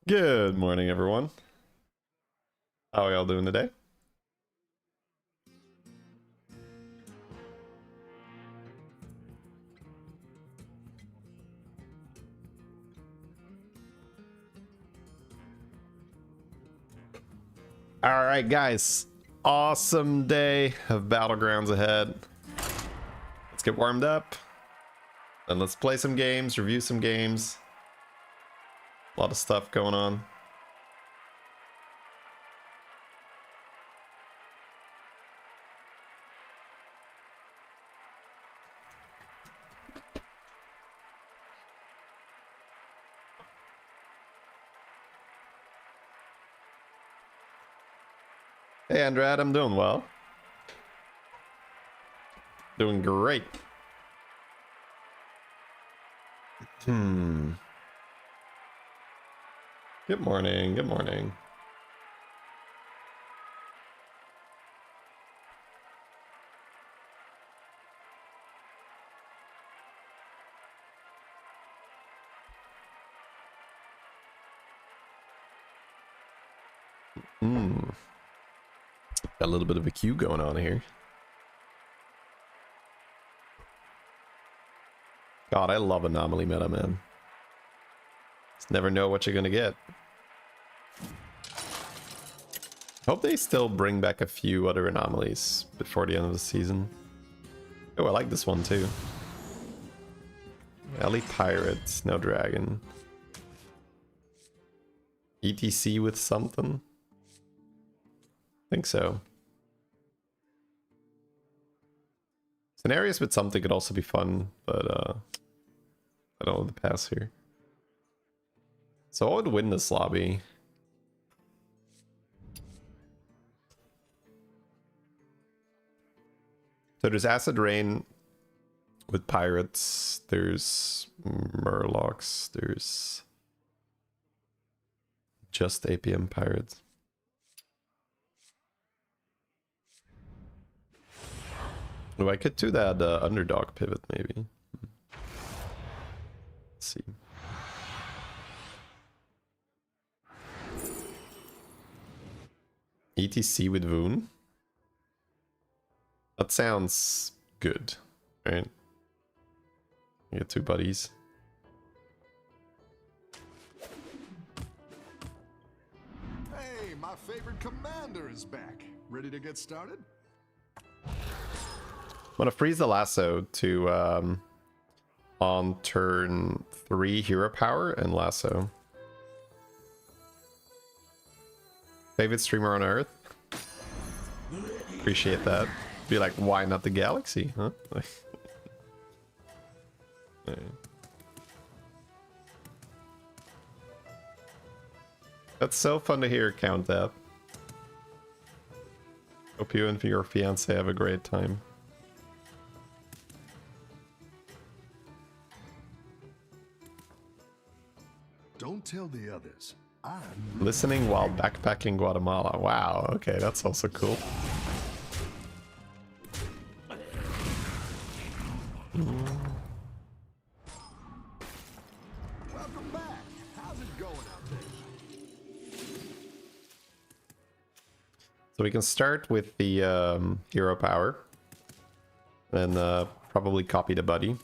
Good morning, everyone. How are y'all doing today? All right, guys. Awesome day of Battlegrounds ahead. Let's get warmed up. And let's play some games, review some games. A lot of stuff going on. Hey, Andrad, I'm doing well. Doing great. Good morning, good morning. Got a little bit of a queue going on here. God, I love anomaly meta, man. Just never know what you're gonna get. Hope they still bring back a few other anomalies before the end of the season. Oh, I like this one too. Elite Pirate, no dragon. ETC with something? I think so. Scenarios with something could also be fun, but I don't know the pass here. So I would win this lobby. So there's Acid Rain with pirates, there's Murlocs, there's just APM pirates. Oh, I could do that underdog pivot maybe. Let's see. ETC with Voon. That sounds good, right? You get two buddies. Hey, my favorite commander is back. Ready to get started? I'm gonna freeze the lasso to on turn 3 hero power and lasso. Favorite streamer on Earth? Appreciate that. Be like, why not the galaxy, huh? Yeah. That's so fun to hear, Count that. Hope you and your fiance have a great time. Don't tell the others. I'm Listening while backpacking Guatemala. Wow, okay, that's also cool. welcome back. How's it going out there? So we can start with the hero power. And probably copy the buddy.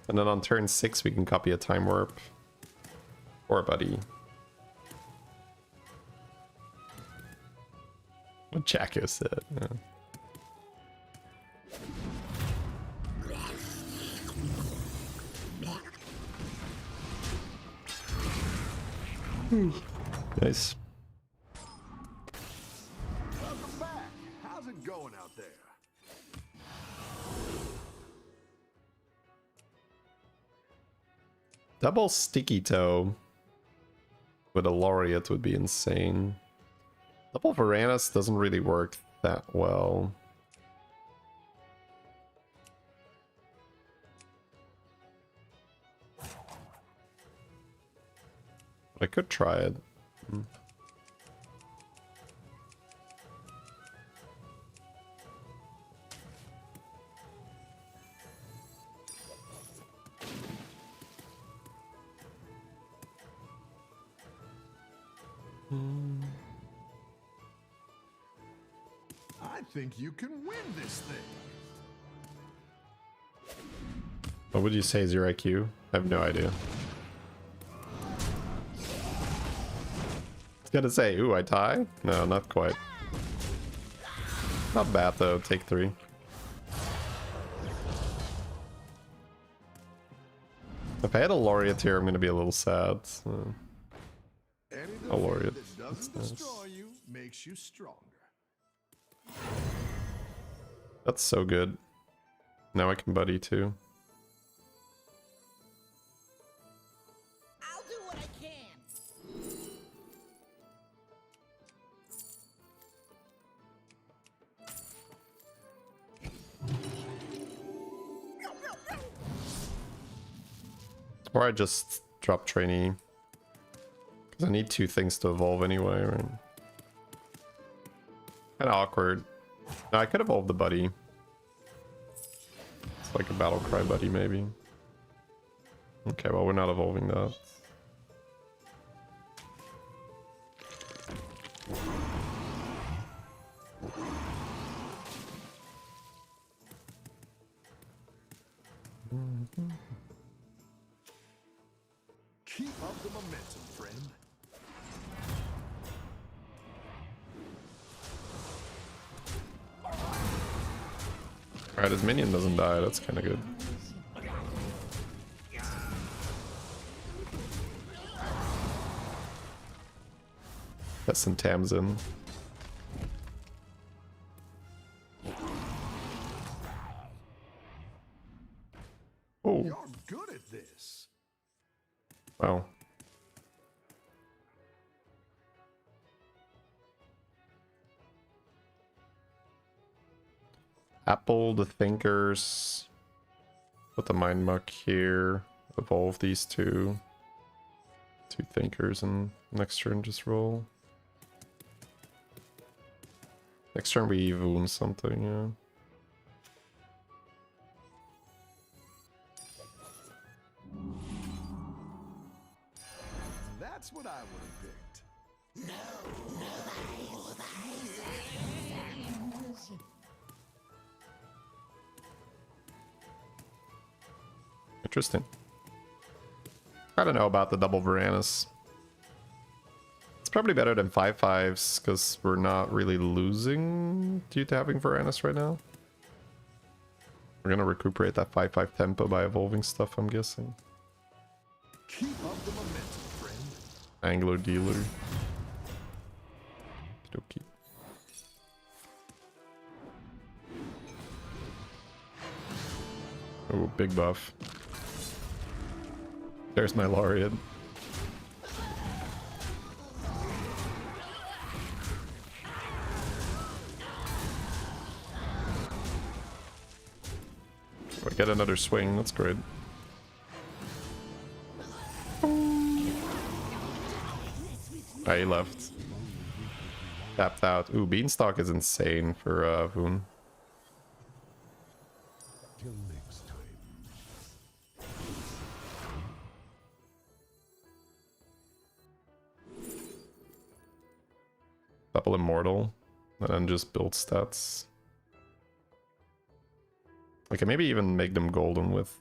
And then on turn 6 we can copy a time warp. Or a buddy. What Jacko said. Yeah. Nice. Welcome back. How's it going out there? Double sticky toe with a laureate would be insane. Double Varanus doesn't really work that well. But I could try it. I think you can win this thing. What would you say is your IQ? I have no idea. I was gonna say, ooh, I tie? No, not quite. Not bad though, take 3. If I had a laureate here, I'm gonna be a little sad. So. A laureate. That doesn't destroy you makes you stronger. That's so good. Now I can buddy too. I'll do what I can. Or I just drop trainee. Because I need 2 things to evolve anyway, right? Kinda awkward. No, I could evolve the buddy. It's like a battle cry buddy, maybe. Okay, well, we're not evolving that. Keep up the momentum, friend. Alright, his minion doesn't die, that's kinda good. That's some Tamsin. Oh, You're good at this. wow. Apple, the Thinkers. Put the Mind Muck here. Evolve these 2. 2 Thinkers, and next turn just roll. Next turn we wound something, yeah. That's what I would have picked. Interesting. I don't know about the double Varanus. It's probably better than 5/5s because we're not really losing due to having Varanus right now. We're gonna recuperate that 5/5 tempo by evolving stuff, I'm guessing. Keep up the momentum, friend. Angler dealer. Okey-dokey. Oh, big buff. There's my laureate. I get another swing, that's great. Ah, he left. Tapped out. Ooh, Beanstalk is insane for Voon. Till next time. Double Immortal. And then just build stats. I can maybe even make them golden with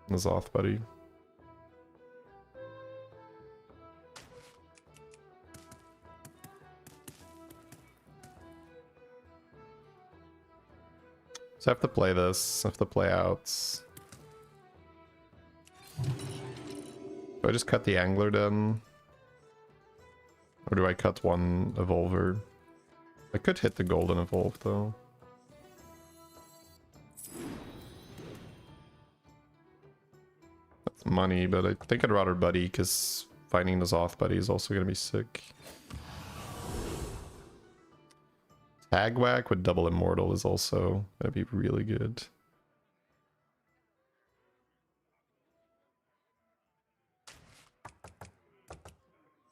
N'Zoth Buddy. So I have to play this. I have to play outs. Do I just cut the Angler then? Or do I cut one Evolver? I could hit the golden Evolve though. That's money, but I think I'd rather Buddy because finding the Zoth Buddy is also going to be sick. Tag Whack with double Immortal is also going to be really good.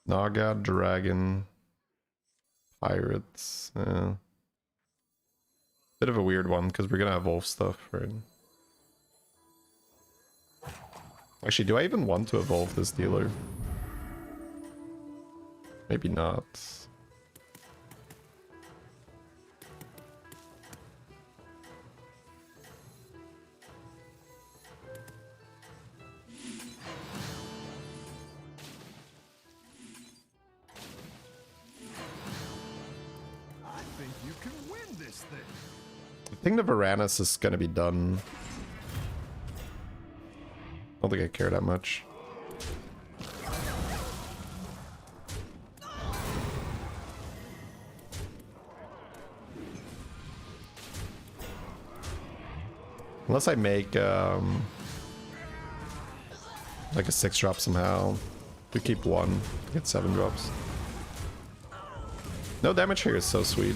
Naga, Dragon, Pirates. Bit of a weird one because we're going to evolve stuff, right? Actually, do I even want to evolve this dealer? Maybe not. I think you can win this thing. I think the Varanus is gonna be done. I don't think I care that much. Unless I make like a 6-drop somehow. We keep 1, get 7 drops. No damage here is so sweet.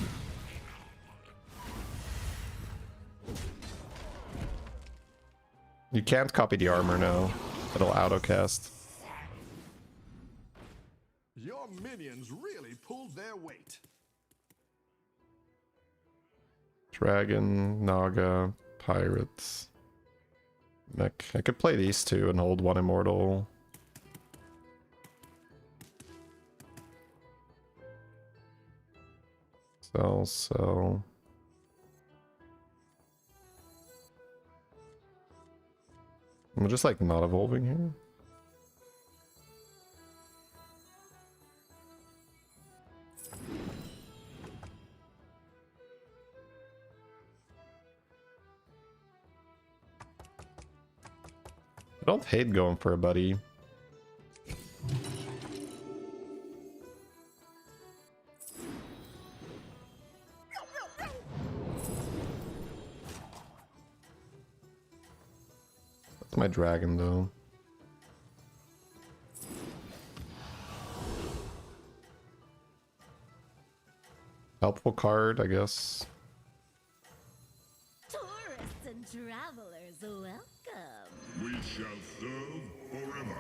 You can't copy the armor now. It'll auto-cast. Your minions really pulled their weight. Dragon, Naga, Pirates, Mech. I could play these two and hold 1 Immortal. So. I'm just like not evolving here. I don't hate going for a buddy. That's my dragon though. Helpful card, I guess. Tourists and travelers, welcome. We shall serve forever.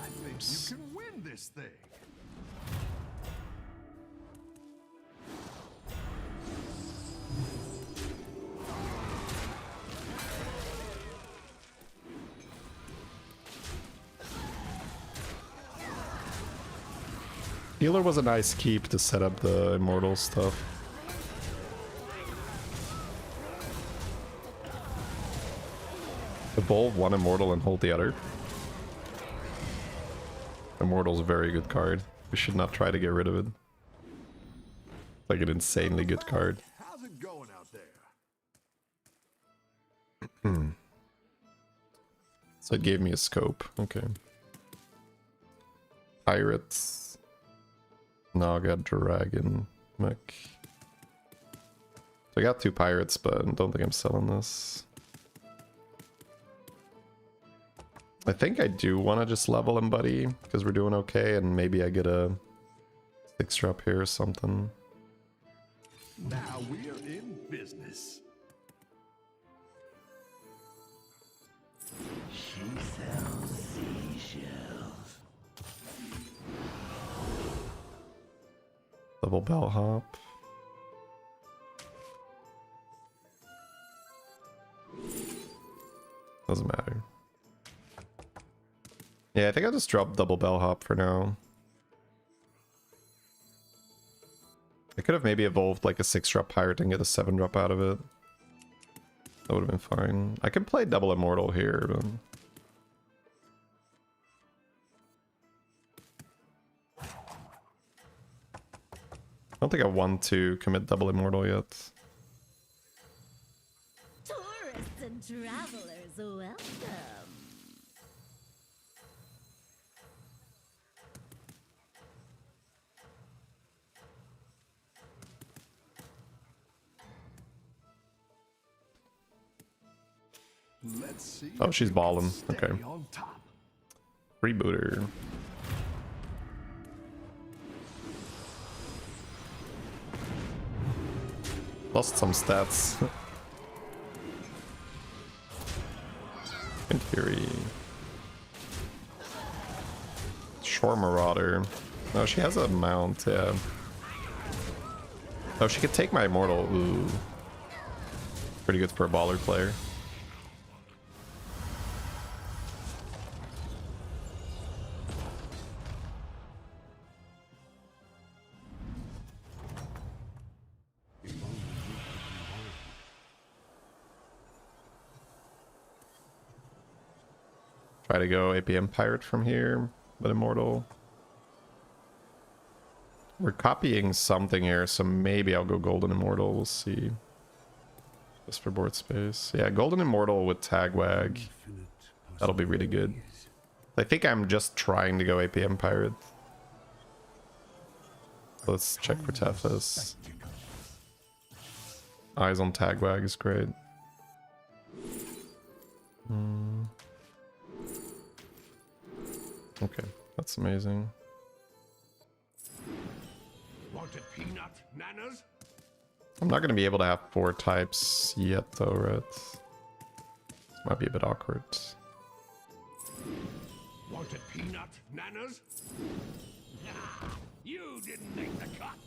I think you can win this thing. Healer was a nice keep to set up the immortal stuff. Evolve 1 immortal and hold the other. Immortal's a very good card. We should not try to get rid of it. It's like an insanely good card. How's it going out there? So it gave me a scope. Okay. Pirates. Naga, Dragon, Mech. So I got 2 pirates, but I don't think I'm selling this. I think I do want to just level him, buddy, because we're doing okay, and maybe I get a 6-drop here or something. Now we're in business. She sells seashells. Double bellhop. Doesn't matter. Yeah, I think I'll just drop double bellhop for now. I could have maybe evolved like a 6-drop pirate and get a 7-drop out of it. That would have been fine. I can play double immortal here, but... I don't think I want to commit double immortal yet. Tourists and travelers, welcome. Let's see. Oh, she's balling. Okay. Stay on top. Rebooter. Lost some stats. In theory. Shore Marauder. No, she has a mount, yeah. Oh, she could take my immortal. Ooh. Pretty good for a baller player. Try to go APM Pirate from here, but Immortal. We're copying something here, so maybe I'll go Golden Immortal. We'll see. Just for board space. Yeah, Golden Immortal with Tagwag. That'll be really good. I think I'm just trying to go APM Pirate. Let's check for Tethys. Eyes on Tagwag is great. Okay, that's amazing. Wanted peanut nanas? I'm not gonna be able to have 4 types yet though, right? This might be a bit awkward. Wanted peanut nanas? Nah, you didn't make the cut.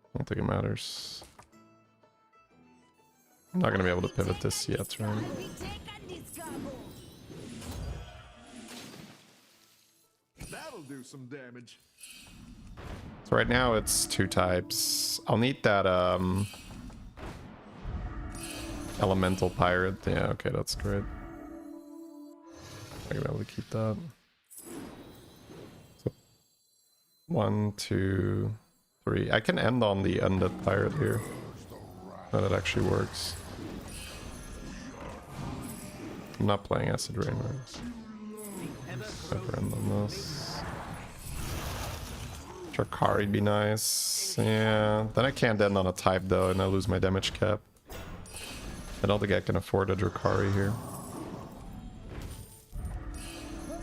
I don't think it matters. I'm not gonna be able to pivot this yet, right? That'll do some damage. So right now it's 2 types. I'll need that Elemental Pirate. Yeah, okay, that's great. I'm gonna be able to keep that. So 1, 2, 3. I can end on the Undead Pirate here. That actually works. I'm not playing Acid Rain, right? Never end on this. Drakari'd be nice. Yeah, then I can't end on a type though, and I lose my damage cap. I don't think I can afford a Drakari here. I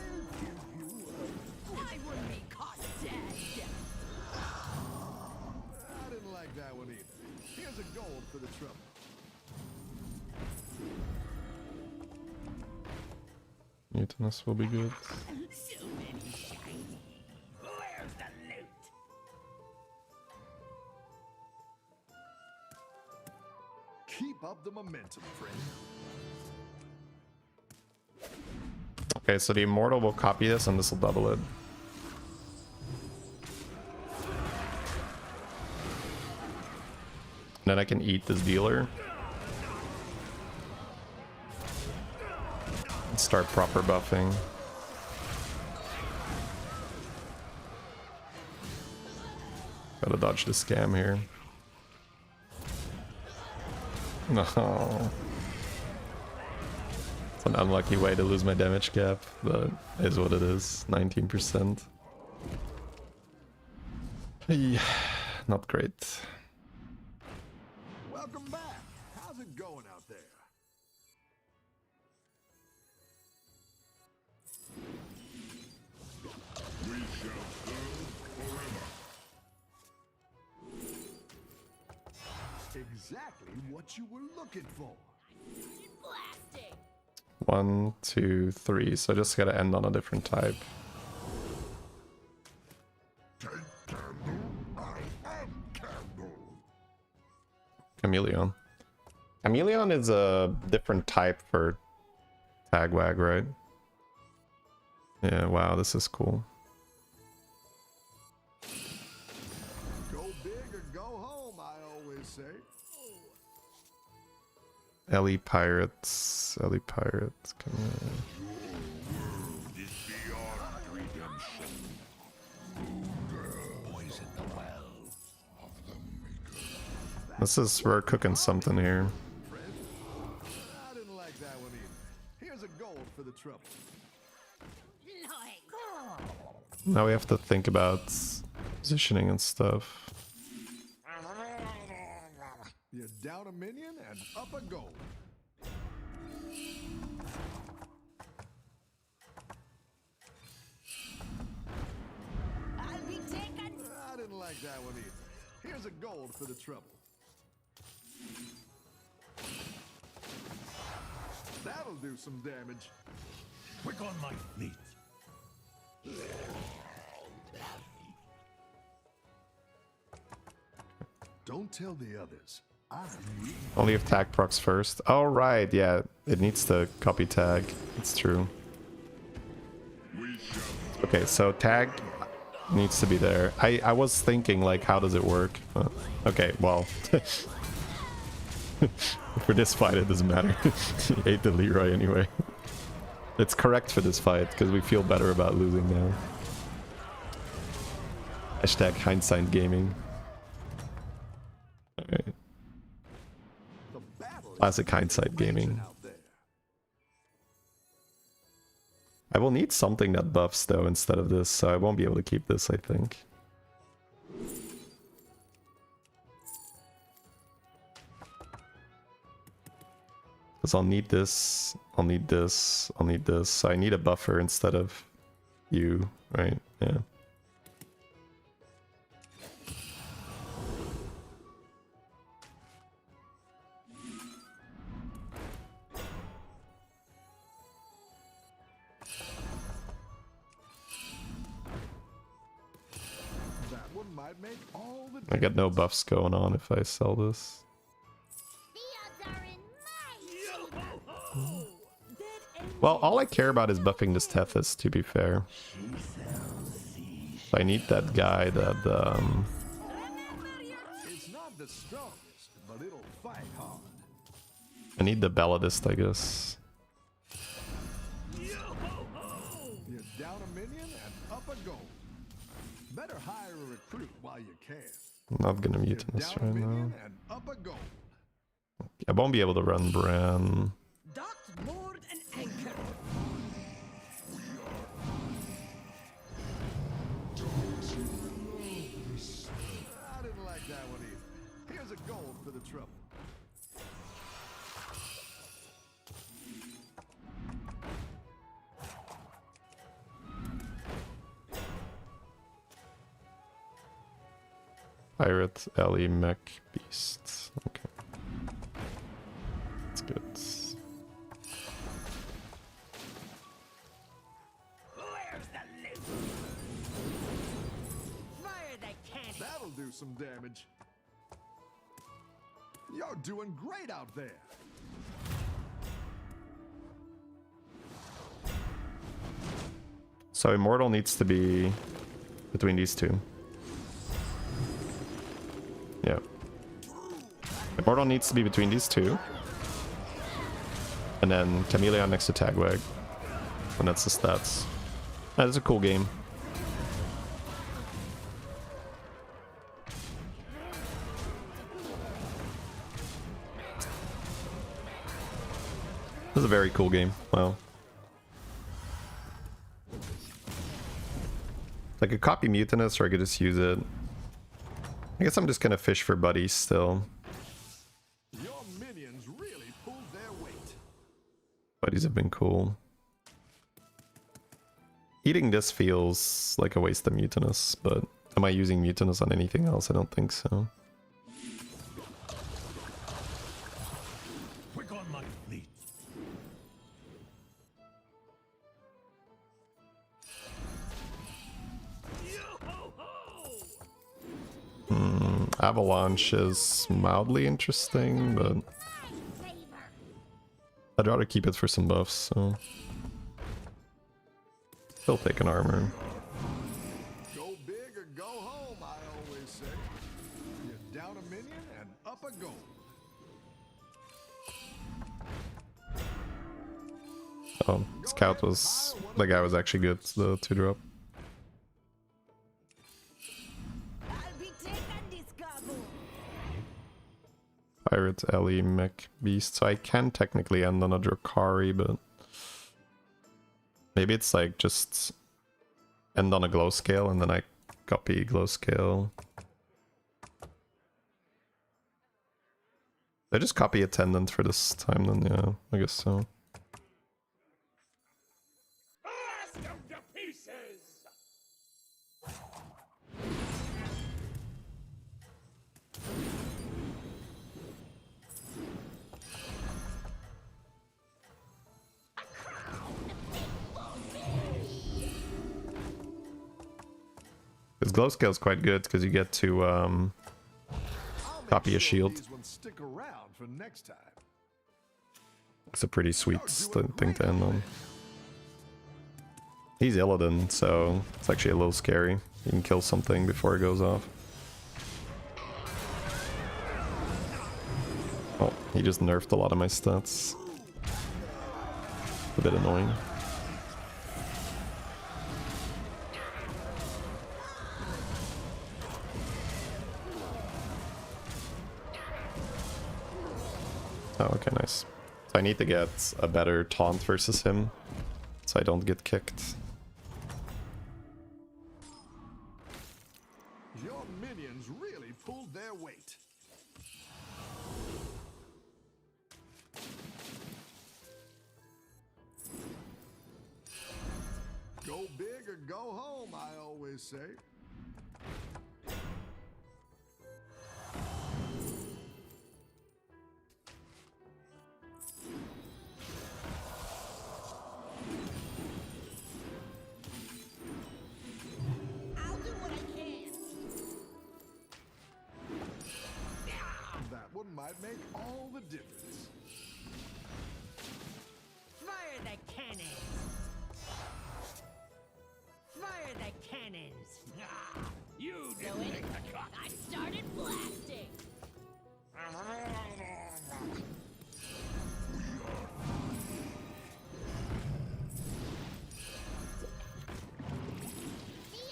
didn't like that one either. Here's a gold for the trouble. Mutinous will be good. So many shiny. Where's the loot? Keep up the momentum, friend. Okay, so the Immortal will copy this and this will double it. Then I can eat this dealer. And start proper buffing. Gotta dodge the scam here. No. It's an unlucky way to lose my damage cap, but it is what it is. 19%. Yeah, not great. Welcome back. How's it going out there? We shall serve forever. Exactly what you were looking for. Blasting. 1, 2, 3. So I just gotta end on a different type. Take candle, I am candle. Chameleon. Chameleon is a different type for Tagwag, right? Yeah, wow, this is cool. Go big or go home, I always say. Ellie Pirates. Ellie Pirates. Come here. Is beyond redemption. Poison the well of the maker. This is, we're cooking something here. Friend. I didn't like that one either. Here's a gold for the trouble. Now we have to think about positioning and stuff. You're down a minion and up a gold. I'll be taken. I didn't like that one either. Here's a gold for the trouble. That'll do some damage. Quick on my feet. Don't tell the others. Only if tag procs first. Oh, right, yeah. It needs to copy tag. It's true. We shall Okay, so tag needs to be there. I was thinking, like, how does it work? Okay, well. For this fight, it doesn't matter. He ate the Leroy anyway. It's correct for this fight, because we feel better about losing now. Hashtag hindsight gaming. Alright. The battle is Classic hindsight gaming. out there. I will need something that buffs though instead of this, so I won't be able to keep this, I think. Because I'll need this, I'll need this, I'll need this. So I need a buffer instead of you, right? Yeah. That one might make all the I got no buffs going on if I sell this. The odds are in my favor. Well, all I care about is buffing this Tethys, to be fair. I need that guy that, It's not the strongest, but it'll fight hard. I need the Balladist, I guess. You're down a minion and up a goal. Better hire a recruit while you can. I'm not gonna You're mute this down a right now. minion and up a goal. I won't be able to run Bran. Docked, moored, and anchored. I didn't like that one either. Here's a gold for the trouble. Pirate, Ellie, Mech, Beasts. Okay. That's good. Where's the loot? Fire the cannon. That'll do some damage. You're doing great out there. So Immortal needs to be between these two. Yeah. Immortal needs to be between these two. And then Chameleon next to Tagwag. And that's the stats. That's a cool game. This is a very cool game. Wow. I could copy Mutinous or I could just use it. I guess I'm just gonna fish for buddies still. Your minions really pulled their weight. Buddies have been cool. Eating this feels like a waste of Mutinous, but am I using Mutinous on anything else? I don't think so. Quick on my fleet. Avalanche is mildly interesting, but I'd rather keep it for some buffs, so... Still take an armor. Go big or go home, I always say. You're down a minion and up a goal. Oh, Scout was... The guy was actually good, the 2-drop. I'll be taking this cargo. Pirate, Ellie, Mech, Beast. So I can technically end on a Drakari, but... Maybe it's like just end on a glow scale and then I copy glow scale. I just copy attendant for this time then, yeah, I guess so. Blast them to pieces! This glow scale is quite good because you get to I'll make copy a sure shield. These ones stick around for next time. It's a pretty sweet thing to end on. He's Illidan, so it's actually a little scary. You can kill something before it goes off. Oh, He just nerfed a lot of my stats. A bit annoying. Oh, okay, nice. So I need to get a better taunt versus him, so I don't get kicked. Your minions really pulled their weight. Go big or go home, I always say. I'll do what I can. That one might make all the difference. Fire the cannons! Fire the cannons! Ah, you So didn't it, make the cut. I started blasting. The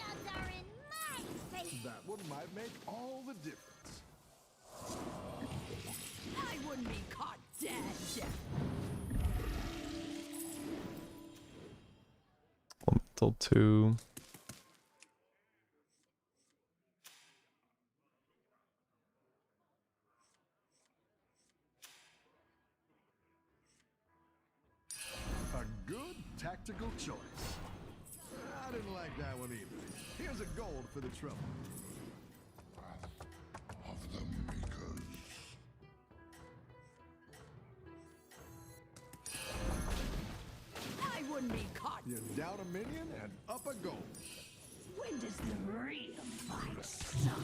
odds are in my favor. That one might make all the difference. I wouldn't be caught dead! Level 2. A good tactical choice. I didn't like that one either. Here's a gold for the trouble. Of the makers. I wouldn't be caught! You're down a minion and up a gold. When does the real fight start?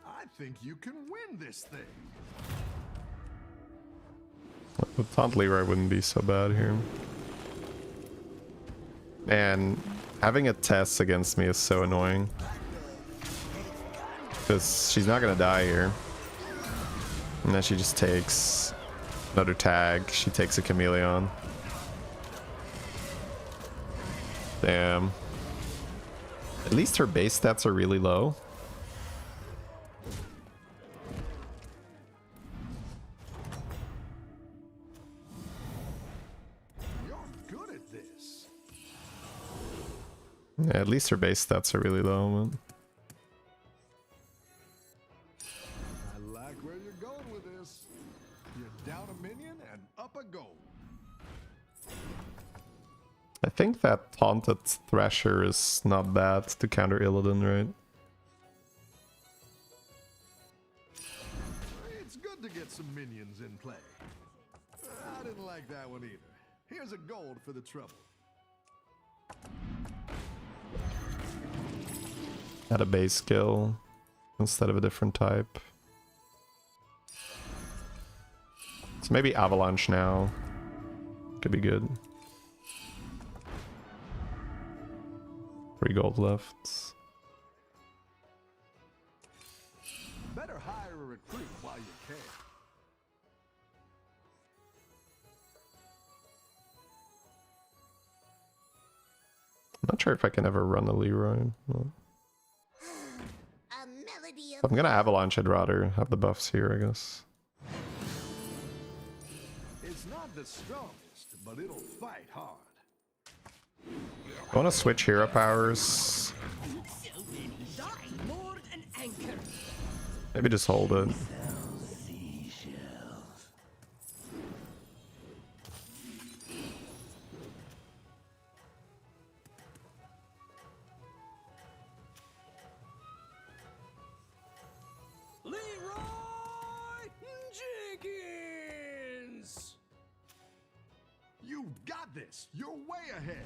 I think you can win this thing. With Taunt Leroy wouldn't be so bad here. And having a Tess against me is so annoying. Because she's not gonna die here. And then she just takes another tag. She takes a Chameleon. Damn. At least her base stats are really low. You're good at this. Yeah, at least her base stats are really low. But I like where you're going with this. You're down a minion and up a gold. I think that Taunted Thrasher is not bad to counter Illidan, right? It's good to get some minions in play. I didn't like that one either. Here's a gold for the trouble. Add a base skill instead of a different type. So maybe Avalanche now. Could be good. 3 gold left. Better hire a recruit while you can. I'm not sure if I can ever run a Leroy. No. A melody If of I'm gonna Avalanche, I'd rather have the buffs here, I guess. It's not the strongest, but it'll fight hard. I want to switch hero powers. Die more an anchor! Maybe just hold it. Leroy Jenkins! You've got this. You're way ahead.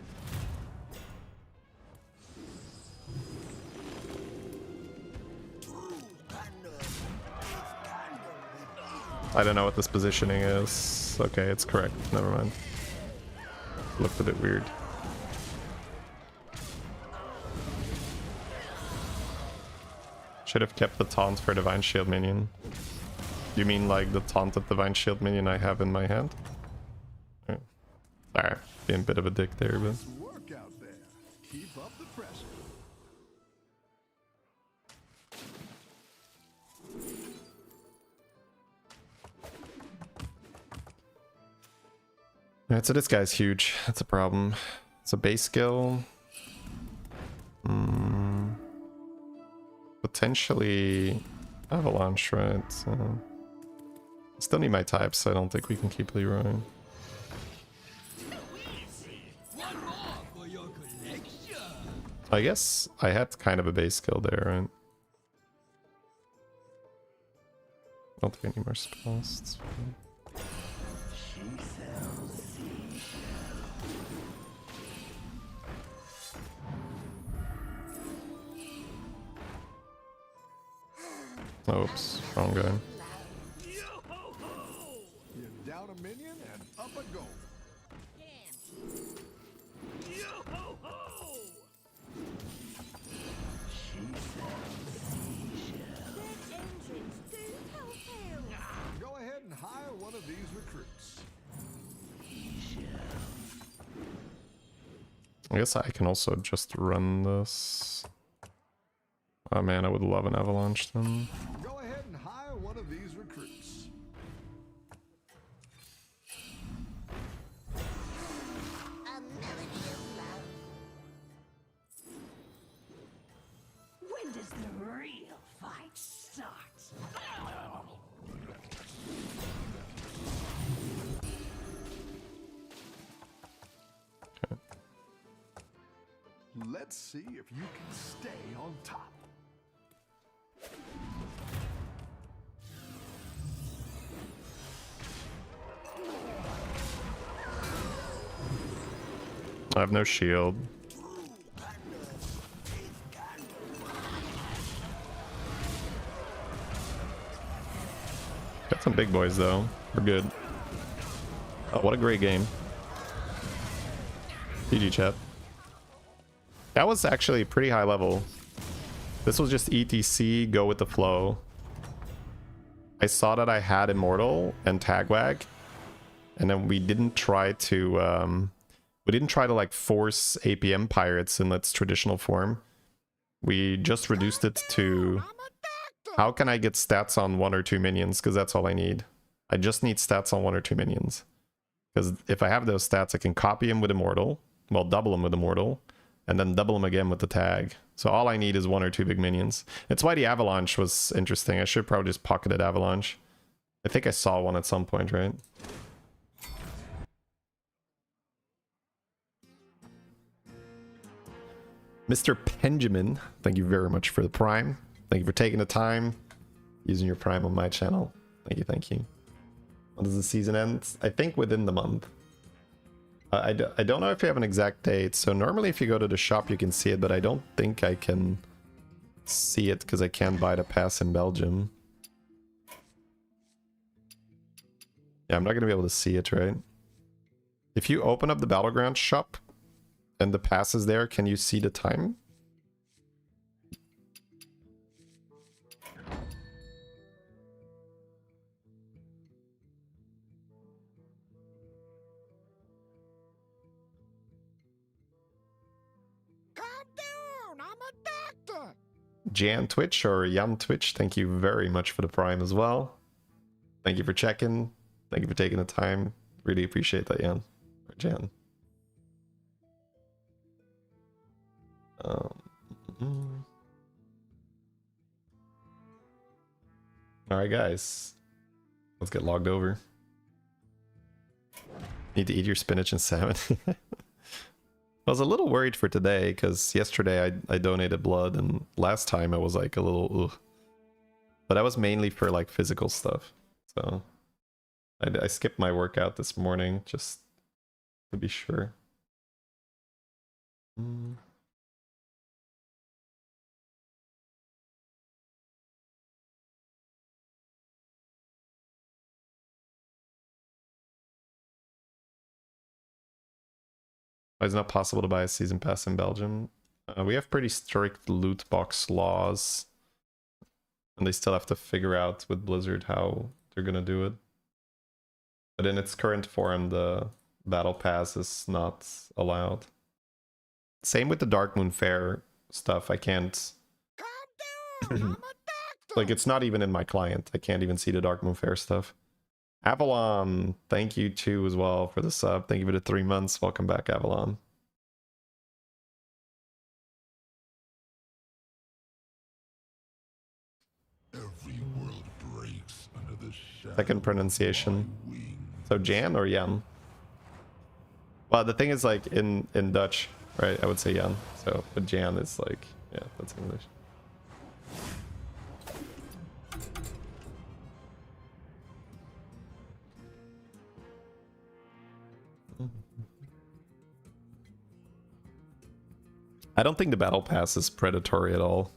I don't know what this positioning is. Okay, it's correct. Never mind. Looked a bit weird. Should have kept the taunt for Divine Shield minion. You mean like the taunted Divine Shield minion I have in my hand? Alright, being a bit of a dick there, but... Nice work out there. Keep up the pressure. Alright, so this guy's huge. That's a problem. It's a base skill. Potentially Avalanche, right? So... Still need my types, so I don't think we can keep Leroy. I guess I had kind of a base skill there, right? I don't think I need more spells. It's fine. Oops, wrong guy. You're down a minion and up a goal. Go ahead and hire one of these recruits. I guess I can also just run this. Oh man, I would love an avalanche then. Go ahead and hire one of these recruits. A melody of love. When does the real fight start? Let's see if you can stay on top. I have no shield. Got some big boys though. We're good. Oh, what a great game. GG chat. That was actually pretty high level. This was just ETC, go with the flow. I saw that I had Immortal and Tagwag, and then we didn't try to like force APM pirates in its traditional form. We just reduced it to how can I get stats on 1 or 2 minions, because that's all I need. I just need stats on 1 or 2 minions. Because if I have those stats, I can copy them with Immortal, well, double them with Immortal, and then double them again with the tag. So all I need is 1 or 2 big minions. That's why the Avalanche was interesting. I should probably just pocketed Avalanche. I think I saw one at some point, right? Mr. Benjamin, thank you very much for the Prime. Thank you for taking the time, using your Prime on my channel. Thank you, thank you. When does the season end? I think within the month. I don't know if you have an exact date, so normally if you go to the shop you can see it, but I don't think I can see it because I can't buy the pass in Belgium. Yeah, I'm not going to be able to see it, right? If you open up the Battlegrounds shop and the pass is there, can you see the time? Jan Twitch or Jan Twitch, thank you very much for the Prime as well. Thank you for checking. Thank you for taking the time. Really appreciate that, Jan. Or Jan. Alright, guys. Let's get logged over. Need to eat your spinach and salmon. I was a little worried for today because yesterday I donated blood and last time I was like a little ugh. But that was mainly for like physical stuff. So I skipped my workout this morning just to be sure. It's not possible to buy a season pass in Belgium. We have pretty strict loot box laws. And they still have to figure out with Blizzard how they're gonna do it. But in its current form, the Battle Pass is not allowed. Same with the Dark Moon Fair stuff. I can't... like, it's not even in my client. I can't even see the Dark Moon Fair stuff. Avalon, thank you too as well for the sub. Thank you for the 3 months. Welcome back, Avalon. Every world breaks under the shadow Second pronunciation. of my wings. So Jan or Jan? Well, the thing is, like, in Dutch, right, I would say Jan. So, but Jan is like, yeah, that's English. I don't think the battle pass is predatory at all.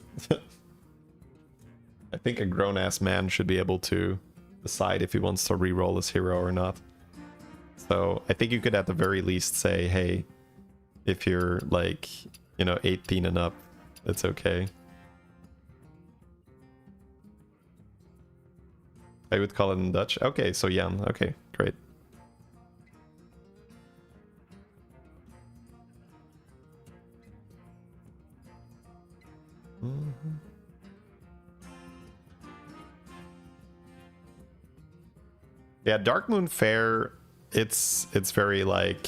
I think a grown-ass man should be able to decide if he wants to re-roll his hero or not. So I think you could at the very least say, hey, if you're like, you know, 18 and up, it's okay. I would call it in Dutch. Okay, so Jan. Okay, great. Yeah, Dark Moon Fair, it's very like,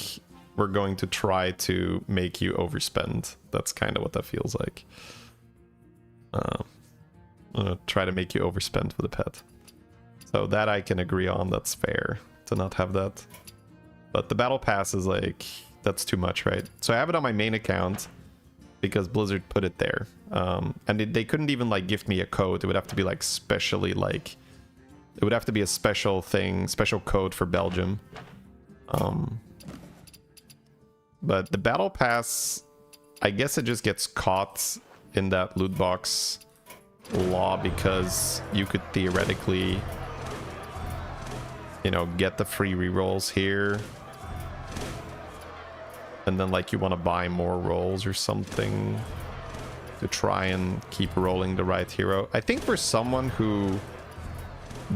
we're going to try to make you overspend. That's kind of what that feels like. I'm gonna try to make you overspend with a pet. So that I can agree on, that's fair to not have that. But the battle pass is like, that's too much, right? So I have it on my main account because Blizzard put it there. And they couldn't even like give me a code. It would have to be like specially like, it would have to be a special thing, special code for Belgium. But the battle pass, I guess it just gets caught in that loot box law because you could theoretically, you know, get the free rerolls here. And then like you want to buy more rolls or something to try and keep rolling the right hero. I think for someone who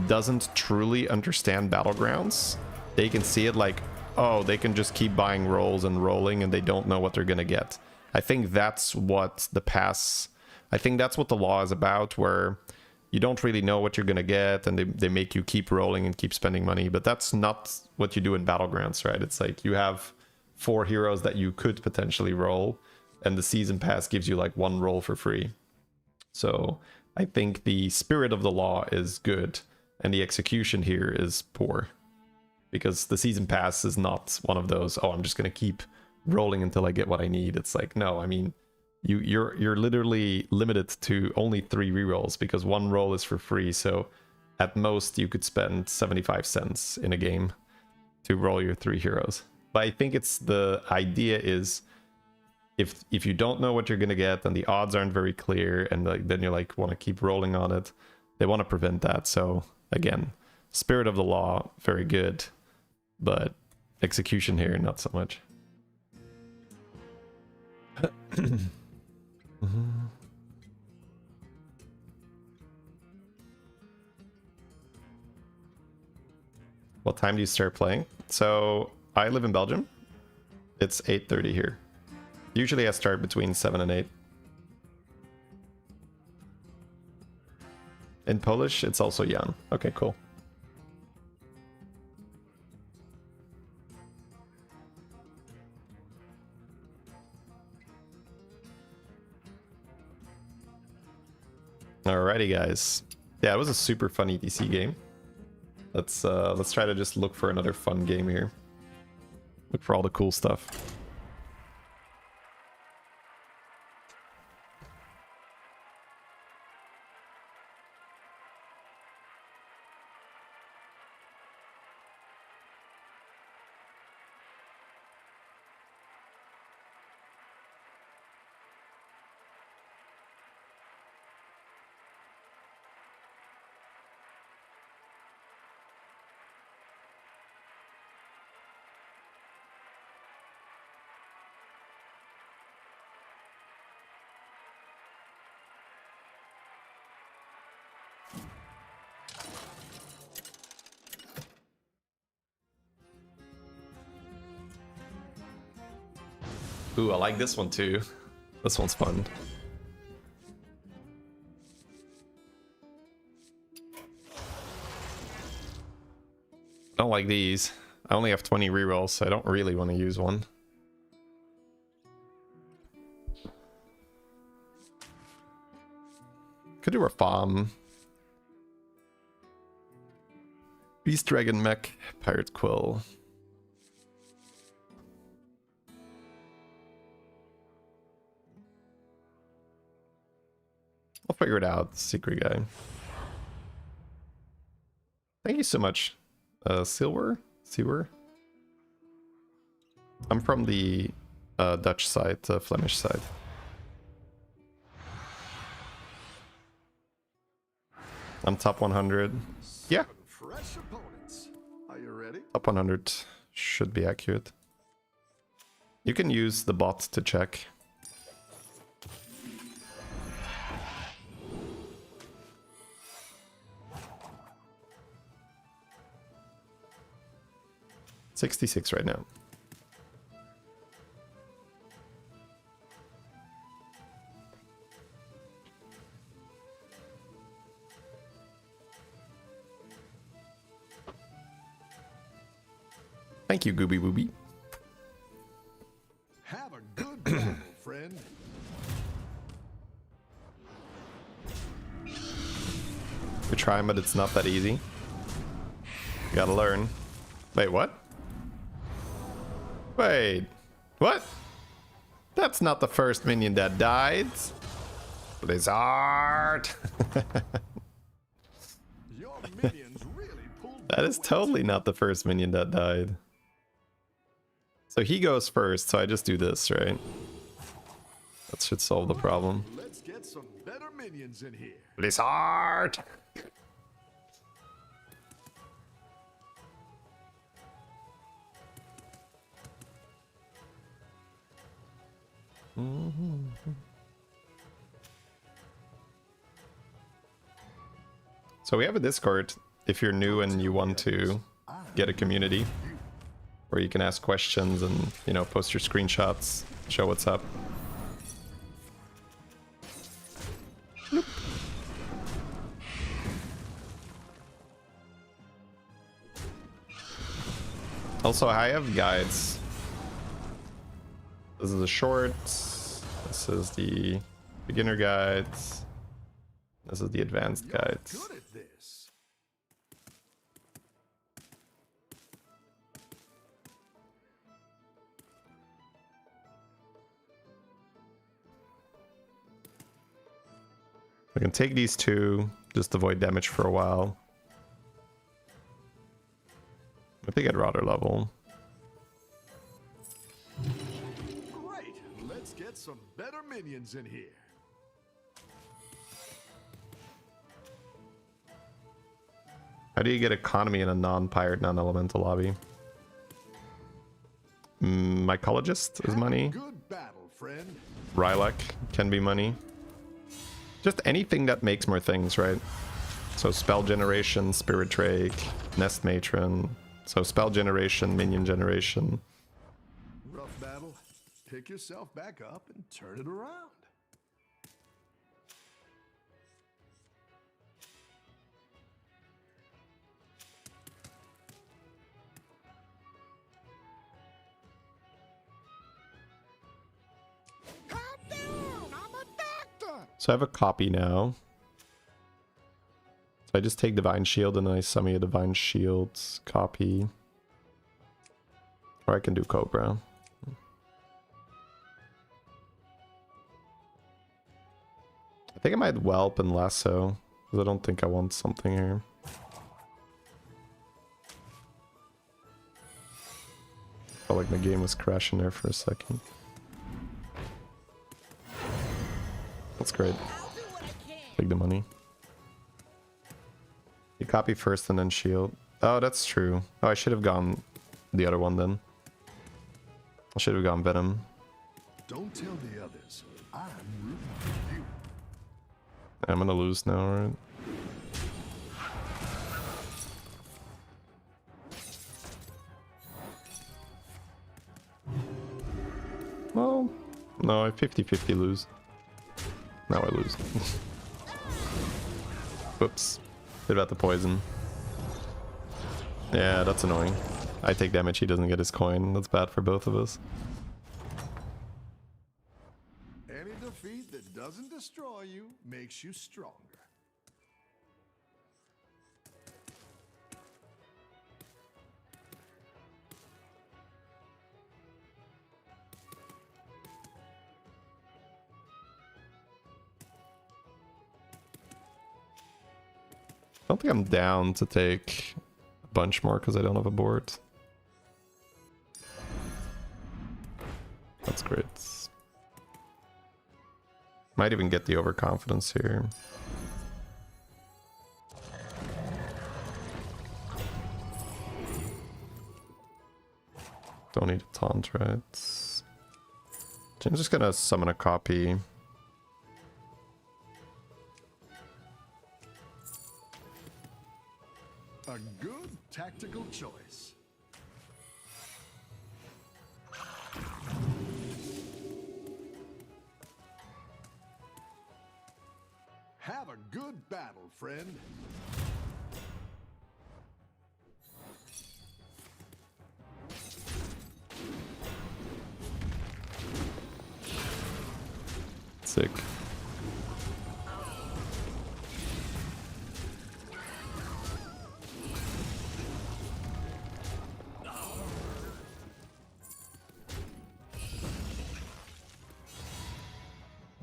doesn't truly understand Battlegrounds, they can see it like, oh, they can just keep buying rolls and rolling and they don't know what they're gonna get. I think that's what the pass, I think that's what the law is about, where you don't really know what you're gonna get and they make you keep rolling and keep spending money. But that's not what you do in Battlegrounds, right? It's like you have 4 heroes that you could potentially roll and the season pass gives you like 1 roll for free. So I think the spirit of the law is good and the execution here is poor, because the season pass is not one of those, oh, I'm just gonna keep rolling until I get what I need. It's like, no, I mean, you're literally limited to only 3 rerolls because 1 roll is for free. So at most you could spend 75 cents in a game to roll your 3 heroes. But I think it's, the idea is, if you don't know what you're gonna get and the odds aren't very clear and like, then you like want to keep rolling on it, they want to prevent that. So again, spirit of the law, very good, but execution here, not so much. What time do you start playing? So I live in Belgium. It's 8:30 here. Usually I start between 7 and 8. In Polish, it's also Jan. Okay, cool. Alrighty, guys. Yeah, it was a super fun ETC game. Let's try to just look for another fun game here. Look for all the cool stuff. Ooh, I like this one too. This one's fun. I don't like these. I only have 20 rerolls, so I don't really want to use one. Could do a farm. Beast Dragon Mech, Pirate Quill. I'll figure it out, secret guy. Thank you so much, Silver? I'm from the Dutch side, Flemish side. I'm top 100. Yeah. Fresh opponents. Are you ready? Top 100 should be accurate. You can use the bot to check. $66 right now. Thank you, Gooby Wooby. Have a good battle, friend. We're trying, but it's not that easy. You gotta learn. Wait, what? Wait, what? That's not the first minion that died. Blizzard. Your minions really pulled That is totally not the first minion that died. So he goes first, so I just do this, right? That should solve the problem. Let's get some better minions in here. Blizzard! So we have a Discord if you're new and you want to get a community where you can ask questions and, you know, post your screenshots, show what's up. Nope. Also, I have guides. This is the short. This is the beginner guides. This is the advanced guides. Good at this. I can take these two, just avoid damage for a while. I think I'd rather level. Great. Let's get some better minions in here. How do you get economy in a non-pirate, non-elemental lobby? Mycologist is money. Good battle, friend. Rylak can be money. Just anything that makes more things, right? So spell generation, spirit drake, nest matron. So spell generation, minion generation. Rough battle. Pick yourself back up and turn it around. So I have a copy now. So I just take Divine Shield and then I summon a Divine Shield copy. Or I can do Cobra. I think I might Whelp and Lasso, because I don't think I want something here. Felt like my game was crashing there for a second. That's great. Take the money. You copy first and then shield. Oh, that's true. Oh, I should have gone the other one then. I should have gone Venom. Don't tell the others. I'm rooting for you. I'm gonna lose now, right? Well, no, I 50-50 lose. Now I lose. Whoops. Bit about the poison. Yeah, that's annoying. I take damage, he doesn't get his coin. That's bad for both of us. Any defeat that doesn't destroy you makes you stronger. I don't think I'm down to take a bunch more because I don't have a board. That's great. Might even get the overconfidence here. Don't need a taunt, right? I'm just gonna summon a copy. A good tactical choice. Have a good battle, friend. Sick.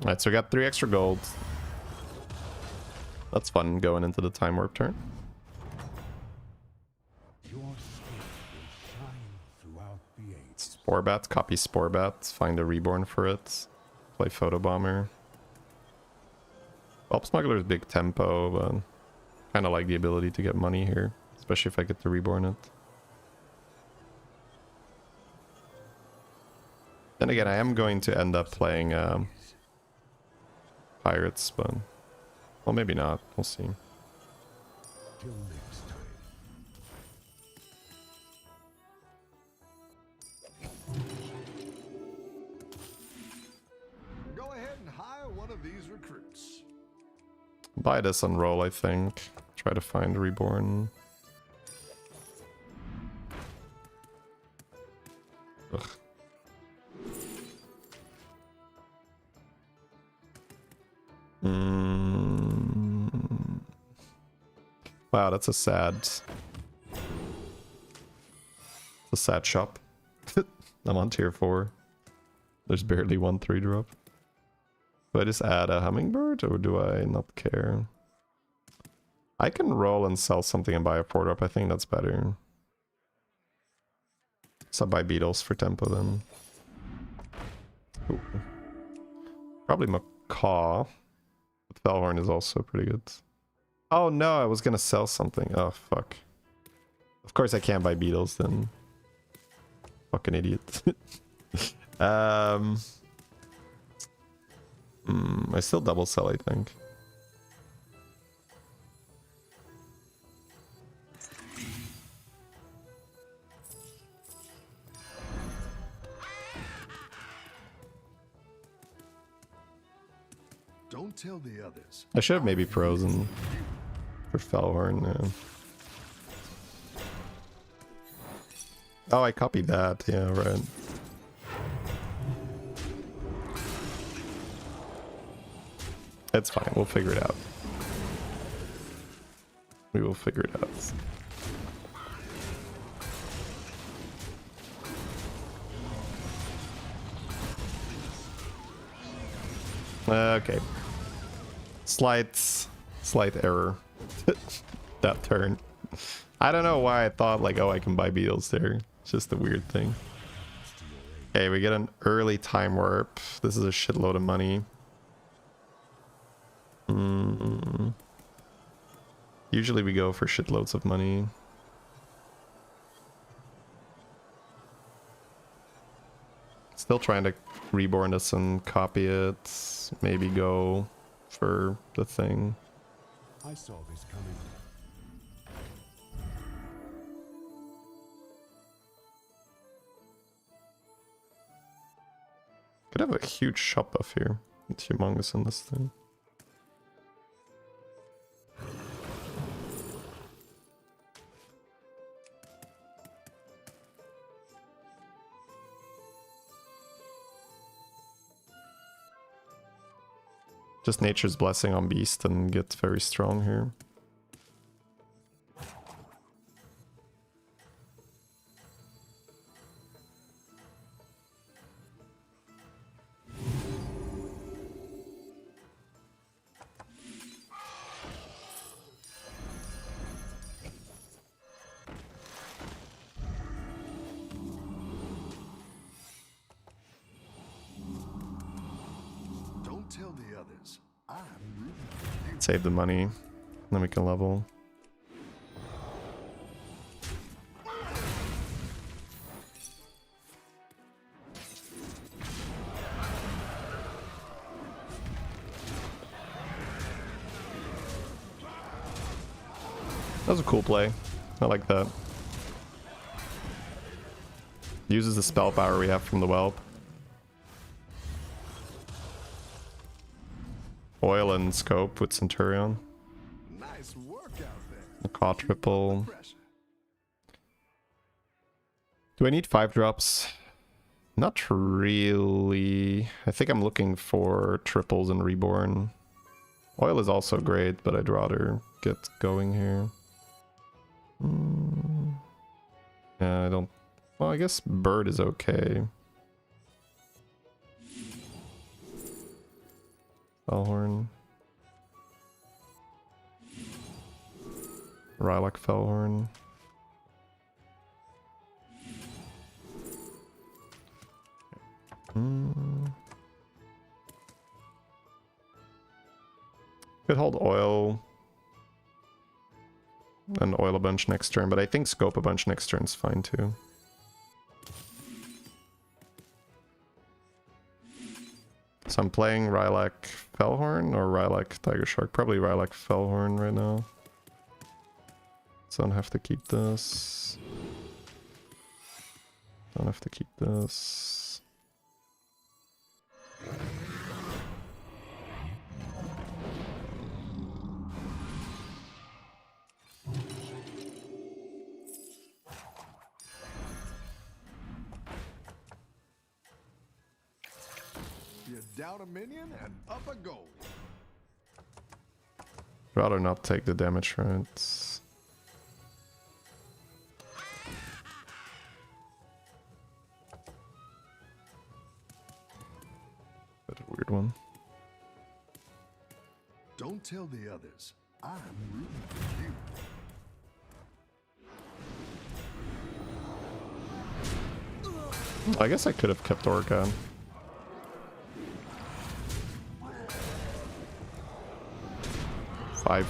Alright, so we got 3 extra gold. That's fun going into the time warp turn. Your skill will shine throughout the ages. Spore Bats, copy Spore Bats, find a reborn for it. Play Photo Bomber. Bulb Smuggler's big tempo, but kind of like the ability to get money here, especially if I get to reborn it. Then again, I am going to end up playing Pirates, but well, maybe not. We'll see. Till next time. Go ahead and hire one of these recruits. Buy this on roll, I think. Try to find reborn. Ugh. Wow, that's a sad shop. I'm on tier 4. There's barely 1 3-drop. Do I just add a hummingbird or do I not care? I can roll and sell something and buy a 4-drop. I think that's better. So buy beetles for tempo then. Ooh. Probably macaw. But Fellhorn is also pretty good. Oh no, I was gonna sell something. Oh fuck. Of course I can't buy beetles then. Fucking idiot. I still double sell, I think. Don't tell the others. I should have maybe frozen for Fellhorn. Yeah. Oh, I copied that. Yeah, right. It's fine. We'll figure it out. We will figure it out. Okay. Slight error. That turn. I don't know why I thought like, oh, I can buy beetles there. It's just a weird thing. Okay, we get an early time warp. This is a shitload of money. Usually we go for shitloads of money. Still trying to reborn this and copy it. Maybe go for the thing. I saw this coming. Could have a huge shop buff here. It's humongous in this thing. Just Nature's Blessing on Beast and get very strong here. Don't tell the others. I'm rooting for you. Save the money, then we can level. That was a cool play. I like that. Uses the spell power we have from the whelp. Oil and scope with Centurion. Nice work out there. A Caw triple. Pressure. Do I need 5 drops? Not really. I think I'm looking for triples and reborn. Oil is also great, but I'd rather get going here. Yeah, I don't... Well, I guess bird is okay. Fellhorn. Rylak Fellhorn. Could hold oil and oil a bunch next turn, but I think scope a bunch next turn is fine too. So I'm playing Rylak Fellhorn or Rylak Tiger Shark. Probably Rylak Fellhorn right now. So I don't have to keep this. Don't have to keep this. You're down a minion and up a goal. Rather not take the damage, right? Bit of a weird one. Don't tell the others. I'm rooting for you. I guess I could have kept Orca.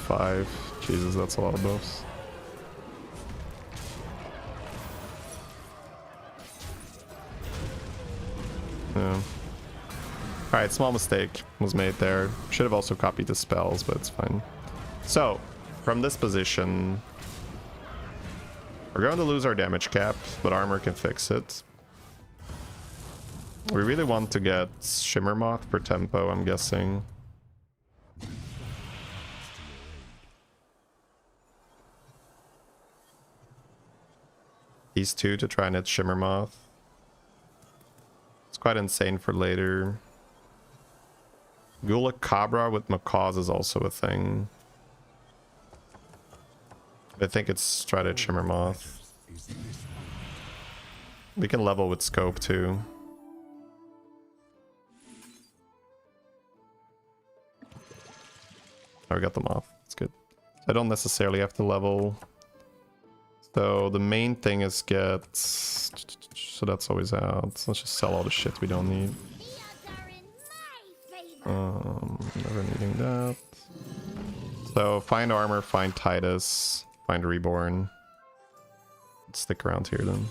Five. Jesus, that's a lot of buffs. Yeah. Alright, small mistake was made there. Should have also copied the spells, but it's fine. So, from this position, we're going to lose our damage cap, but armor can fix it. We really want to get Shimmer Moth for tempo, I'm guessing. These two to try and hit Shimmer Moth. It's quite insane for later. Gulak Cabra with Macaws is also a thing. I think it's try to hit Shimmer Moth. We can level with scope too. Oh, we got them off. That's good. I don't necessarily have to level. So the main thing is get... So that's always out. So let's just sell all the shit we don't need. Never needing that. So find armor, find Titus, find Reborn. Let's stick around here then.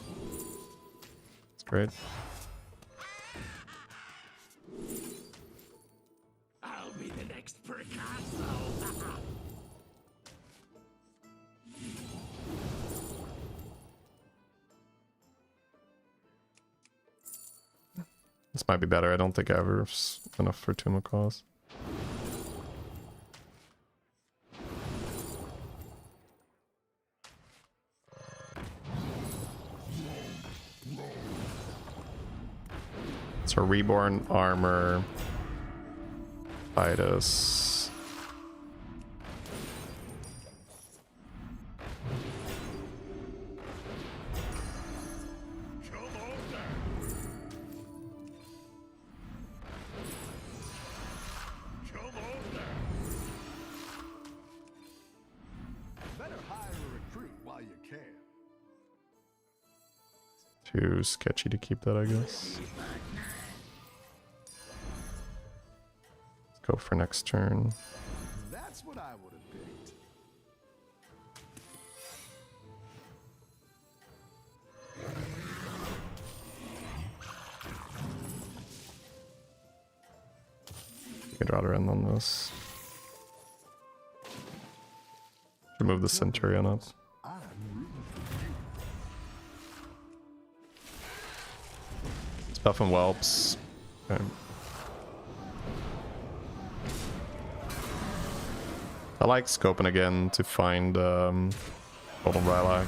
That's great. I'll be the next Picasso. Let's might be better. I don't think I ever enough for Tomb of Cause. So Reborn, Armor, Titus. Better hire a recruit while you can. Too sketchy to keep that, I guess. Let's go for next turn. That's what I would have picked. I'd rather end on this. Should move the Centurion up. I'm rooting for you. Stuff and whelps. Okay. I like scoping again to find Golden Rylak.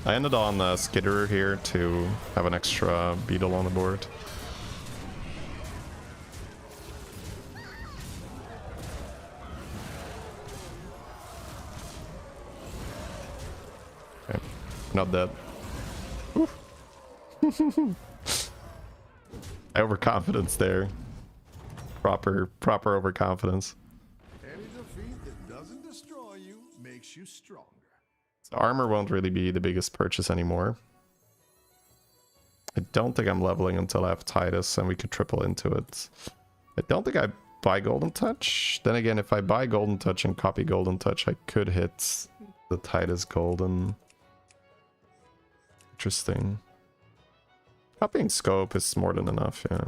I ended on Skitterer here to have an extra beetle on the board. Okay, not dead. Overconfidence there. Proper overconfidence. Any defeat that doesn't destroy you makes you stronger. So armor won't really be the biggest purchase anymore. I don't think I'm leveling until I have Titus and we could triple into it. I don't think I buy Golden Touch. Then again, if I buy Golden Touch and copy Golden Touch, I could hit the Titus Golden. Interesting. Copying Scope is more than enough, yeah.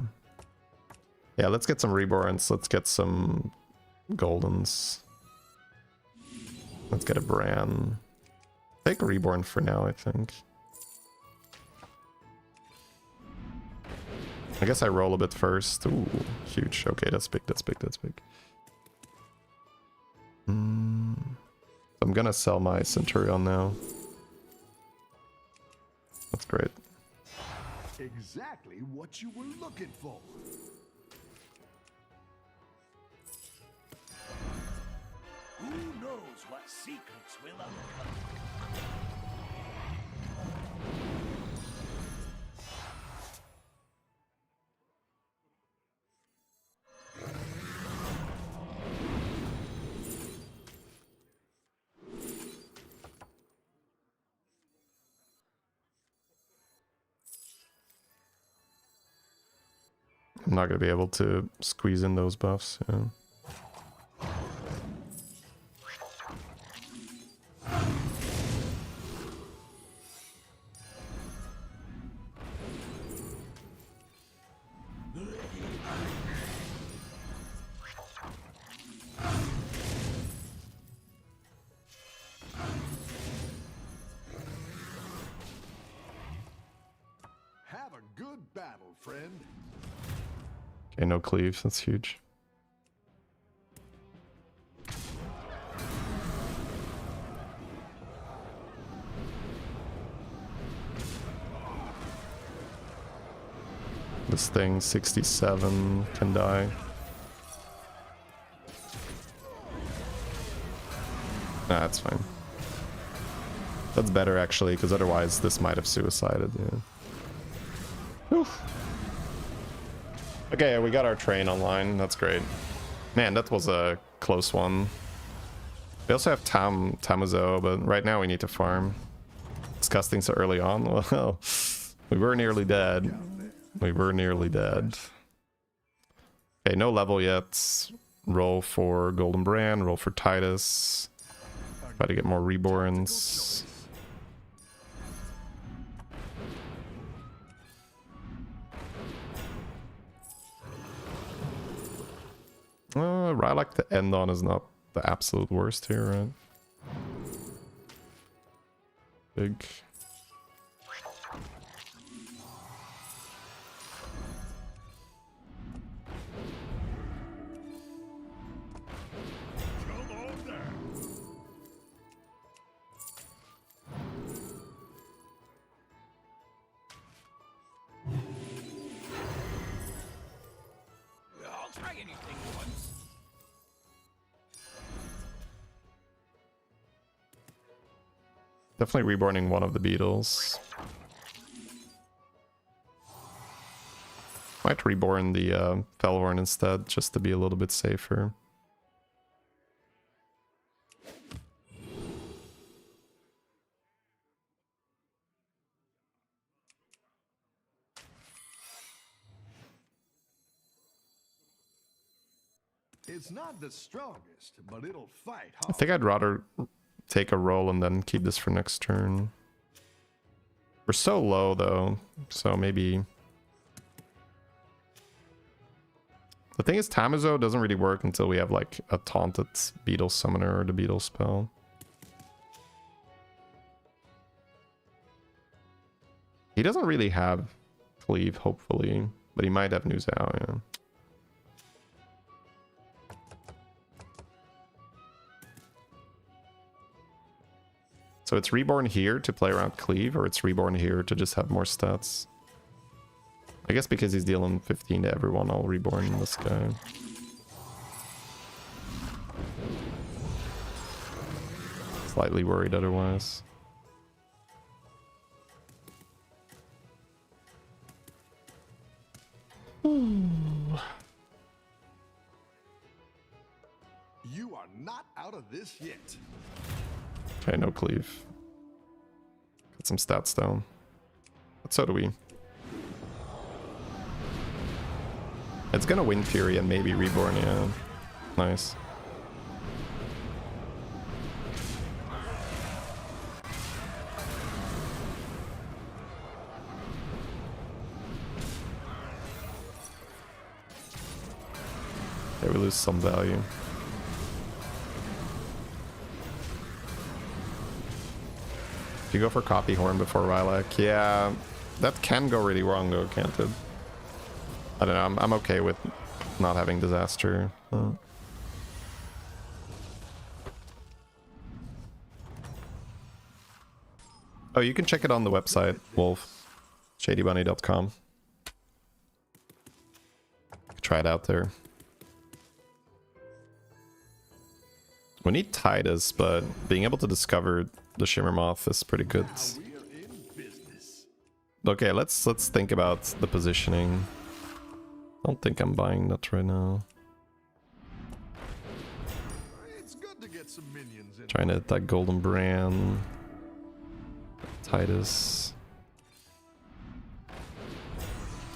Yeah, let's get some Reborns. Let's get some Goldens. Let's get a Bran. Take Reborn for now, I think. I guess I roll a bit first. Ooh, huge. Okay, that's big, that's big, that's big. So I'm gonna sell my Centurion now. That's great. Exactly what you were looking for. Who knows what secrets will uncover? I'm not gonna be able to squeeze in those buffs, yeah. Have a good battle, friend. Okay, no cleaves, that's huge. This thing, 67, can die. Nah, that's fine. That's better actually, because otherwise this might have suicided, yeah. Oof. Okay, we got our train online. That's great. Man, that was a close one. We also have Tamazo, but right now we need to farm. Disgusting so early on. Well, we were nearly dead. We were nearly dead. Okay, no level yet. Roll for Golden Brand, roll for Titus. Try to get more Reborns. Rylak to end on is not the absolute worst here, right? Big. Come on there. I'll try anything once. Definitely reborning one of the beetles. Might reborn the Fellhorn instead, just to be a little bit safer. It's not the strongest, but it'll fight I hard. think I'd rather take a roll and then keep this for next turn. We're so low though, so maybe... The thing is, Tamazo doesn't really work until we have like a taunted beetle summoner or the beetle spell. He doesn't really have cleave, hopefully, but he might have New Zao, yeah. So it's reborn here to play around cleave, or it's reborn here to just have more stats. I guess because he's dealing 15 to everyone, I'll reborn this guy. Slightly worried otherwise. You are not out of this yet. Okay, no cleave. Got some stats down. But so do we. It's gonna win Fury and maybe Reborn, yeah. Nice. Okay, we lose some value. If you go for Copy Horn before Rylak, yeah, that can go really wrong though, can't it? I don't know, I'm okay with not having Disaster. Oh, you can check it on the website, Wolf. Shadybunny.com. Try it out there. We need Titus, but being able to discover the Shimmer Moth is pretty good. Okay, let's think about the positioning. Don't think I'm buying that right now. It's good to get some minions in. Trying to hit that Golden Brand. Titus.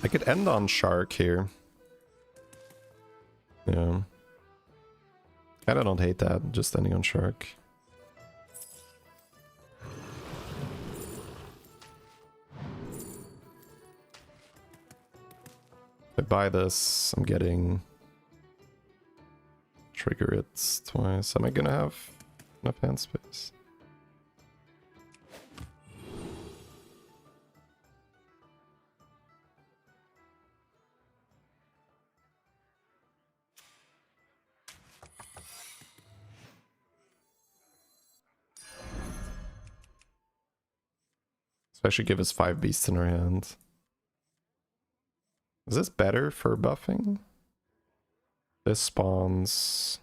I could end on Shark here. Yeah. Kinda don't hate that, just ending on Shark. If I buy this, I'm getting... Trigger it twice. Am I gonna have enough hand space? So I should give us 5 beasts in our hand. Is this better for buffing? This spawns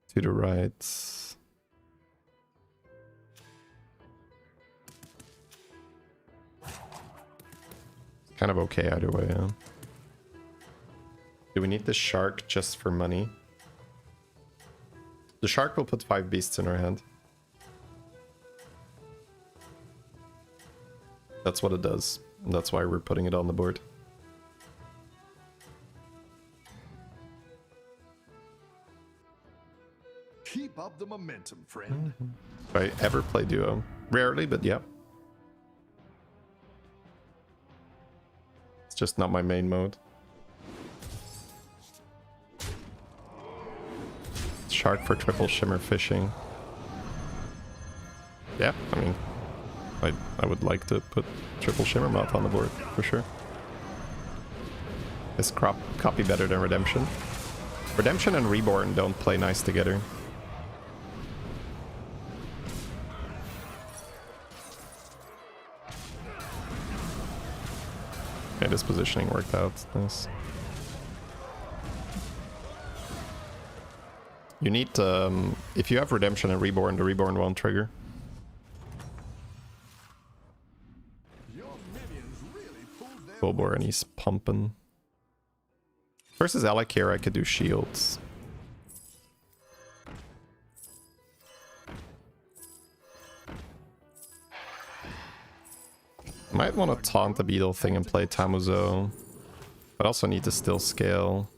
to the right. Kind of okay either way, yeah. Do we need the shark just for money? The shark will put 5 beasts in our hand. That's what it does. And that's why we're putting it on the board. Keep up the momentum, friend. Do I ever play duo? Rarely, but yeah. It's just not my main mode. Shark for triple shimmer fishing. Yeah, I mean, I would like to put triple Shimmermoth on the board, for sure. Is copy better than Redemption? Redemption and Reborn don't play nice together. Okay, this positioning worked out. Nice. You need, if you have Redemption and Reborn, the Reborn won't trigger. Your minions really pulled their Bobor, and he's pumping. Versus Alec here, I could do shields. Might want to taunt the beetle thing and play Tamuzo. But also need to still scale.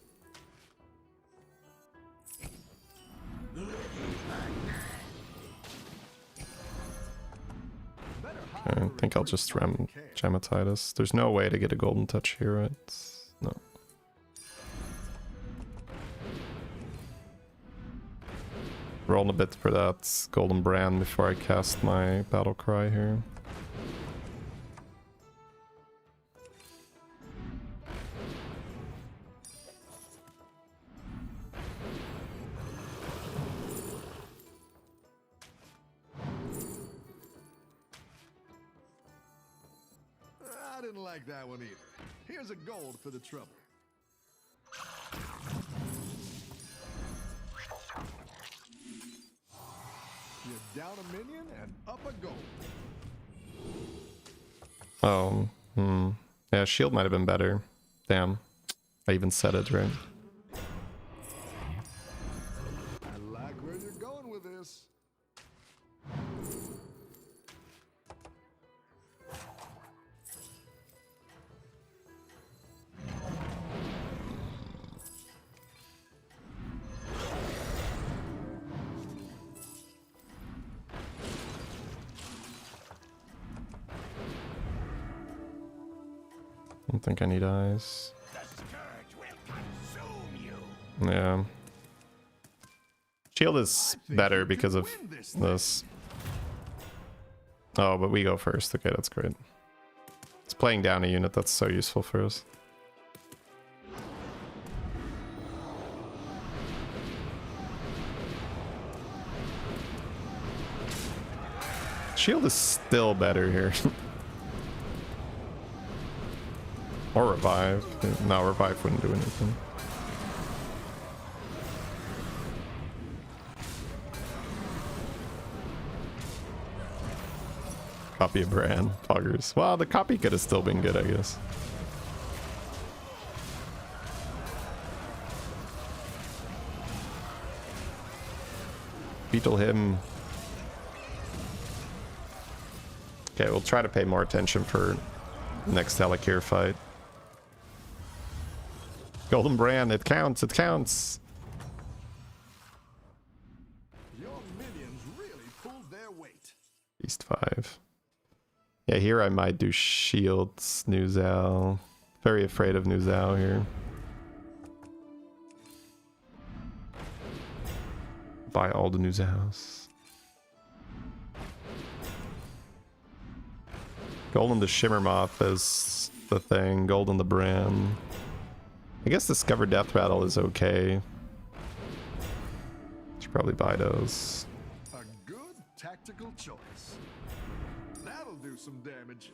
I think I'll just ram Gematitis. There's no way to get a golden touch here, right? No. Roll a bit for that golden brand before I cast my battle cry here. I didn't like that one either. Here's a gold for the trouble. You're down a minion and up a gold. Yeah, shield might have been better. Damn. I even said it, right? I like where you're going with this. I don't think I need eyes. The scourge will consume you. Yeah. Shield is better because of this. Oh, but we go first. Okay, that's great. It's playing down a unit that's so useful for us. Shield is still better here. Or Revive. No, Revive wouldn't do anything. Copy a brand. Poggers. Well, the copy could have still been good, I guess. Beetle him. Okay, we'll try to pay more attention for next Telekir fight. Golden Brand, it counts, it counts. Your minions really pulled their weight. Beast 5. Yeah, here I might do shields, Nuzal. Very afraid of Nuzal here. Buy all the Nuzals. Golden the Shimmermoth is the thing. Golden the brand. I guess Discover Death Rattle is okay. Should probably buy those. A good tactical choice. That'll do some damage.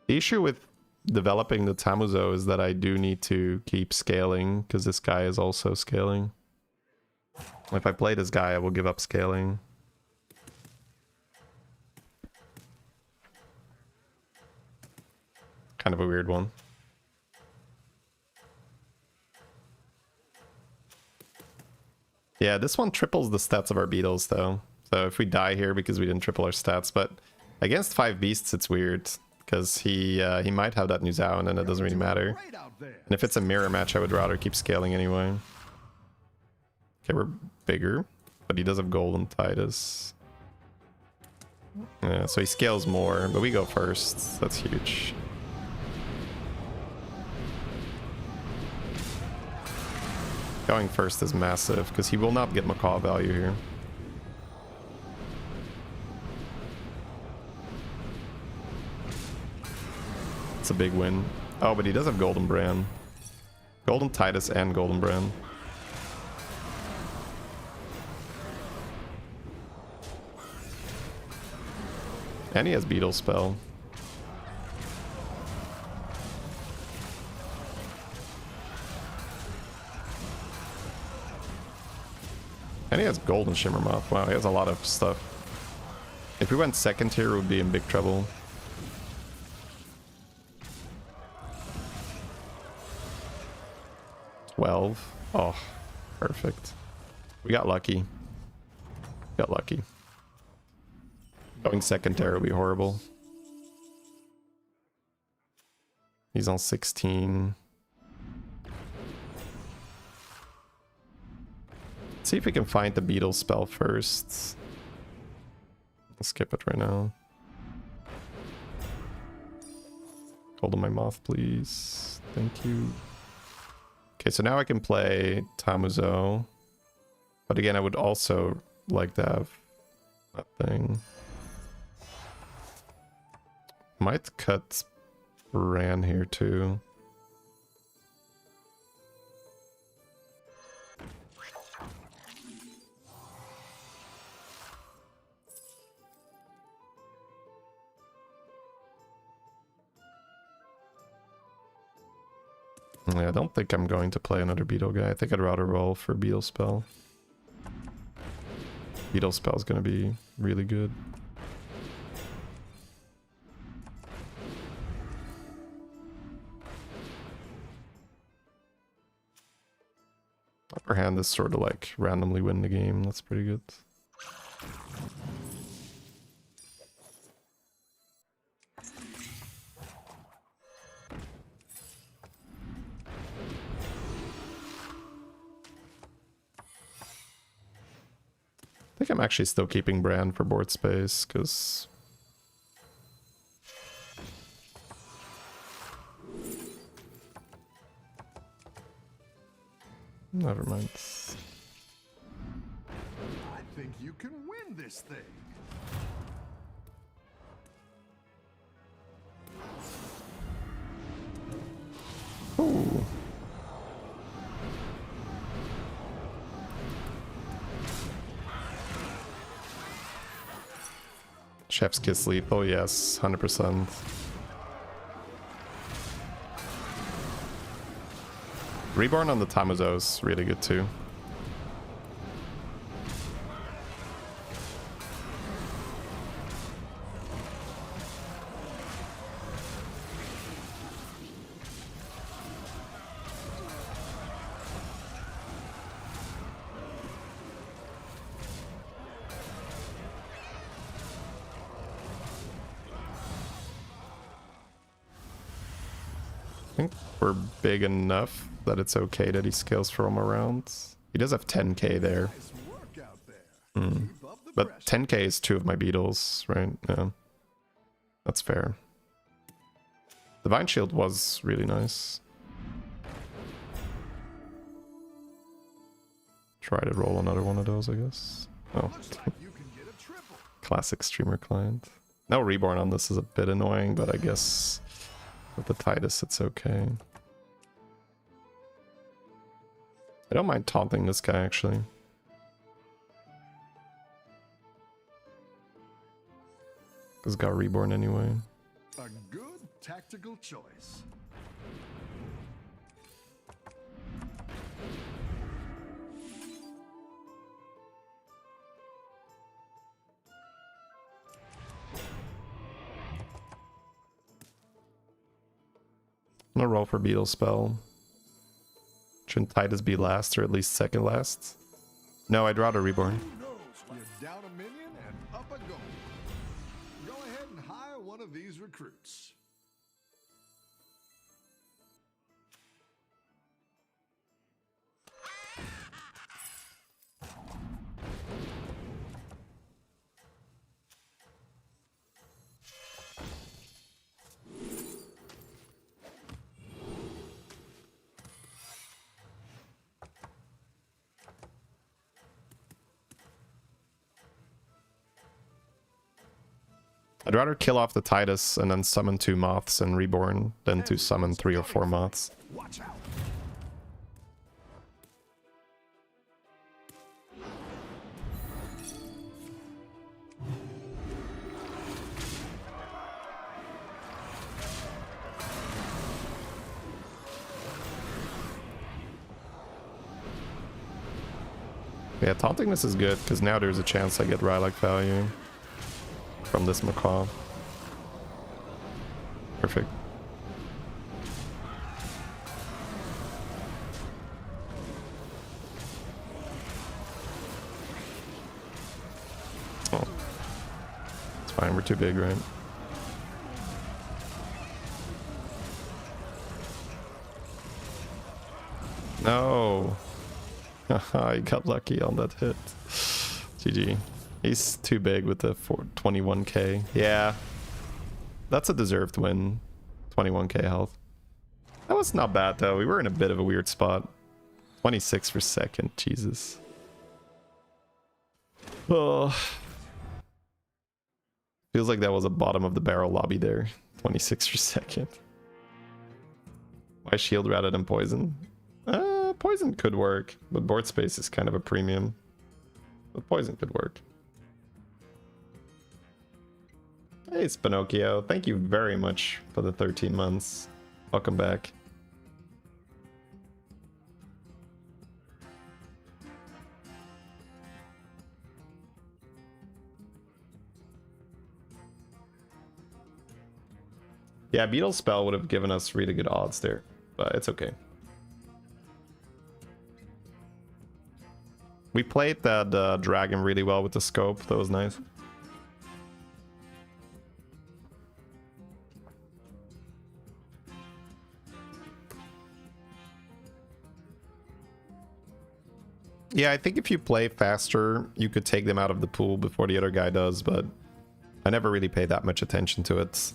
The issue with developing the Tamuzo is that I do need to keep scaling because this guy is also scaling. If I play this guy, I will give up scaling. Kind of a weird one. Yeah, this one triples the stats of our beetles though. So So if we die here because we didn't triple our stats, but against 5 beasts, it's weird because he might have that Nuzao and it doesn't really matter. Great out there. And if it's a mirror match, I would rather keep scaling anyway. Okay, we're bigger, but he does have Golden Titus. Yeah, so he scales more, but we go first. That's huge. Going first is massive because he will not get Macaw value here. It's a big win. Oh, but he does have Golden Brand. Golden Titus and Golden Brand. And he has Beetle Spell. And he has Golden Shimmer Moth. Wow, he has a lot of stuff. If we went second tier, we would be in big trouble. Oh, perfect. We got lucky. Got lucky. Going second tier would be horrible. He's on 16. Let's see if we can find the Beetle spell first. I'll skip it right now. Hold on my Moth, please. Thank you. Okay, so now I can play Tamuzo. But again, I would also like to have that thing. Might cut Rarran here too. Yeah, I don't think I'm going to play another Beetle guy. I think I'd rather roll for Beetle Spell. Beetle Spell is going to be really good. Upper hand is sort of like randomly win the game. That's pretty good. I think I'm actually still keeping Brand for board space, because... Never mind. I think you can win this thing. Ooh. Chef's Kiss Sleep. Oh yes, 100%. Reborn on the Tamuzo is really good too. I think we're big enough that it's okay that he scales from around. He does have 10k there. Nice work out there. Keep up the But pressure. 10k is 2 of my Beetles, right? Yeah. That's fair. Divine Shield was really nice. Try to roll another one of those, I guess. Oh, Looks like you can get a triple. classic streamer client. No Reborn on this is a bit annoying, but I guess with the Titus it's okay. I don't mind taunting this guy, actually. He's got Reborn anyway. A good tactical choice. I'm gonna roll for Beetle Spell. Shouldn't Titus be last or at least second last? No, I'd rather Reborn. Who knows? You're down a minion up a goal. Go ahead and hire one of these recruits. I'd rather kill off the Titus and then summon 2 moths and reborn than to summon 3 or 4 moths. Watch out. Yeah, taunting this is good because now there's a chance I get Rylak value from this macaw. Perfect. Oh. It's fine, we're too big, right? No! I got lucky on that hit. GG. He's too big with the 21k. Yeah. That's a deserved win. 21k health. That was not bad though. We were in a bit of a weird spot. 26 for second. Jesus. Oh. Feels like that was a bottom of the barrel lobby there. 26 for second. Why shield rather than poison? Poison could work, but board space is kind of a premium. But poison could work. Hey, it's Pinocchio. Thank you very much for the 13 months. Welcome back. Yeah, Beetle Spell would have given us really good odds there, but it's okay. We played that dragon really well with the scope. That was nice. Yeah, I think if you play faster, you could take them out of the pool before the other guy does, but I never really paid that much attention to it.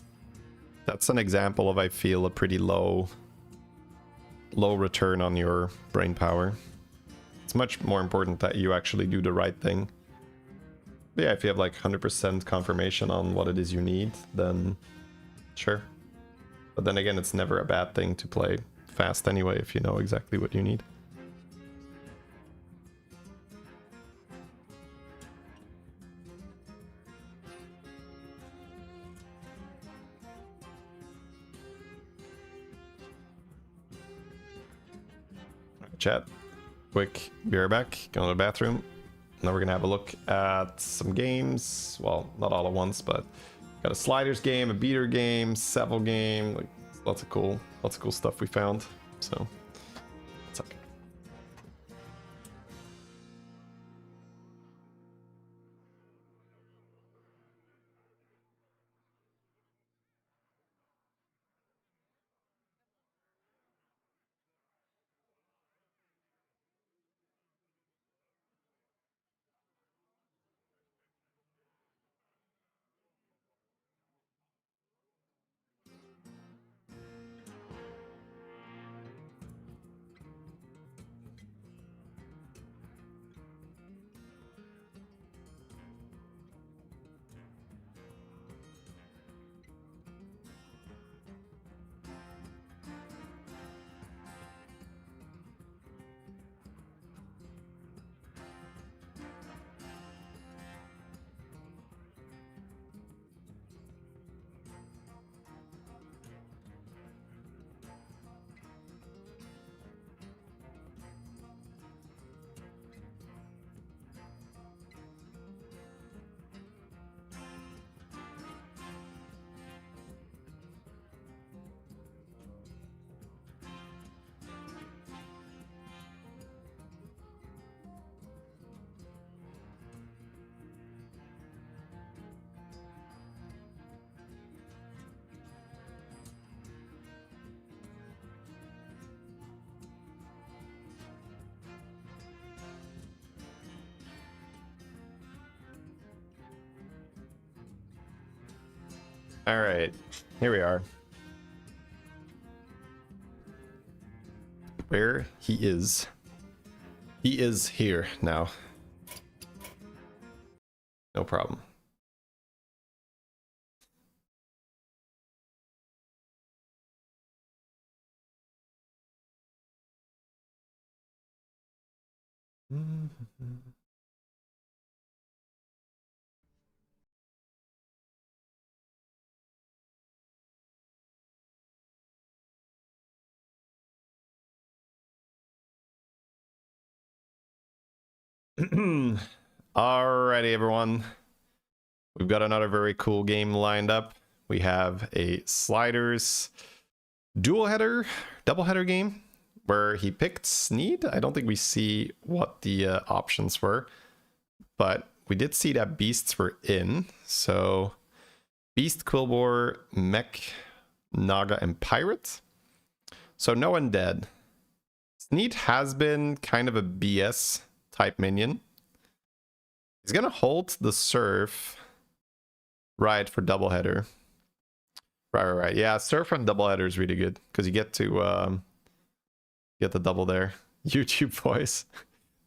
That's an example of, I feel, a pretty low return on your brain power. It's much more important that you actually do the right thing. But yeah, if you have like 100% confirmation on what it is you need, then sure. But then again, it's never a bad thing to play fast anyway if you know exactly what you need. Chat. Quick, be right back. Go to the bathroom. Now we're gonna have a look at some games. Well, not all at once, but got a sliders game, a beater game, Seville game. Like lots of cool stuff we found. So it's okay. All right, here we are. Where he is. He is here now. No problem. Alrighty, everyone. We've got another very cool game lined up. We have a sliders double header game where he picked Sneed. I don't think we see what the options were, but we did see that beasts were in. So beast, quillbore, mech, naga, and pirate. So no undead. Sneed has been kind of a BS type minion. He's gonna hold the surf right for doubleheader. Right. Yeah, surf on doubleheader is really good because you get to get the double there. YouTube voice.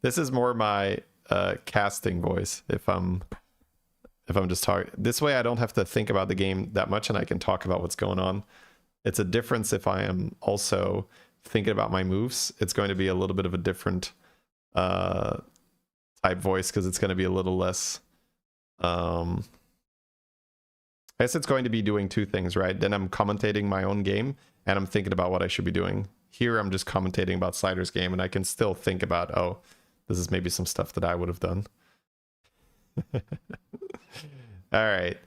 This is more my casting voice if I'm just talking. This way I don't have to think about the game that much and I can talk about what's going on. It's a difference if I am also thinking about my moves. It's going to be a little bit of a different type voice because it's going to be a little less I guess it's going to be doing two things, right? Then I'm commentating my own game and I'm thinking about what I should be doing. Here I'm just commentating about Sliders game and I can still think about, oh, this is maybe some stuff that I would have done. All right.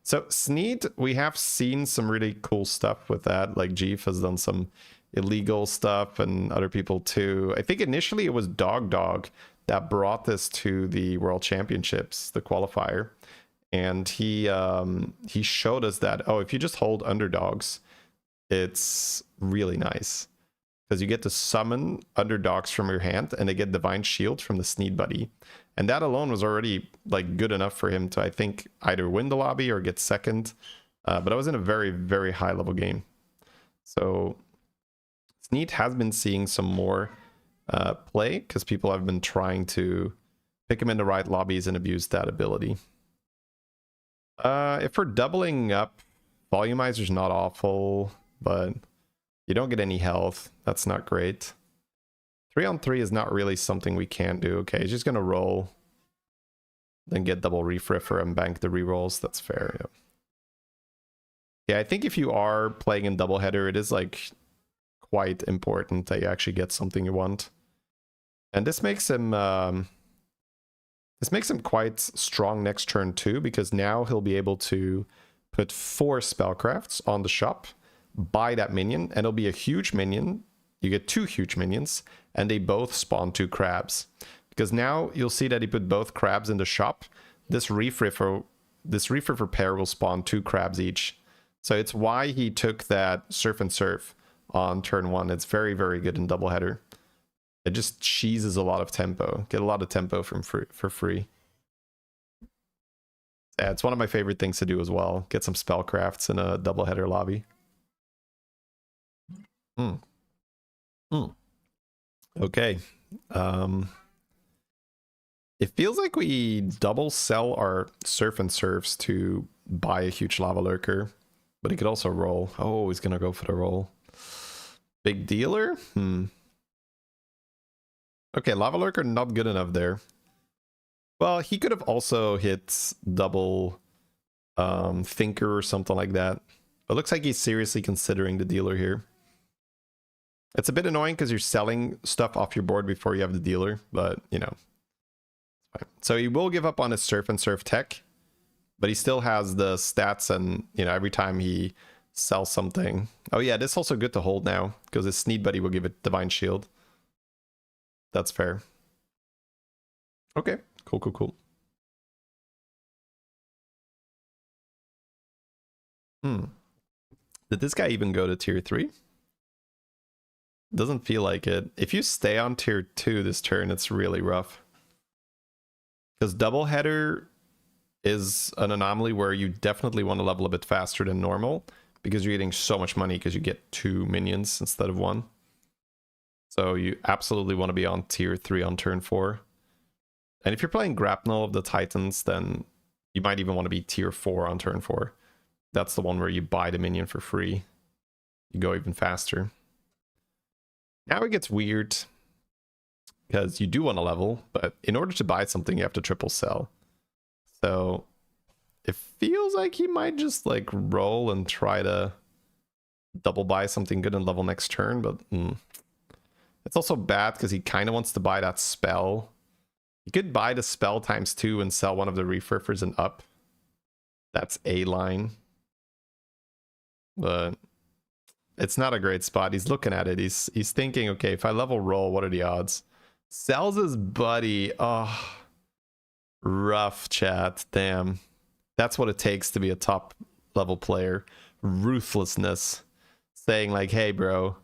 So Sneed, we have seen some really cool stuff with that. Like Jeef has done some illegal stuff and other people too. I think initially it was Dogdog that brought this to the World Championships, the qualifier. And he showed us that, oh, if you just hold underdogs, it's really nice. Because you get to summon underdogs from your hand and they get Divine Shield from the Sneed buddy. And that alone was already like good enough for him to, I think, either win the lobby or get second. But I was in a very, very high level game. So Sneed has been seeing some more play because people have been trying to pick him in the right lobbies and abuse that ability. If we're doubling up, Volumizer's not awful, but you don't get any health. That's not great. 3-on-3 is not really something we can do. Okay, he's just gonna roll, then get double refriffer and bank the rerolls. That's fair. Yeah, I think if you are playing in doubleheader, it is like quite important that you actually get something you want. And this makes him quite strong next turn too, because now he'll be able to put 4 spellcrafts on the shop, buy that minion, and it'll be a huge minion. You get 2 huge minions, and they both spawn 2 crabs. Because now you'll see that he put both crabs in the shop. This refriffer pair will spawn 2 crabs each. So it's why he took that surf and surf on turn 1. It's very, very good in doubleheader. It just cheeses a lot of tempo. Get a lot of tempo for free. Yeah, it's one of my favorite things to do as well. Get some spellcrafts in a doubleheader lobby. Okay. It feels like we double sell our surf and surfs to buy a huge lava lurker, but he could also roll. Oh, he's gonna go for the roll. Big dealer? Okay, lava lurker not good enough there. Well, he could have also hit double thinker or something like that. It looks like he's seriously considering the dealer here. It's a bit annoying because you're selling stuff off your board before you have the dealer, but you know. Fine. So he will give up on his surf and surf tech, but he still has the stats, and you know, every time he sells something. Oh yeah, this is also good to hold now because his Sneed buddy will give it Divine Shield. That's fair. Okay, cool. Did this guy even go to tier 3? Doesn't feel like it. If you stay on tier 2 this turn, it's really rough. Because doubleheader is an anomaly where you definitely want to level a bit faster than normal because you're getting so much money because you get 2 minions instead of 1. So you absolutely want to be on tier 3 on turn 4. And if you're playing Grapnel of the Titans, then you might even want to be tier 4 on turn 4. That's the one where you buy the minion for free. You go even faster. Now it gets weird because you do want to level, but in order to buy something, you have to triple sell. So it feels like he might just like roll and try to double buy something good and level next turn, but it's also bad because he kind of wants to buy that spell. You could buy the spell ×2 and sell one of the refurfers and up. That's a line. But it's not a great spot. He's looking at it. He's thinking, okay, if I level roll, what are the odds? Sells his buddy. Oh, rough, chat. Damn. That's what it takes to be a top level player. Ruthlessness. Saying like, hey, bro,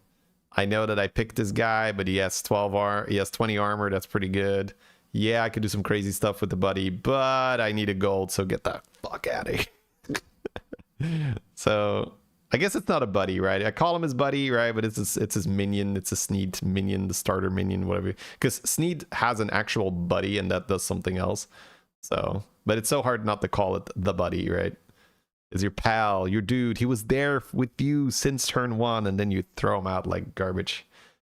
I know that I picked this guy, but he has 20 armor. That's pretty good. Yeah, I could do some crazy stuff with the buddy, but I need a gold, so get the fuck out of here. So I guess it's not a buddy, right? I call him his buddy, right? But it's his minion. It's a Sneed minion, the starter minion, whatever. Because Sneed has an actual buddy, and that does something else. So, but it's so hard not to call it the buddy, right? Is your pal, your dude. He was there with you since turn 1, and then you throw him out like garbage.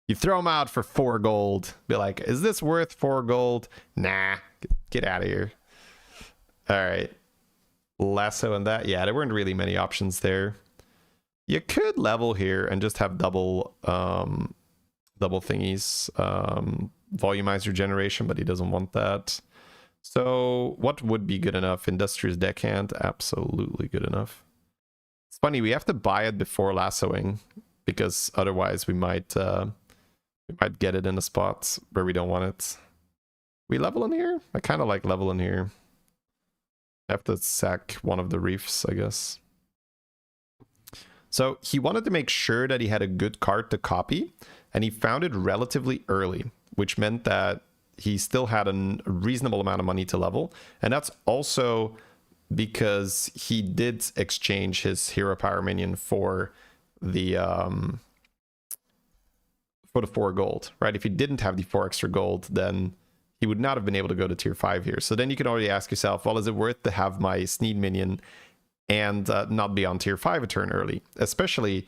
You throw him out for 4 gold. Be like, is this worth 4 gold? Nah, get out of here. All right. Lasso and that. Yeah, there weren't really many options there. You could level here and just have double thingies. Volumizer generation, but he doesn't want that. So what would be good enough? Industrious Deckhand. Absolutely good enough. It's funny, we have to buy it before lassoing because otherwise we might get it in a spot where we don't want it. We level in here? I kind of like level in here. I have to sack one of the reefs, I guess. So he wanted to make sure that he had a good card to copy, and he found it relatively early, which meant that he still had a reasonable amount of money to level. And that's also because he did exchange his hero power minion for the 4 gold, right? If he didn't have the 4 extra gold, then he would not have been able to go to tier 5 here. So then you can already ask yourself, well, is it worth to have my Sneed minion and not be on tier 5 a turn early? Especially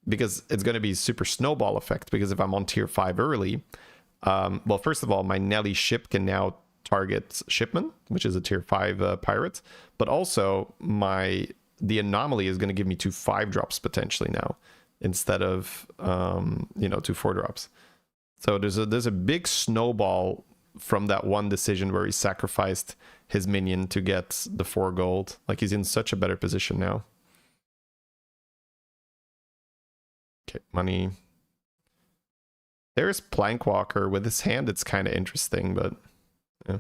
because it's going to be super snowball effect, because if I'm on tier 5 early, well, first of all, my Nelly ship can now target Shipman, which is a tier 5 pirate, but also the anomaly is going to give me 2 5-drops potentially now, instead of 2 4-drops. So there's a big snowball from that one decision where he sacrificed his minion to get the 4 gold. Like, he's in such a better position now. Okay, money. There's Plankwalker with his hand. It's kind of interesting, but yeah.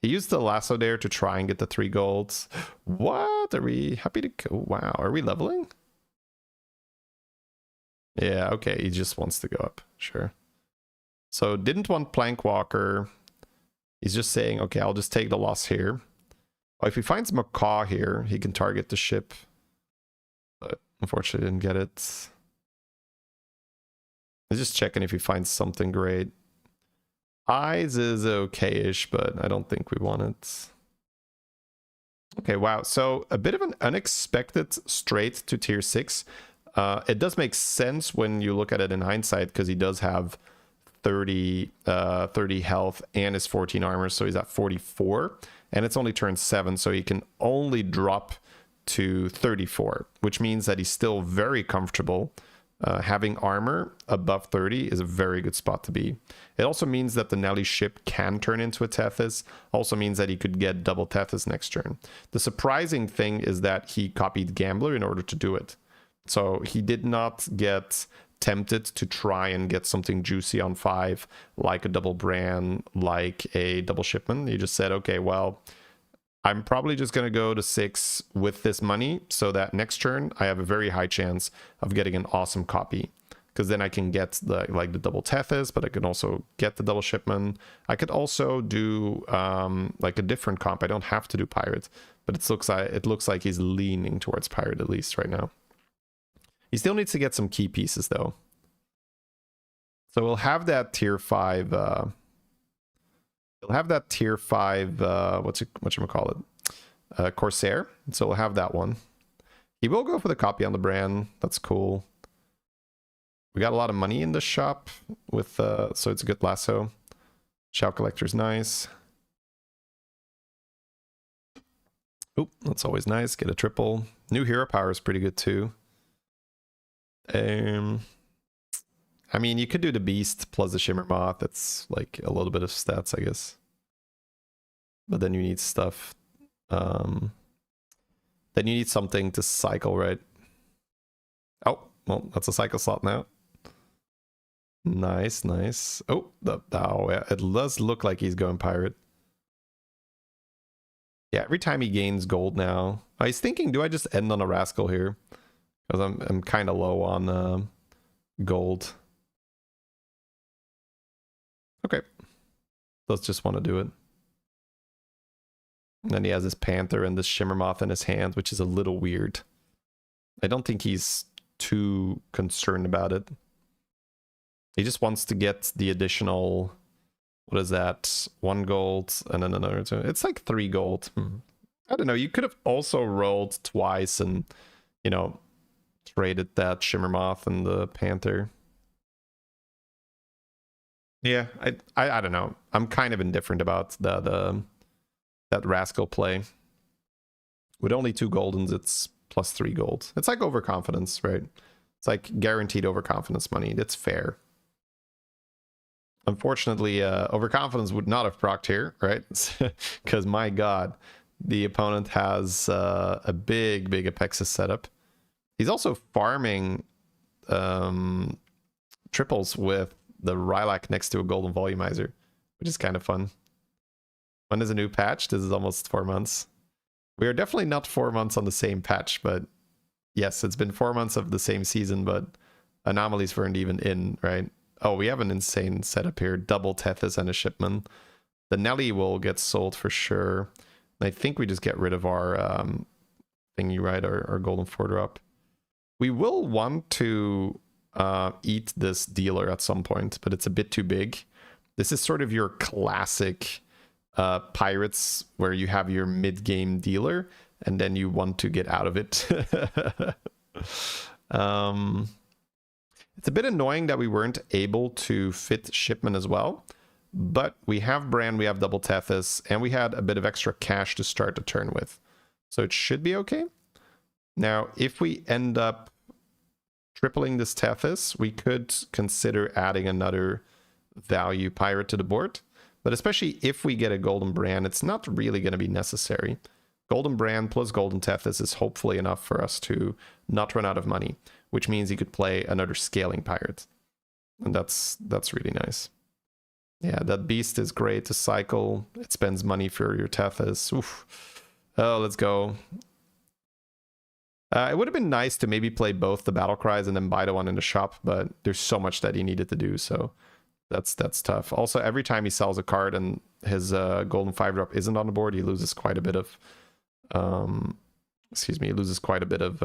He used the lasso there to try and get the 3 golds. What? Are we happy to go? Wow, are we leveling? Yeah, okay, he just wants to go up. Sure. So didn't want Plankwalker. He's just saying, okay, I'll just take the loss here. Oh, if he finds Macaw here, he can target the ship. But unfortunately didn't get it. He's just checking if he finds something great. Eyes is okay-ish, but I don't think we want it. Okay, wow. So a bit of an unexpected straight to tier 6. It does make sense when you look at it in hindsight, because he does have 30 health and his 14 armor, so he's at 44. And it's only turn 7, so he can only drop to 34, which means that he's still very comfortable. Having armor above 30 is a very good spot to be. It also means that the Nelly ship can turn into a Tethys. Also means that he could get double Tethys next turn. The surprising thing is that he copied Gambler in order to do it. So he did not get tempted to try and get something juicy on 5, like a double Bran, like a double Shipman. He just said, okay, well, I'm probably just going to go to 6 with this money so that next turn I have a very high chance of getting an awesome copy. because then I can get the like the double Tethys, but I can also get the double shipment. I could also do like a different comp. I don't have to do pirate, but it looks like he's leaning towards pirate, at least right now. He still needs to get some key pieces though. So we'll have that tier 5 we'll have that tier 5 whatchamacallit, Corsair. So we'll have that one. He will go for the copy on the brand. That's cool. We got a lot of money in the shop with so it's a good lasso. Shell collector's nice. Oh, that's always nice. Get a triple. New hero power is pretty good too. I mean, you could do the beast plus the shimmer moth. That's like a little bit of stats, I guess. But then you need stuff. Then you need something to cycle, right? Oh, well, that's a cycle slot now. Nice, nice. Oh, yeah, it does look like he's going pirate. Yeah, every time he gains gold now. I was thinking, do I just end on a rascal here? Because I'm kind of low on gold. Okay. Let's just want to do it. And then he has this panther and this shimmer moth in his hand, which is a little weird. I don't think he's too concerned about it. He just wants to get the additional, what is that? 1 gold and then another 2. It's like 3 gold. I don't know. You could have also rolled twice and, you know, traded that shimmer moth and the panther. Yeah, I don't know. I'm kind of indifferent about that rascal play. With only 2 goldens, it's plus 3 gold. It's like overconfidence, right? It's like guaranteed overconfidence money. It's fair. Unfortunately, overconfidence would not have procced here, right? Because my god, the opponent has a big Apexis setup. He's also farming triples with the Rylak next to a golden volumizer, which is kind of fun. When is a new patch? This is almost 4 months. We are definitely not 4 months on the same patch, but yes, it's been 4 months of the same season, but anomalies weren't even in, right? Oh, we have an insane setup here. Double Tethys and a shipment. The Nelly will get sold for sure. And I think we just get rid of our thingy, right? Our golden 4-drop. We will want to eat this dealer at some point, but it's a bit too big. This is sort of your classic pirates where you have your mid-game dealer and then you want to get out of it. It's a bit annoying that we weren't able to fit shipment as well, but we have brand, we have double Tethys, and we had a bit of extra cash to start the turn with. So it should be okay. Now, if we end up tripling this Tethys, we could consider adding another value pirate to the board. But especially if we get a golden brand, it's not really going to be necessary. Golden brand plus golden Tethys is hopefully enough for us to not run out of money, which means you could play another scaling pirate. And that's really nice. Yeah, that beast is great to cycle. It spends money for your Tethys. Oof. Oh, let's go. It would have been nice to maybe play both the battle cries and then buy the one in the shop, but there's so much that he needed to do, so that's tough. Also, every time he sells a card and his golden 5-drop isn't on the board, he loses quite a bit of he loses quite a bit of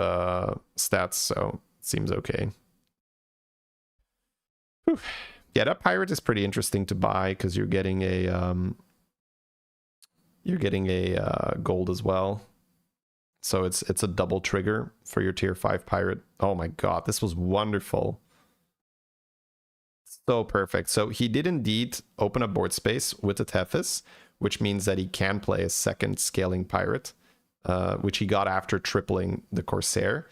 stats, so it seems okay. Whew. Yeah, that pirate is pretty interesting to buy because you're getting a gold as well. So it's a double trigger for your tier 5 pirate. Oh my god, this was wonderful. So perfect. So he did indeed open up board space with the Tethys, which means that he can play a second scaling pirate, which he got after tripling the Corsair.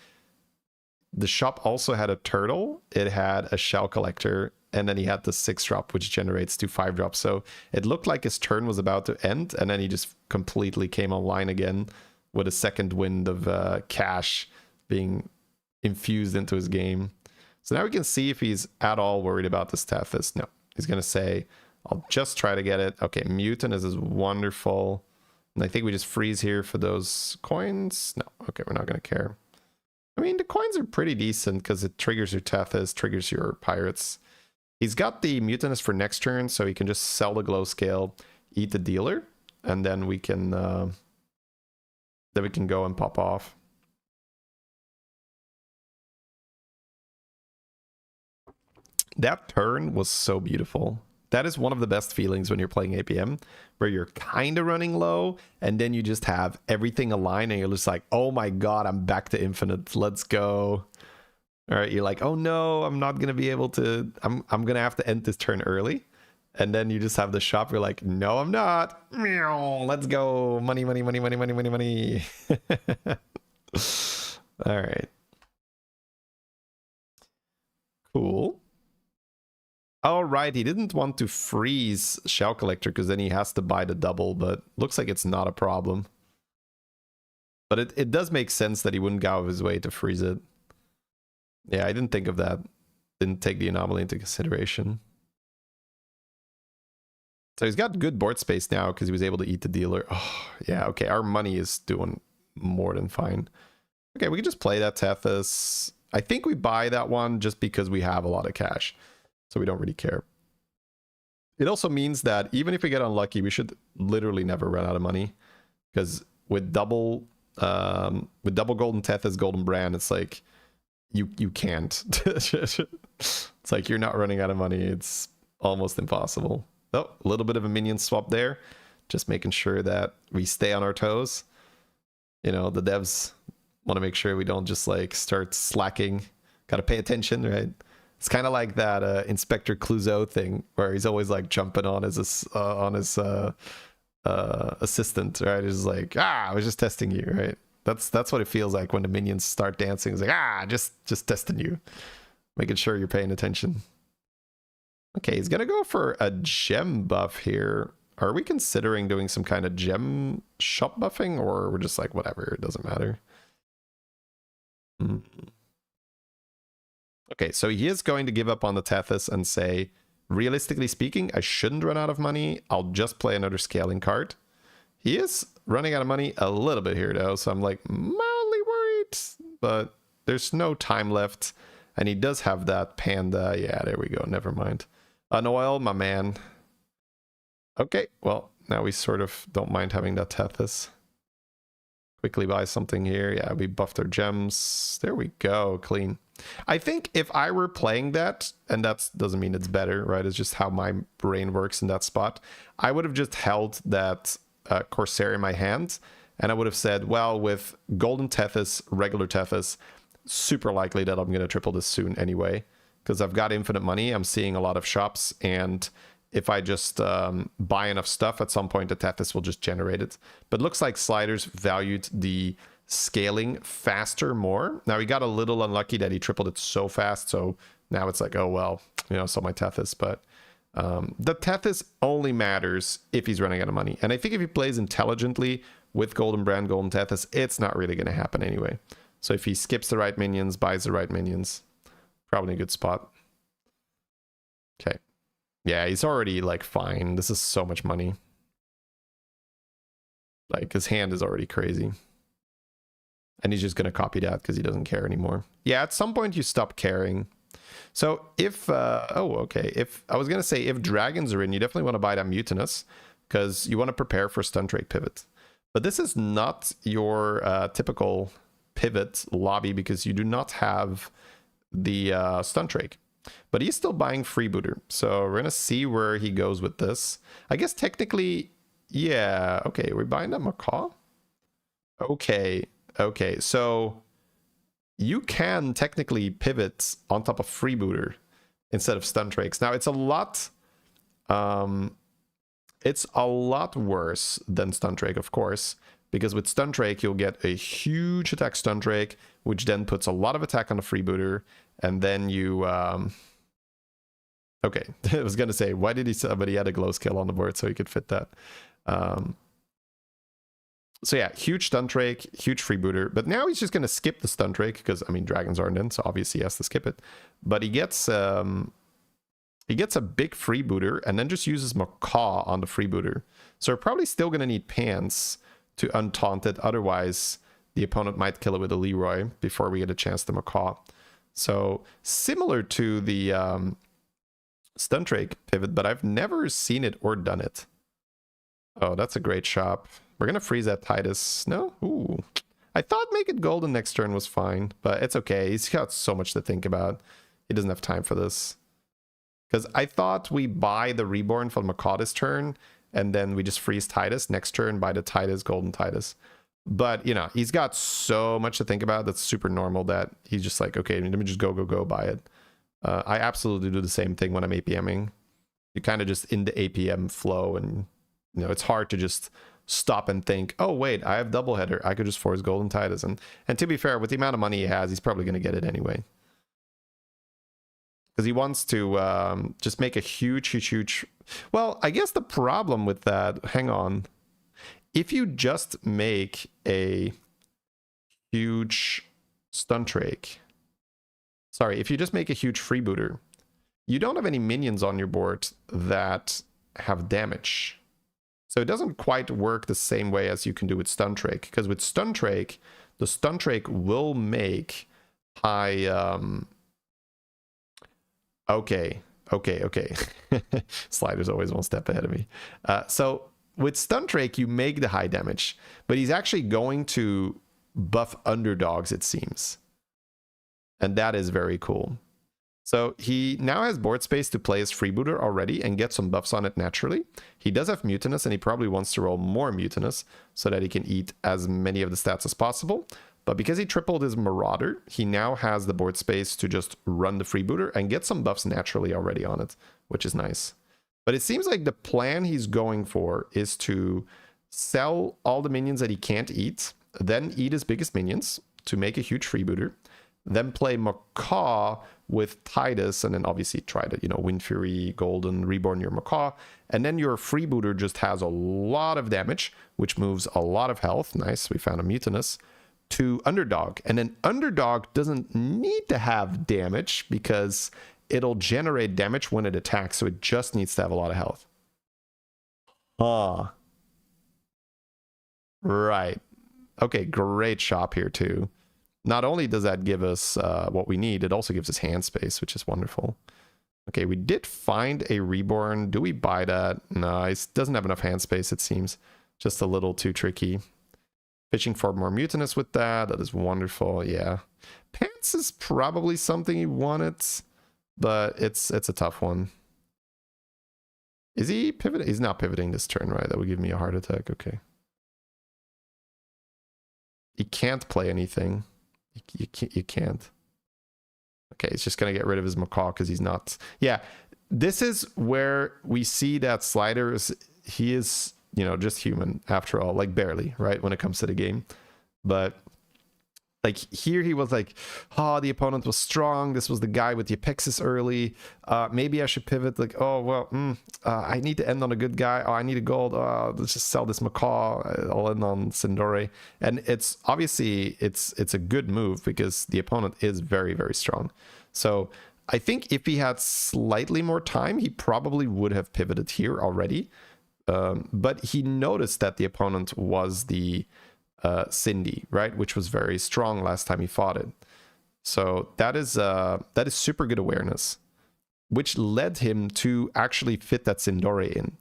The shop also had a turtle, it had a shell collector, and then he had the 6-drop, which generates 2 5-drops. So it looked like his turn was about to end, and then he just completely came online again with a second wind of cash being infused into his game. So now we can see if he's at all worried about this Tethys. No, he's going to say, I'll just try to get it. Okay, Mutant is wonderful. And I think we just freeze here for those coins. No, okay, we're not going to care. I mean, the coins are pretty decent because it triggers your Tethys, triggers your Pirates. He's got the Mutinous for next turn, so he can just sell the Glow Scale, eat the dealer, and then we can go and pop off. That turn was so beautiful. That is one of the best feelings when you're playing APM, where you're kind of running low, and then you just have everything aligned, and you're just like, oh my god, I'm back to infinite. Let's go. All right, you're like, oh no, I'm not gonna be able to. I'm gonna have to end this turn early, and then you just have the shop. You're like, no, I'm not. Let's go, money, money, money, money, money, money, money. All right, cool. All right, he didn't want to freeze Shell Collector because then he has to buy the double, but looks like it's not a problem. But it does make sense that he wouldn't go out of his way to freeze it. Yeah, I didn't think of that. Didn't take the anomaly into consideration. So he's got good board space now because he was able to eat the dealer. Oh, yeah, okay, our money is doing more than fine. Okay, we can just play that Tethys. I think we buy that one just because we have a lot of cash. So we don't really care. It also means that even if we get unlucky, we should literally never run out of money. Because with double golden Tethys, golden brand, it's like you can't. It's like you're not running out of money. It's almost impossible. Oh, a little bit of a minion swap there. Just making sure that we stay on our toes. You know, the devs want to make sure we don't just like start slacking. Got to pay attention, right? It's kind of like that Inspector Clouseau thing where he's always like jumping on his assistant, right? He's like, I was just testing you, right? That's what it feels like when the minions start dancing. It's like, just testing you, making sure you're paying attention. Okay, he's gonna go for a gem buff here. Are we considering doing some kind of gem shop buffing, or we're just like, whatever, it doesn't matter? Okay, so he is going to give up on the Tethys and say, realistically speaking, I shouldn't run out of money. I'll just play another scaling card. He is running out of money a little bit here, though, so I'm like mildly worried, but there's no time left. And he does have that panda. Yeah, there we go. Never mind. An oil, my man. Okay, well, now we sort of don't mind having that Tethys. Quickly buy something here. Yeah, we buffed our gems. There we go. Clean. I think if I were playing that, and that doesn't mean it's better, right? It's just how my brain works in that spot. I would have just held that Corsair in my hand, and I would have said, well, with Golden Tethys, regular Tethys, super likely that I'm going to triple this soon anyway, because I've got infinite money. I'm seeing a lot of shops, and if I just buy enough stuff, at some point the Tethys will just generate it. But looks like Sliders valued the scaling faster more. Now he got a little unlucky that he tripled it so fast, so now it's like, oh well, you know, so my Tethys. But the Tethys only matters if he's running out of money, and I think if he plays intelligently with Golden Brand, Golden Tethys, it's not really going to happen anyway. So if he skips the right minions, buys the right minions, probably a good spot. Okay, yeah, he's already like fine. This is so much money. Like his hand is already crazy. And he's just going to copy that because he doesn't care anymore. Yeah, at some point you stop caring. So if, if I was going to say if dragons are in, you definitely want to buy that Mutinous because you want to prepare for stun trade pivot. But this is not your typical pivot lobby because you do not have the stun trade. But he's still buying freebooter. So we're going to see where he goes with this. I guess technically, yeah, okay, we're buying that Macaw? Okay, so you can technically pivot on top of freebooter instead of stun trakes. Now it's a lot worse than stun trake, of course, because with stun trake you'll get a huge attack stun trake, which then puts a lot of attack on the freebooter, and then you okay, I was gonna say, why did he say, but he had a glow scale on the board so he could fit that. So yeah, huge stun trake, huge freebooter, but now he's just gonna skip the stun trake because I mean dragons aren't in, so obviously he has to skip it. But he gets a big freebooter and then just uses Macaw on the freebooter. So we're probably still gonna need pants to untaunt it. Otherwise, the opponent might kill it with a Leroy before we get a chance to Macaw. So similar to the Stun Drake pivot, but I've never seen it or done it. Oh, that's a great shop. We're going to freeze that Titus. No? Ooh. I thought make it golden next turn was fine, but it's okay. He's got so much to think about. He doesn't have time for this. Because I thought we buy the Reborn for Macaw this turn, and then we just freeze Titus. Next turn, buy the Titus, golden Titus. But, you know, he's got so much to think about. That's super normal that he's just like, okay, let me just go buy it. I absolutely do the same thing when I'm APMing. You kind of just in the APM flow, and, you know, it's hard to just stop and think, oh wait, I have doubleheader, I could just force golden Titus. And to be fair, with the amount of money he has, he's probably going to get it anyway, because he wants to just make a huge, well, I guess the problem with that, hang on, if you just make a huge Stun Drake, sorry, if you just make a huge freebooter, you don't have any minions on your board that have damage. So it doesn't quite work the same way as you can do with Stun Drake, because with Stun Drake, the Stun Drake will make high... Okay. Slider's always one step ahead of me. So with Stun Drake, you make the high damage, but he's actually going to buff underdogs, it seems. And that is very cool. So he now has board space to play his freebooter already and get some buffs on it naturally. He does have Mutinous, and he probably wants to roll more Mutinous so that he can eat as many of the stats as possible. But because he tripled his Marauder, he now has the board space to just run the freebooter and get some buffs naturally already on it, which is nice. But it seems like the plan he's going for is to sell all the minions that he can't eat, then eat his biggest minions to make a huge freebooter, then play Macaw with Titus, and then obviously try to, you know, Wind Fury, Golden, Reborn your Macaw, and then your freebooter just has a lot of damage, which moves a lot of health. Nice, we found a Mutinous. To Underdog, and then Underdog doesn't need to have damage because it'll generate damage when it attacks, so it just needs to have a lot of health. Right. Okay, great shop here too. Not only does that give us what we need, it also gives us hand space, which is wonderful. Okay, we did find a Reborn. Do we buy that? No, it doesn't have enough hand space, it seems. Just a little too tricky. Fishing for more Mutinous with that. That is wonderful. Yeah. Pants is probably something he wanted, but it's a tough one. Is he pivoting? He's not pivoting this turn, right? That would give me a heart attack. Okay. He can't play anything. You can't. Okay, he's just going to get rid of his Macaw because he's not... Yeah, this is where we see that Slider he is... you know, just human after all, like barely, right, when it comes to the game. But like here he was like, oh, the opponent was strong, this was the guy with the Apexis early, maybe I should pivot, like, oh well, I need to end on a good guy, oh I need a gold, let's just sell this Macaw, I'll end on Sindore. And it's obviously it's a good move because the opponent is very, very strong. So I think if he had slightly more time, he probably would have pivoted here already. But he noticed that the opponent was the Cindy, right, which was very strong last time he fought it. So that is super good awareness, which led him to actually fit that Sindore in.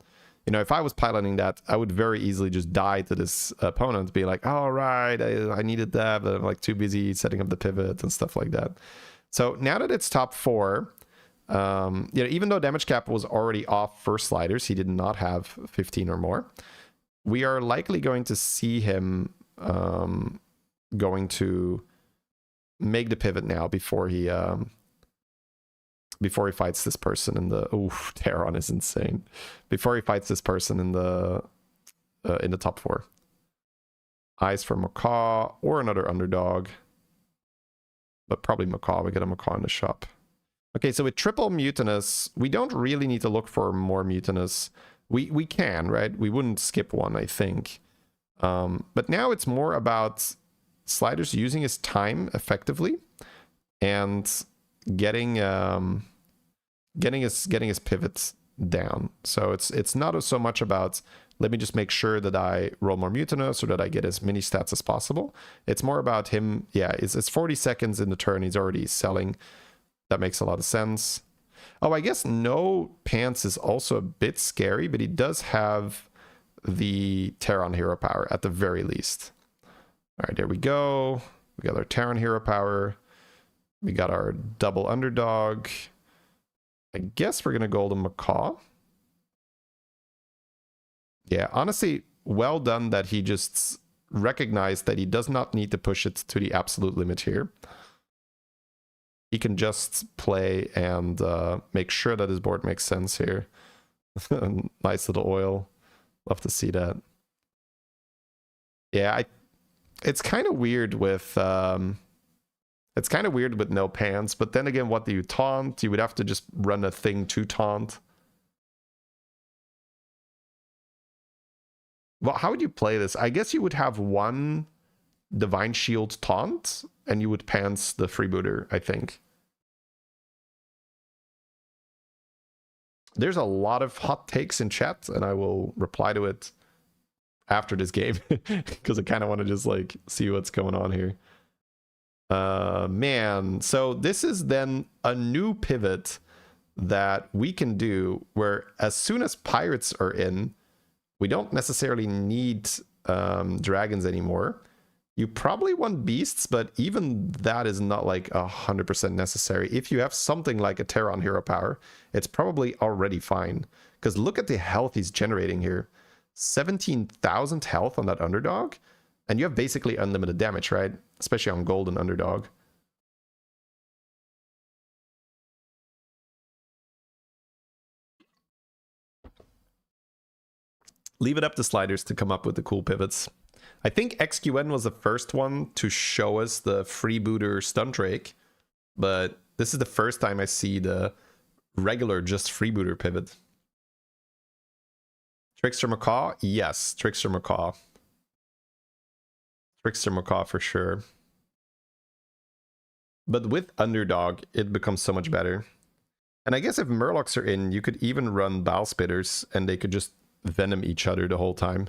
You know, if I was piloting that, I would very easily just die to this opponent, be like, all right, I needed that, but I'm like too busy setting up the pivot and stuff like that. So now that it's top 4, you know, even though damage cap was already off for Sliders, he did not have 15 or more. We are likely going to see him going to make the pivot now before he fights this person in the... Oof, Terron is insane. Before he fights this person in the top 4. Eyes for Macaw or another Underdog. But probably Macaw. We get a Macaw in the shop. Okay, so with triple Mutinous, we don't really need to look for more Mutinous. We can, right? We wouldn't skip one, I think. But now it's more about Sliders using his time effectively and getting his pivots down. So it's not so much about let me just make sure that I roll more Mutinous so that I get as many stats as possible. It's more about him. Yeah, it's 40 seconds in the turn. He's already selling. That makes a lot of sense. Oh, I guess no pants is also a bit scary, but he does have the Terran hero power at the very least. All right, there we go. We got our Terran hero power. We got our double underdog. I guess we're going to Golden Macaw. Yeah, honestly, well done that he just recognized that he does not need to push it to the absolute limit here. He can just play and make sure that his board makes sense here. Nice little oil. Love to see that. Yeah, it's kind of weird with no pants, but then again, what do you taunt? You would have to just run a thing to taunt. Well, how would you play this? I guess you would have one Divine Shield taunt, and you would pants the freebooter, I think. There's a lot of hot takes in chat, and I will reply to it after this game, because I kind of want to just like see what's going on here. Man, so this is then a new pivot that we can do where as soon as pirates are in, we don't necessarily need dragons anymore. You probably want beasts, but even that is not like 100% necessary. If you have something like a Terran hero power, it's probably already fine. Because look at the health he's generating here. 17,000 health on that underdog. And you have basically unlimited damage, right? Especially on golden underdog. Leave it up to sliders to come up with the cool pivots. I think XQN was the first one to show us the freebooter stun drake, but this is the first time I see the regular just freebooter pivot. Trickster Macaw? Yes, Trickster Macaw. Trickster Macaw for sure. But with underdog, it becomes so much better. And I guess if Murlocs are in, you could even run Bow Spitters and they could just venom each other the whole time.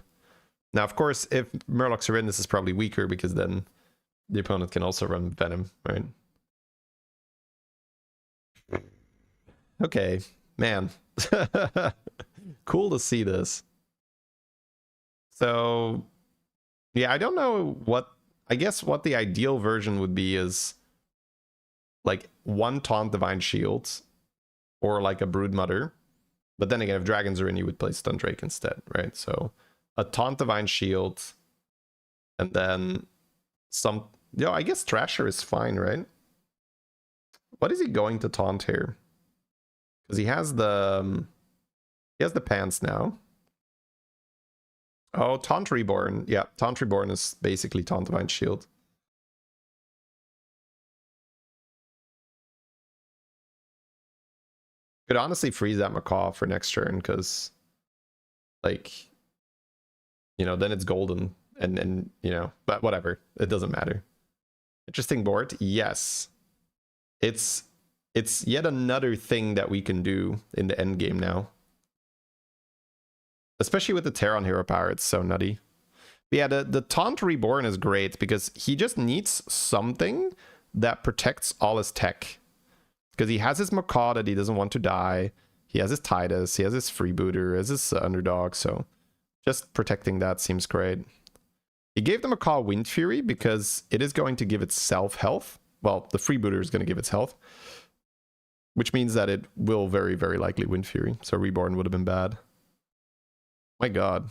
Now, of course, if Murlocs are in, this is probably weaker because then the opponent can also run Venom, right? Okay, man. Cool to see this. So, yeah, I don't know what... I guess what the ideal version would be is like one Taunt Divine Shield or like a Broodmother. But then again, if dragons are in, you would play Stun Drake instead, right? So... a Taunt Divine Shield, and then some... Yo, I guess Thrasher is fine, right? What is he going to taunt here? Because he has the... he has the pants now. Oh, Taunt Reborn. Yeah, Taunt Reborn is basically Taunt Divine Shield. Could honestly freeze that Macaw for next turn, because... like... you know, then it's golden and you know, but whatever, it doesn't matter. Interesting board. Yes, it's yet another thing that we can do in the end game now, especially with the Terran hero power. It's so nutty. But yeah, the Taunt Reborn is great because he just needs something that protects all his tech, because he has his Macaw that he doesn't want to die, he has his Titus, he has his freebooter, he has his underdog, so just protecting that seems great. He gave the Macaw Wind Fury because it is going to give itself health. Well, the freebooter is going to give its health, which means that it will very, very likely Wind Fury. So Reborn would have been bad. My god.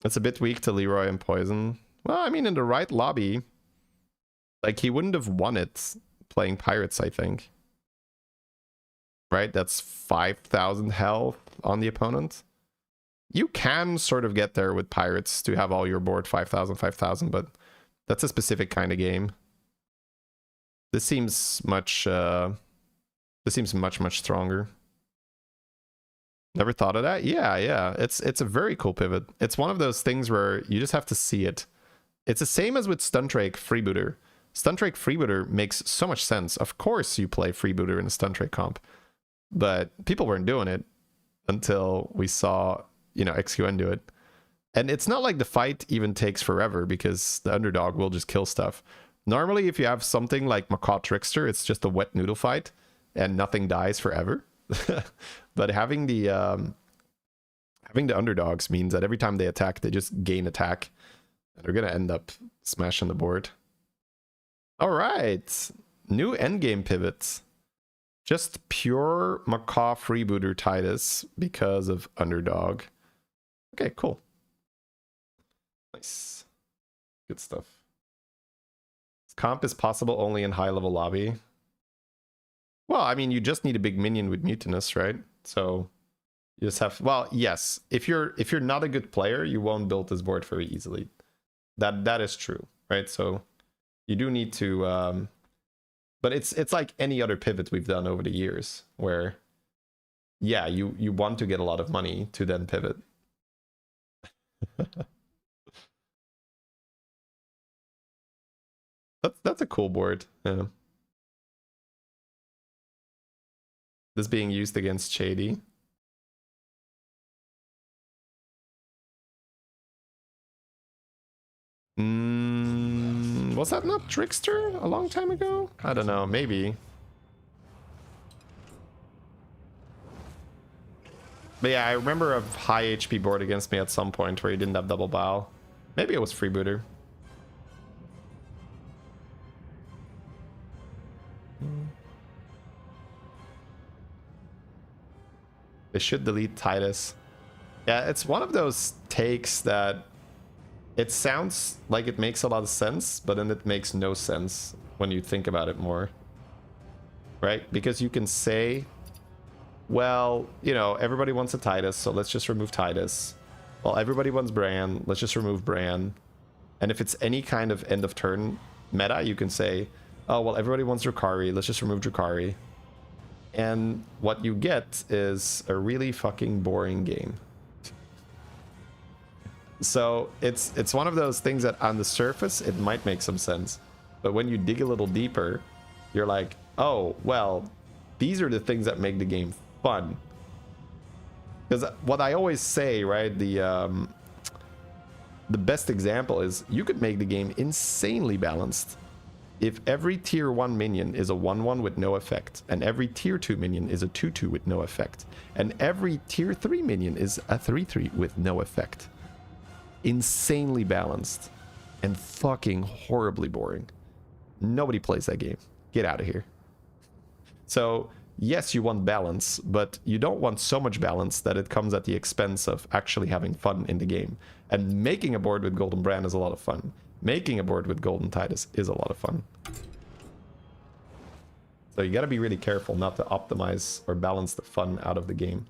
It's a bit weak to Leroy and Poison. Well, I mean, in the right lobby, like, he wouldn't have won it playing Pirates, I think. Right? That's 5,000 health on the opponent. You can sort of get there with Pirates to have all your board 5,000, 5,000, but that's a specific kind of game. This seems much, much stronger. Never thought of that? Yeah. It's a very cool pivot. It's one of those things where you just have to see it. It's the same as with Stun Drake Freebooter. Stun Drake Freebooter makes so much sense. Of course you play Freebooter in a Stun Drake comp. But people weren't doing it. until we saw, you know, XQN do it. And it's not like the fight even takes forever because the underdog will just kill stuff. Normally, if you have something like Macaw Trickster, it's just a wet noodle fight and nothing dies forever. But having the underdogs means that every time they attack, they just gain attack. And they're going to end up smashing the board. All right. New endgame pivots. Just pure Macaw freebooter Titus because of underdog. Okay, cool. Nice. Good stuff. Comp is possible only in high level lobby. Well, I mean, you just need a big minion with mutinous, right? So you just have, well, yes, if you're not a good player, you won't build this board very easily. That is true, right? So you do need to but it's like any other pivot we've done over the years where, yeah, you want to get a lot of money to then pivot. That's a cool board. Yeah. This being used against Shady. Was that not Trickster a long time ago? I don't know, maybe. But yeah, I remember a high HP board against me at some point where he didn't have double bow. Maybe it was freebooter. They should delete Titus. Yeah, it's one of those takes that it sounds like it makes a lot of sense, but then it makes no sense when you think about it more. Right? Because you can say, well, you know, everybody wants a Titus, so let's just remove Titus. Well, everybody wants Bran, let's just remove Bran. And if it's any kind of end of turn meta, you can say, oh, well, everybody wants Drukhari, let's just remove Drukhari. And what you get is a really fucking boring game. So it's one of those things that on the surface, it might make some sense. But when you dig a little deeper, you're like, oh, well, these are the things that make the game fun. Because what I always say, right, the best example is you could make the game insanely balanced if every tier 1 minion is a 1/1 with no effect, and every tier 2 minion is a 2/2 with no effect, and every tier 3 minion is a 3/3 with no effect. Insanely balanced and fucking horribly boring. Nobody plays that game. Get out of here. So yes, you want balance, but you don't want so much balance that it comes at the expense of actually having fun in the game. And making a board with Golden Bran is a lot of fun. Making a board with Golden Titus is a lot of fun. So you gotta be really careful not to optimize or balance the fun out of the game.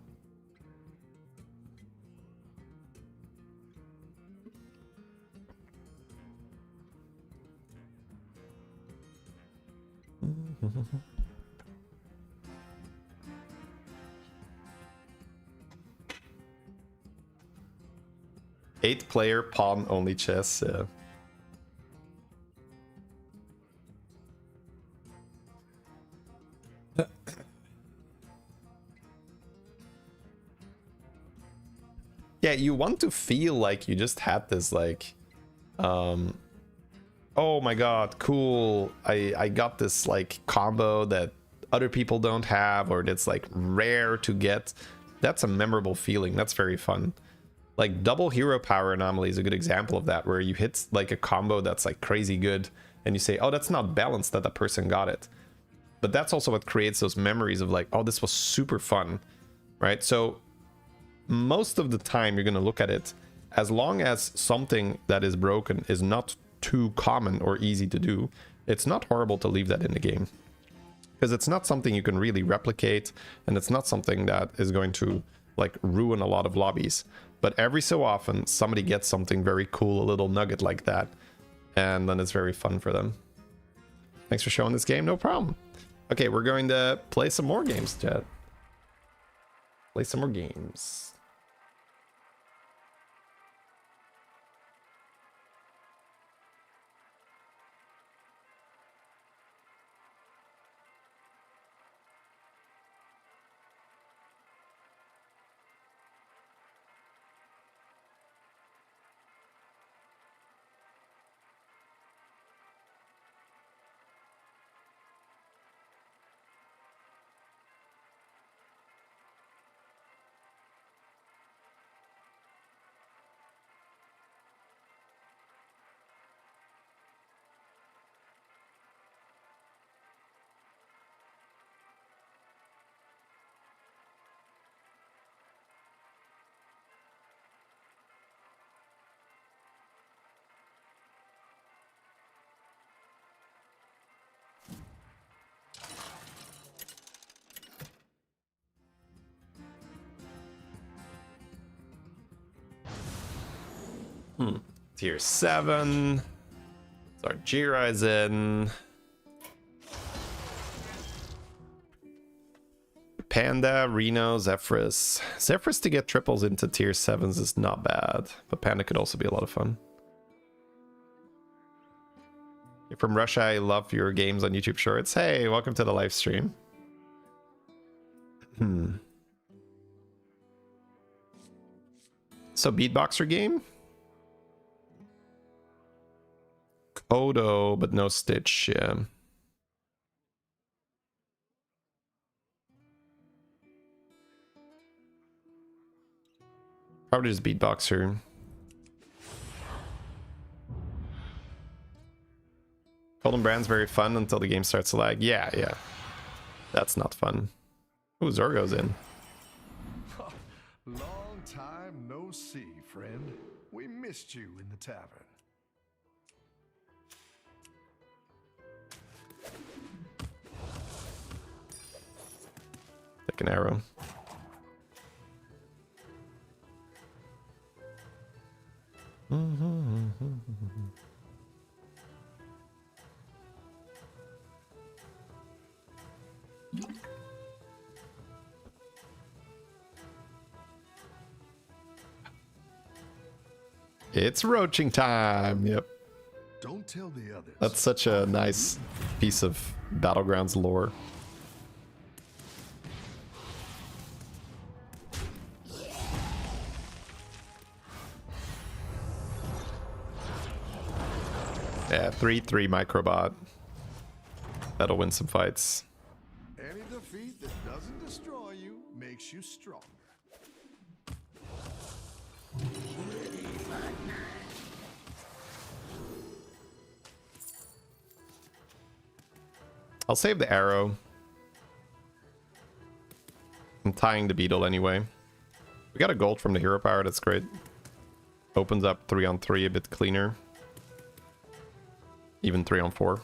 Eight-player pawn-only chess. Yeah, you want to feel like you just had this, like, oh my god, cool, I got this, like, combo that other people don't have, or that's, like, rare to get. That's a memorable feeling. That's very fun. Like, double hero power anomaly is a good example of that, where you hit, like, a combo that's, like, crazy good, and you say, oh, that's not balanced that that person got it. But that's also what creates those memories of, like, oh, this was super fun, right? So most of the time you're going to look at it, as long as something that is broken is not too common or easy to do, it's not horrible to leave that in the game. Because it's not something you can really replicate, and it's not something that is going to, like, ruin a lot of lobbies. But every so often, somebody gets something very cool, a little nugget like that, and then it's very fun for them. Thanks for showing this game, no problem. Okay, we're going to play some more games, chat. Play some more games. Tier 7. So our Jira is in. Panda, Reno, Zephyrus. Zephyrus to get triples into tier 7s is not bad, but Panda could also be a lot of fun. You're from Russia, I love your games on YouTube Shorts. Hey, welcome to the live stream. So beatboxer game? Kodo, but no Stitch, yeah. Probably just beatboxer. Golden Brand's very fun until the game starts to lag. Yeah, yeah. That's not fun. Ooh, Zorgo's in. Long time no see, friend. We missed you in the tavern. Take an arrow. It's roaching time. Yep. Don't tell the others. That's such a nice piece of Battlegrounds lore. Yeah, 3/3 microbot. That'll win some fights. Any defeat that doesn't destroy you makes you stronger. I'll save the arrow. I'm tying the beetle anyway. We got a gold from the hero power, that's great. Opens up 3-on-3 a bit cleaner. Even 3-on-4.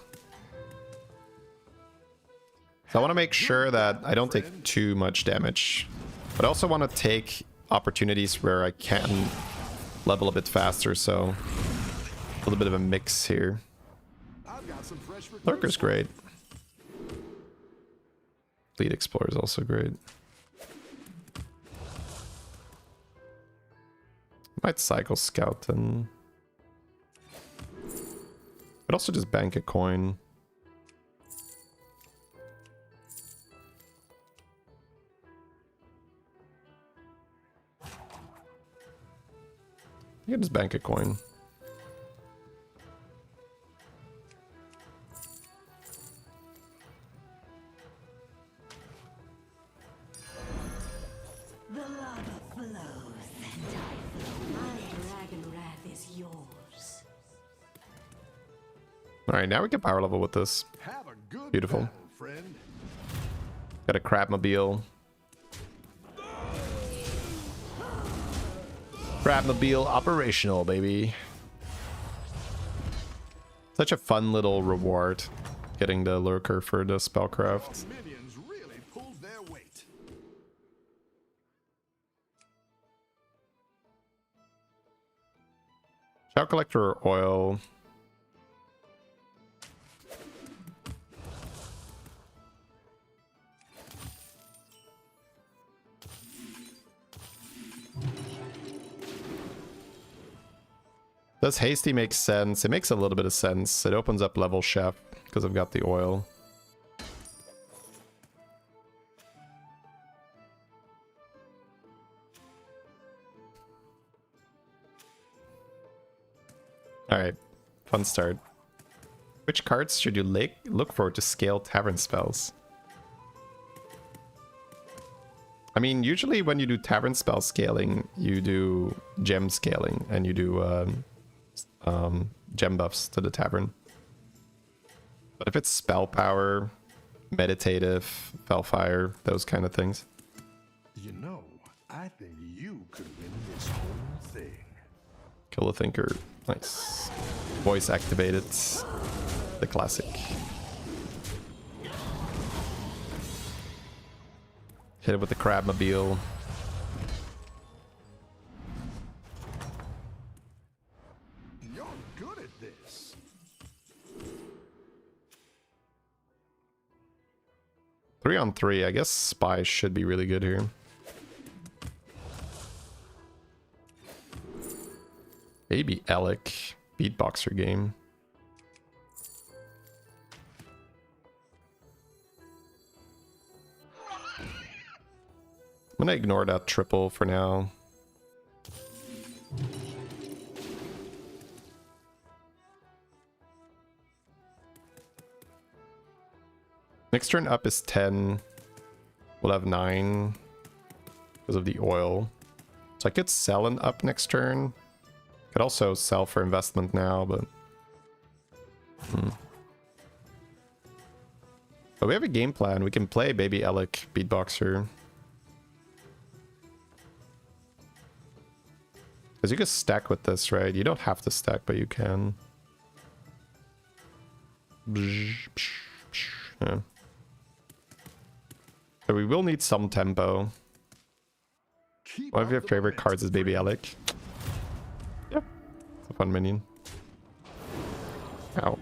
So I want to make sure that I don't take too much damage. But I also want to take opportunities where I can level a bit faster, so a little bit of a mix here. I've got some fresh recruits. Lurker's great. Lead Explorer is also great. Might cycle Scout and... But also just bank a coin. You can just bank a coin. The lava flows and I flow. My dragon wrath is yours. Alright, now we can power level with this. Have a good Beautiful. battle, friend. Got a Crabmobile. Crabmobile operational, baby. Such a fun little reward. Getting the lurker for the spellcraft. Minions really pulled their weight. Shell collector or oil. Does hasty make sense? It makes a little bit of sense. It opens up level chef because I've got the oil. Alright, fun start. Which cards should you look for to scale tavern spells? I mean, usually when you do tavern spell scaling, you do gem scaling and you do gem buffs to the tavern. But if it's spell power, meditative, fellfire, those kind of things. You know, I think you could win this whole thing. Kill the Thinker. Nice. Voice activated. The classic. Hit it with the Crabmobile. this. 3-on-3, I guess Spy should be really good here. Maybe Alec, beatboxer game. I'm gonna ignore that triple for now. Next turn up is 10. We'll have 9 because of the oil. So I could sell an up next turn. Could also sell for investment now, but... But we have a game plan. We can play Baby Alec Beatboxer. Because you can stack with this, right? You don't have to stack, but you can. Yeah. So we will need some tempo. One of your favorite cards is Baby Alec. Yeah, it's a fun minion. Ow.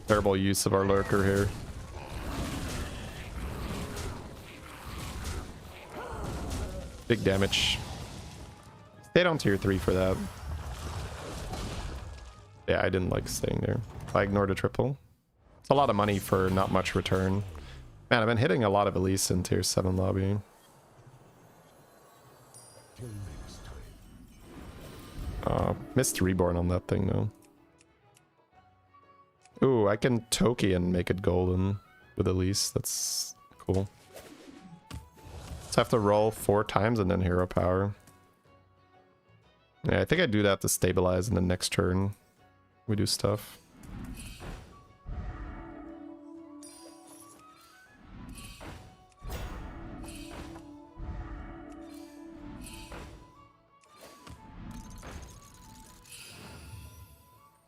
Terrible use of our lurker here. Big damage. Stayed on tier 3 for that. Yeah, I didn't like staying there. I ignored a triple. It's a lot of money for not much return. Man, I've been hitting a lot of Elise in tier 7 lobby. Missed Reborn on that thing though. Ooh, I can Toki and make it golden with Elise. That's cool. So I have to roll 4 times and then hero power. Yeah, I think I do that to stabilize, and then next turn we do stuff.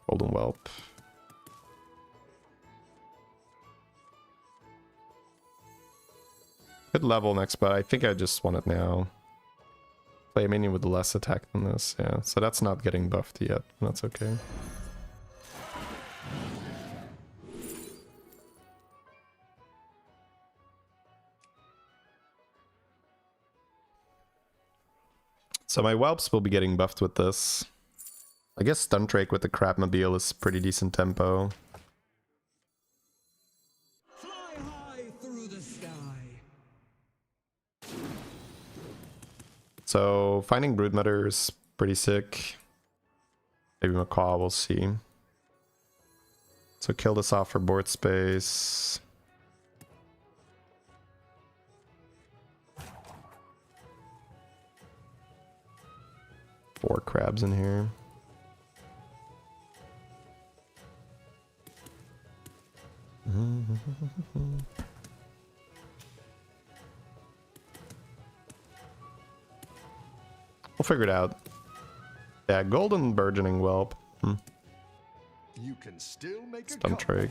Golden Whelp. Could level next, but I think I just want it now. Play a minion with less attack than this, yeah. So that's not getting buffed yet. That's okay. So my Whelps will be getting buffed with this. I guess Stuntrake with the Crabmobile is pretty decent tempo. Fly high through the sky. So finding Broodmother is pretty sick. Maybe Macaw, we'll see. So kill this off for board space. Four crabs in here. We'll figure it out. Yeah, golden burgeoning whelp. You can still make a Stuntrake.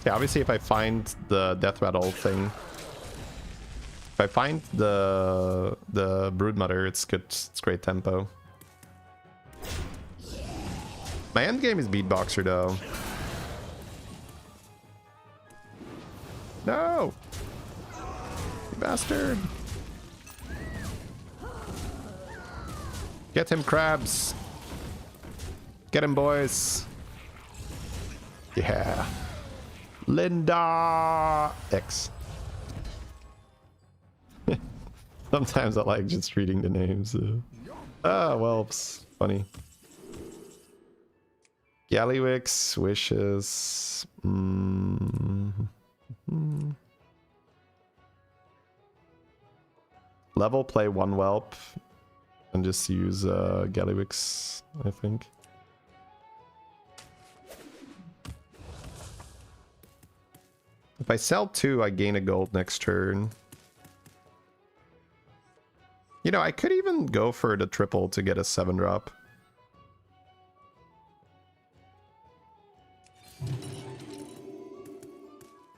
Yeah, obviously if I find the death rattle thing, if I find the Broodmother, it's good. It's great tempo. My end game is Beatboxer though. No! You bastard! Get him, crabs! Get him, boys! Yeah! Linda! X. Sometimes I like just reading the names. Ah, whelps. Funny. Gallywix, wishes. Level play 1 whelp and just use Gallywix, I think. If I sell 2, I gain a gold next turn. You know, I could even go for the triple to get a 7-drop.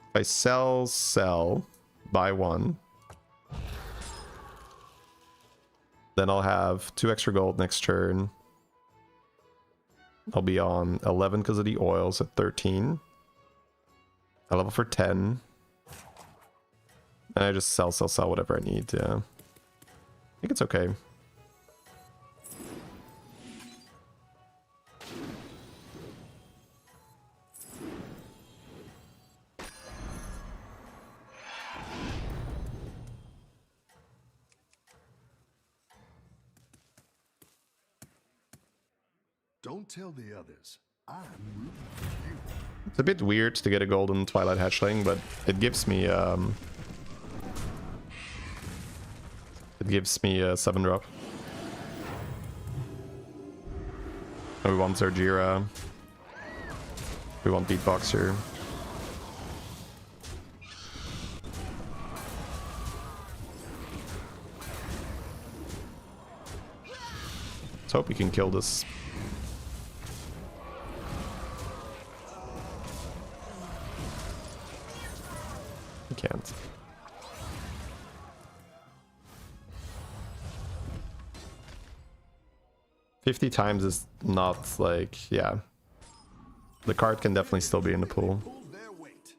If I sell, buy 1. Then I'll have 2 extra gold next turn. I'll be on 11 because of the oils at 13. I level for 10. And I just sell whatever I need, yeah. I think it's okay. Don't tell the others. I'm rooting for you. It's a bit weird to get a golden Twilight Hatchling, but it gives me a 7-drop. We want Zerjira. We want Beatboxer. Let's hope we can kill this. We can't. $50 times is not like, yeah. The card can definitely still be in the pool. Pull their weight.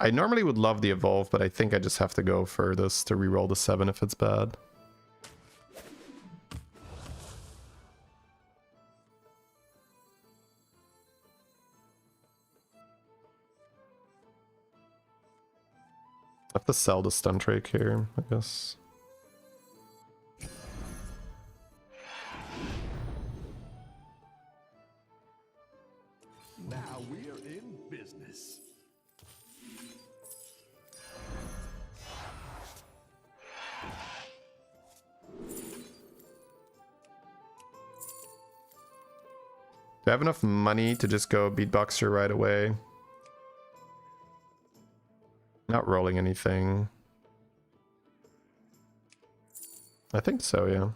I normally would love the evolve, but I think I just have to go for this to reroll the 7 if it's bad. I have to sell the stun trake here, I guess. Now we're in business. Do I have enough money to just go Beatboxer right away? Not rolling anything. I think so, yeah.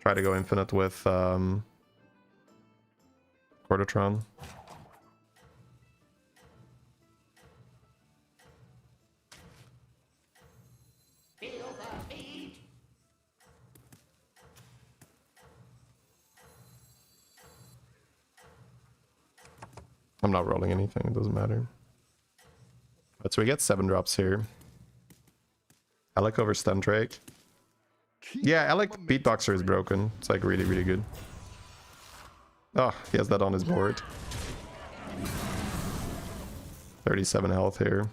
Try to go infinite with Quartertron. I'm not rolling anything, it doesn't matter. But so we get 7 drops here. Alec over Stun Drake. Yeah, Alec Beatboxer is broken. It's like really, really good. Oh, he has that on his board. 37 health here.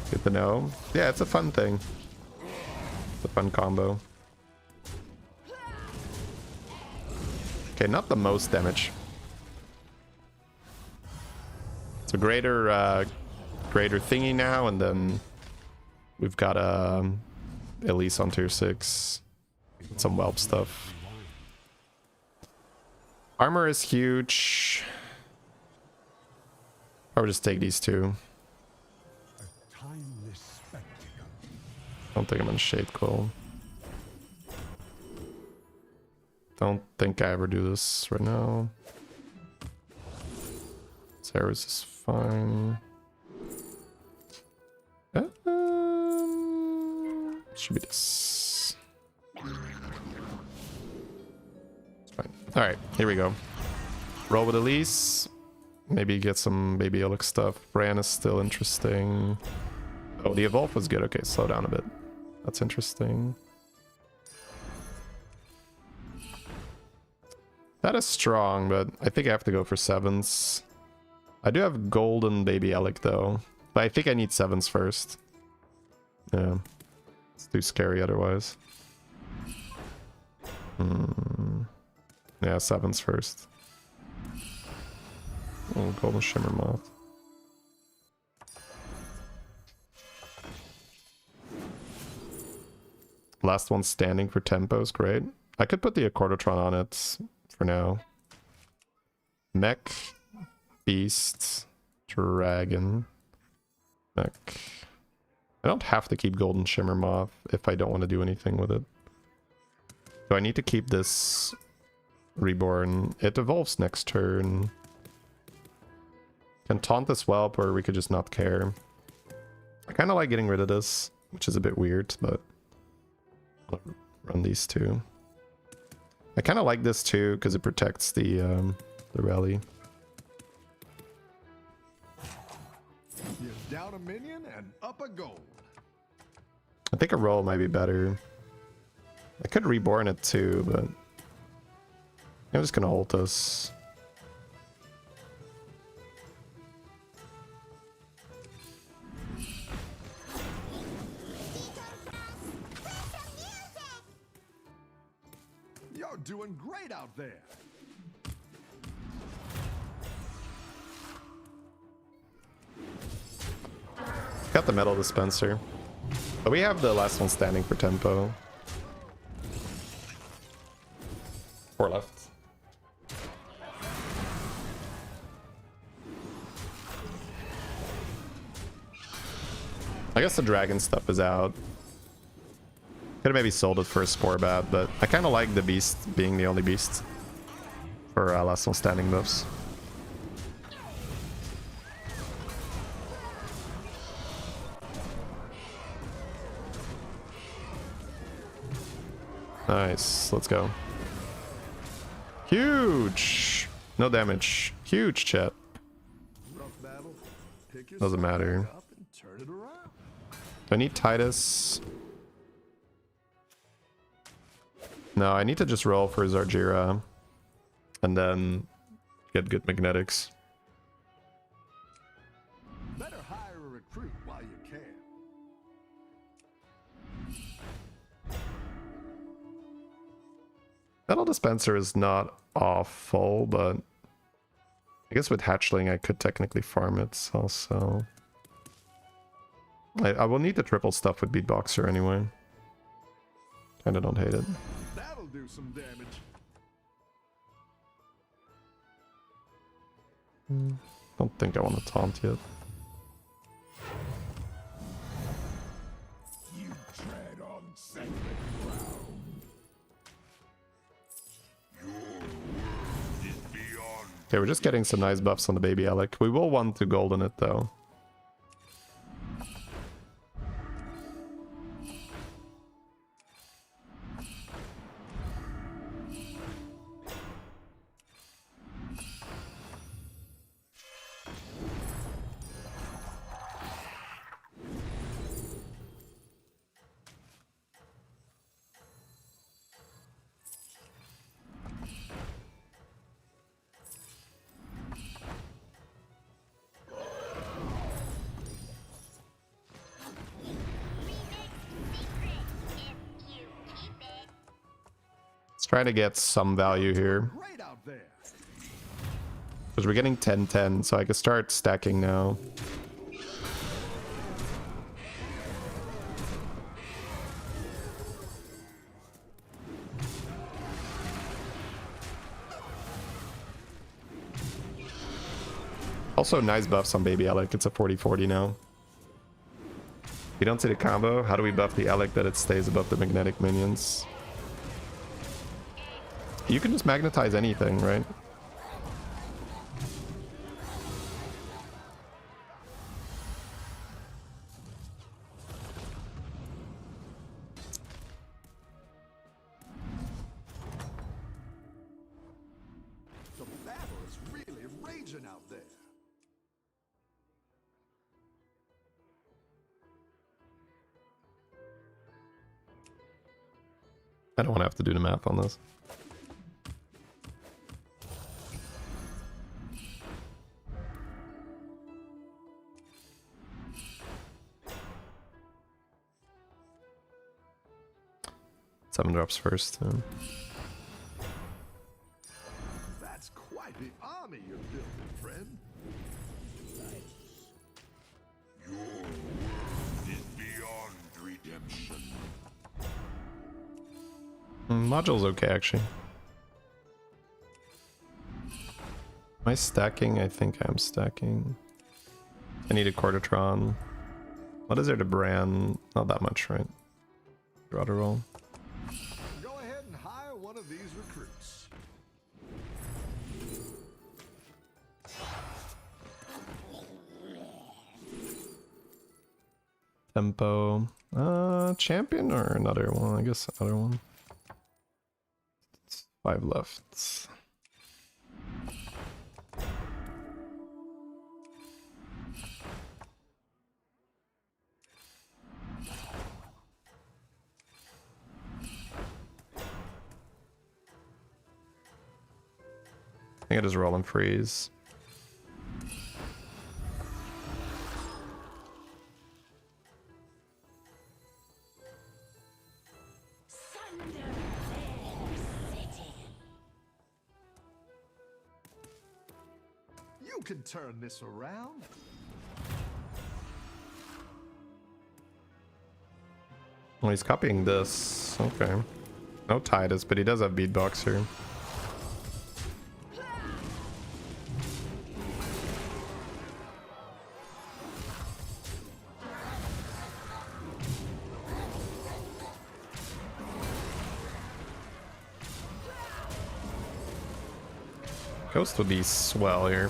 Good to know. Yeah, it's a fun thing. It's a fun combo. Okay, not the most damage. It's a greater thingy now, and then we've got Elise on tier 6. Some whelp stuff. Armor is huge. Or just take these two. Don't think I'm in Shade Coil. Don't think I ever do this right now. Sarah's is fine. Should be this. It's fine. Alright, here we go. Roll with Elise. Maybe get some Baby Alex stuff. Rarran is still interesting. Oh, the evolve was good. Okay, slow down a bit. That's interesting. That is strong, but I think I have to go for 7s. I do have golden Baby Alec though, but I think I need 7s first. Yeah, it's too scary otherwise. Yeah, 7s first. Oh, golden Shimmer Moth. Last one standing for tempo is great. I could put the Accordatron on it for now. Mech, Beast, Dragon, Mech, I don't have to keep Golden Shimmer Moth if I don't want to do anything with it. Do I need to keep this Reborn? It evolves next turn. Can taunt this Whelp, or we could just not care. I kind of like getting rid of this, which is a bit weird, but I'll run these two. I kind of like this too because it protects the rally. You're down a minion and up a gold. I think a roll might be better. I could Reborn it too, but I'm just gonna hold this. You're doing great out there. Got the metal dispenser. But we have the last one standing for tempo. 4 left. I guess the dragon stuff is out. Could have maybe sold it for a Spore Bat, but I kind of like the beast being the only beast for last one standing buffs. Nice, let's go. Huge! No damage. Huge, chat. Rough battle. Pick your Doesn't matter. up and turn it around. Do I need Titus? No, I need to just roll for Zarjira and then get good magnetics. Better hire a recruit while you can. Metal dispenser is not awful, but I guess with hatchling I could technically farm it also. I will need the triple stuff with beatboxer anyway. Kinda don't hate it. That'll do some damage. Don't think I want to taunt yet. You tread on sacred ground. Your world is beyond. Okay, we're just getting some nice buffs on the baby Alec. We will want to golden it though. Trying to get some value here Great out there. because we're getting 10-10, so I can start stacking now. Also, nice buffs on baby Alec. It's a 40-40 now. You don't see the combo. How do we buff the Alec that it stays above the magnetic minions? You can just magnetize anything, right? The battle is really raging out there. I don't want to have to do the math on this. Seven drops first. That's quite the army you're building, friend. Your world is beyond redemption. Module's okay, actually. Am I stacking? I think I'm stacking. I need a Quartertron. What is there to brand? Not that much, right? Draw to roll. Go ahead and hire one of these recruits. Tempo. Champion or another one? I guess another one. 5 left. I think I just roll and freeze. You can turn this around. Well, he's copying this. Okay. No Titus, but he does have beatbox here. Ghost would be swell here.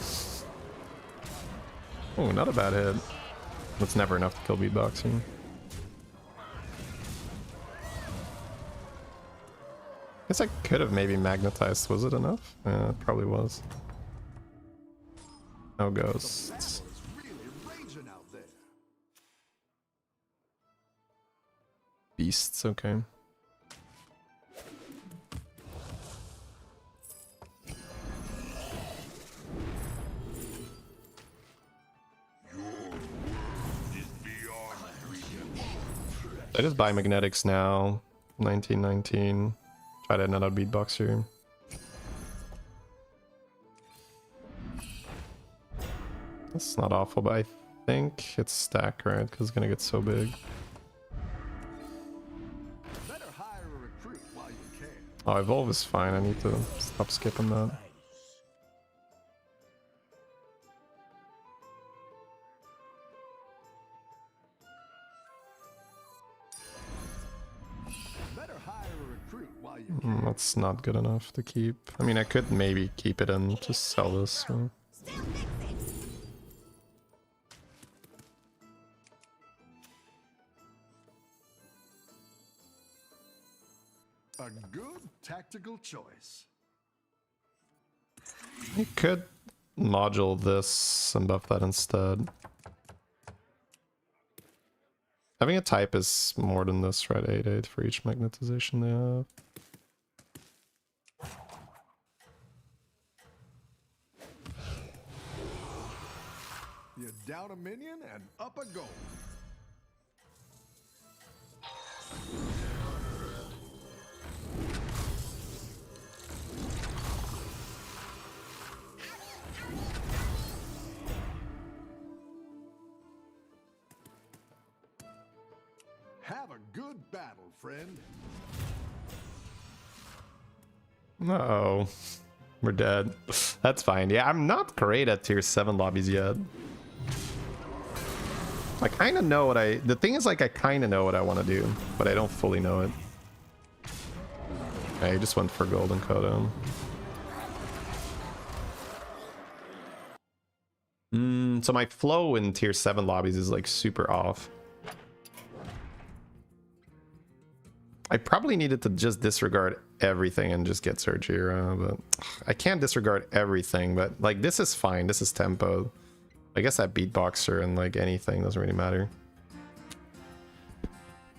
Oh, not a bad hit. That's never enough to kill beatboxing. Guess I could have maybe magnetized. Was it enough? Yeah, it probably was. No ghosts. It's really raging out there. Beasts, okay. I just buy magnetics now. 1919. Try to another beatbox here. That's not awful, but I think it's stack, right? Because it's gonna get so big. Better hire a recruit while you can. Oh, evolve is fine. I need to stop skipping that. Better hire a recruit while you can. That's not good enough to keep. I mean, I could maybe keep it and just sell this. Right? Still fix it. A good tactical choice. You could module this and buff that instead. Having a type is more than this, right? 8/8 for each magnetization they have. You're down a minion and up a goal. Have a good battle, friend. Uh-oh. We're dead. That's fine. Yeah, I'm not great at tier 7 lobbies yet. I kind of know what the thing is, like, I kind of know what I want to do, but I don't fully know it. I just went for golden codon. So my flow in tier 7 lobbies is like super off. I probably needed to just disregard everything and just get Surgira, but I can't disregard everything, but like this is fine. This is tempo. I guess that beatboxer and like anything doesn't really matter.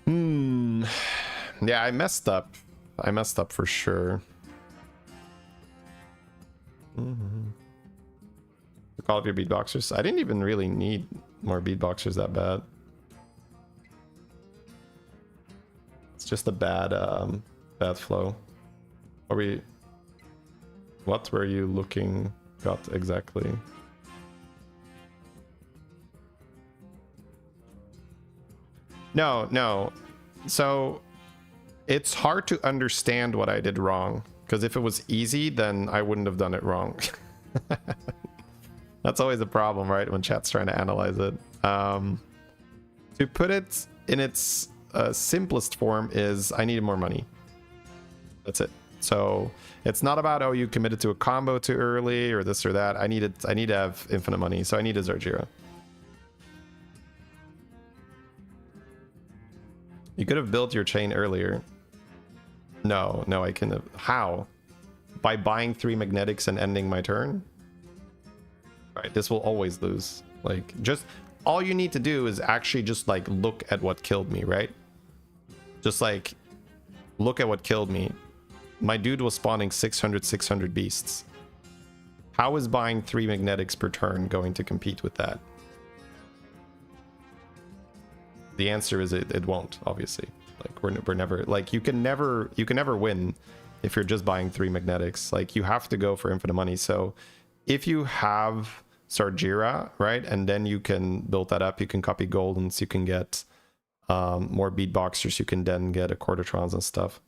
Yeah, I messed up. I messed up for sure. Call up your beatboxers. I didn't even really need more beatboxers that bad. It's just a bad bad flow. What were you looking at exactly? No. So it's hard to understand what I did wrong, because if it was easy, then I wouldn't have done it wrong. That's always a problem, right? When chat's trying to analyze it. To To put it in its simplest form is I needed more money. That's it. So it's not about, oh, you committed to a combo too early or this or that. I need to have infinite money, so I need a Zarjira. You could have built your chain earlier. No, I can have. How? By buying 3 magnetics and ending my turn? Right, this will always lose. Like, just all you need to do is actually just like look at what killed me, right? Just like look at what killed me. My dude was spawning 600 beasts. How is buying 3 magnetics per turn going to compete with that? The answer is it won't, obviously. Like we're never, like you can never win if you're just buying 3 magnetics. Like you have to go for infinite money. So if you have Zarjira, right, and then you can build that up, you can copy Goldens, you can get more beatboxers, you can then get a Quartertrons and stuff.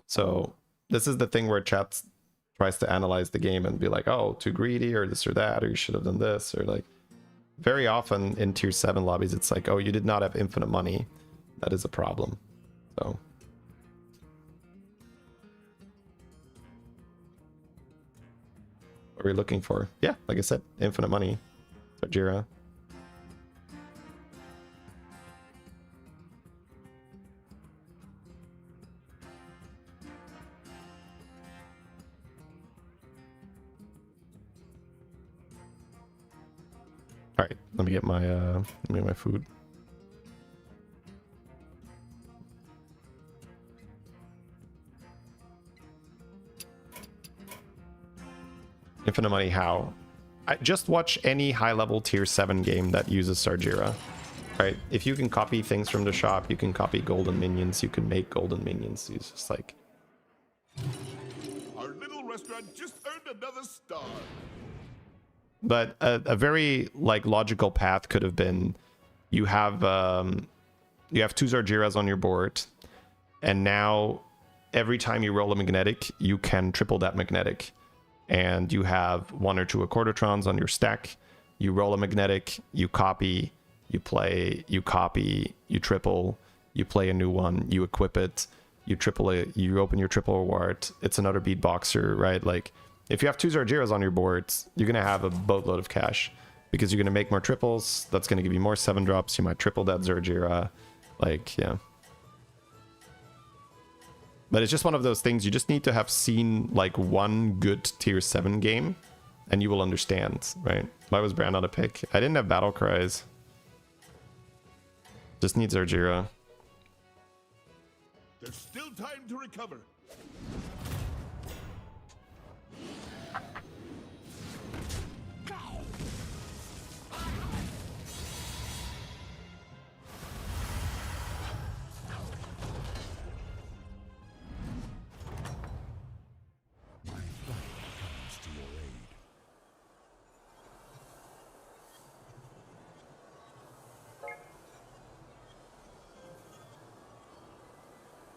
So this is the thing where chat tries to analyze the game and be like, oh, too greedy or this or that, or you should have done this, or like very often in tier 7 lobbies it's like, oh, you did not have infinite money. That is a problem. So what are we looking for? Yeah, like I said, infinite money. Zarjira. All right, let me get my food. Infinite money, how? I just watch any high-level tier 7 game that uses Zarjira. Right? If you can copy things from the shop, you can copy golden minions, you can make golden minions. It's just like... Our little restaurant just earned another star. But a very like logical path could have been you have 2 Zarjiras on your board, and now every time you roll a magnetic, you can triple that magnetic. And you have 1 or 2 Quartertrons on your stack. You roll a magnetic, you copy, you play, you copy, you triple, you play a new one, you equip it, you triple it, you open your triple reward. It's another beatboxer, right? Like, if you have 2 Zarjiras on your board, you're going to have a boatload of cash because you're going to make more triples. That's going to give you more 7 drops. You might triple that Zarjira. Like, yeah. But it's just one of those things. You just need to have seen like one good tier 7 game and you will understand, right? Why was Brand not a pick? I didn't have battle cries. Just need Zarjira. There's still time to recover.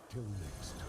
Till next time.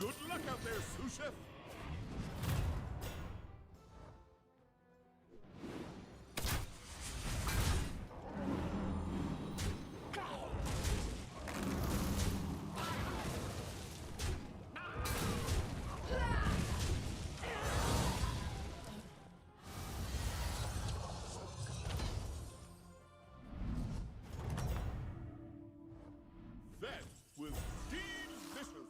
Good luck out there, sous chef. That was delicious.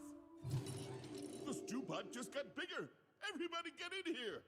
The stew pot just got bigger. Everybody get in here.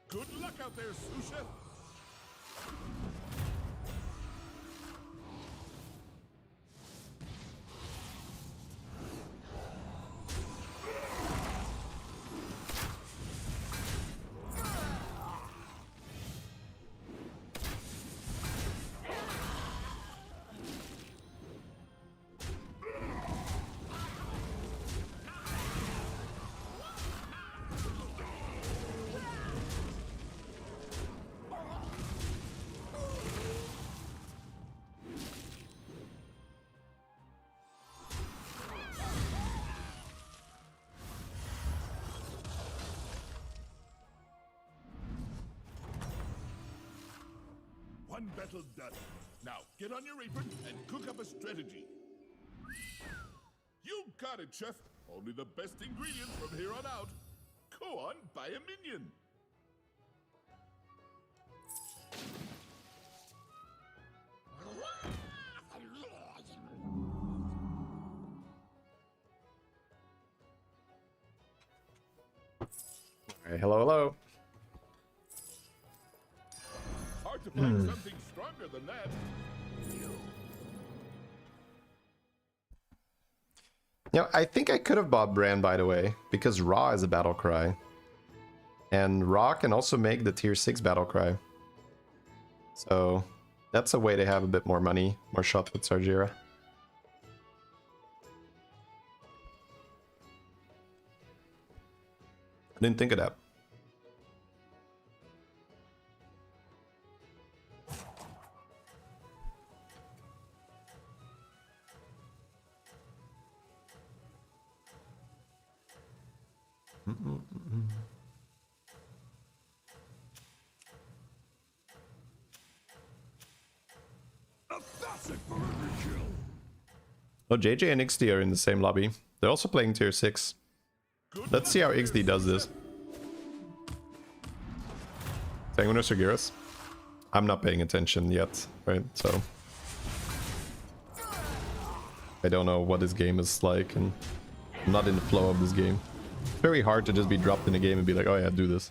Good luck out there, sous chef. One battle done. Now, get on your apron and cook up a strategy. You got it, chef. Only the best ingredients from here on out. Go on, buy a minion. Alright, hello, hello. Hard to find something stronger than that. You know, I think I could have bought Bran, by the way, because Ra is a battle cry. And Ra can also make the tier 6 battle cry. So that's a way to have a bit more money, more shot with Sargeera. I didn't think of that. A facet for every kill. Oh, JJ and ixxdeee are in the same lobby. They're also playing tier 6. Let's see how ixxdeee does this. Sanguinar Sargeras? I'm not paying attention yet, right? So I don't know what this game is like, and I'm not in the flow of this game. It's very hard to just be dropped in a game and be like, oh yeah, do this.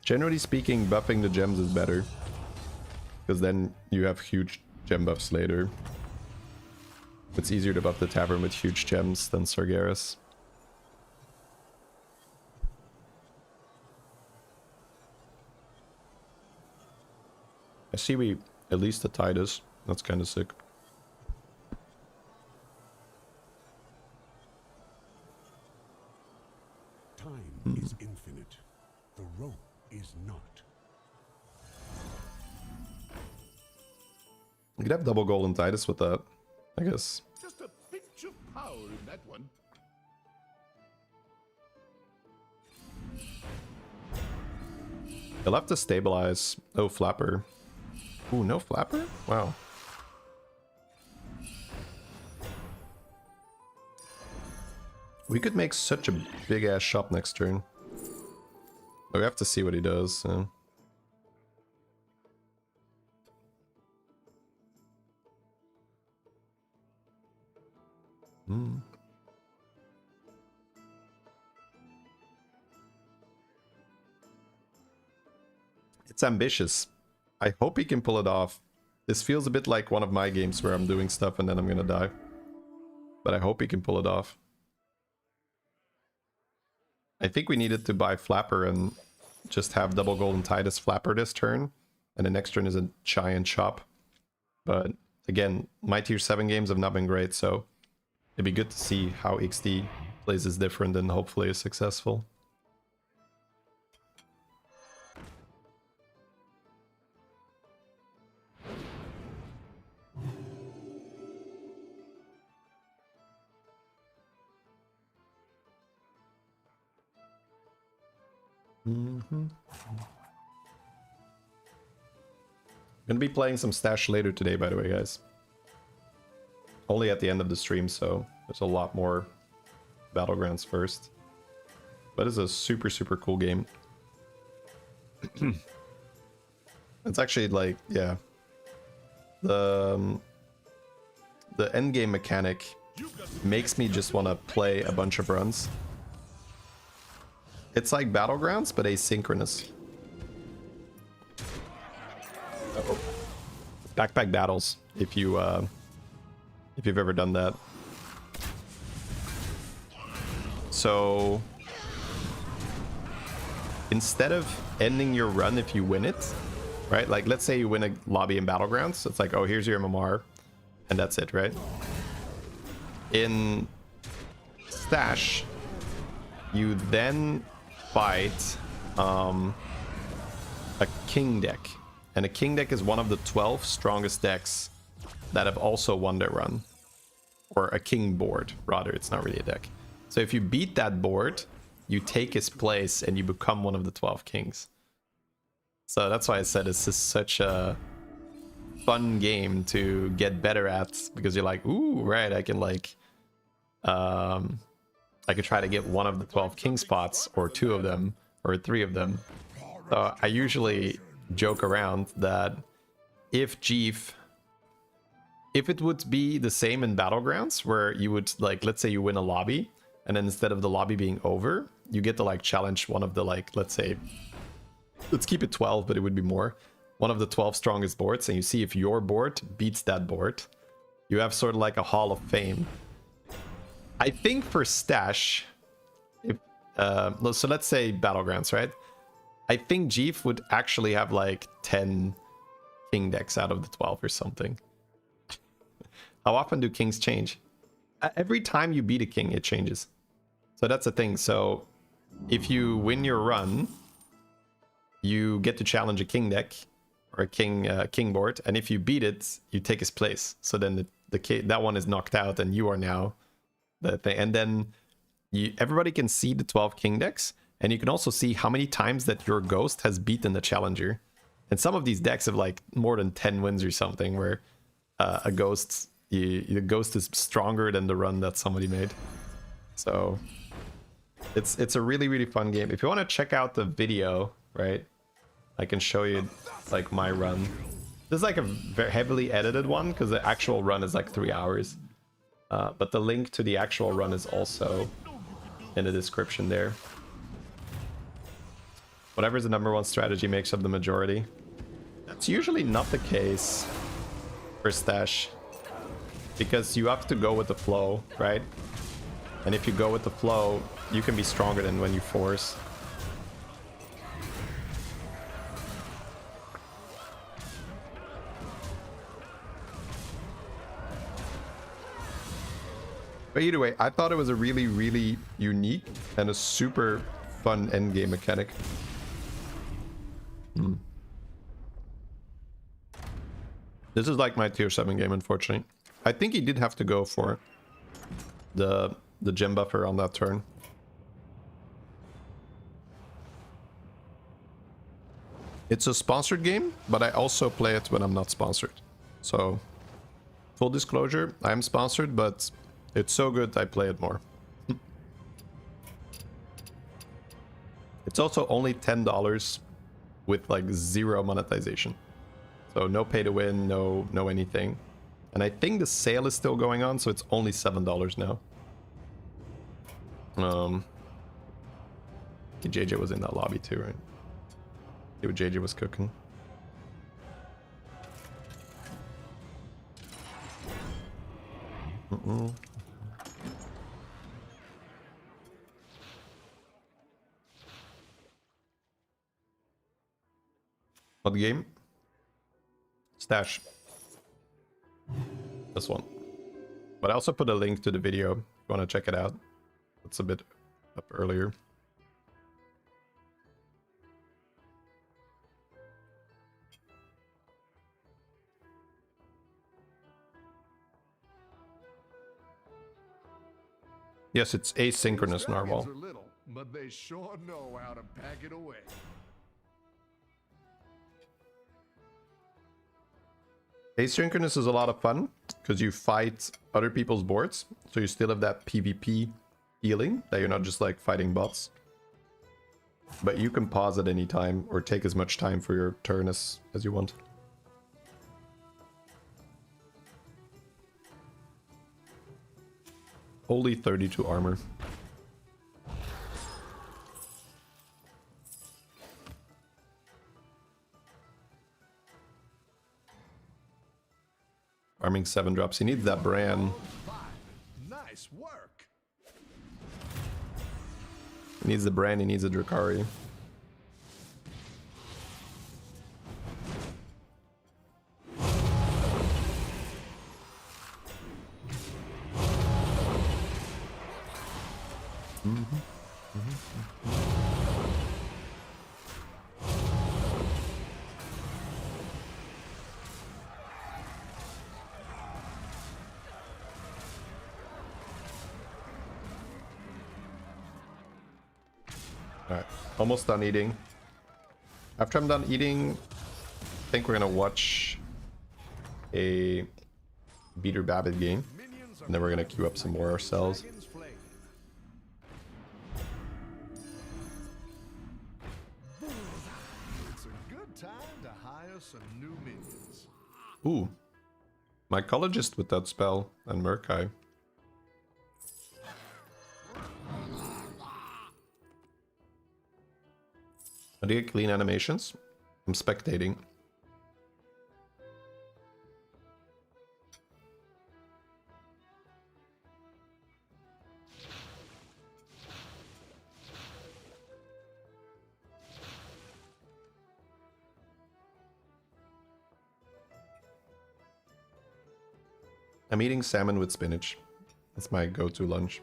Generally speaking, buffing the gems is better, because then you have huge gem buffs later. It's easier to buff the tavern with huge gems than Sargeras. I see we at least the Titus. That's kind of sick. Time is infinite. The rope is not. You could have double golden Titus with that, I guess. Just a pinch of power in that one. You'll have to stabilize. Oh, Flapper. Ooh, no Flapper? Wow. We could make such a big ass shop next turn. But we have to see what he does. So. It's ambitious. I hope he can pull it off. This feels a bit like one of my games where I'm doing stuff and then I'm gonna die. But I hope he can pull it off. I think we needed to buy Flapper and just have double golden Titus Flapper this turn. And the next turn is a giant shop. But again, my tier 7 games have not been great, so it'd be good to see how ixxdeee plays is different and hopefully is successful. Gonna be playing some Stash later today, by the way, guys. Only at the end of the stream, so there's a lot more Battlegrounds first. But it's a super, super cool game. It's actually like, yeah. The end game mechanic makes me just want to play a bunch of runs. It's like Battlegrounds, but asynchronous. Uh-oh. Backpack battles, if you've ever done that. So instead of ending your run if you win it, right? Like let's say you win a lobby in Battlegrounds, it's like, oh, here's your MMR, and that's it, right? In Stash, you then fight a king deck. And a king deck is one of the 12 strongest decks that have also won their run. Or a king board, rather, it's not really a deck. So if you beat that board, you take his place and you become one of the 12 kings. So that's why I said this is such a fun game to get better at, because you're like, ooh, right, I can like I could try to get one of the 12 king spots, or 2 of them, or 3 of them. So I usually joke around that if it would be the same in Battlegrounds, where you would, like, let's say you win a lobby, and then instead of the lobby being over, you get to like challenge one of the, like, let's say, let's keep it 12, but it would be more, one of the 12 strongest boards, and you see if your board beats that board, you have sort of like a Hall of Fame. I think for Stash, if so let's say Battlegrounds, right? I think Jeef would actually have like 10 king decks out of the 12 or something. How often do kings change? Every time you beat a king, it changes. So that's the thing. So if you win your run, you get to challenge a king deck or a king board, and if you beat it, you take his place. So then that one is knocked out, and you are now the thing. And then everybody can see the 12 king decks, and you can also see how many times that your ghost has beaten the challenger. And some of these decks have like more than 10 wins or something, where a ghost, the ghost is stronger than the run that somebody made. So it's a really, really fun game. If you want to check out the video, right, I can show you like my run. This is like a very heavily edited one, because the actual run is like 3 hours. But the link to the actual run is also in the description there. Whatever's the #1 strategy makes up the majority. That's usually not the case for Stash, because you have to go with the flow, right? And if you go with the flow, you can be stronger than when you force. But either way, I thought it was a really, really unique and a super fun endgame mechanic. This is like my tier 7 game, unfortunately. I think he did have to go for the gem buffer on that turn. It's a sponsored game, but I also play it when I'm not sponsored. So, full disclosure, I'm sponsored, but it's so good I play it more. It's also only $10 with like 0 monetization. So no pay to win, no anything. And I think the sale is still going on, so it's only $7 now. JJ was in that lobby too, right? See what JJ was cooking. What game? Stash. This one. But I also put a link to the video if you want to check it out. It's a bit up earlier. Yes, it's asynchronous narwhal. Dragons are little, but they sure know how to pack it away. Asynchronous is a lot of fun because you fight other people's boards, so you still have that PvP feeling that you're not just like fighting bots. But you can pause at any time or take as much time for your turn as you want. Only 32 armor. Farming 7 drops. He needs that brand. Nice work. He needs the brand, he needs a Drakari. Alright, almost done eating. After I'm done eating, I think we're gonna watch a Beater Babbit game. And then we're gonna queue up some more ourselves. It's a good time to hire some new minions. Ooh. Mycologist with that spell and Murkai. Do you get clean animations? I'm spectating. I'm eating salmon with spinach. That's my go-to lunch.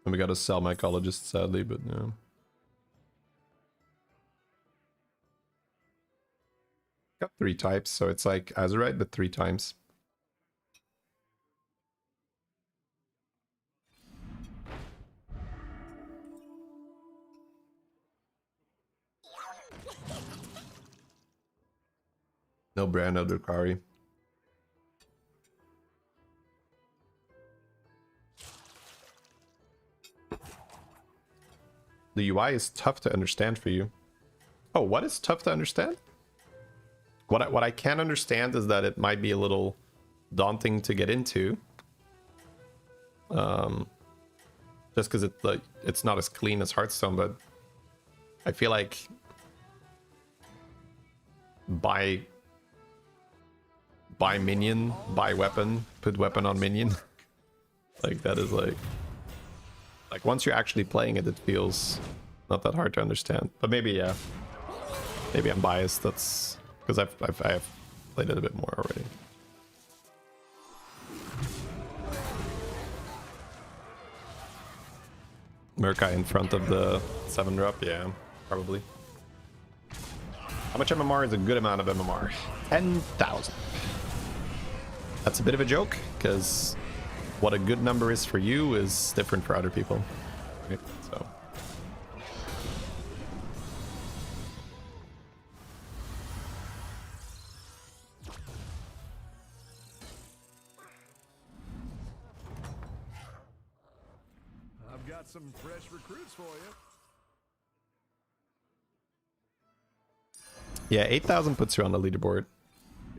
And we gotta sell mycologist, sadly, but no. Got 3 types, so it's like Azurite, but 3 times. No brand, no Drakari. The UI is tough to understand for you. Oh, what is tough to understand? What I can understand is that it might be a little daunting to get into. Just because it's not as clean as Hearthstone, but I feel like buy minion, buy weapon, put weapon on minion. Like that is like Like once you're actually playing it, it feels not that hard to understand. But maybe yeah, maybe I'm biased. That's because I've played it a bit more already. Murkai in front of the 7-drop, yeah, probably. How much MMR is a good amount of MMR? 10,000. That's a bit of a joke, because what a good number is for you is different for other people. Right? So. I've got some fresh recruits for you. Yeah, 8,000 puts you on the leaderboard.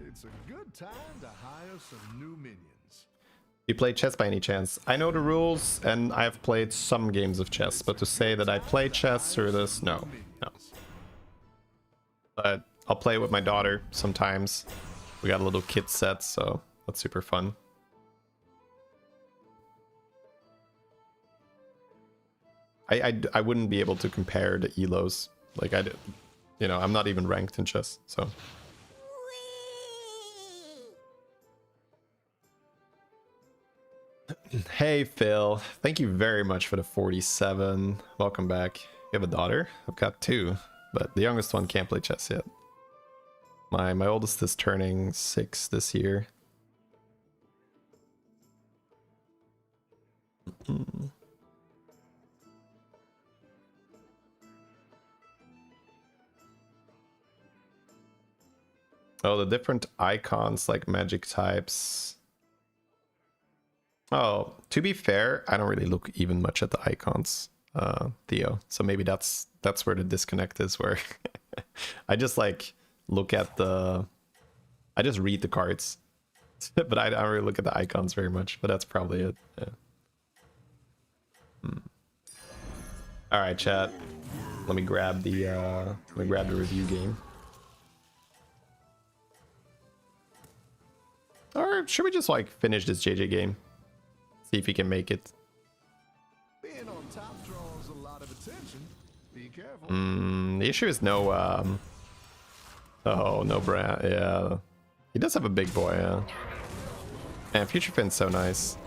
It's a good time to hire some new minions. You play chess by any chance? I know the rules, and I've played some games of chess, but to say that I play chess or this, no. But I'll play with my daughter sometimes. We got a little kit set, so that's super fun. I wouldn't be able to compare the elos. Like I did, you know, I'm not even ranked in chess, so. Hey Phil, thank you very much for the 47. Welcome back. You have a daughter? I've got 2, but the youngest one can't play chess yet. My oldest is turning 6 this year. Oh, the different icons like magic types. Oh, to be fair, I don't really look even much at the icons, Theo. So maybe that's where the disconnect is, where I just like look at I just read the cards, but I don't really look at the icons very much. But that's probably it. Yeah. All right, chat. Let me grab the review game. Or should we just like finish this JJ game? See if he can make it. Being on top draws a lot of attention. Be careful. The issue is no oh, no brand. Yeah. He does have a big boy, yeah. And Future Fin's so nice.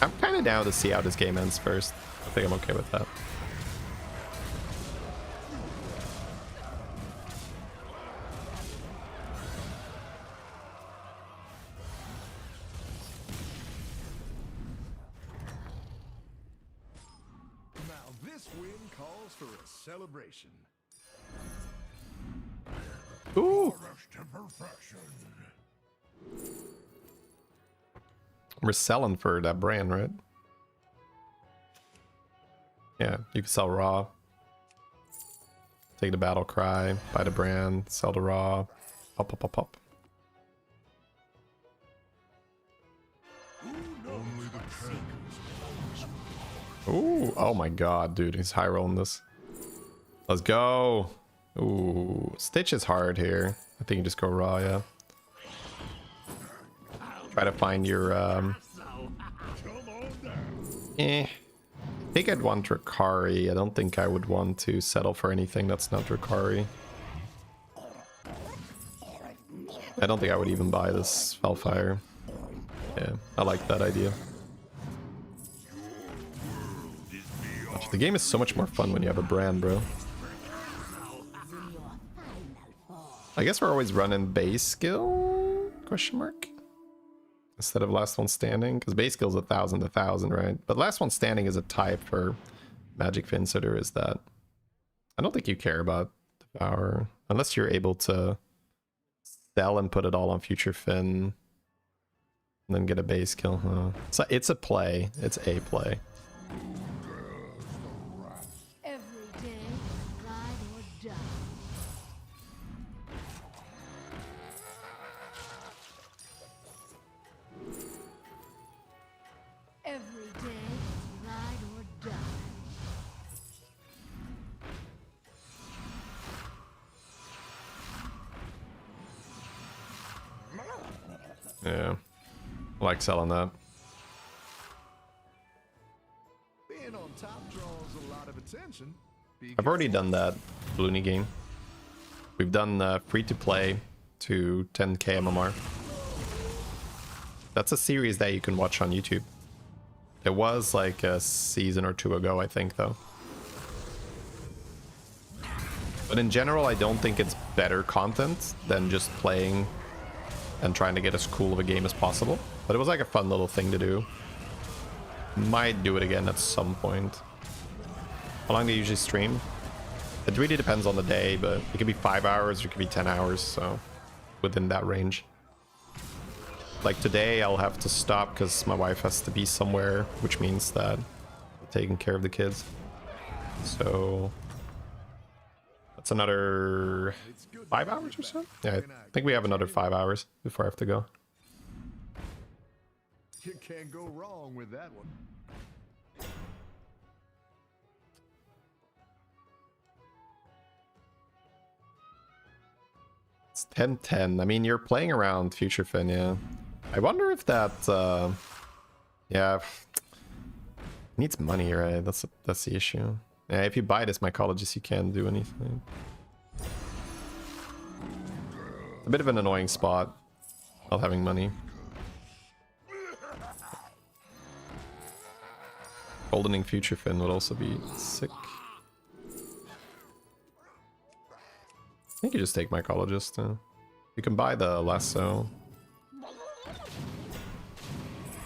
I'm kind of down to see how this game ends first. I think I'm okay with that. Now this win calls for a celebration. Ooh. We're selling for that brand, right? Yeah, you can sell raw. Take the battle cry, buy the brand, sell the raw. Pop, pop, pop, pop. Ooh, oh my god, dude, he's high rolling this. Let's go. Ooh, Stitch is hard here. I think you just go raw, yeah. Try to find your I think I'd want Drakari. I don't think I would want to settle for anything that's not Drakari. I don't think I would even buy this Spellfire. Yeah, I like that idea. The game is so much more fun when you have a brand, bro. I guess we're always running base skill? Question mark? Instead of last one standing, because base skill is 1,000, right? But last one standing is a type for Magic Fin, so there is that. I don't think you care about Devour unless you're able to sell and put it all on Future Fin and then get a base kill. Huh? So it's a play. It's a play. Every day, ride or die. Every day, ride or die. Yeah, I like selling that. attention. I've already done that Looney game. We've done free-to-play to 10k MMR. That's a series that you can watch on YouTube. It was like a season or two ago, I think, though. But in general, I don't think it's better content than just playing and trying to get as cool of a game as possible. But it was like a fun little thing to do. Might do it again at some point. How long do you usually stream? It really depends on the day, but it could be 5 hours or it could be 10 hours, so within that range. Like today, I'll have to stop because my wife has to be somewhere, which means that I'm taking care of the kids. So that's another 5 hours or so? Yeah, I think we have another 5 hours before I have to go. You can't go wrong with that one. It's 10-10. I mean, you're playing around Future Fin, yeah. I wonder if that, yeah, needs money, right? That's the issue. Yeah, if you buy this mycologist, you can't do anything. A bit of an annoying spot, not having money. Goldening Future Fin would also be sick. I think you just take mycologist. You can buy the lasso.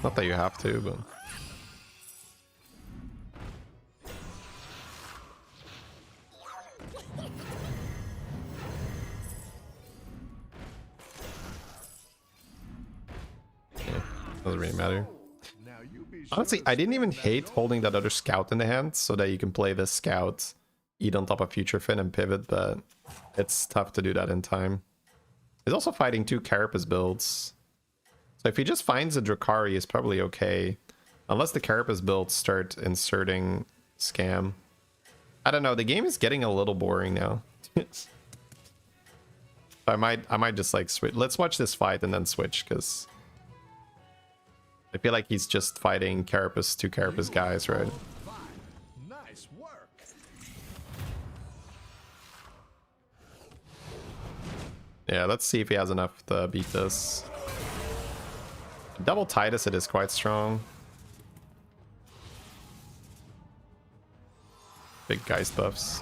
Not that you have to, but... yeah, doesn't really matter. Honestly, I didn't even hate holding that other scout in the hand so that you can play this scout, eat on top of Future Fin and pivot, but it's tough to do that in time. He's also fighting 2 Carapace builds. So if he just finds a Drakari, it's probably okay. Unless the Carapace builds start inserting Scam. I don't know, the game is getting a little boring now. I might just like switch. Let's watch this fight and then switch, because I feel like he's just fighting Carapace, 2 Carapace guys, right? Nice work. Yeah, let's see if he has enough to beat this. Double Titus, it is quite strong. Big Geist buffs.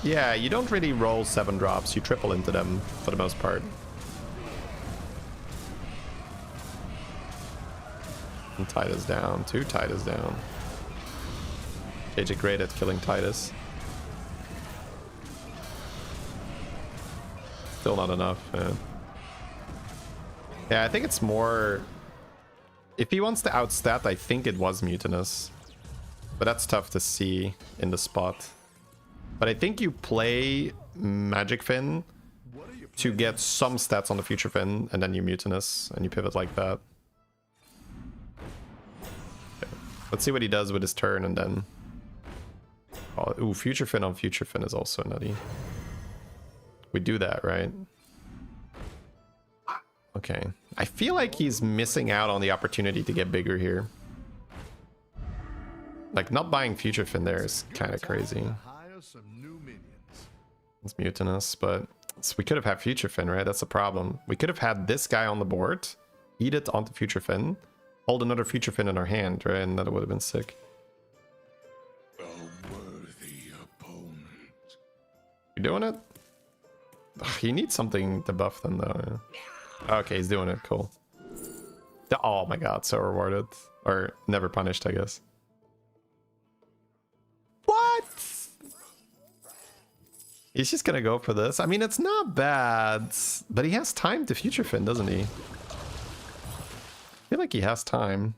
Yeah, you don't really roll 7 drops, you triple into them for the most part. And Titus down, 2 Titus down. JJ great at killing Titus. Still not enough, man. Yeah, I think it's more... If he wants to outstat, I think it was Mutinous. But that's tough to see in the spot. But I think you play Magic Fin to get some stats on the Future Fin, and then you Mutinous, and you pivot like that. Okay. Let's see what he does with his turn, and then... Oh, ooh, Future Fin on Future Fin is also nutty. We do that, right? Okay. I feel like he's missing out on the opportunity to get bigger here. Like, not buying Future Fin there is kind of crazy. It's Mutinous, but we could have had Future Fin, right? That's the problem. We could have had this guy on the board, eat it onto Future Fin, hold another Future Fin in our hand, right? And that would have been sick. A worthy opponent. You doing it? Ugh, he needs something to buff them, though. Yeah. Okay, he's doing it. Cool. Oh my god, so rewarded. Or never punished, I guess. What? He's just gonna go for this. I mean, it's not bad, but he has time to Future Fin, doesn't he? I feel like he has time.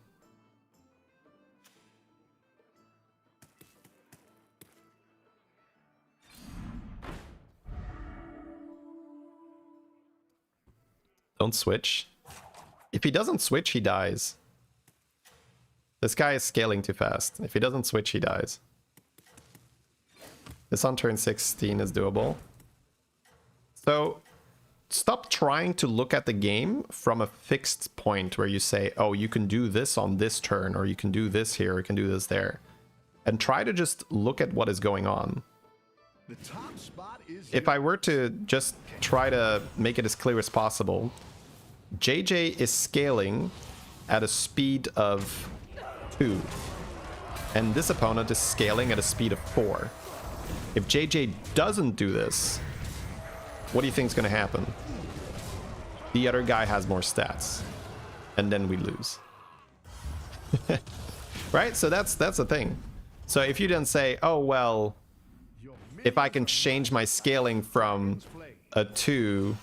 Don't switch. If he doesn't switch, he dies. This guy is scaling too fast. If he doesn't switch, he dies. This on turn 16 is doable. So, stop trying to look at the game from a fixed point where you say, oh, you can do this on this turn, or you can do this here, or you can do this there. And try to just look at what is going on. The top spot is If I were to just try to make it as clear as possible, JJ is scaling at a speed of 2. And this opponent is scaling at a speed of 4. If JJ doesn't do this, what do you think is going to happen? The other guy has more stats. And then we lose. Right? So that's the thing. So if you then say, oh, well, if I can change my scaling from a 2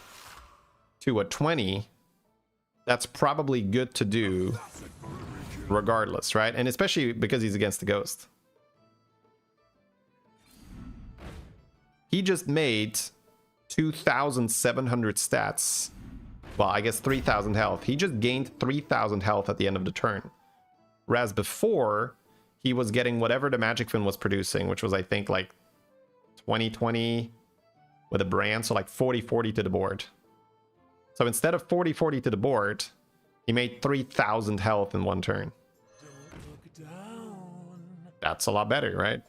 to a 20, that's probably good to do regardless, right? And especially because he's against the Ghost. He just made 2,700 stats. Well, I guess 3,000 health. He just gained 3,000 health at the end of the turn. Whereas before, he was getting whatever the Magic Fin was producing, which was, I think, like 20-20 with a brand, so like 40-40 to the board. So instead of 40-40 to the board, he made 3,000 health in one turn. That's a lot better, right?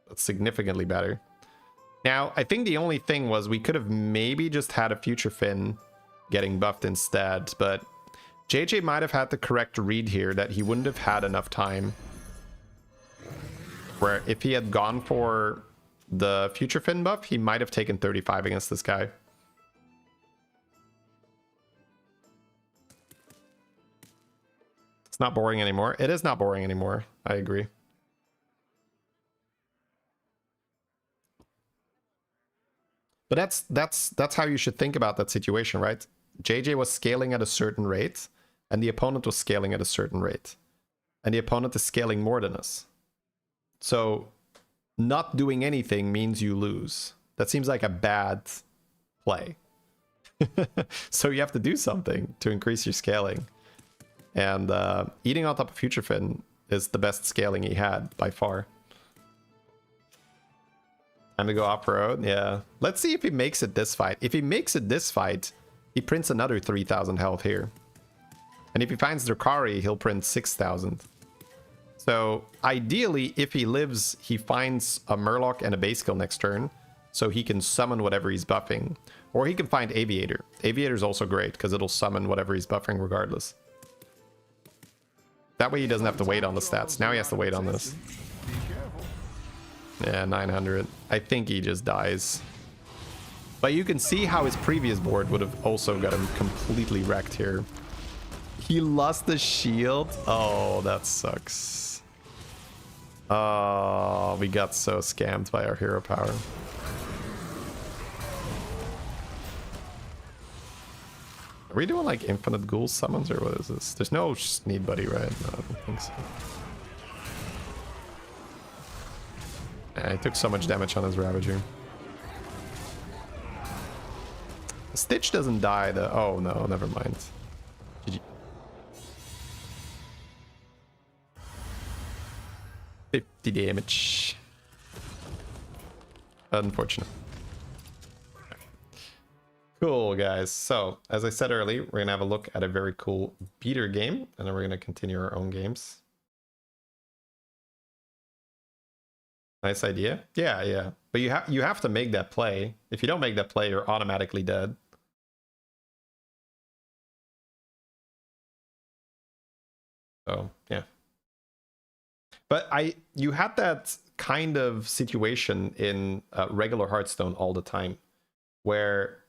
That's significantly better. Now, I think the only thing was we could have maybe just had a Future Fin getting buffed instead, but JJ might have had the correct read here that he wouldn't have had enough time. Where if he had gone for the Future Fin buff, he might have taken 35 against this guy. It's not boring anymore. It is not boring anymore. I agree. But that's how you should think about that situation, right? JJ was scaling at a certain rate, and the opponent was scaling at a certain rate. And the opponent is scaling more than us. So not doing anything means you lose. That seems like a bad play. So you have to do something to increase your scaling. And eating on top of Future Fin is the best scaling he had by far. Time to go off-road, yeah. Let's see if he makes it this fight. If he makes it this fight, he prints another 3,000 health here. And if he finds Drakari, he'll print 6,000. So ideally, if he lives, he finds a Murloc and a base skill next turn, so he can summon whatever he's buffing. Or he can find Aviator. Aviator is also great, because it'll summon whatever he's buffing regardless. That way he doesn't have to wait on the stats. Now he has to wait on this. Yeah, 900. I think he just dies. But you can see how his previous board would have also got him completely wrecked here. He lost the shield? Oh, that sucks. Oh, we got so scammed by our hero power. Are we doing like infinite ghoul summons or what is this? There's no Sneed Buddy, right? No, I don't think so. Yeah, he took so much damage on his Ravager. Stitch doesn't die though. Oh no, never mind. GG. 50 damage. Unfortunate. Cool, guys. So, as I said earlier, we're going to have a look at a very cool beater game, and then we're going to continue our own games. Nice idea. Yeah, yeah. But you have to make that play. If you don't make that play, you're automatically dead. So, yeah. But you had that kind of situation in regular Hearthstone all the time, where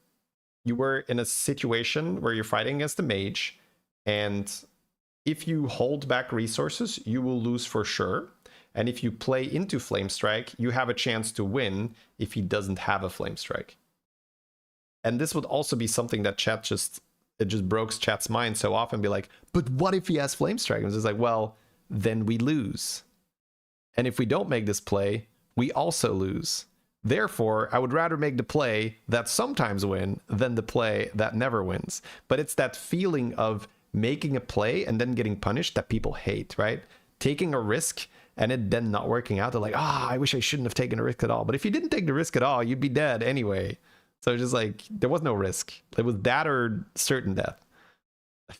you were in a situation where you're fighting against a mage, and if you hold back resources, you will lose for sure. And if you play into Flame Strike, you have a chance to win if he doesn't have a Flame Strike. And this would also be something that chat just broke chat's mind so often, be like, but what if he has Flame Strike? And it's just like, well, then we lose. And if we don't make this play, we also lose. Therefore, I would rather make the play that sometimes win than the play that never wins. But it's that feeling of making a play and then getting punished that people hate, right? Taking a risk and it then not working out. They're like, I wish I shouldn't have taken a risk at all. But if you didn't take the risk at all, you'd be dead anyway. So just like, there was no risk. It was that or certain death.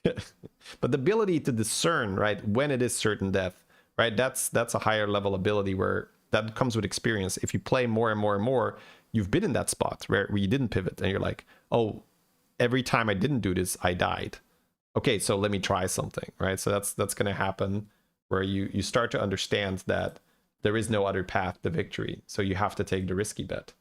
But the ability to discern, right, when it is certain death, right, that's a higher level ability where that comes with experience. If you play more and more and more, you've been in that spot where you didn't pivot and you're like, oh, every time I didn't do this, I died. Okay, so let me try something, right? So that's going to happen where you start to understand that there is no other path to victory. So you have to take the risky bet.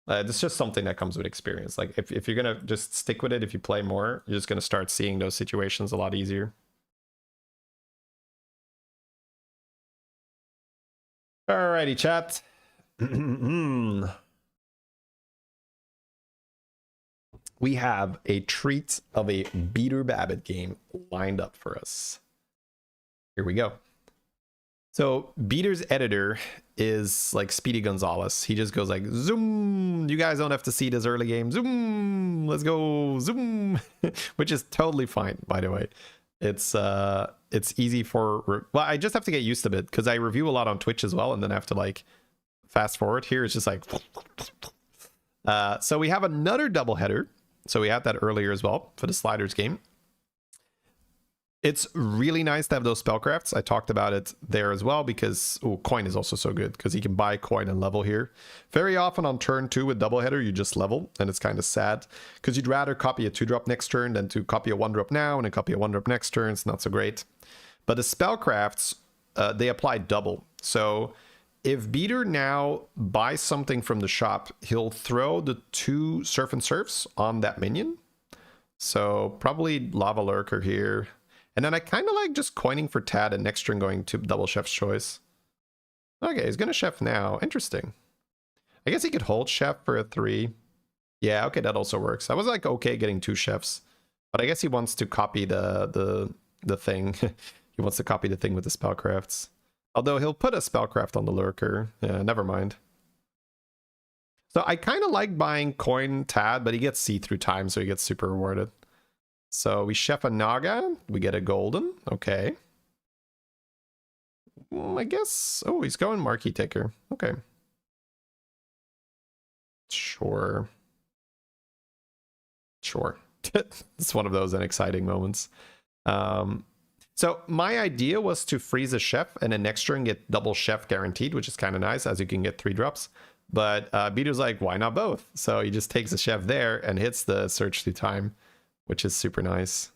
It's just something that comes with experience. Like if you're going to just stick with it, if you play more, you're just going to start seeing those situations a lot easier. Alrighty, chat. We have a treat of a Beater Babbitt game lined up for us. Here we go. So Beater's editor is like Speedy Gonzalez. He just goes like, zoom. You guys don't have to see this early game. Zoom. Let's go. Zoom. Which is totally fine, by the way. It's easy for, well, I just have to get used to it because I review a lot on Twitch as well, and then I have to like fast forward. Here it's just like, so we have another doubleheader. So we had that earlier as well for the Sliders game. It's really nice to have those spellcrafts. I talked about it there as well because coin is also so good because you can buy coin and level here. Very often on turn 2 with doubleheader, you just level, and it's kind of sad because you'd rather copy a 2-drop next turn than to copy a 1-drop now and then copy a 1-drop next turn. It's not so great. But the spellcrafts, they apply double. So if Beater now buys something from the shop, he'll throw the 2 Surf and Surfs on that minion. So probably Lava Lurker here. And then I kind of like just coining for Tad and next turn going to double Chef's Choice. Okay, he's going to Chef now. Interesting. I guess he could hold Chef for a 3. Yeah, okay, that also works. I was like, okay, getting 2 Chefs. But I guess he wants to copy the thing. He wants to copy the thing with the spellcrafts. Although he'll put a spellcraft on the Lurker. Yeah, never mind. So I kind of like buying coin Tad, but he gets see-through time, so he gets super rewarded. So we chef a Naga, we get a golden, okay. Well, I guess, oh, he's going Marquee Taker, okay. Sure. Sure. It's one of those unexciting moments. So my idea was to freeze a chef and then next turn get double chef guaranteed, which is kind of nice as you can get 3 drops. But Beater's like, why not both? So he just takes a chef there and hits the search through time, which is super nice.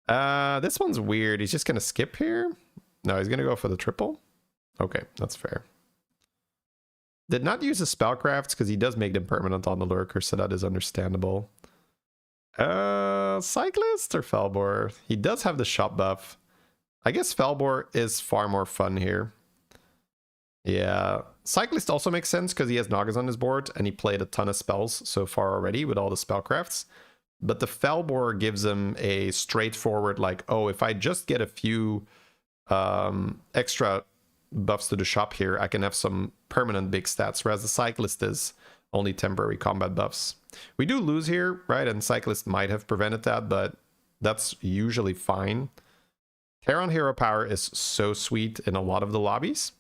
This one's weird. He's just going to skip here. No, he's going to go for the triple. Okay, that's fair. Did not use his spellcrafts because he does make them permanent on the Lurker, so that is understandable. Cyclist or Felbor? He does have the shop buff. I guess Felbor is far more fun here. Yeah. Cyclist also makes sense because he has Nagas on his board and he played a ton of spells so far already with all the spellcrafts. But the Felbor gives him a straightforward, like, oh, if I just get a few extra buffs to the shop here, I can have some permanent big stats, whereas the Cyclist is only temporary combat buffs. We do lose here, right? And Cyclist might have prevented that, but that's usually fine. Terran Hero Power is so sweet in a lot of the lobbies.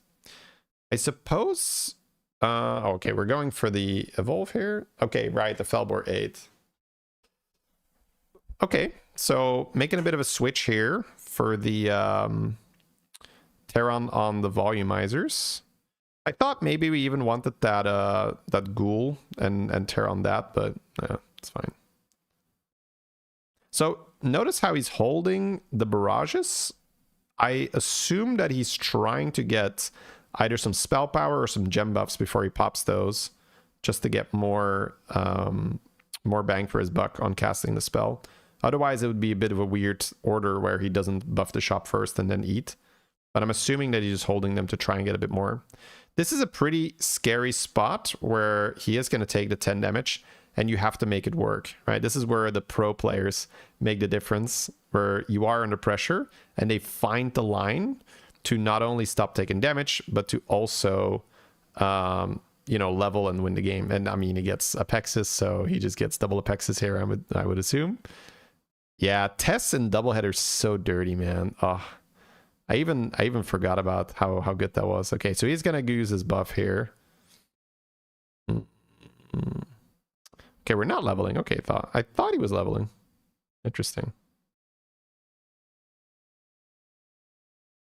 I suppose... okay, we're going for the Evolve here. Okay, right, the Felbor 8. Okay, so making a bit of a switch here for the Terran on the volumizers. I thought maybe we even wanted that that Ghoul and Terran that, but yeah, it's fine. So notice how he's holding the barrages. I assume that he's trying to get either some spell power or some gem buffs before he pops those, just to get more bang for his buck on casting the spell. Otherwise, it would be a bit of a weird order where he doesn't buff the shop first and then eat. But I'm assuming that he's just holding them to try and get a bit more. This is a pretty scary spot where he is going to take the 10 damage and you have to make it work, right? This is where the pro players make the difference, where you are under pressure and they find the line to not only stop taking damage, but to also, you know, level and win the game. And I mean, he gets Apexis, so he just gets double Apexis here, I would assume. Yeah, Tess and Doubleheader's so dirty, man. Oh, I even forgot about how good that was. Okay, so he's gonna use his buff here. Okay, we're not leveling. Okay, I thought he was leveling. Interesting.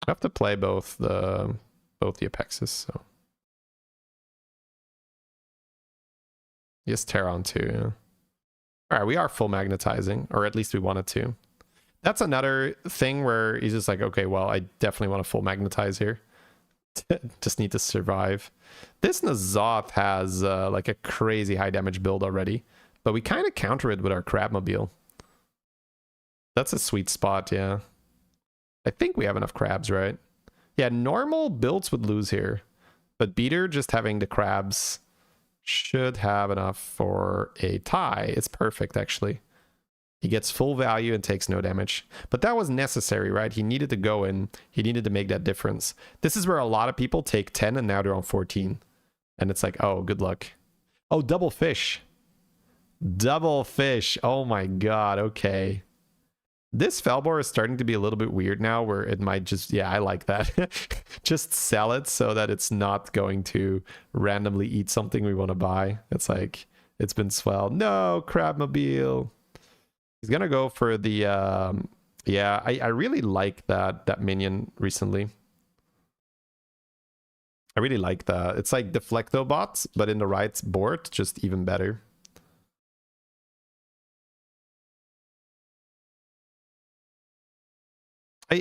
I have to play both the Apexes, so. Yes, Terran too, yeah. Alright, we are full magnetizing, or at least we wanted to. That's another thing where he's just like, okay, well, I definitely want to full magnetize here. Just need to survive. This N'Zoth has like a crazy high damage build already, but we kind of counter it with our Crabmobile. That's a sweet spot, yeah. I think we have enough crabs, right? Yeah, normal builds would lose here, but Beater just having the crabs should have enough for a tie. It's perfect, actually. He gets full value and takes no damage. But that was necessary, right? He needed to go in. He needed to make that difference. This is where a lot of people take 10 and now they're on 14. And it's like, oh, good luck. Oh, double fish. Double fish. Oh my god, okay. This Felbor is starting to be a little bit weird now, where it might just, yeah, I like that. Just sell it so that it's not going to randomly eat something we want to buy. It's like, it's been swelled. No, Crabmobile. He's gonna go for the, yeah, I really like that minion recently. I really like that. It's like Deflectobots, but in the right board, just even better.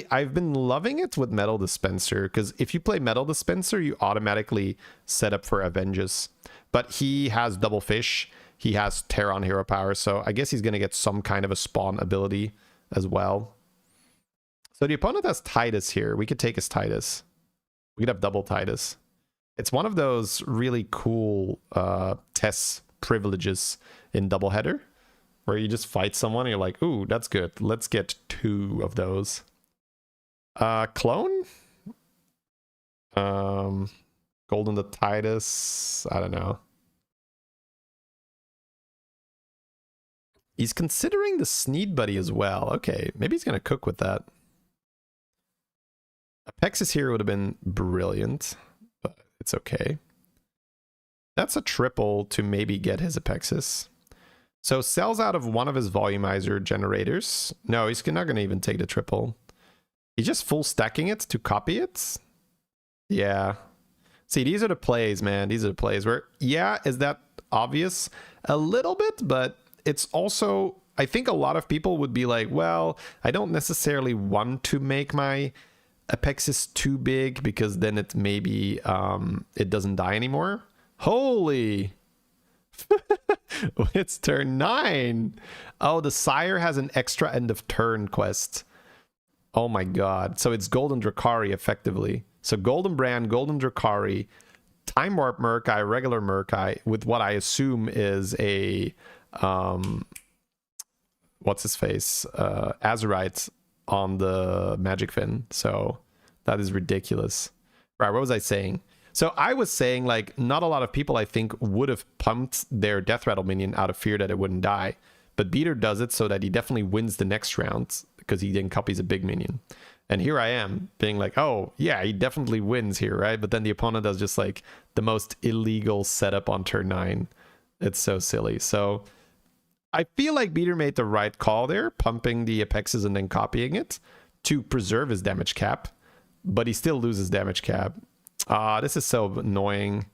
I've been loving it with Metal Dispenser, because if you play Metal Dispenser, you automatically set up for Avenges. But he has double fish. He has Terran hero power, so I guess he's going to get some kind of a spawn ability as well. So the opponent has Titus here. We could take his Titus. We could have double Titus. It's one of those really cool test privileges in Doubleheader, where you just fight someone and you're like, ooh, that's good. Let's get 2 of those. Clone? Golden to Titus? I don't know. He's considering the Sneed as well. Okay, maybe he's gonna cook with that. Apexis here would have been brilliant, but it's okay. That's a triple to maybe get his Apexis. So sells out of one of his volumizer generators. No, he's not gonna even take the triple. He's just full stacking it to copy it. Yeah. See, these are the plays, man. These are the plays where, yeah, is that obvious? A little bit, but it's also, I think a lot of people would be like, well, I don't necessarily want to make my Apexis too big because then it maybe it doesn't die anymore. Holy! It's turn 9. Oh, the Sire has an extra end of turn quest. Oh my god. So it's Golden Drakari effectively. So Golden Brand, Golden Drakari, Time Warp Murkai, regular Murkai, with what I assume is a what's his face? Azurite on the Magic Fin. So that is ridiculous. Right, what was I saying? So I was saying, like, not a lot of people I think would have pumped their Death Rattle minion out of fear that it wouldn't die. But Beater does it so that he definitely wins the next round, because he then copies a big minion. And here I am being like, oh yeah, he definitely wins here, right? But then the opponent does just like the most illegal setup on turn 9. It's so silly. So I feel like Beater made the right call there, pumping the Apexes and then copying it to preserve his damage cap, but he still loses damage cap. This is so annoying.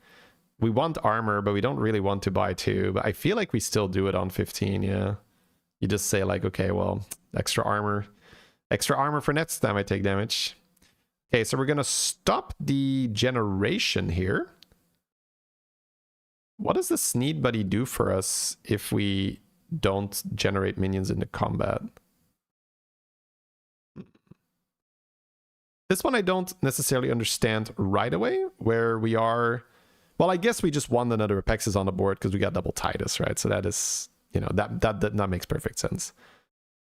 We want armor, but we don't really want to buy 2, but I feel like we still do it on 15. Yeah, you just say like, okay, well, extra armor for next time I take damage. Okay, so we're gonna stop the generation here. What does the Sneed Buddy do for us if we don't generate minions into combat? This one I don't necessarily understand right away, where we are. Well, I guess we just won another Apexis on the board because we got double Titus, right? So that is, you know, that makes perfect sense.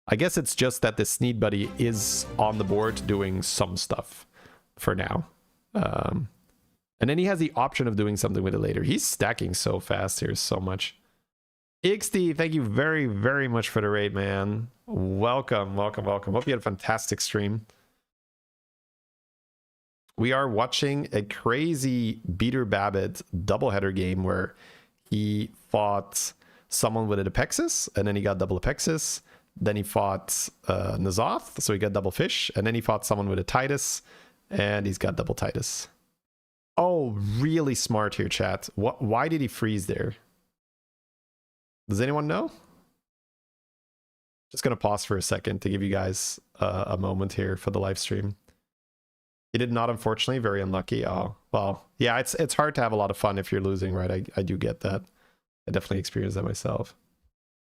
I guess it's just that the Sneed Buddy is on the board doing some stuff for now. And then he has the option of doing something with it later. He's stacking so fast here, so much. ixxdeee, thank you very, very much for the raid, man. Welcome, welcome, welcome. Hope you had a fantastic stream. we are watching a crazy Beater Babbitt doubleheader game where he fought someone with an Apexis, and then he got double Apexis. Then he fought N'Zoth, so he got double fish. And then he fought someone with a Titus, and he's got double Titus. Oh, really smart here, chat. Why did he freeze there? Does anyone know? Just going to pause for a second to give you guys a moment here for the live stream. He did not, unfortunately. Very unlucky. Oh, well, yeah, it's hard to have a lot of fun if you're losing, right? I do get that. I definitely experienced that myself.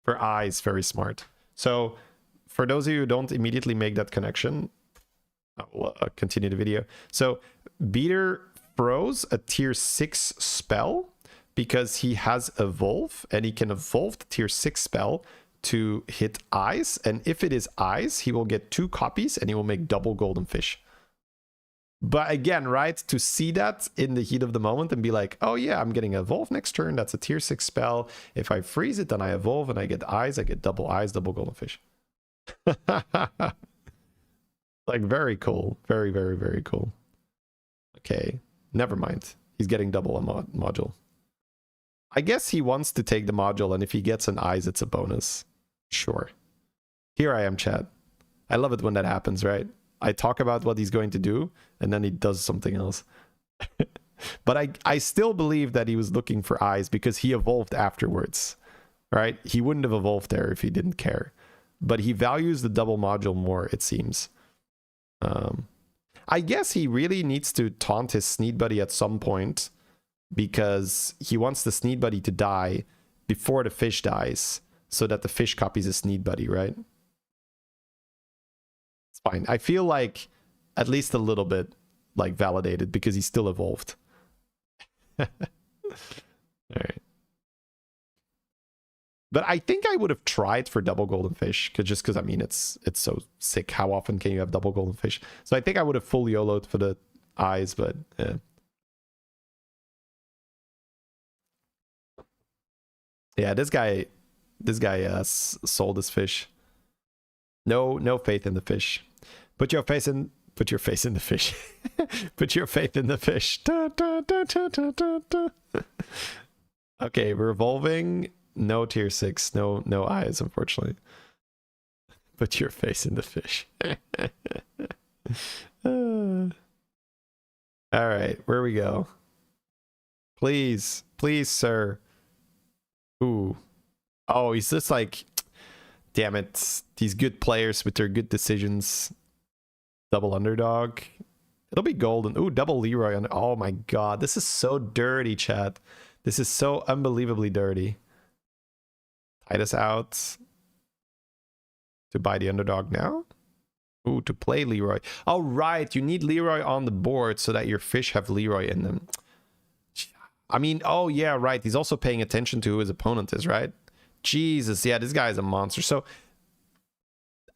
For eyes, very smart. So for those of you who don't immediately make that connection, I'll continue the video. So Beater froze a tier 6 spell because he has Evolve, and he can evolve the tier 6 spell to hit eyes. And if it is eyes, he will get 2 copies and he will make double golden fish. But again, right, to see that in the heat of the moment and be like, oh yeah, I'm getting Evolve next turn. That's a tier 6 spell. If I freeze it, then I evolve and I get eyes. I get double eyes, double golden fish. Like, very cool. Very, very, very cool. Okay, never mind. He's getting double a module. I guess he wants to take the module, and if he gets an eyes, it's a bonus. Sure. Here I am, chat. I love it when that happens, right? I talk about what he's going to do, and then he does something else. But I still believe that he was looking for eyes because he evolved afterwards, right? He wouldn't have evolved there if he didn't care. But he values the double module more, it seems. I guess he really needs to taunt his Sneed Buddy at some point because he wants the Sneed Buddy to die before the fish dies so that the fish copies his Sneed Buddy, right? It's fine. I feel like at least a little bit like validated because he's still evolved. All right. But I think I would have tried for double golden fish just because I mean it's so sick. How often can you have double golden fish? So I think I would have full YOLO'd for the eyes, but yeah. Yeah, this guy sold his fish. No faith in the fish. Put your face in the fish. Put your faith in the fish. Okay, we're evolving. No tier 6, no eyes, unfortunately. Put your face in the fish. All right, where we go? Please, sir. Ooh. Oh, he's just like, damn it. These good players with their good decisions. Double underdog. It'll be golden. Ooh, double Leroy. Oh my god, this is so dirty, chat. This is so unbelievably dirty. Titus out to buy the underdog now. Ooh, to play Leroy. Oh, right. You need Leroy on the board so that your fish have Leroy in them. I mean, oh, yeah, right. He's also paying attention to who his opponent is, right? Jesus, yeah, this guy is a monster. So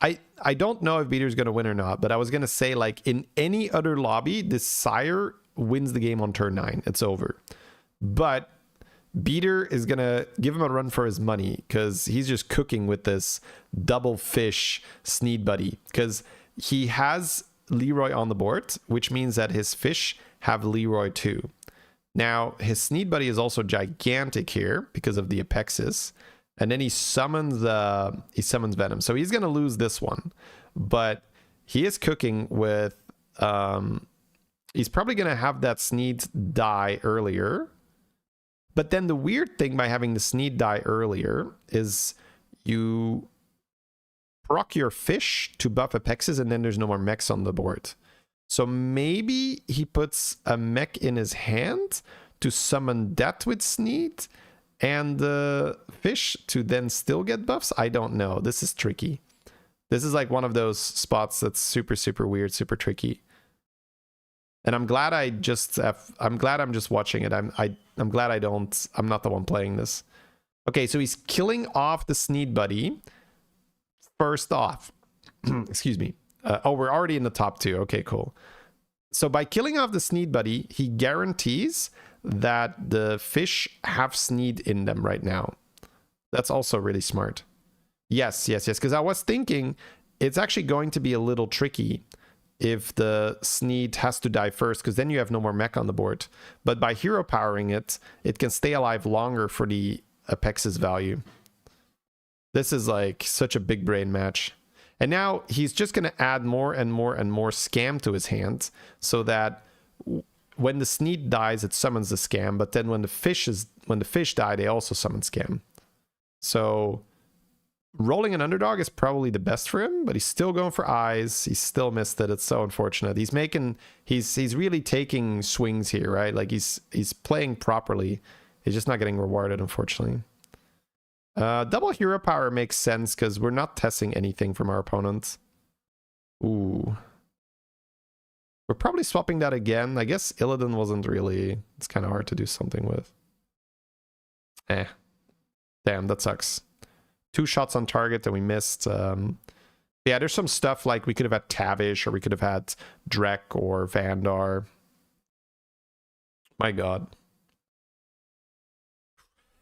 I don't know if Beater's going to win or not, but I was going to say, like, in any other lobby, this Sire wins the game on turn 9. It's over. But Beater is going to give him a run for his money because he's just cooking with this double fish Sneed Buddy because he has Leroy on the board, which means that his fish have Leroy too. Now, his Sneed Buddy is also gigantic here because of the Apexis. And then he summons Venom. So he's going to lose this one. But he is cooking with... he's probably going to have that Sneed die earlier. But then the weird thing by having the Sneed die earlier is you proc your fish to buff Apexis and then there's no more mechs on the board. So maybe he puts a mech in his hand to summon that with Sneed and the fish to then still get buffs. I don't know. This is tricky. This is like one of those spots that's super, super weird, super tricky. And I'm glad I'm just watching it. I'm glad I'm not the one playing this. Okay, so he's killing off the Sneed Buddy. First off, excuse me. Oh, we're already in the top 2. Okay, cool. So by killing off the Sneed Buddy, he guarantees that the fish have Sneed in them right now. That's also really smart. Yes. Because I was thinking it's actually going to be a little tricky if the Sneed has to die first, because then you have no more mech on the board. But by hero powering it, it can stay alive longer for the Apex's value. This is like such a big brain match. And now he's just going to add more and more and more scam to his hand, so that when the Sneed dies, it summons the scam. But then when the fish die, they also summon scam. So rolling an underdog is probably the best for him, but he's still going for eyes. He still missed it. It's so unfortunate. He's really taking swings here, right? Like he's playing properly. He's just not getting rewarded, unfortunately. Double hero power makes sense because we're not testing anything from our opponent. Ooh. We're probably swapping that again. I guess Illidan wasn't really... It's kind of hard to do something with. Damn, that sucks. 2 shots on target and we missed. Yeah, there's some stuff like we could have had Tavish, or we could have had Drek or Vandar. My god.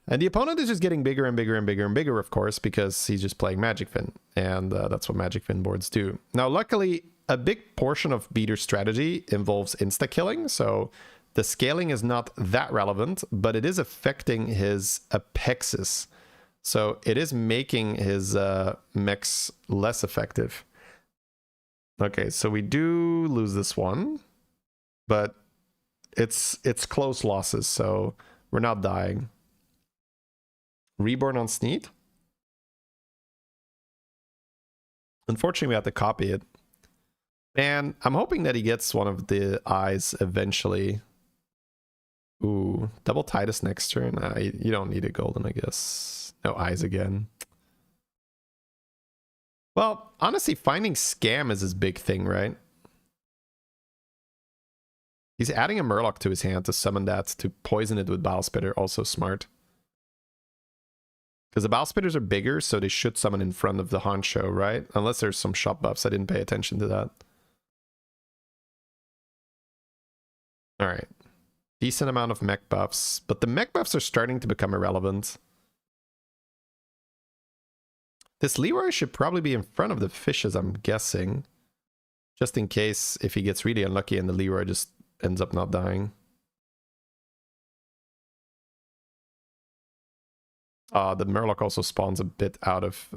And the opponent is just getting bigger and bigger and bigger and bigger, of course, because he's just playing Magic Fin. And that's what Magic Fin boards do. Now, luckily, a big portion of Beater's strategy involves insta-killing, so the scaling is not that relevant, but it is affecting his Apexes. So it is making his mechs less effective. Okay, so we do lose this one, but it's close losses, so we're not dying. Reborn on Sneed. Unfortunately, we have to copy it. And I'm hoping that he gets one of the eyes eventually. Ooh, double Titus next turn. You don't need a golden, I guess. No eyes again. Well, honestly, finding scam is his big thing, right? He's adding a Murloc to his hand to summon that, to poison it with Battle Spitter. Also smart. Because the Battle Spitters are bigger, so they should summon in front of the honcho, right? Unless there's some shop buffs. I didn't pay attention to that. Alright. Decent amount of mech buffs. But the mech buffs are starting to become irrelevant. This Leroy should probably be in front of the fishes, I'm guessing. Just in case if he gets really unlucky and the Leroy just ends up not dying. The Murloc also spawns a bit out of...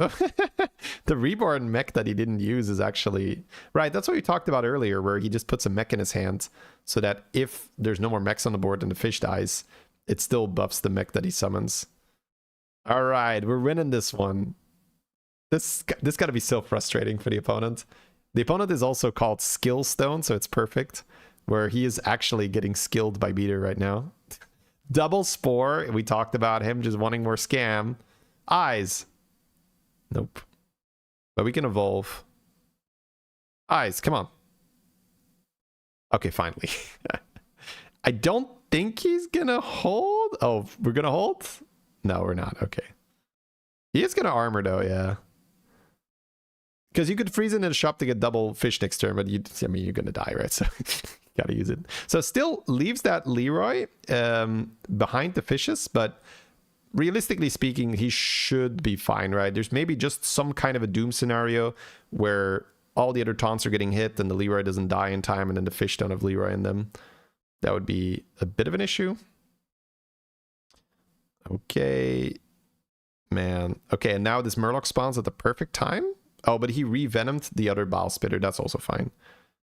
The Reborn mech that he didn't use is actually... Right, that's what we talked about earlier, where he just puts a mech in his hand, so that if there's no more mechs on the board and the fish dies, it still buffs the mech that he summons. Alright, we're winning this one. This gotta be so frustrating for the opponent. The opponent is also called Skill Stone, so it's perfect, where he is actually getting skilled by Beater right now. Double Spore, we talked about him just wanting more scam. Eyes. Nope. But we can evolve. Eyes, come on. Okay, finally. I don't think he's gonna hold. Oh, we're gonna hold? No, we're not. Okay. He is gonna armor though, yeah. Because you could freeze it in a shop to get double fish next turn, but you're gonna die, right? So gotta use it. So still leaves that Leroy behind the fishes, but realistically speaking, he should be fine, right? There's maybe just some kind of a doom scenario where all the other taunts are getting hit and the Leroy doesn't die in time, and then the fish don't have Leroy in them. That would be a bit of an issue. Okay. Man. Okay, and now this Murloc spawns at the perfect time. Oh, but he re-venomed the other Battle Spitter. That's also fine.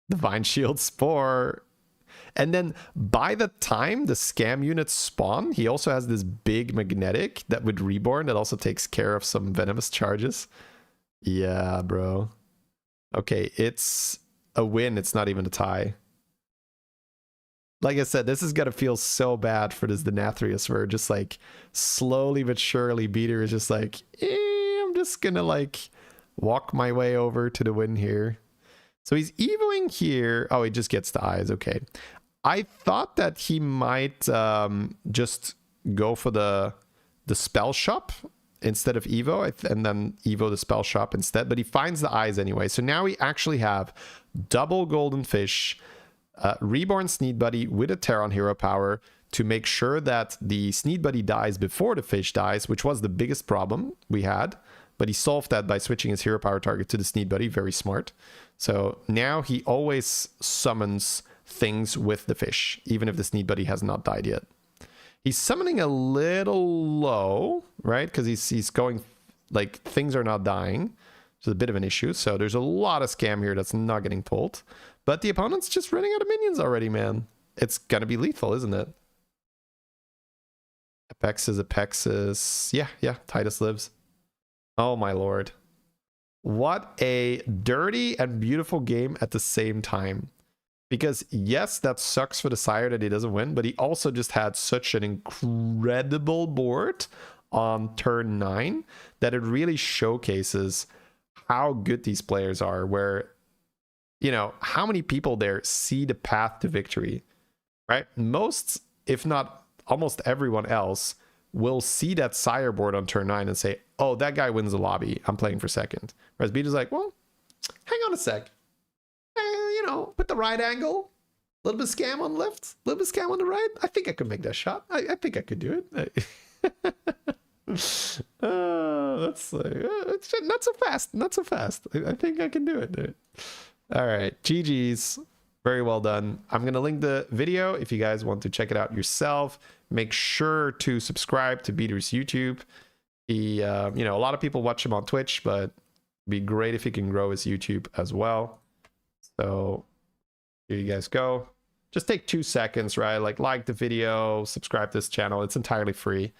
Divine Shield Spore. And then by the time the scam units spawn, he also has this big magnetic that with Reborn that also takes care of some venomous charges. Yeah, bro. Okay, it's a win. It's not even a tie. Like I said, this is going to feel so bad for this Denathrius, where just like slowly but surely Beater is just like, I'm just going to like walk my way over to the win here. So he's evoing here. Oh, he just gets the eyes. Okay. I thought that he might just go for the spell shop instead of evo, and then evo the spell shop instead, but he finds the eyes anyway. So now we actually have double golden fish, reborn Sneed Buddy with a Terran hero power to make sure that the Sneed Buddy dies before the fish dies, which was the biggest problem we had. but he solved that by switching his hero power target to the Sneed Buddy. Very smart. So now he always summons things with the fish, even if the Sneed Buddy has not died yet. He's summoning a little low, right? Because he's going, like, things are not dying. It's a bit of an issue. So there's a lot of scam here that's not getting pulled. But the opponent's just running out of minions already, man. It's going to be lethal, isn't it? Apexis. Yeah, Titus lives. Oh, my lord. What a dirty and beautiful game at the same time. Because, yes, that sucks for the Sire that he doesn't win, but he also just had such an incredible board on turn 9 that it really showcases how good these players are, where, you know, how many people there see the path to victory, right? Most, if not almost everyone else, will see that Sire board on turn 9 and say, oh, that guy wins the lobby, I'm playing for second. Whereas Beater's like, well, hang on a sec. You know, put the right angle, a little bit of scam on the left, a little bit of scam on the right. I think I could make that shot. I think I could do it. That's like, not so fast, not so fast. I think I can do it, dude. All right, GG's. Very well done. I'm going to link the video if you guys want to check it out yourself. Make sure to subscribe to Beater's YouTube. He, you know, a lot of people watch him on Twitch, but it'd be great if he can grow his YouTube as well. So here you guys go. Just take 2 seconds, right? Like the video, subscribe to this channel. It's entirely free.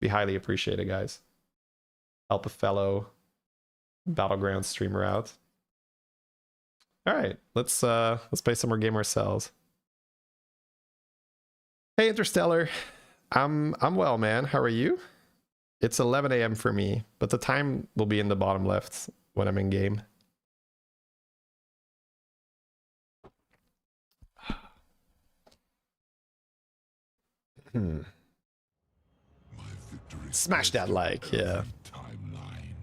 Be highly appreciated, guys. Help a fellow Battlegrounds streamer out. All right, let's play some more game ourselves. Hey, Interstellar. I'm well, man. How are you? It's 11 a.m. for me, but the time will be in the bottom left when I'm in game. Smash that like, yeah. Timeline.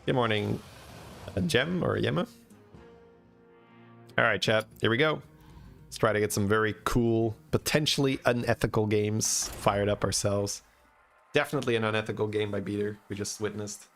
Good morning, Gem or Yema. All right, chat, here we go. Let's try to get some very cool, potentially unethical games fired up ourselves. Definitely an unethical game by Beater we just witnessed.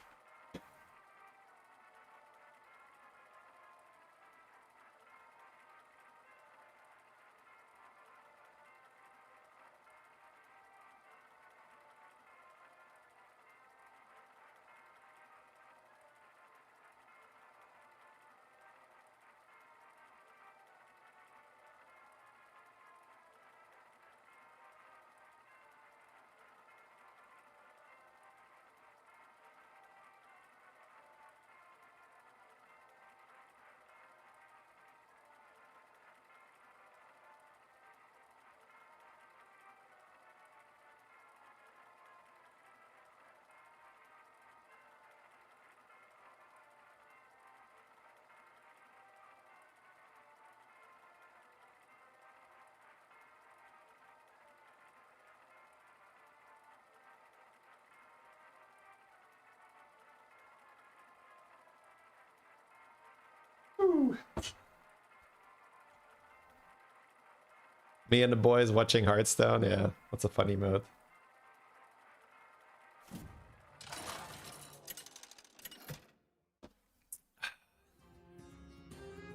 Me and the boys watching Hearthstone, yeah, that's a funny mode.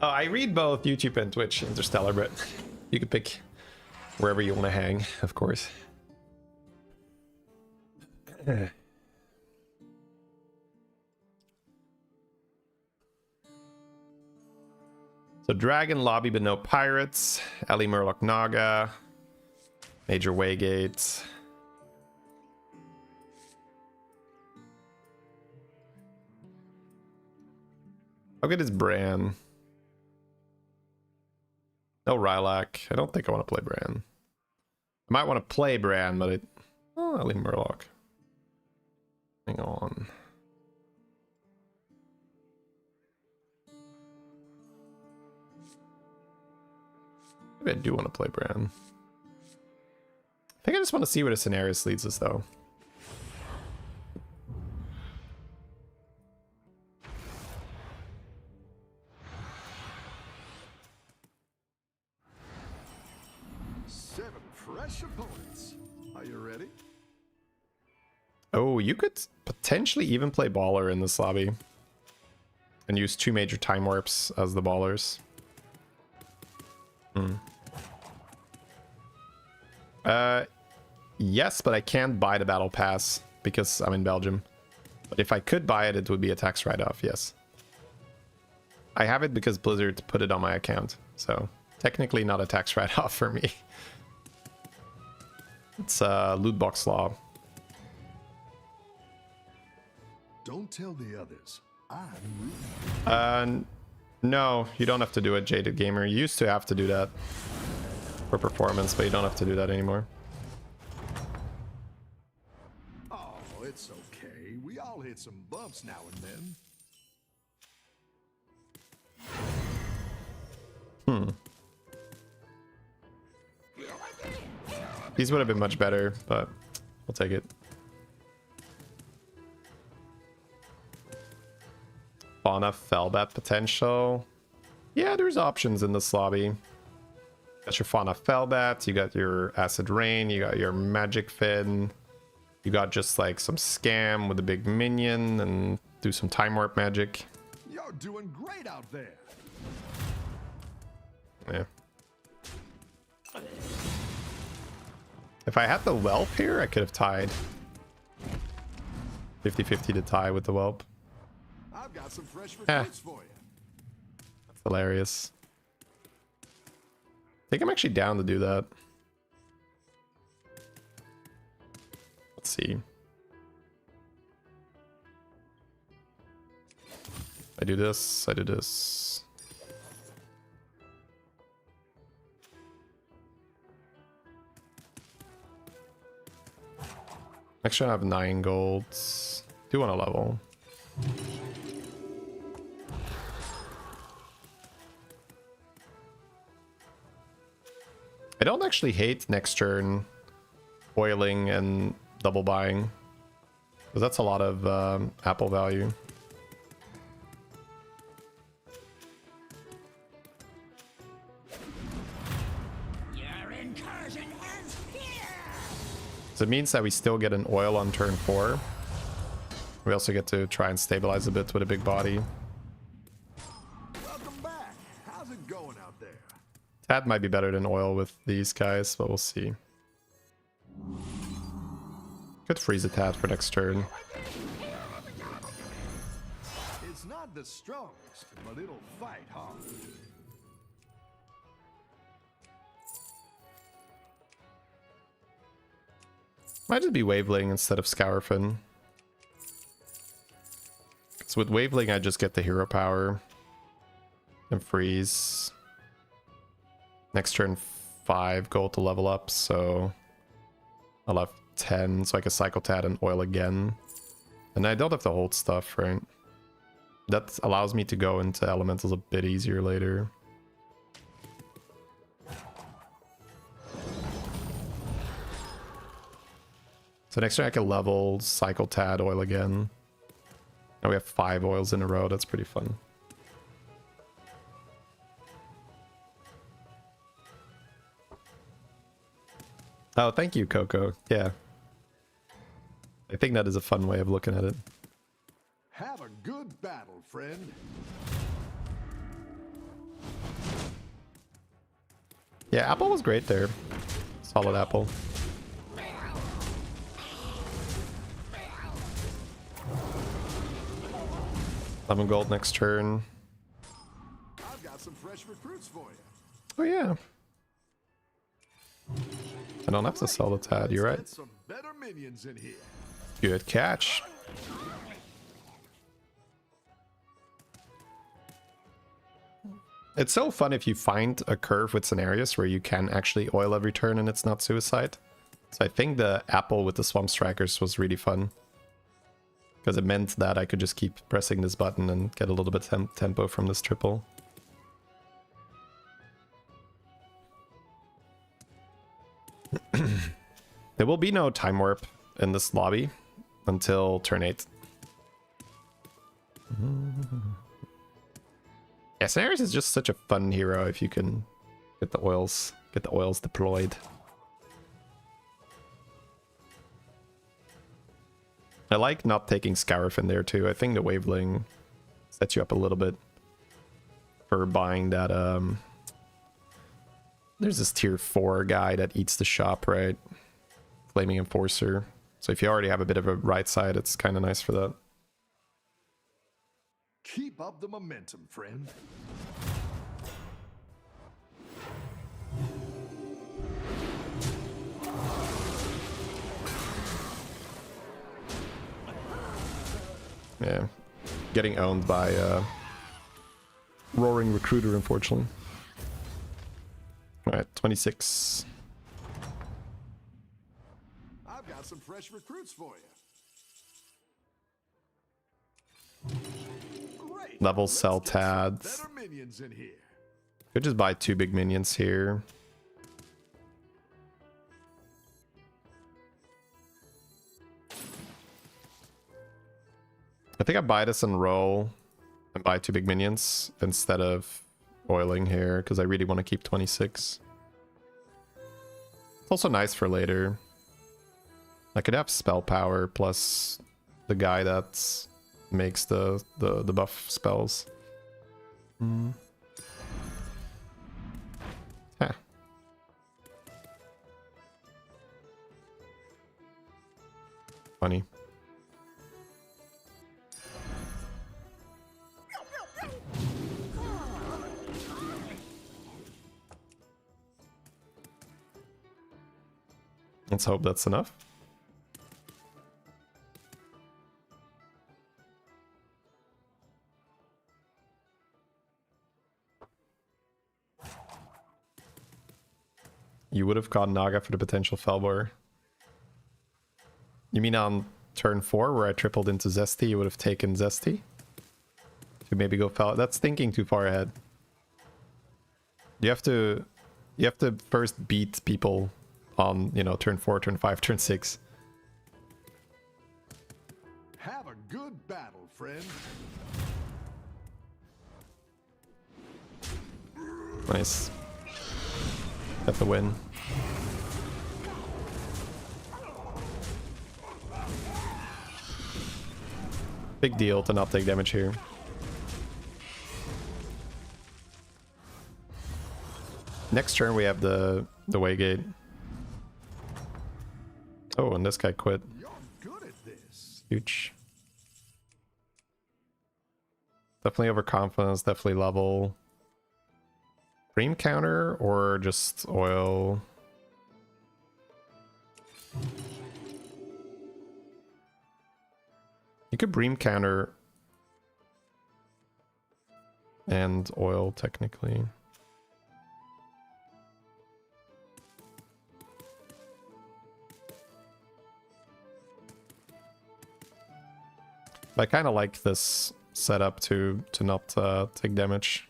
Oh, I read both YouTube and Twitch, Interstellar, but you can pick wherever you want to hang, of course. So Dragon Lobby, but no pirates. Ellie Murloc Naga. Major Waygate. How good is Bran? No Rylak. I don't think I want to play Bran. I might want to play Bran, but it... Oh, Ellie Murloc. Hang on. Maybe I do want to play Bran. I think I just want to see where the scenarios leads us, though. Seven fresh opponents. Are you ready? Oh, you could potentially even play baller in this lobby. And use 2 major time warps as the ballers. Yes, but I can't buy the battle pass because I'm in Belgium. But if I could buy it, it would be a tax write-off, yes. I have it because Blizzard put it on my account. So technically not a tax write-off for me. It's loot box law. Don't tell the others. I'm rooting. No, you don't have to do it, Jaded Gamer. You used to have to do that for performance, but you don't have to do that anymore. Oh, it's okay. We all hit some bumps now and then. These would have been much better, but we'll take it. Fauna Fellbat potential. Yeah, there's options in this lobby. Got your Fauna Fellbat, you got your Acid Rain, you got your Magic Fin. You got just like some scam with a big minion and do some time warp magic. You're doing great out there. Yeah. If I had the Whelp here, I could have tied. 50-50 to tie with the Whelp. I've got some fresh recruits for you. That's hilarious. I think I'm actually down to do that. Let's see. I do this, I do this. Actually, I have 9 golds. Do want a level. I don't actually hate next turn oiling and double buying, because that's a lot of apple value. Your incursion ends here. So it means that we still get an oil on turn 4. We also get to try and stabilize a bit with a big body. Welcome back. How's it going out there? That might be better than oil with these guys, but we'll see. Could freeze a Tad for next turn. It's not the strongest, but it'll fight hard. Might just be Waveling instead of Scourfin. So with Waveling, I just get the hero power and freeze. Next turn, 5 gold to level up, so I'll have 10, so I can cycle Tad and oil again. And I don't have to hold stuff, right? That allows me to go into elementals a bit easier later. So next turn I can level, cycle Tad, oil again. Now we have 5 oils in a row, that's pretty fun. Oh, thank you, Coco. Yeah. I think that is a fun way of looking at it. Have a good battle, friend. Yeah, Apple was great there. Solid Apple. Lemon gold next turn. I've got some fresh recruits for you. Oh yeah. I don't have to sell the Tad, you're right. Get some better minions in here. Good catch. It's so fun if you find a curve with scenarios where you can actually oil every turn and it's not suicide. So I think the Apple with the Swamp Strikers was really fun. Because it meant that I could just keep pressing this button and get a little bit tempo from this triple. There will be no time warp in this lobby until turn 8. Yeah, Scenarios is just such a fun hero if you can get the oils deployed. I like not taking Scarif in there too. I think the Waveling sets you up a little bit for buying that. There's this tier 4 guy that eats the shop, right? Flaming Enforcer. So if you already have a bit of a right side, it's kind of nice for that. Keep up the momentum, friend. Yeah, getting owned by Roaring Recruiter, unfortunately. All right, 26. I've got some fresh recruits for you. Great. Level Let's sell get some Tads. better minions in here. Could just buy 2 big minions here. I think I buy this and roll and buy 2 big minions instead of oiling here because I really want to keep 26. It's also nice for later. I could have spell power plus the guy that makes the buff spells. Yeah. Funny. Let's hope that's enough. You would have caught Naga for the potential Felbor. You mean on turn 4 where I tripled into Zesty, you would have taken Zesty? To maybe go Fel. That's thinking too far ahead. You have to first beat people on, you know, turn 4, turn 5, turn 6. Have a good battle, friend. Nice. Got the win. Big deal to not take damage here. Next turn we have the Waygate. Oh, and this guy quit. You're good at this. Huge. Definitely overconfidence, definitely level. Bream counter or just oil? You could Bream counter and oil technically. I kind of like this setup to not take damage.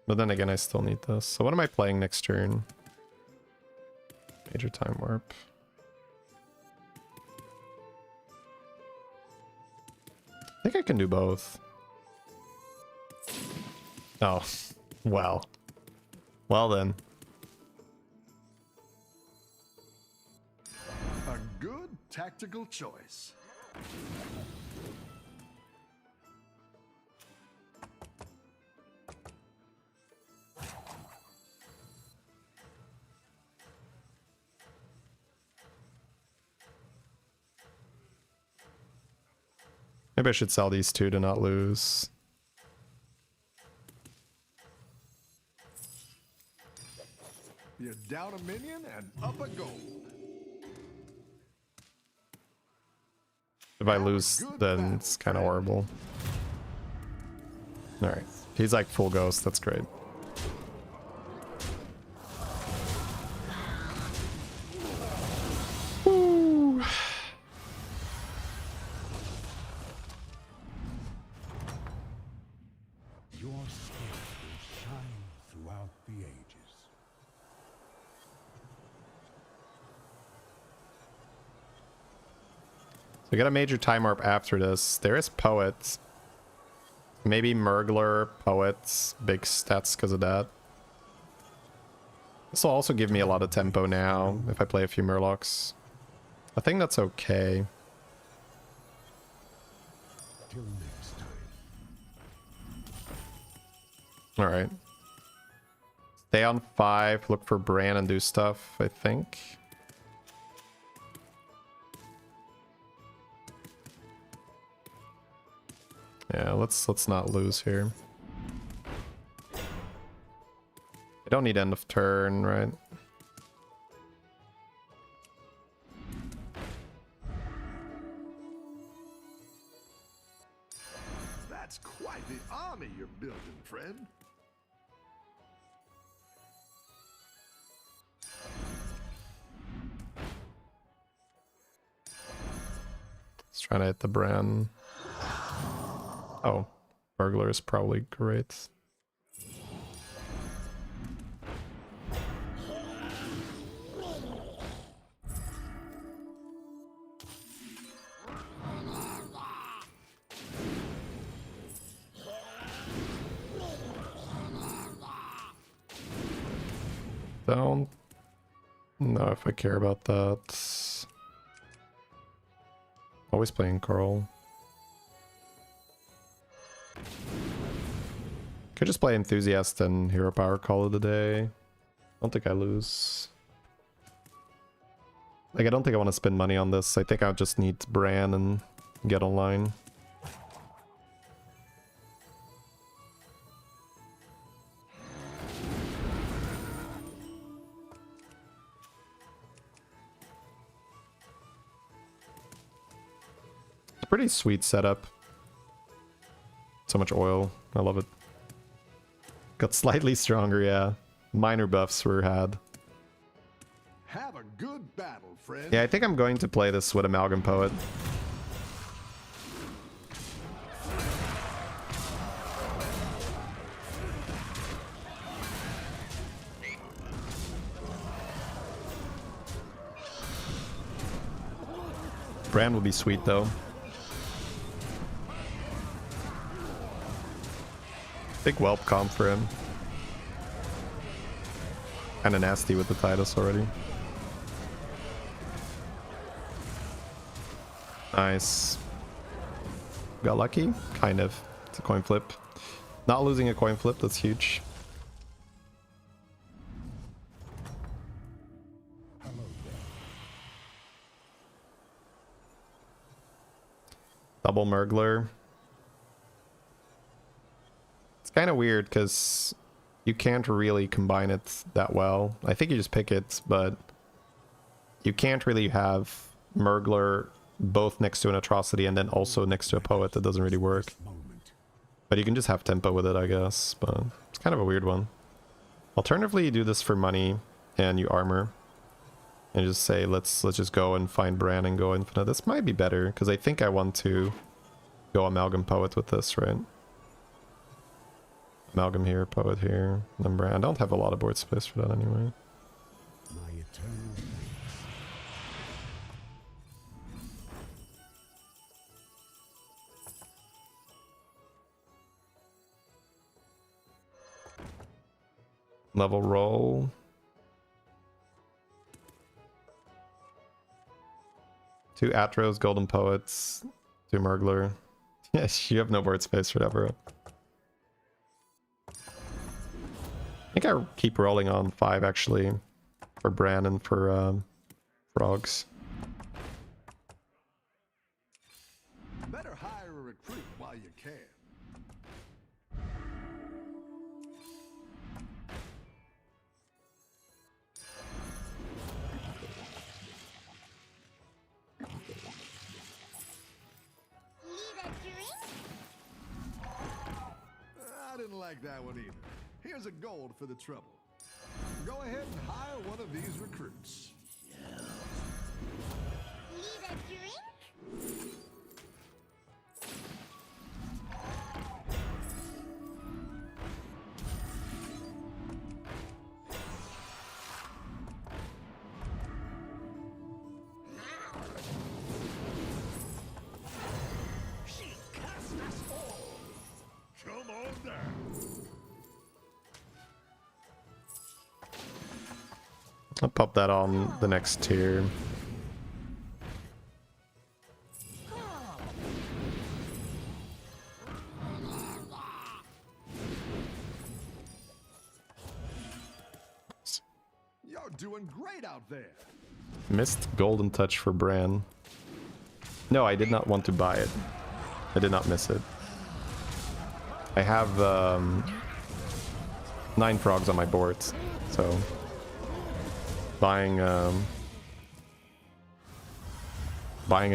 But then again, I still need this. So what am I playing next turn? Major Time Warp. I think I can do both. Oh, well. Well then. A good tactical choice. Maybe I should sell these 2 to not lose. You're down a minion and up a gold. If I lose, then it's kind of horrible. Alright. He's like full ghost. That's great. Woo. Your skill will shine throughout the ages. So we got a major time warp after this. There is Poet. Maybe Murgler, Poets, big stats because of that. This will also give me a lot of tempo now if I play a few Murlocs. I think that's okay. Till next time. Alright. Stay on 5, look for Bran and do stuff, I think. Yeah, let's not lose here. I don't need end of turn, right? That's quite the army you're building, friend. Just trying to hit the Bran. Oh, burglar is probably great. Don't know if I care about that. Always playing Carl. Could just play Enthusiast and Hero Power, call it a day. I don't think I lose. Like, I don't think I want to spend money on this. I think I just need Bran and get online. Pretty sweet setup. So much oil. I love it. Got slightly stronger, yeah. Minor buffs were had. Have a good battle, friend. Yeah, I think I'm going to play this with Amalgam Poet. Bran will be sweet though. Big whelp comp for him. Kinda nasty with the Tidus already. Nice. Got lucky? Kind of. It's a coin flip. Not losing a coin flip, that's huge. Double Murgler. It's kind of weird because you can't really combine it that well. I think you just pick it, but you can't really have Murgler both next to an Atrocity and then also next to a Poet. That doesn't really work. But you can just have tempo with it, I guess. But it's kind of a weird one. Alternatively, you do this for money and you armor. And just say, let's just go and find Bran and go infinite. This might be better, because I think I want to go Amalgam Poet with this, right? Amalgam here, Poet here, then Bran. I don't have a lot of board space for that anyway. My eternal Level roll. Two Atros, Golden Poets, two Murgler. Yes, you have no board space for that, bro. I think I keep rolling on 5 actually for Bran and for Frogs. Better hire a recruit while you can. Need a drink? I didn't like that one either. Here's a gold for the trouble. Go ahead and hire one of these recruits. Need a drink? She cast us all. Come on down. I'll pop that on the next tier. doing great out there. Missed golden touch for Bran. No, I did not want to buy it. I did not miss it. I have 9 frogs on my board, so buying a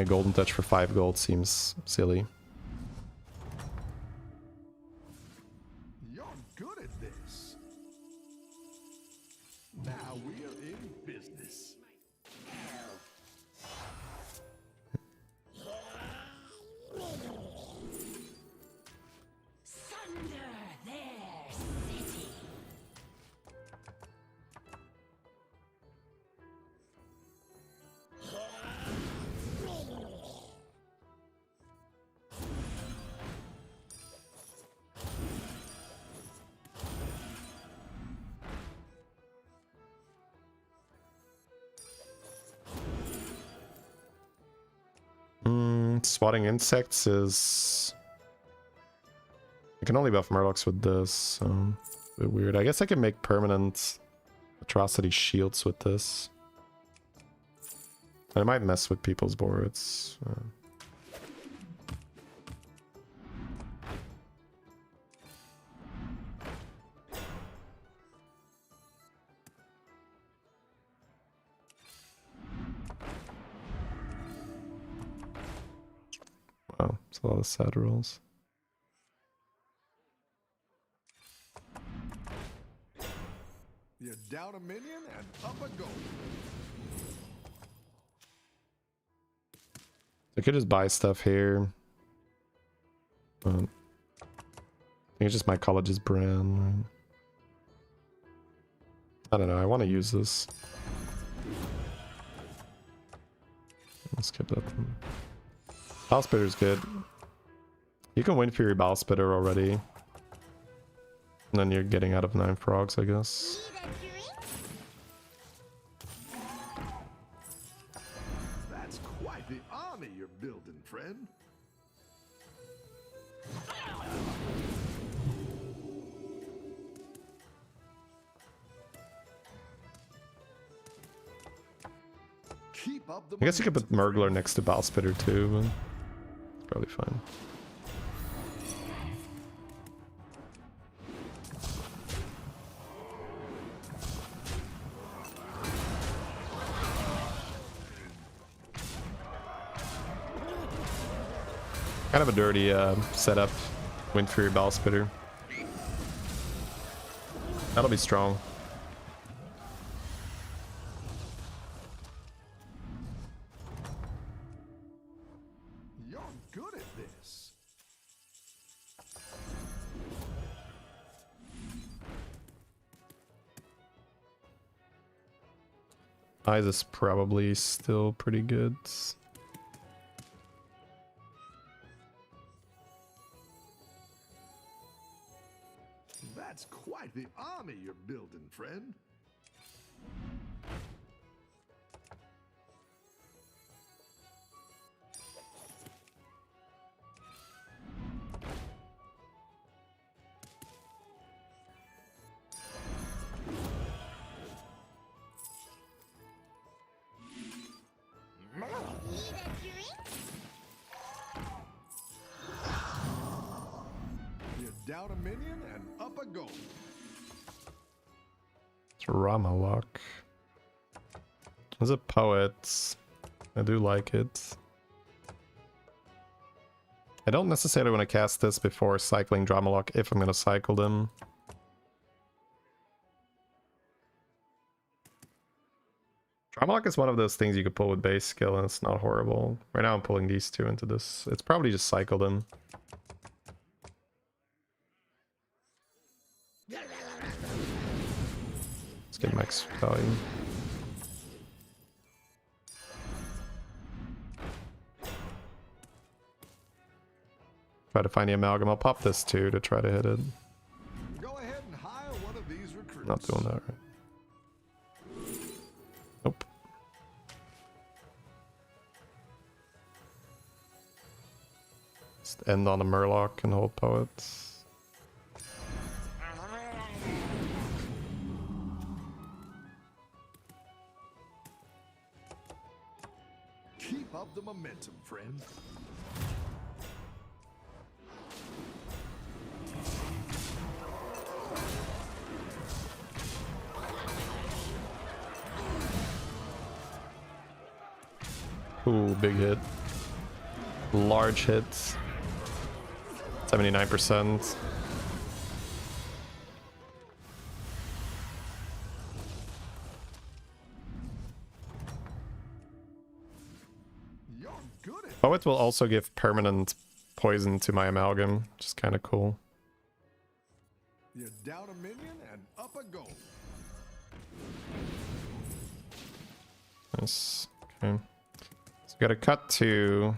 golden touch for 5 gold seems silly. You're good at this. Now we are in business. Sunder their city. Spotting insects is... I can only buff Murlocs with this, so a bit weird. I guess I can make permanent atrocity shields with this. I might mess with people's boards. Wow, it's a lot of sad rolls. You're down a minion and up a gold. I could just buy stuff here. I think it's just my college's brand. I don't know, I want to use this. Let's skip that one. Ball Spitter's good. You can win for your Ball Spitter already. And then you're getting out of 9 frogs, I guess. That's quite the army you're building, friend. Keep up the I guess you could put Murgler next to Ball Spitter too, but it's probably fine. Kind of a dirty setup. Win for your Ball Spitter. That'll be strong. You're good at this. Eyes is probably still pretty good. That's quite the army you're building, friend. You're down a minion and up a gold. It's Ramalok. As a poet, I do like it. I don't necessarily want to cast this before cycling Dramalok if I'm going to cycle them. Dramalok is one of those things you could pull with base skill and it's not horrible. Right now I'm pulling these two into this. It's probably just cycle them. Let's get max value. Try to find the amalgam. I'll pop this too to try to hit it. Go ahead and hire one of these recruits. Not doing that right. Nope. Just end on a Murloc and hold poets. Keep up the momentum, friend. Ooh, big hit. Large hits. 79%. You're good at Poet will also give permanent poison to my amalgam, which is kind of cool. You're down a minion and up a goal. Nice. Okay. So we got to cut to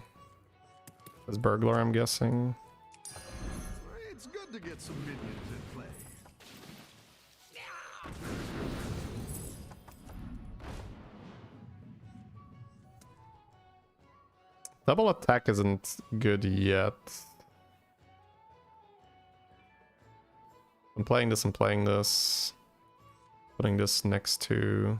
this burglar, I'm guessing. It's good to get some minions in play. Double attack isn't good yet. I'm playing this and playing this. Putting this next to...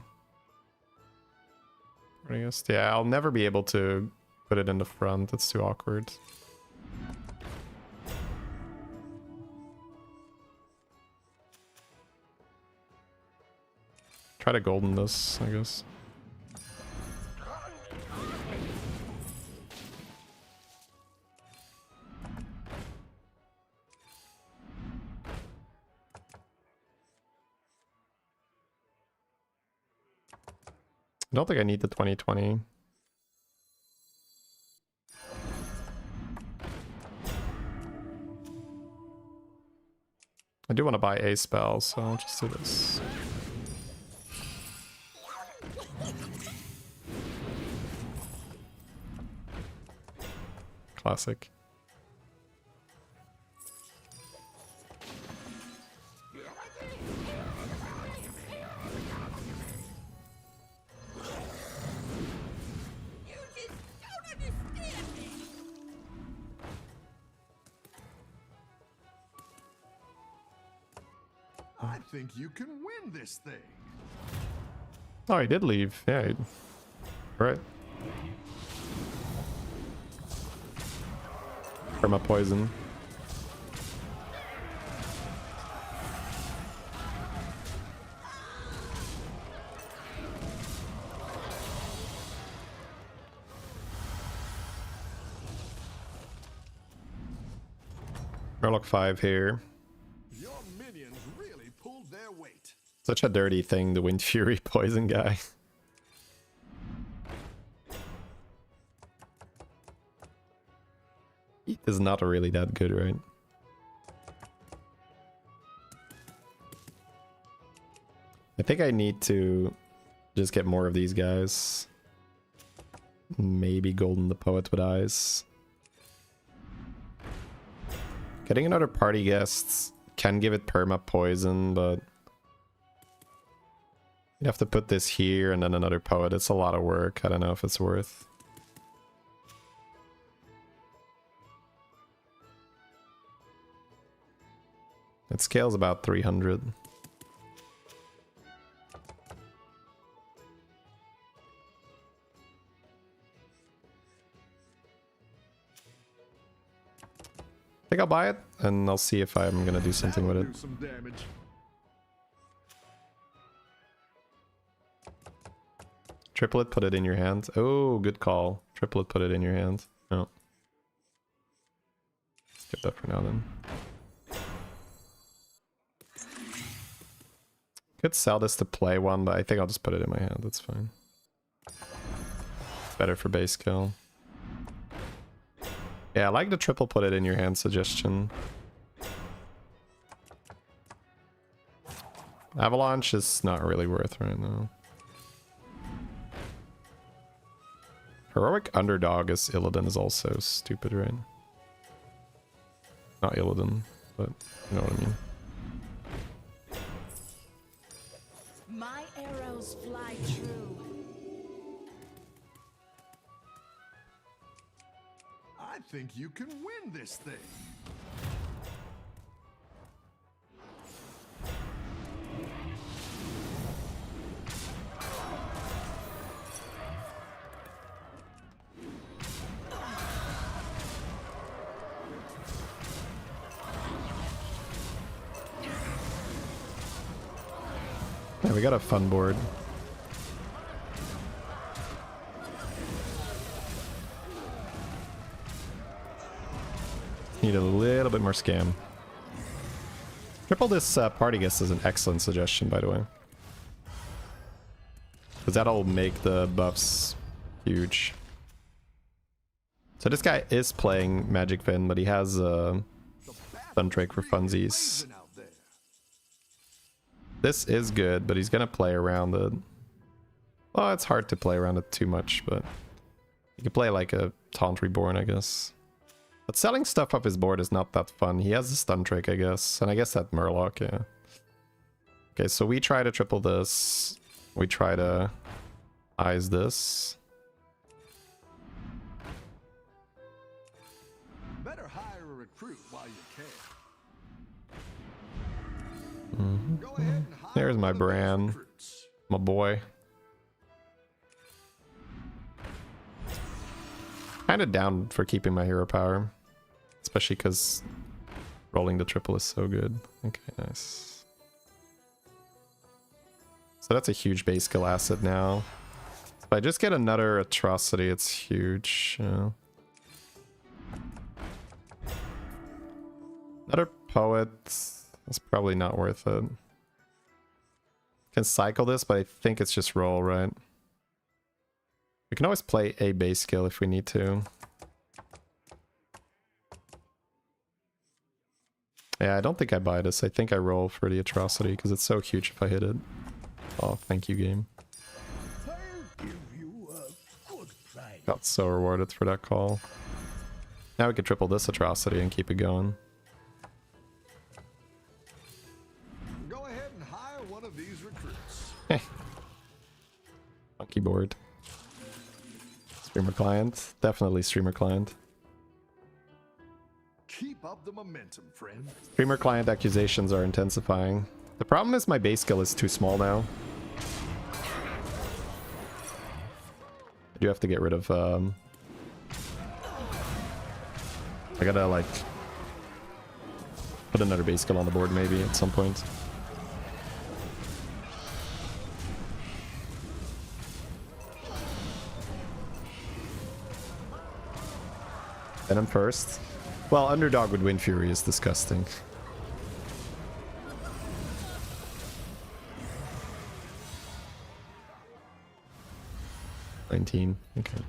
I guess, yeah, I'll never be able to put it in the front. It's too awkward. Try to golden this, I guess. I don't think I need the 2020. I do want to buy a spell, so I'll just do this. Classic. I think you can win this thing. Oh, he did leave. Yeah. Right. Perma poison. Warlock 5 here. Your minions really pulled their weight. Such a dirty thing, the Wind Fury poison guy. Heat is not really that good, right? I think I need to just get more of these guys. Maybe Golden the Poet with eyes. Getting another party guest can give it perma poison, but you have to put this here and then another poet. It's a lot of work. I don't know if it's worth. It scales about 300. I think I'll buy it, and I'll see if I'm gonna do something with it. Do some damage. Triplet, put it in your hand. Oh, good call. Triplet, put it in your hand. No. Skip that for now then. Could sell this to play one, but I think I'll just put it in my hand. That's fine. Better for base kill. Yeah, I like the triple put it in your hand suggestion. Avalanche is not really worth right now. Heroic Underdog as Illidan is also stupid, right? Not Illidan, but you know what I mean. My arrows fly true. I think you can win this thing. Yeah, we got a fun board. Need a little bit more scam. Triple this party guest is an excellent suggestion, by the way. Because that'll make the buffs huge. So this guy is playing Magic Fin, but he has Stun Drake for funsies. This is good, but he's gonna play around it. Well, it's hard to play around it too much, but you can play like a Taunt Reborn, I guess. But selling stuff off his board is not that fun. He has a Stun Trick, I guess. And I guess that Murloc, yeah. Okay, so we try to triple this. We try to eyes this. Better hire a recruit while you can. Mm-hmm. Go ahead and hire There's my one of these Bran, recruits. my boy. Kind of down for keeping my hero power. Especially because rolling the triple is so good. Okay, nice. So that's a huge base skill asset now. If I just get another atrocity, it's huge. Another poet. That's probably not worth it. Can cycle this, but I think it's just roll, right? We can always play a base skill if we need to. Yeah, I don't think I buy this. I think I roll for the atrocity because it's so huge if I hit it. Oh, thank you, game. Got so rewarded for that call. Now we can triple this atrocity and keep it going. Go ahead and hire one of these recruits. Monkey board. Streamer client. Definitely streamer client. Keep up the momentum, friend. Streamer client accusations are intensifying. The problem is my base skill is too small now. I do have to get rid of I gotta like put another base skill on the board maybe at some point. Venom first. Well, Underdog with Wind Fury is disgusting. $19. Okay.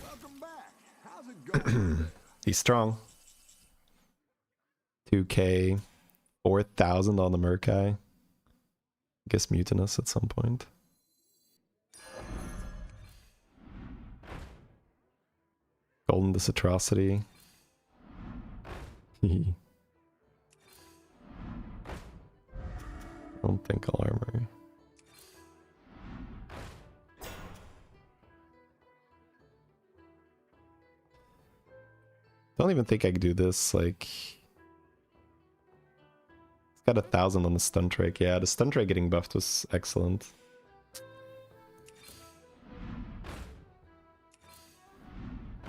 Welcome back. How's it going? He's strong. 2k, 4,000 on the Murkai. I guess Mutinous at some point. Golden this atrocity. I don't think I'll armor. Don't even think I could do this, like... It's got 1,000 on the stun trait. Yeah, the stun trait getting buffed was excellent.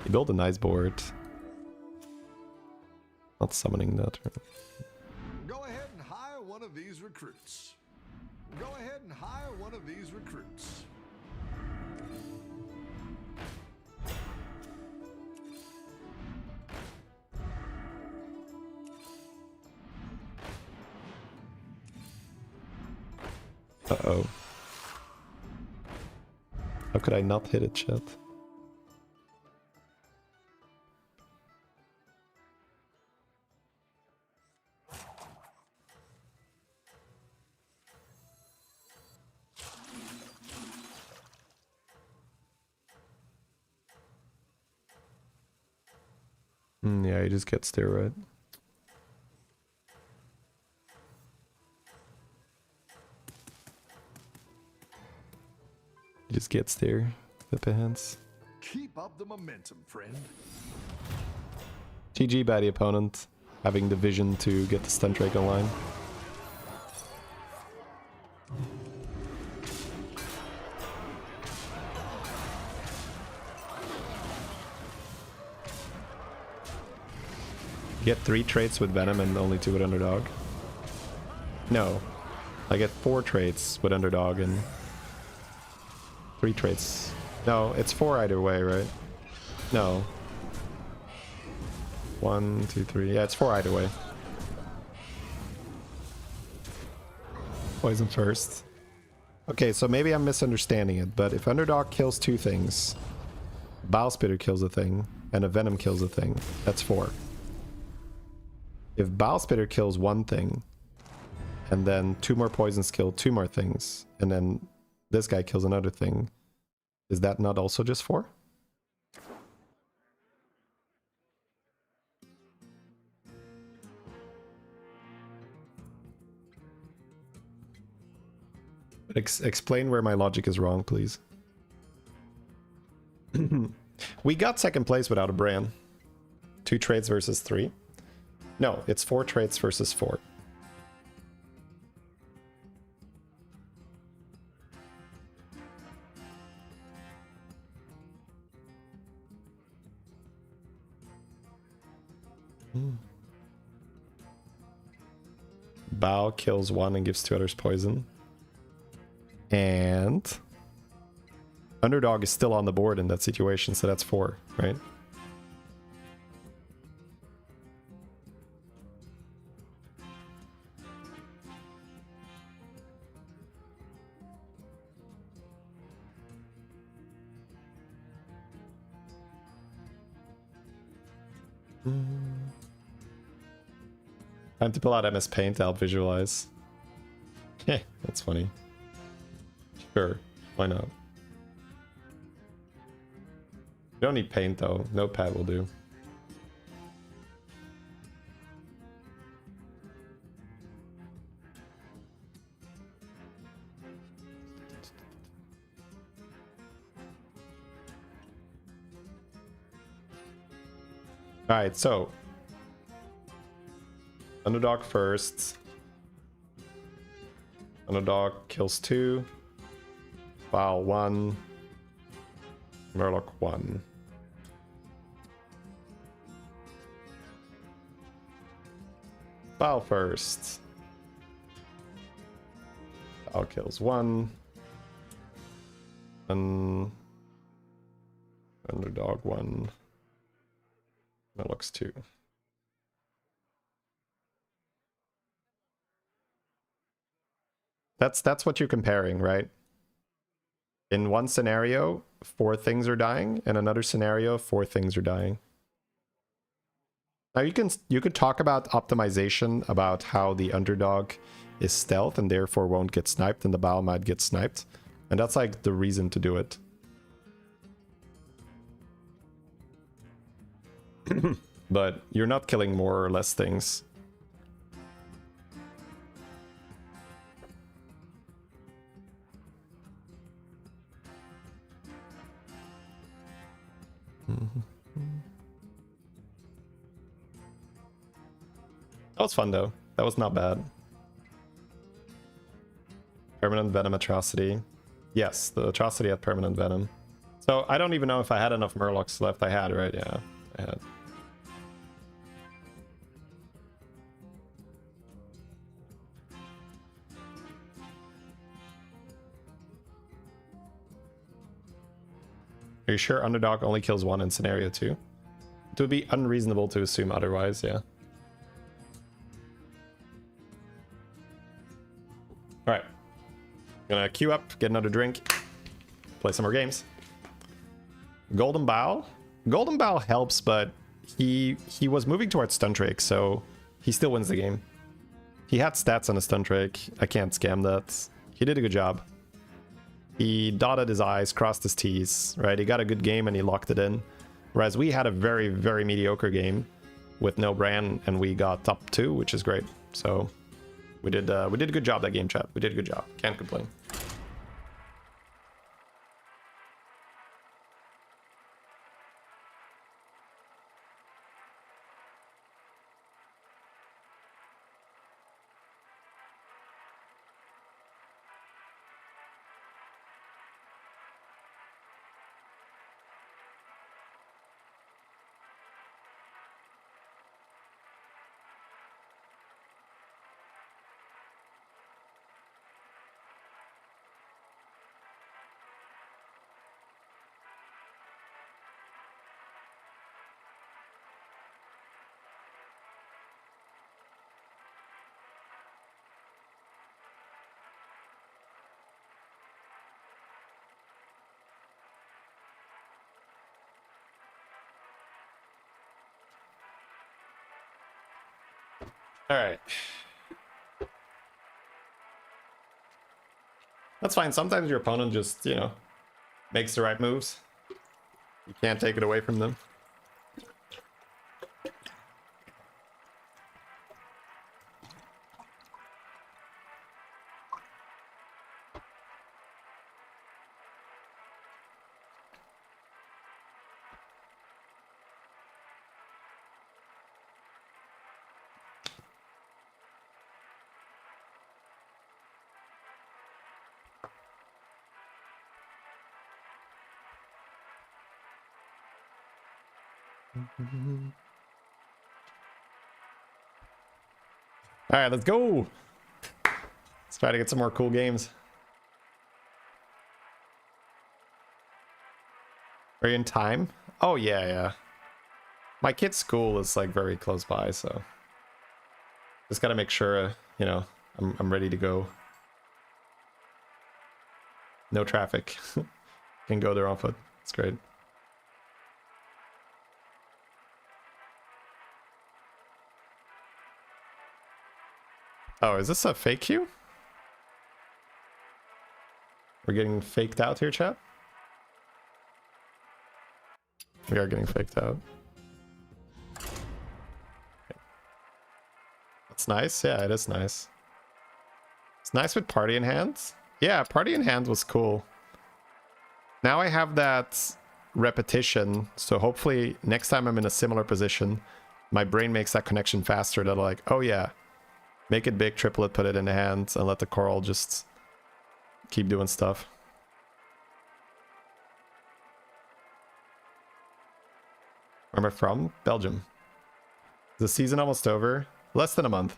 He built a nice board. Not summoning that. Go ahead and hire one of these recruits. Go ahead and hire one of these recruits. Uh-oh. How could I not hit it, chat? Yeah, he just gets there, right? He just gets there. Flip of hands. Keep up the momentum, friend. GG by the opponent, having the vision to get the stun drake online. Get 3 traits with Venom and only 2 with Underdog. No. I get 4 traits with Underdog and 3 traits. No, it's 4 either way, right? No. 1, 2, 3. Yeah, it's 4 either way. Poison first. Okay, so maybe I'm misunderstanding it, but if Underdog kills 2 things, Bile Spitter kills a thing, and a Venom kills a thing, that's 4. If Bile Spitter kills 1 thing, and then 2 more poisons kill 2 more things, and then this guy kills another thing, is that not also just 4? Explain where my logic is wrong, please. We got second place without a brand. 2 traits versus 3. No, it's 4 traits versus 4. Bao kills 1 and gives 2 others poison. And Underdog is still on the board in that situation, so that's 4, right? Time to pull out MS Paint to help visualize. Heh, that's funny. Sure, why not? You don't need paint though, Notepad will do. Alright, so Underdog first. Underdog kills 2. Bile 1. Murloc 1. Bile first. Bile kills 1. And Underdog 1. Murloc's 2. That's what you're comparing, right? In one scenario, 4 things are dying. In another scenario, 4 things are dying. Now you could talk about optimization, about how the Underdog is stealth and therefore won't get sniped, and the Bile might get sniped. And that's like the reason to do it. But you're not killing more or less things. That was fun though. That was not bad. Permanent Venom Atrocity. Yes, the Atrocity had Permanent Venom. So I don't even know if I had enough Murlocs left. I had, right? Yeah, I had. Are you sure Underdog only kills 1 in scenario 2? It would be unreasonable to assume otherwise, yeah. Alright. Gonna queue up, get another drink, play some more games. Golden Bile. Golden Bile helps, but he was moving towards Stun Drake, so he still wins the game. He had stats on a Stun Drake. I can't scam that. He did a good job. He dotted his I's, crossed his T's, right? He got a good game and he locked it in. Whereas we had a very, very mediocre game with no brand and we got top 2, which is great. So we did a good job that game, chat. We did a good job. Can't complain. All right. That's fine. Sometimes your opponent just, you know, makes the right moves. You can't take it away from them. All right, let's go. Let's try to get some more cool games. Are you in time? Oh, yeah, yeah. My kid's school is like very close by, so just gotta make sure, you know, I'm ready to go. No traffic. Can go there on foot. It's great. Oh, is this a fake queue? We're getting faked out here, chat? We are getting faked out. That's nice. Yeah, it is nice. It's nice with party in hands. Yeah, party in hand was cool. Now I have that repetition, so hopefully next time I'm in a similar position, my brain makes that connection faster that like, oh yeah, make it big, triple it, put it in the hands, and let the coral just keep doing stuff. Where am I from? Belgium. Is the season almost over? Less than a month.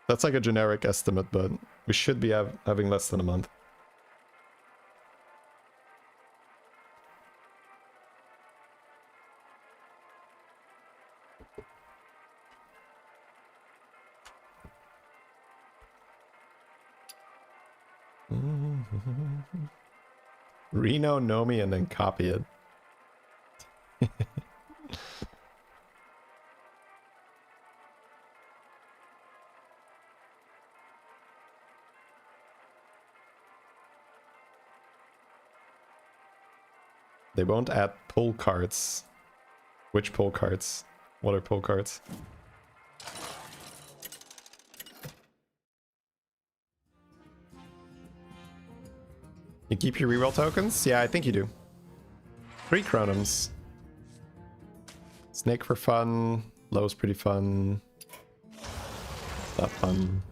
That's like a generic estimate, but we should be having less than a month. Reno, know me, and then copy it. They won't add pull cards. Which pull cards? What are pull cards? You keep your reroll tokens? Yeah, I think you do. 3 chronums. Snake for fun. Low's pretty fun. Not fun.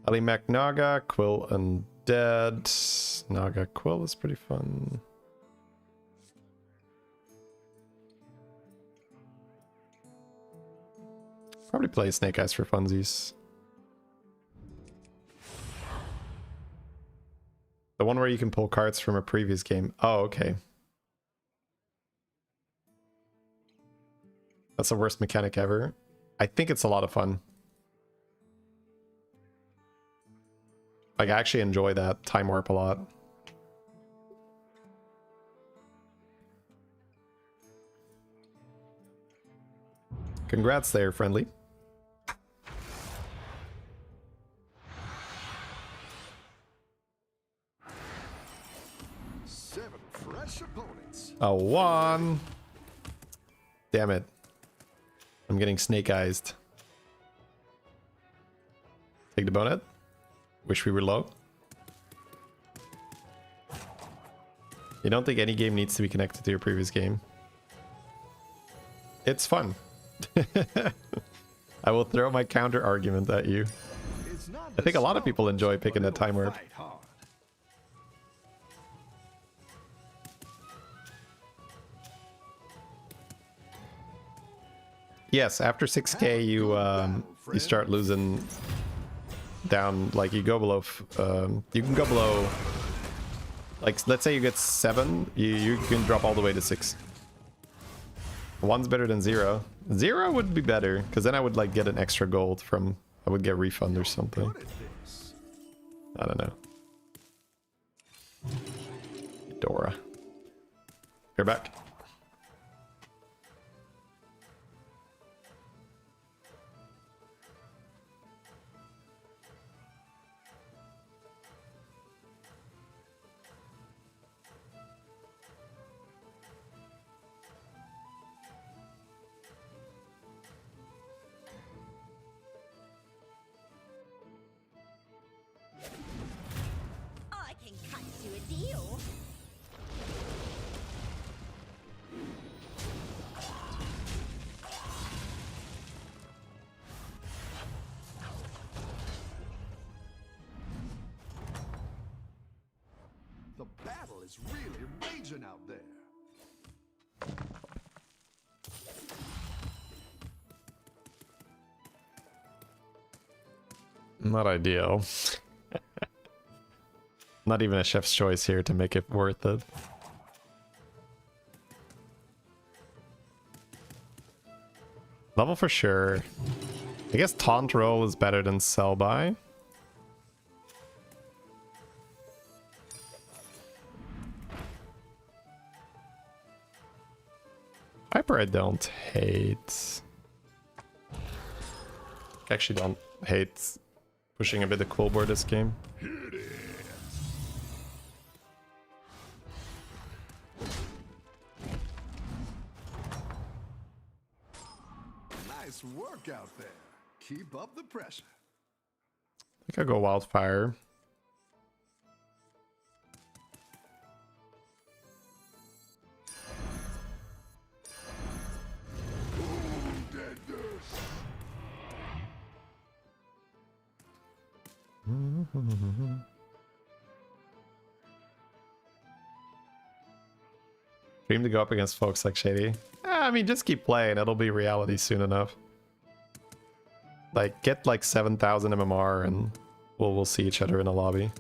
Ali Mac Naga, Quill Undead. Naga Quill is pretty fun. Probably play Snake Eyes for funsies. The one where you can pull cards from a previous game. Oh, okay. That's the worst mechanic ever. I think it's a lot of fun. Like, I actually enjoy that time warp a lot. Congrats there, friendly. A 1. Damn it. I'm getting snake eyes. Take the bonnet. Wish we were low. You don't think any game needs to be connected to your previous game? It's fun. I will throw my counter argument at you. I think a lot of people enjoy picking the time warp. Yes, after 6k you start losing down, like you go below, you can go below, like let's say you get 7, you can drop all the way to 6. 1's better than 0. 0 would be better, because then I would like get an extra gold from, I would get refund or something. I don't know. Dora. You're back. It's really raging out there. Not ideal. Not even a chef's choice here to make it worth it. Level for sure. I guess taunt roll is better than sell by. Piper I don't hate. Actually don't hate pushing a bit of cool board this game. Nice work out there. Keep up the pressure. I think I'll go Wildfire. Dream to go up against folks like Shady. I mean, just keep playing. It'll be reality soon enough. Like, get like 7,000 MMR and we'll see each other in a lobby.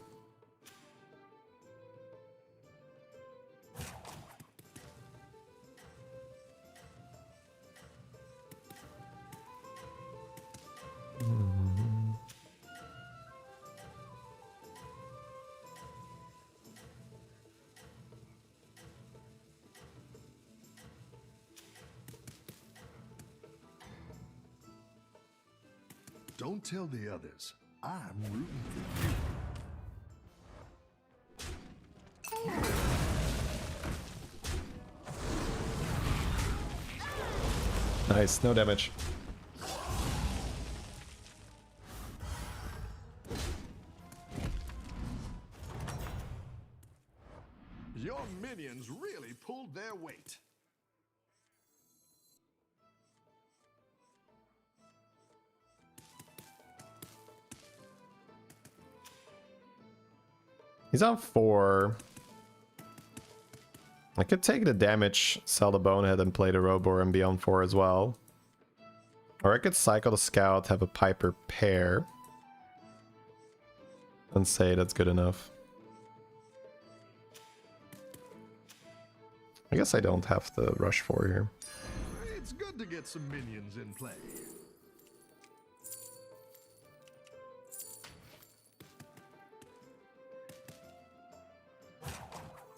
Don't tell the others. I'm rooting for you. Nice, no damage. Your minions really pulled their weight. He's on 4. I could take the damage, sell the Bonehead, and play the Robor and be on 4 as well. Or I could cycle the Scout, have a Piper pair, and say that's good enough. I guess I don't have to rush 4 here. It's good to get some minions in play.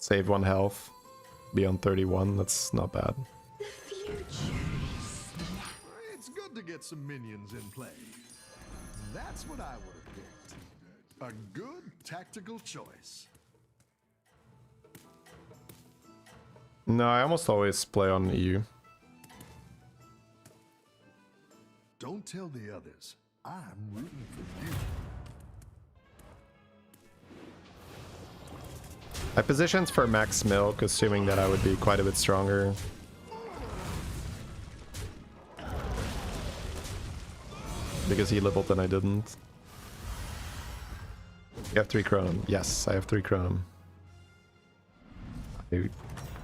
Save 1 health, be on 31, that's not bad. The future is now. It's good to get some minions in play. That's what I would have picked. A good tactical choice. No, I almost always play on EU. Don't tell the others. I'm rooting for you. I positioned for max milk, assuming that I would be quite a bit stronger. Because he leveled and I didn't. You have 3 Chronum. Yes, I have 3 Chronum. I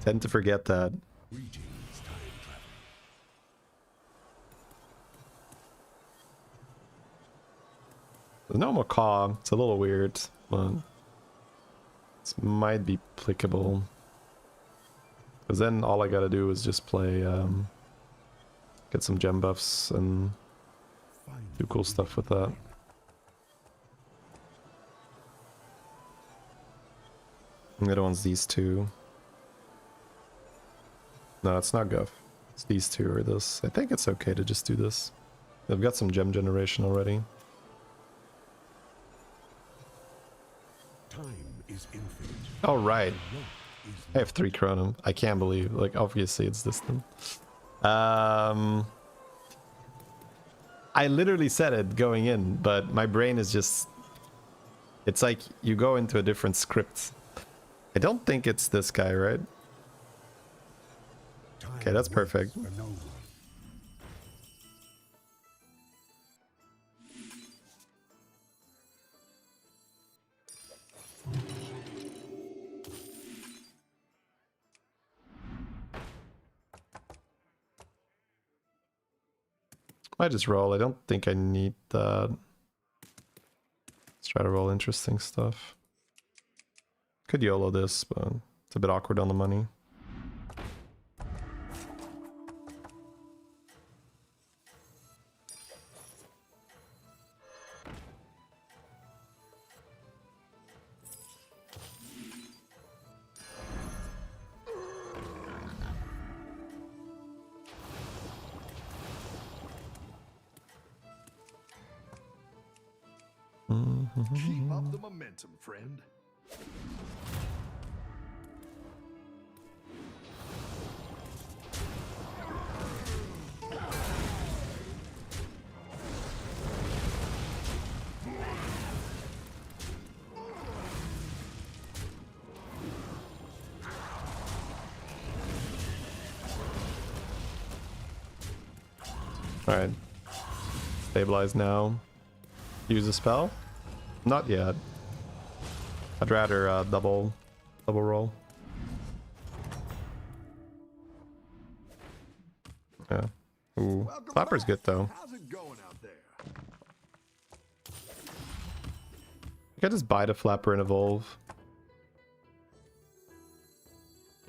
tend to forget that. The no macaw, it's a little weird, but this might be applicable. Because then all I gotta do is just play, get some gem buffs and do cool stuff with that. And the other one's these two. No, it's not Guff. It's these two or this. I think it's okay to just do this. They've got some gem generation already. Time is infinite. Oh, right. I have 3 Chronum. I can't believe, like, obviously it's this thing. I literally said it going in, but my brain is just... It's like you go into a different script. I don't think it's this guy, right? Okay, that's perfect. For no one. I just roll. I don't think I need that. Let's try to roll interesting stuff. Could YOLO this, but it's a bit awkward on the money. Keep up the momentum, friend. Alright. Stabilize now. Use a spell? Not yet. I'd rather double roll. Yeah. Ooh. Flapper's good though. How's it going out there? You can just buy the Flapper and evolve.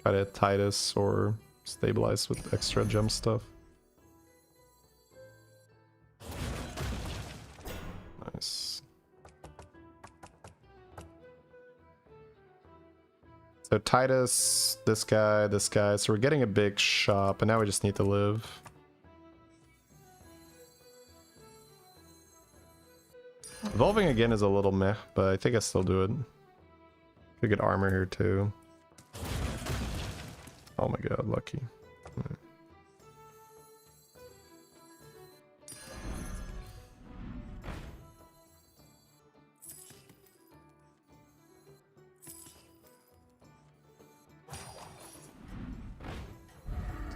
Try to Titus or stabilize with extra gem stuff. Nice. So Titus, this guy, so we're getting a big shop, and now we just need to live. Evolving again is a little meh, but I think I still do it. Could get armor here too. Oh my god, lucky. Right.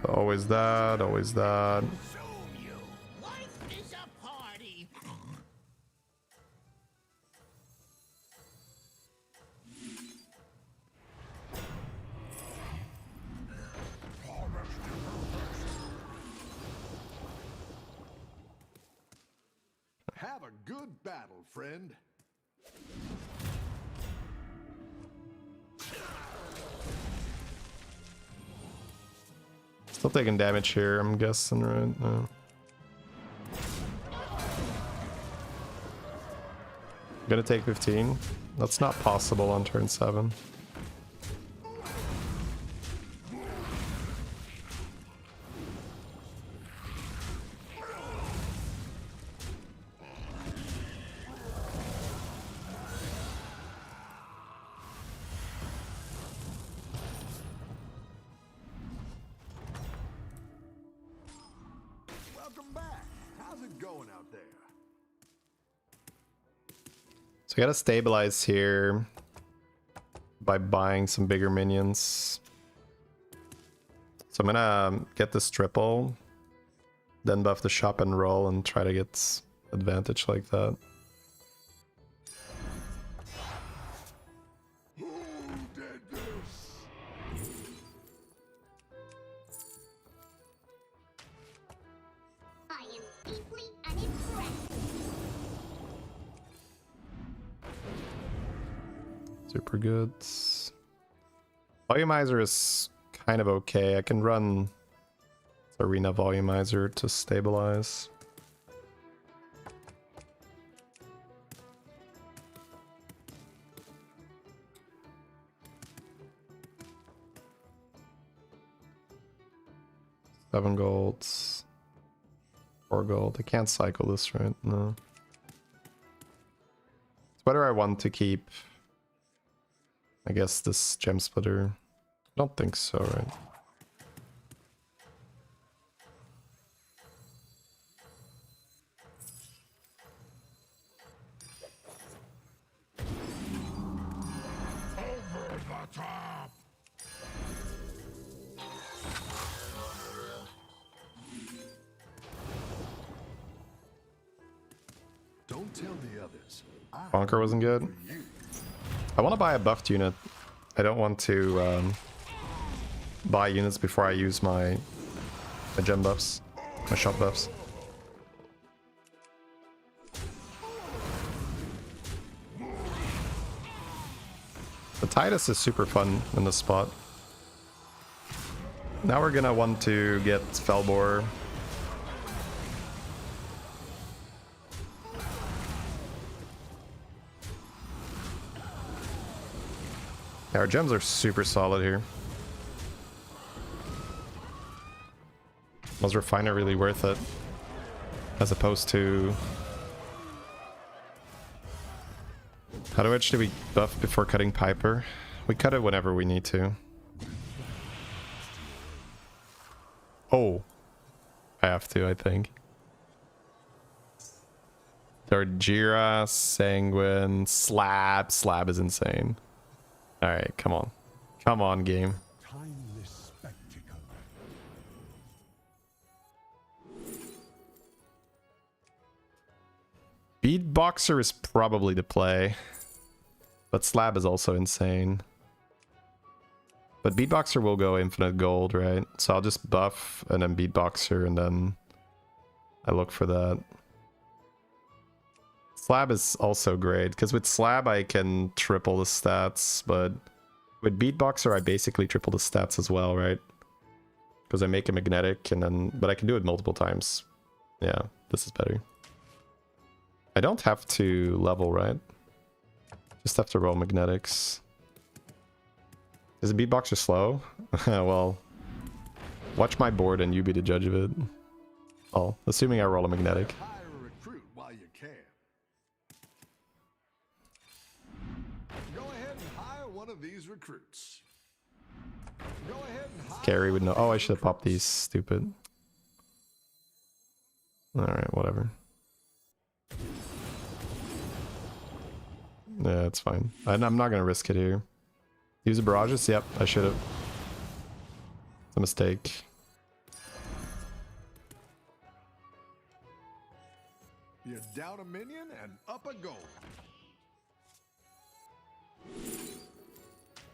So always that, always that. Life is a party. Have a good battle, friend. Still taking damage here, I'm guessing, right? No. Gonna take 15. That's not possible on turn 7. Welcome back. How's it going out there? So I gotta stabilize here by buying some bigger minions. So I'm gonna get this triple, then buff the shop and roll and try to get advantage like that. Who did this? I am deeply unimpressed. Super good. Volumizer is kind of okay. I can run Arena Volumizer to stabilize. $7 golds. $4 gold. I can't cycle this, right? No. So whether I want to keep, I guess, this gem splitter. I don't think so, right? Over the top! Don't tell the others. Bonker wasn't good. I want to buy a buffed unit. I don't want to buy units before I use my gem buffs, my shop buffs. The Titus is super fun in this spot. Now we're gonna want to get Felbor. Yeah, our gems are super solid here. Was Refiner really worth it? As opposed to... How much do we buff before cutting Piper? We cut it whenever we need to. Oh. I have to, I think. Darjira, Sanguine, Slab. Slab is insane. Alright, come on. Come on, game. Timeless spectacle. Beatboxer is probably the play. But Slab is also insane. But Beatboxer will go infinite gold, right? So I'll just buff and then Beatboxer and then I look for that. Slab is also great, because with Slab I can triple the stats, but with Beatboxer I basically triple the stats as well, right? Because I make a magnetic and then... But I can do it multiple times. Yeah, this is better. I don't have to level, right? Just have to roll magnetics. Is the Beatboxer slow? Well, watch my board and you be the judge of it. Oh, assuming I roll a magnetic. Hire a recruit while you can. Go ahead and hire one of these recruits. Go ahead and hire Carry would know. one of Oh, I these should have popped these. recruits. Stupid. Alright, whatever. Yeah, it's fine. I'm not gonna risk it here. Use a barrages? Yep, I should have. It's a mistake. You're down a minion and up a goal.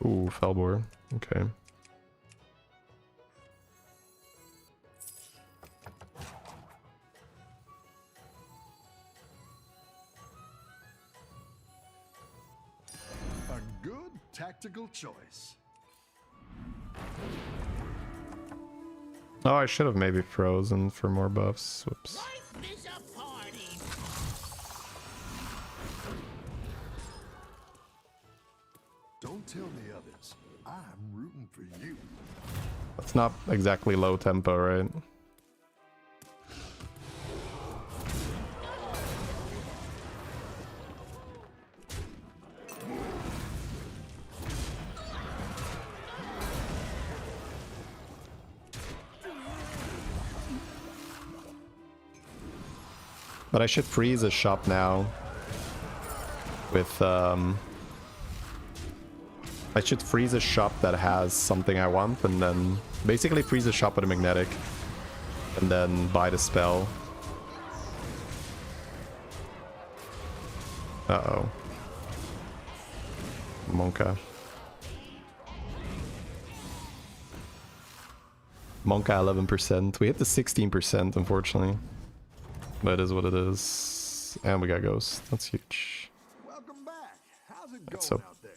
Ooh, Felbor. Okay. A good tactical choice. Oh, I should have maybe frozen for more buffs. Whoops. Life is a party. Don't tell the others. I'm rooting for you. That's not exactly low tempo, right? But I should freeze a shop now with I should freeze a shop that has something I want and then basically freeze a shop with a magnetic and then buy the spell. Uh-oh. Monka. Monka 11%. We hit the 16%, unfortunately. But it is what it is. And we got Ghost. That's huge. Welcome back. How's it going So out there?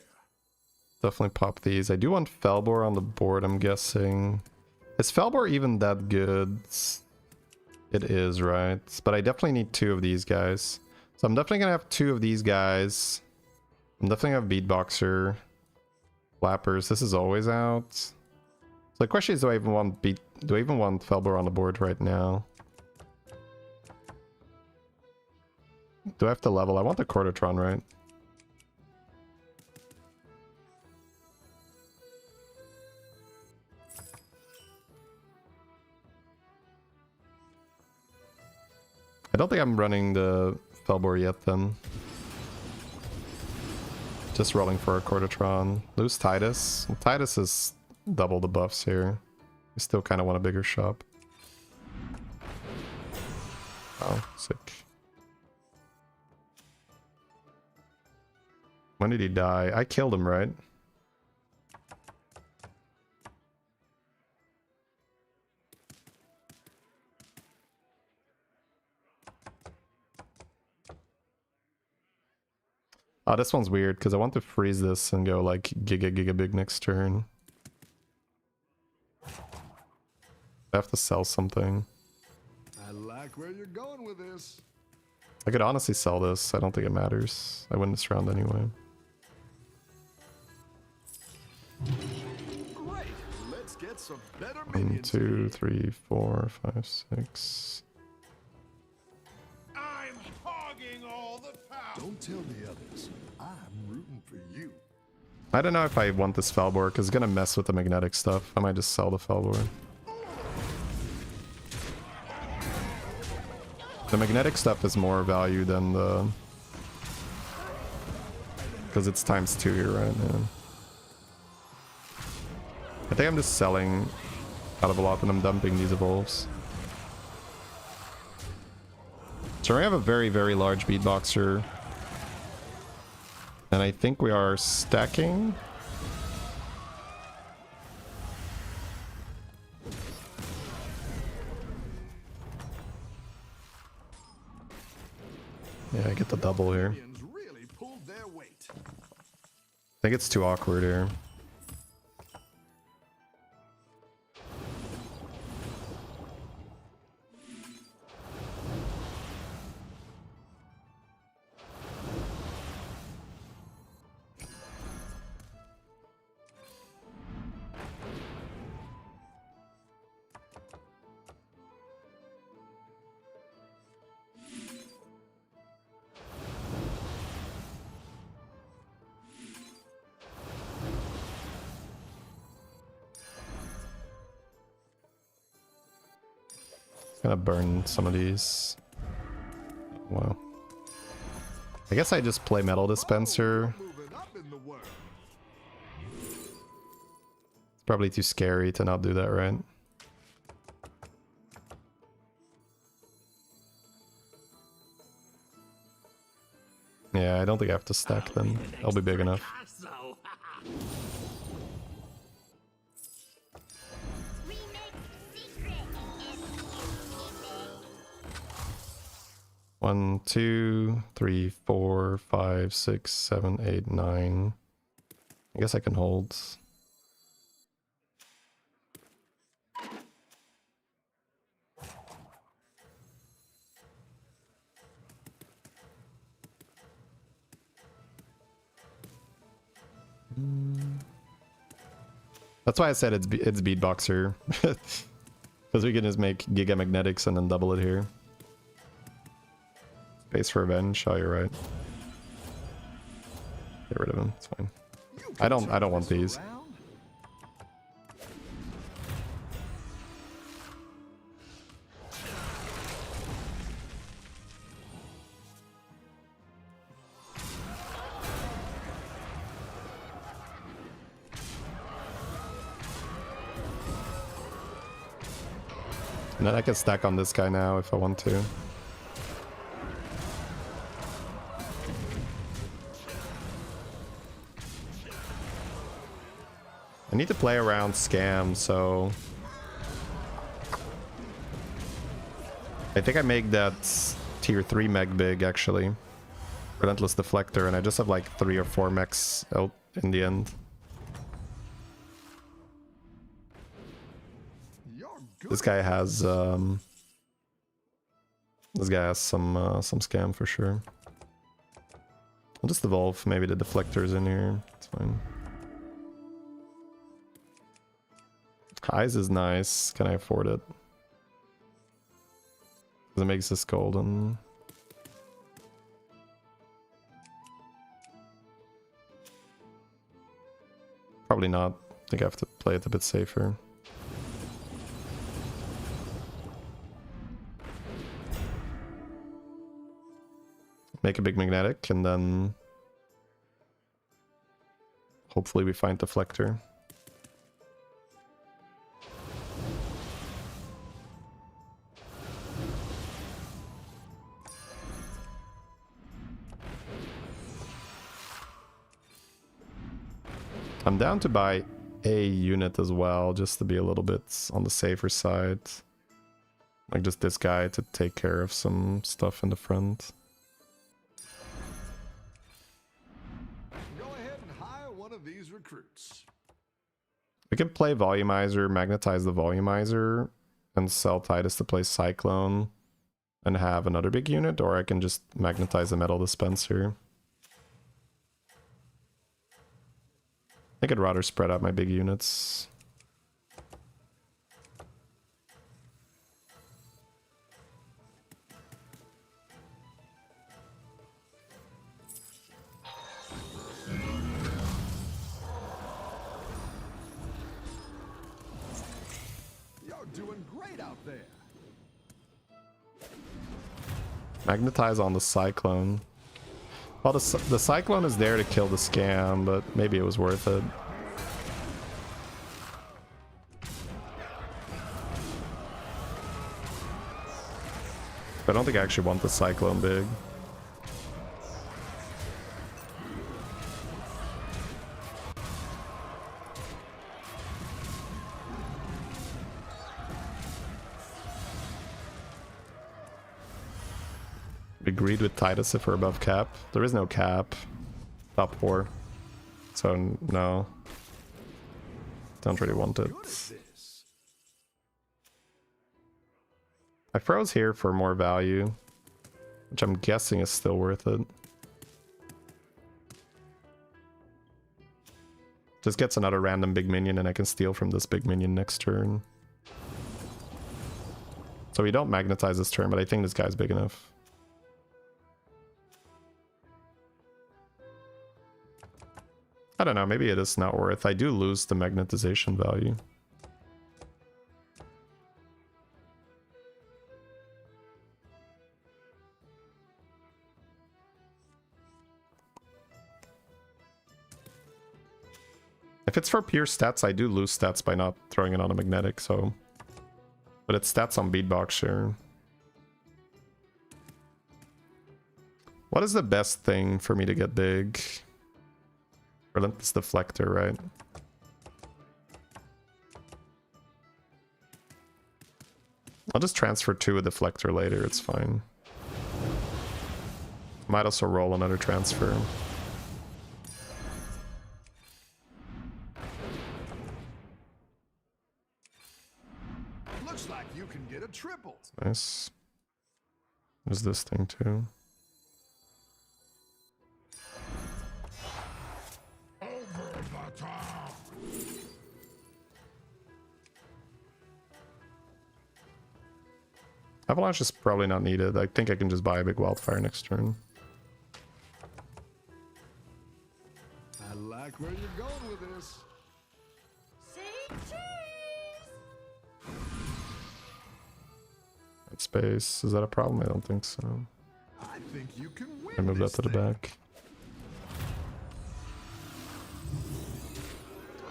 definitely pop these. I do want Felbor on the board, I'm guessing. Is Felbor even that good? It is, right? But I definitely need two of these guys. So I'm definitely gonna have two of these guys. I'm definitely gonna have Beatboxer. Flappers. This is always out. So the question is, do I even want Felbor on the board right now? Do I have to level? I want the Cordatron, right? I don't think I'm running the Felbor yet then. Just rolling for a Cordatron. Lose Titus. Well, Titus is double the buffs here. We still kind of want a bigger shop. Oh, sick. When did he die? I killed him, right? Oh, this one's weird because I want to freeze this and go like giga big next turn. I have to sell something. I like where you're going with this. I could honestly sell this. I don't think it matters. I win this round anyway. Great. Let's get some better 1, minions. 2, 3, 4, 5, 6. I'm hogging all the power. Don't tell the others. I'm rooting for you. I don't know if I want this Felbor because it's gonna mess with the magnetic stuff. I might just sell the Felbor. The magnetic stuff is more value than the... because it's ×2 here, right? Yeah. I think I'm just selling out of a lot and I'm dumping these evolves. So we have a very large beatboxer. And I think we are stacking. Yeah, I get the double here. Minions really pulled their weight. I think it's too awkward here. Gonna burn some of these. Wow. I guess I just play Metal Dispenser. Moving up in the world. It's probably too scary to not do that, right? Yeah, I don't think I have to stack them. I'll be big enough. Picasso. Remix secret. 1, 2, 3, 4, 5, 6, 7, 8, 9. I guess I can hold. That's why I said it's beatboxer. Because we can just make Giga Magnetics and then double it here. Space for Revenge. Oh, you're right. Get rid of him. It's fine. I don't want these. Around? And then I can stack on this guy now if I want to. I need to play around scam, so I think I make that tier 3 mech big actually. Relentless Deflector, and I just have like 3 or 4 mechs out in the end. You're good. This guy has some scam for sure. I'll just evolve maybe the deflectors in here. It's fine. Eyes is nice. Can I afford it? Because it makes this golden. Probably not. I think I have to play it a bit safer. Make a big magnetic and then hopefully we find deflector. I'm down to buy a unit as well, just to be a little bit on the safer side. Like just this guy to take care of some stuff in the front. recruits. We can play Volumizer, magnetize the Volumizer, and sell Titus to play Cyclone and have another big unit, or I can just magnetize the Metal Dispenser. I think I'd rather spread out my big units. You're doing great out there. Magnetize on the Cyclone. Well, the Cyclone is there to kill the scam, but maybe it was worth it. I don't think I actually want the Cyclone big. Agreed with Titus if we're above cap. There is no cap. Top 4. So no. Don't really want it. Good at this. I froze here for more value, which I'm guessing is still worth it. Just gets another random big minion and I can steal from this big minion next turn. So we don't magnetize this turn, but I think this guy's big enough. I don't know, maybe it is not worth. I do lose the magnetization value. If it's for pure stats, I do lose stats by not throwing it on a magnetic, so... But it's stats on beatbox, sure. What is the best thing for me to get big? Relentless Deflector, right? I'll just transfer to a Deflector later, it's fine. Might also roll another transfer. Looks like you can get a triple. Nice. There's this thing too. Avalanche is probably not needed. I think I can just buy a big wildfire next turn. I like where you're going with this. Say cheese! That space. Is that a problem? I don't think so. I think you can win. I move that this to the thing. back.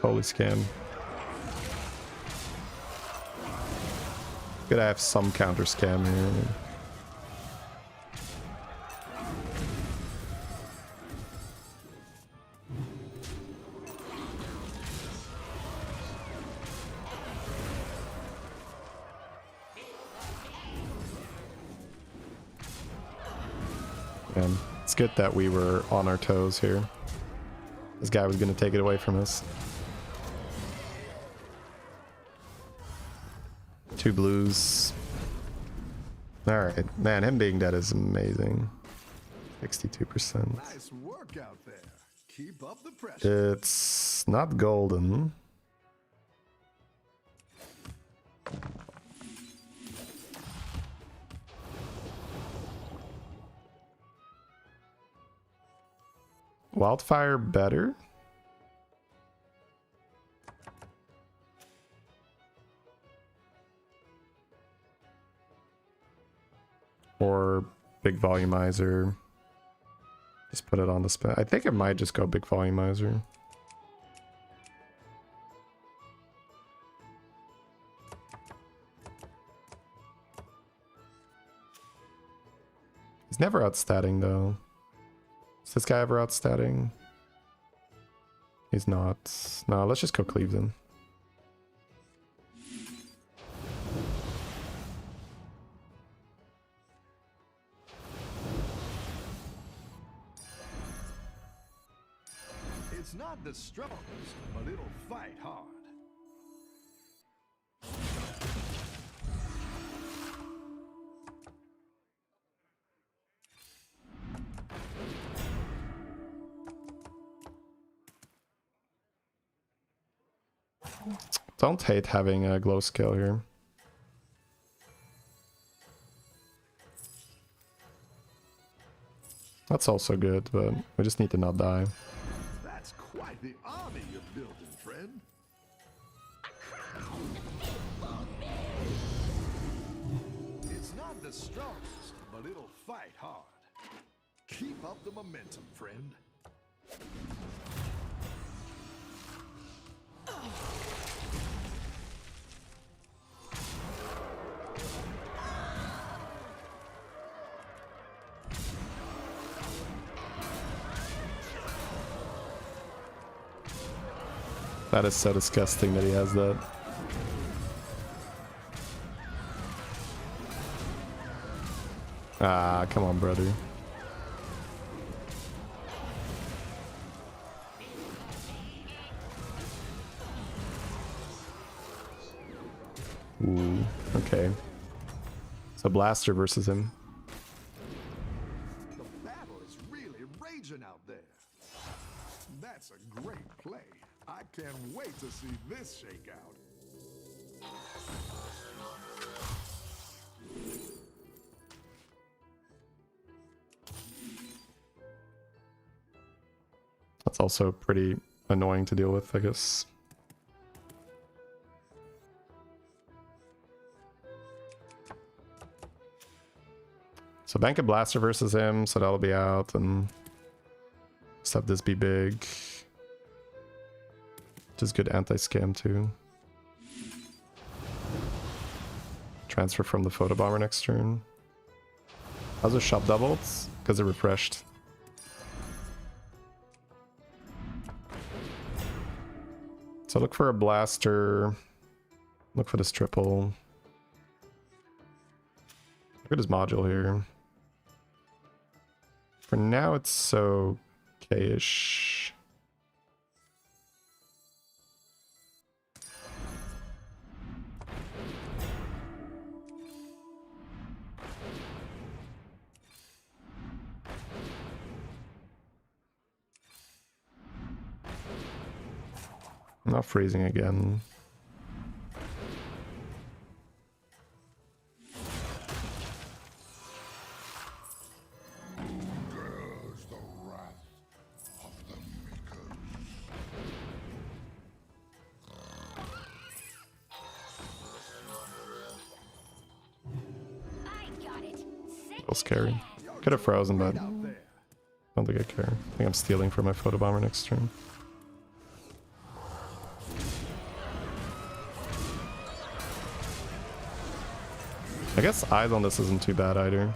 Holy scam. Gotta have some counter scam here. Man, it's good that we were on our toes here. This guy was gonna take it away from us. 2 blues. Alright, man, him being dead is amazing. 62%. Nice work out there. Keep up the pressure. It's not golden. Wildfire better? Or big volumizer. Just put it on the spin. I think it might just go big volumizer. He's never outstatting though. Is this guy ever outstatting? He's not. No, let's just go Cleave then. It's It's not the strongest, but it'll fight hard. Don't hate having a glow skill here. That's also good, but we just need to not die. That's quite the army you're building, friend. It's not the strongest, but it'll fight hard. Keep up the momentum, friend. That is so disgusting that he has that. Ah, come on, brother. Ooh, okay. So Blaster versus him. The battle is really raging out there. That's a great play. I can't wait to see this shake out. That's also pretty annoying to deal with, I guess. So bank a Blaster versus him, so that'll be out, and just have this be big. Just good anti-scam too. Transfer from the photo bomber next turn. How's the shop doubled? Because it refreshed. So look for a Blaster. Look for this triple. Look at his module here. For now, it's so okay-ish. I'm not freezing again. There's the wrath of the makers. I got it. A little scary. Could have frozen, but I don't think I care. I think I'm stealing for my photo bomber next turn. I guess eyes on this isn't too bad either.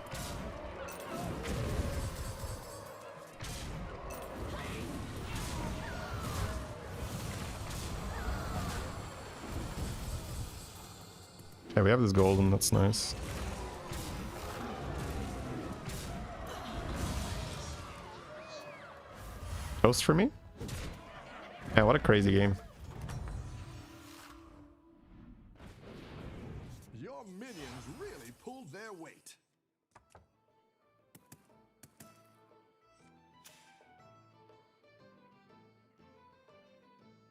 Okay, we have this golden, that's nice. Ghost for me? Yeah, what a crazy game. Your minions really pulled their weight.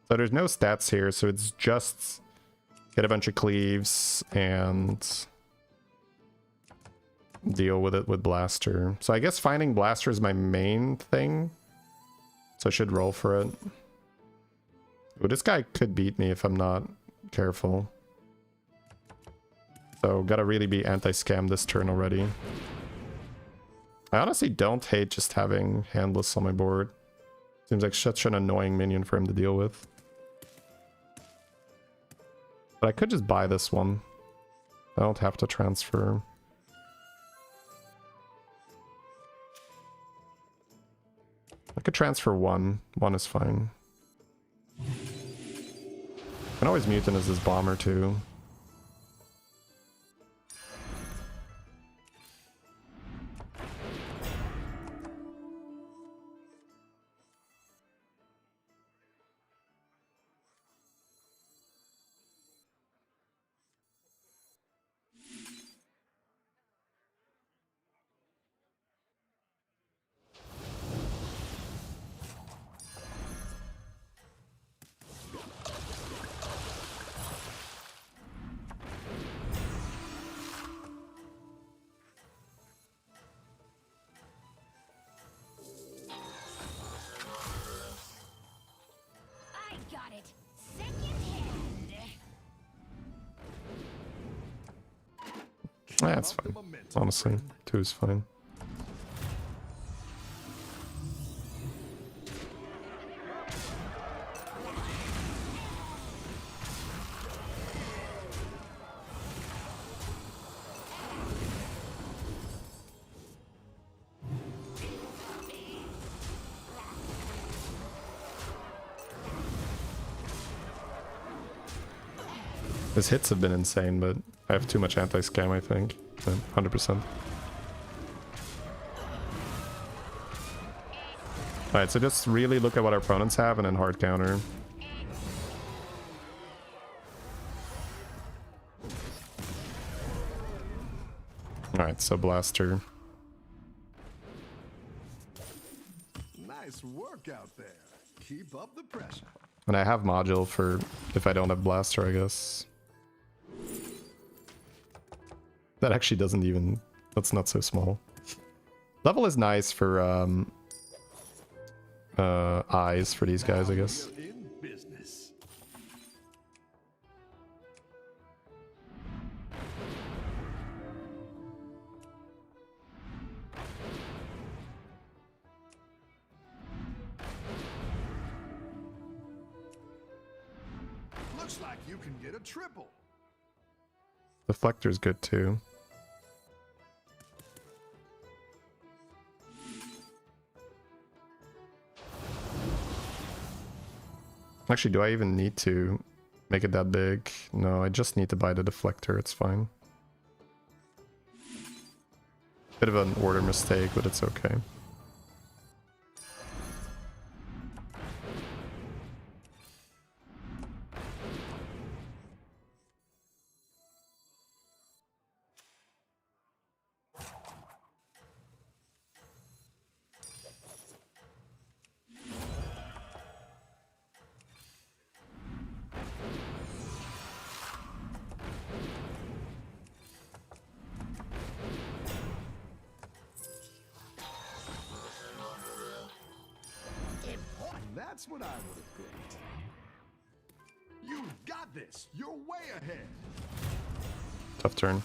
So there's no stats here, so it's just get a bunch of cleaves and deal with it with Blaster. So I guess finding Blaster is my main thing. So I should roll for it. Ooh, this guy could beat me if I'm not careful. So gotta really be anti-scam this turn already. I honestly don't hate just having Handless on my board. Seems like such an annoying minion for him to deal with. But I could just buy this one. I don't have to transfer. I could transfer one. One is fine. I can always mutant as this bomber too. That's fine. Honestly, 2 is fine. His hits have been insane, but I have too much anti-scam, I think. 100%. Alright, so just really look at what our opponents have and then hard counter. Alright, so blaster. Nice work out there. Keep up the pressure. And I have module for if I don't have blaster, I guess. That actually doesn't even... That's not so small. Level is nice for eyes for these guys, I guess. In business. Looks like you can get a triple. Deflector's good too. Actually, do I even need to make it that big? No, I just need to buy the deflector, it's fine. Bit of an order mistake, but it's okay. That's what I would have picked. You've got this. You're way ahead. Tough turn.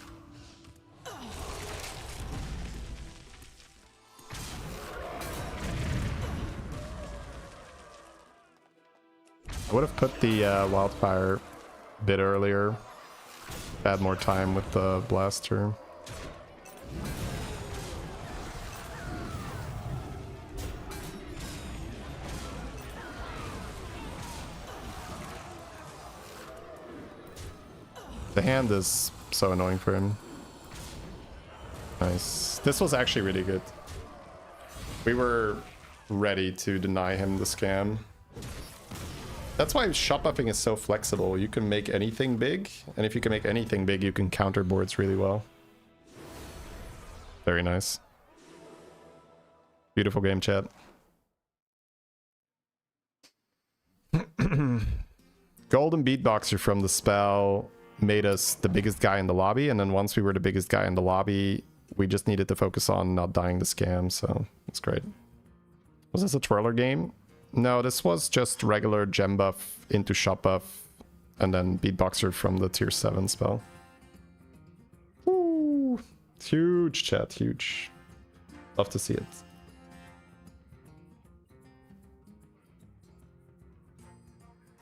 I would have put the wildfire a bit earlier. Had more time with the blaster. The hand is so annoying for him. Nice. This was actually really good. We were ready to deny him the scam. That's why shot buffing is so flexible. You can make anything big, and if you can make anything big, you can counter boards really well. Very nice. Beautiful game, chat. Golden beatboxer from the spell made us the biggest guy in the lobby, and then once we were the biggest guy in the lobby, we just needed to focus on not dying the scam, so it's great. Was this a twirler game? No, this was just regular gem buff into shot buff, and then beatboxer from the tier 7 spell. Woo! Huge, chat, huge. Love to see it.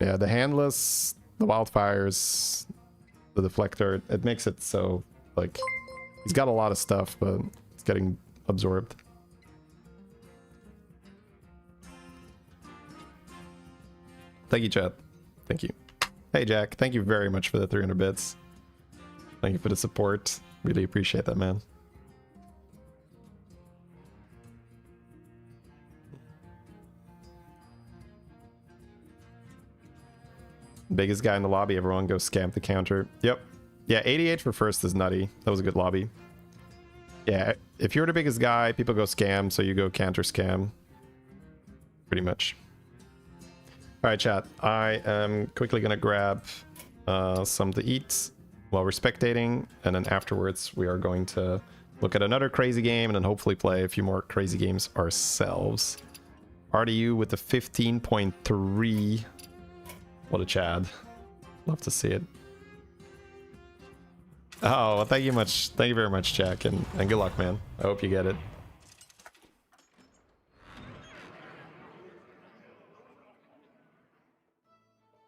Yeah, the handless, the wildfires, the deflector, it makes it so, like, he's got a lot of stuff, but it's getting absorbed. Thank you, chat. Thank you. Hey, Jack. Thank you very much for the 300 bits. Thank you for the support. Really appreciate that, man. Biggest guy in the lobby. Everyone go scam the counter. Yep. Yeah, 88 for first is nutty. That was a good lobby. Yeah, if you're the biggest guy, people go scam, so you go counter scam. Pretty much. Alright, chat. I am quickly gonna grab some to eat while we're spectating, and then afterwards we are going to look at another crazy game and then hopefully play a few more crazy games ourselves. RDU with the 15.3. What a Chad. Love to see it. Oh, well, thank you much. Thank you very much, Jack, and good luck, man. I hope you get it.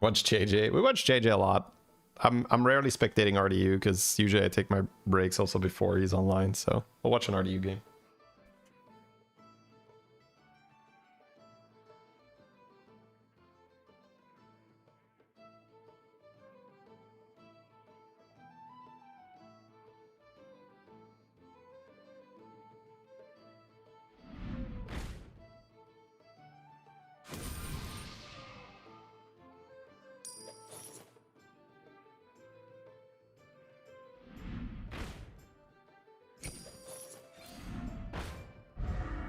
Watch JJ. We watch JJ a lot. I'm rarely spectating RDU because usually I take my breaks also before he's online, so we'll watch an RDU game.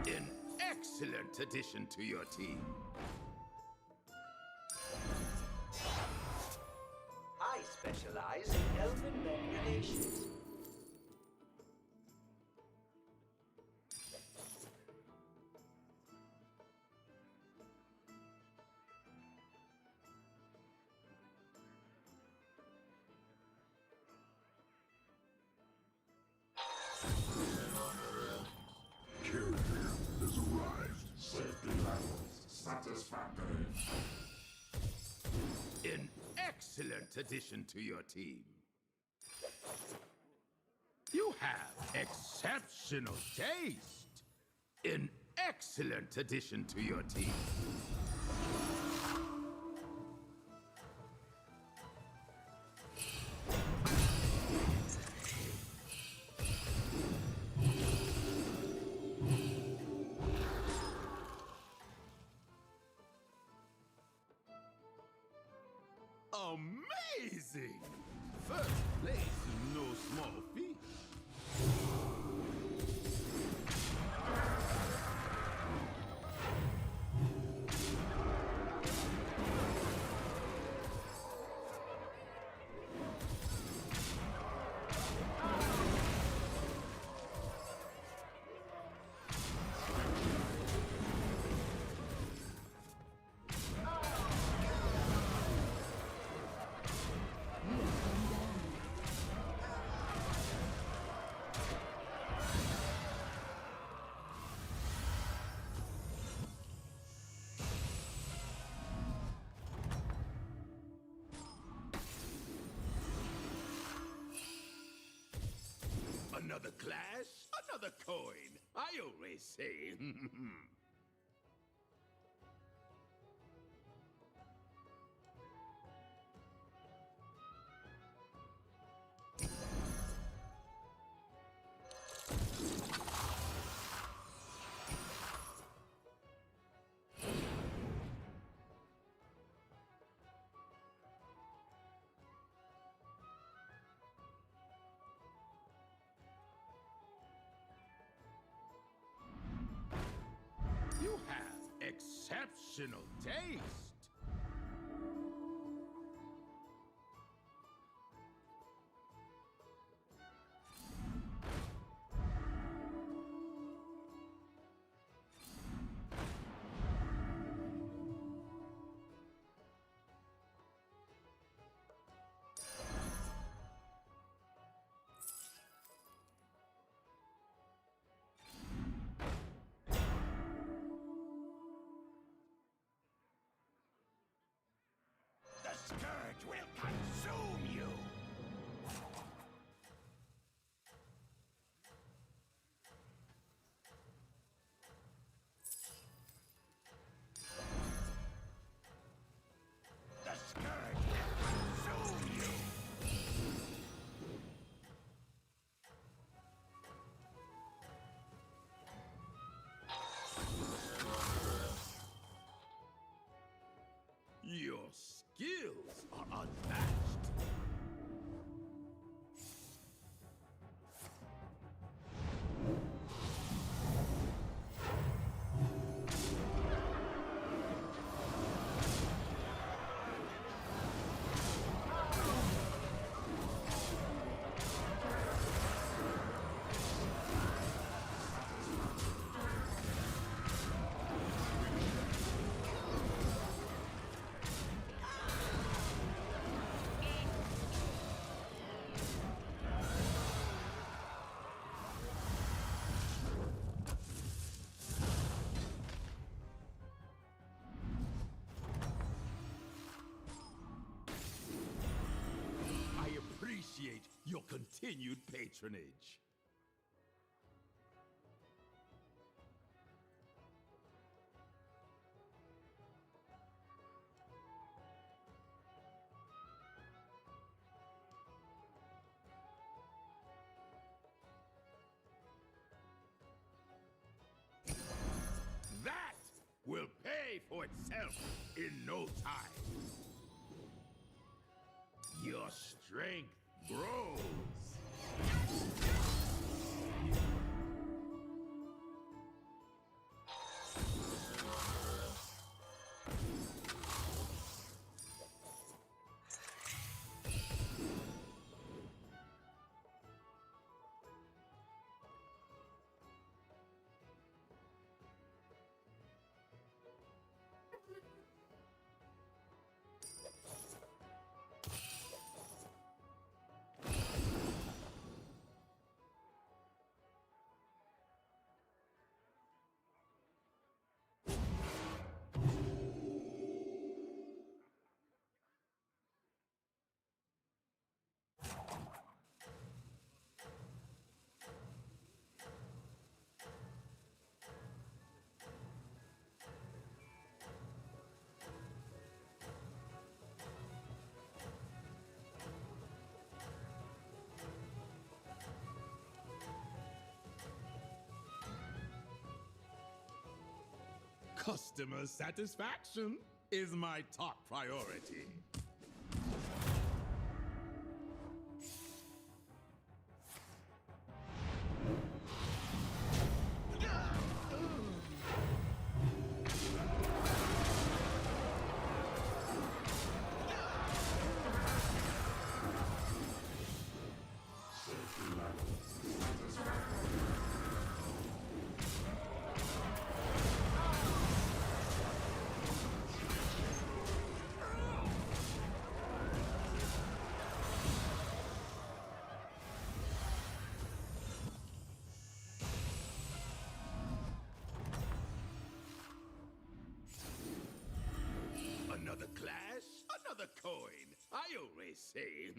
An excellent addition to your team. I specialize in elven men relations. Carrier has arrived. Safety levels satisfactory. An excellent addition to your team. You have exceptional taste. An excellent addition to your team. Amazing! First place is no small feat. Another clash, another coin. I always say. You have exceptional taste. continued patronage. That will pay for itself in no time. Your strength grows. Customer satisfaction is my top priority. Another clash, another coin. I always say.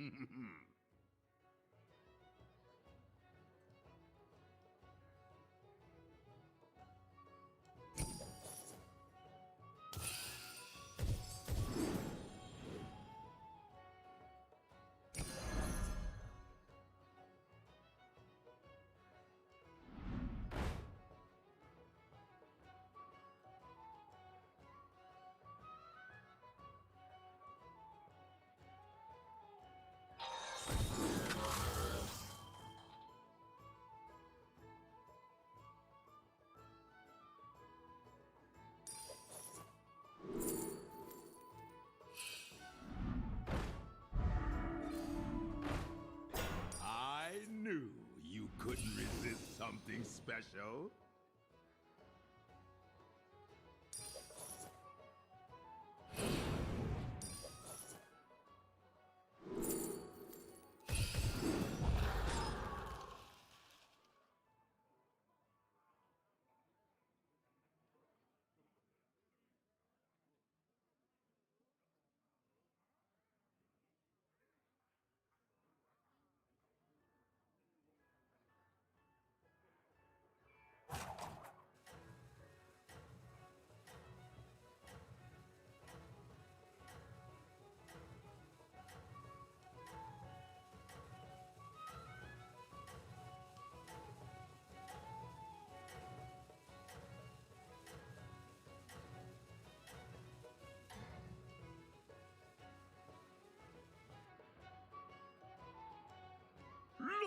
I knew you couldn't resist something special.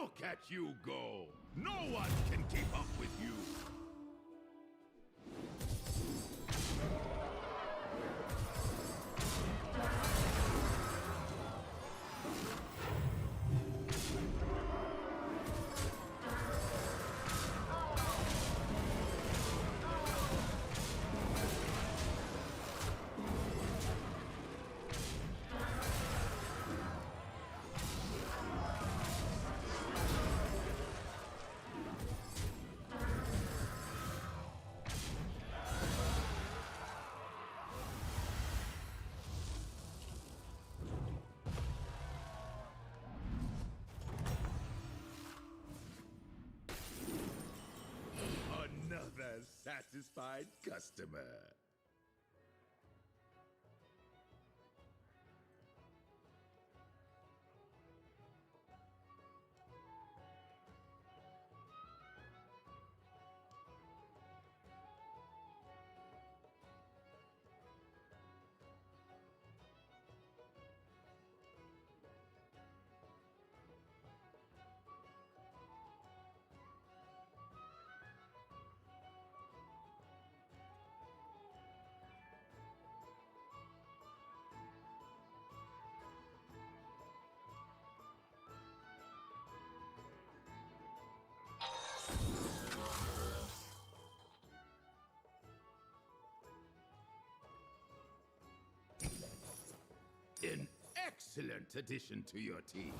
Look at you go! No one can keep up with you! satisfied customer. An excellent addition to your team.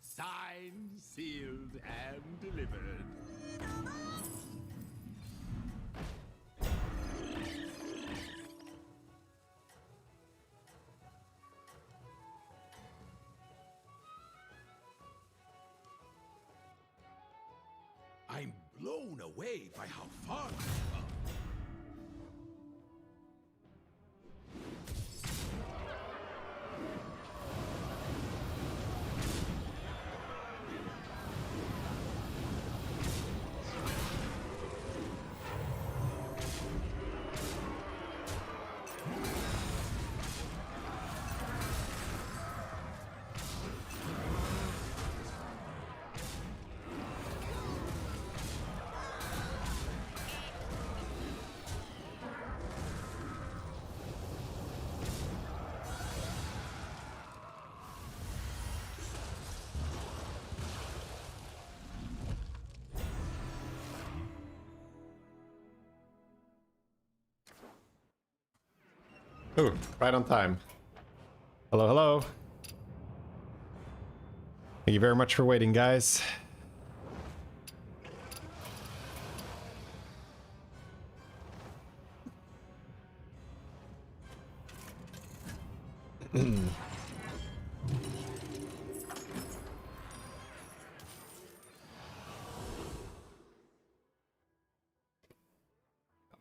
Signed, sealed, and delivered. I'm blown away by how far you've come. Ooh, right on time. Hello, hello. Thank you very much for waiting, guys.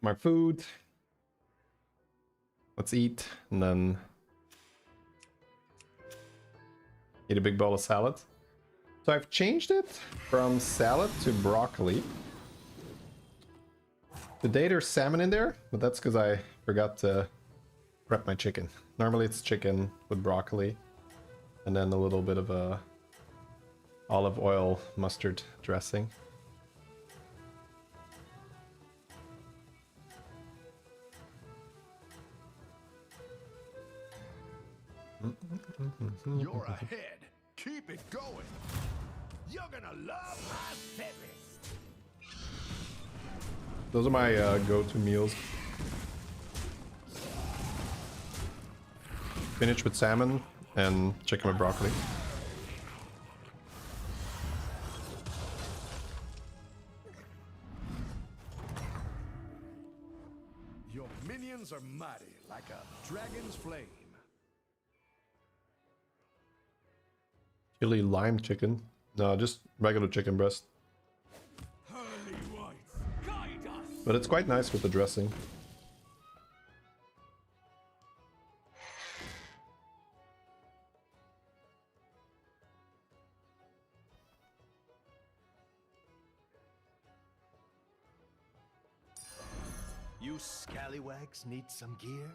My food. Let's eat, and then eat a big bowl of salad. So I've changed it from salad to broccoli. Today there's salmon in there, but that's because I forgot to prep my chicken. Normally it's chicken with broccoli, and then a little bit of a olive oil mustard dressing. You're ahead. Keep it going. You're gonna love my service. Those are my go-to meals. Spinach with salmon and chicken with broccoli. Your minions are mighty like a dragon's flame. Chili lime chicken. No, just regular chicken breast. But it's quite nice with the dressing. You scallywags need some gear?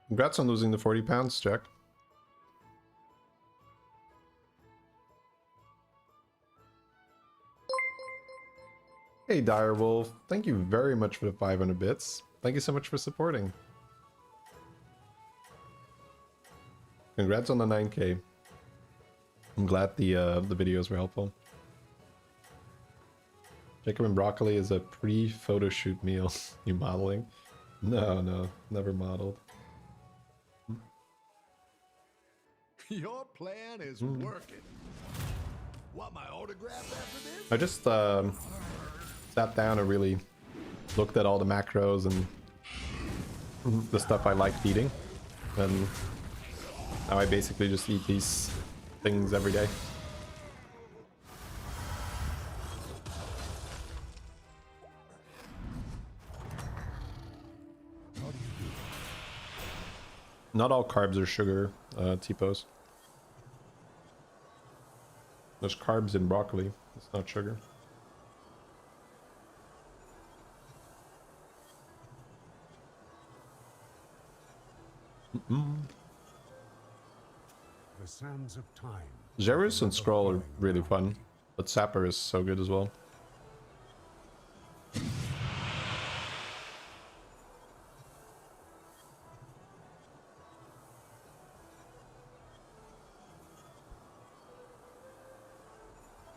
Congrats on losing the 40 pounds, Jack. Hey, Direwolf. Thank you very much for the 500 bits. Thank you so much for supporting. Congrats on the 9K. I'm glad the videos were helpful. Chicken and broccoli is a pre-photo shoot meal. You modeling? No, never modeled. Your plan is working. Want my autograph after this? I just sat down and really looked at all the macros and the stuff I liked eating, and now I basically just eat these things every day. Not all carbs are sugar, T-pose. There's carbs in broccoli. It's not sugar. The sands of time. Zerus and Scroll are really fun, but Sapper is so good as well.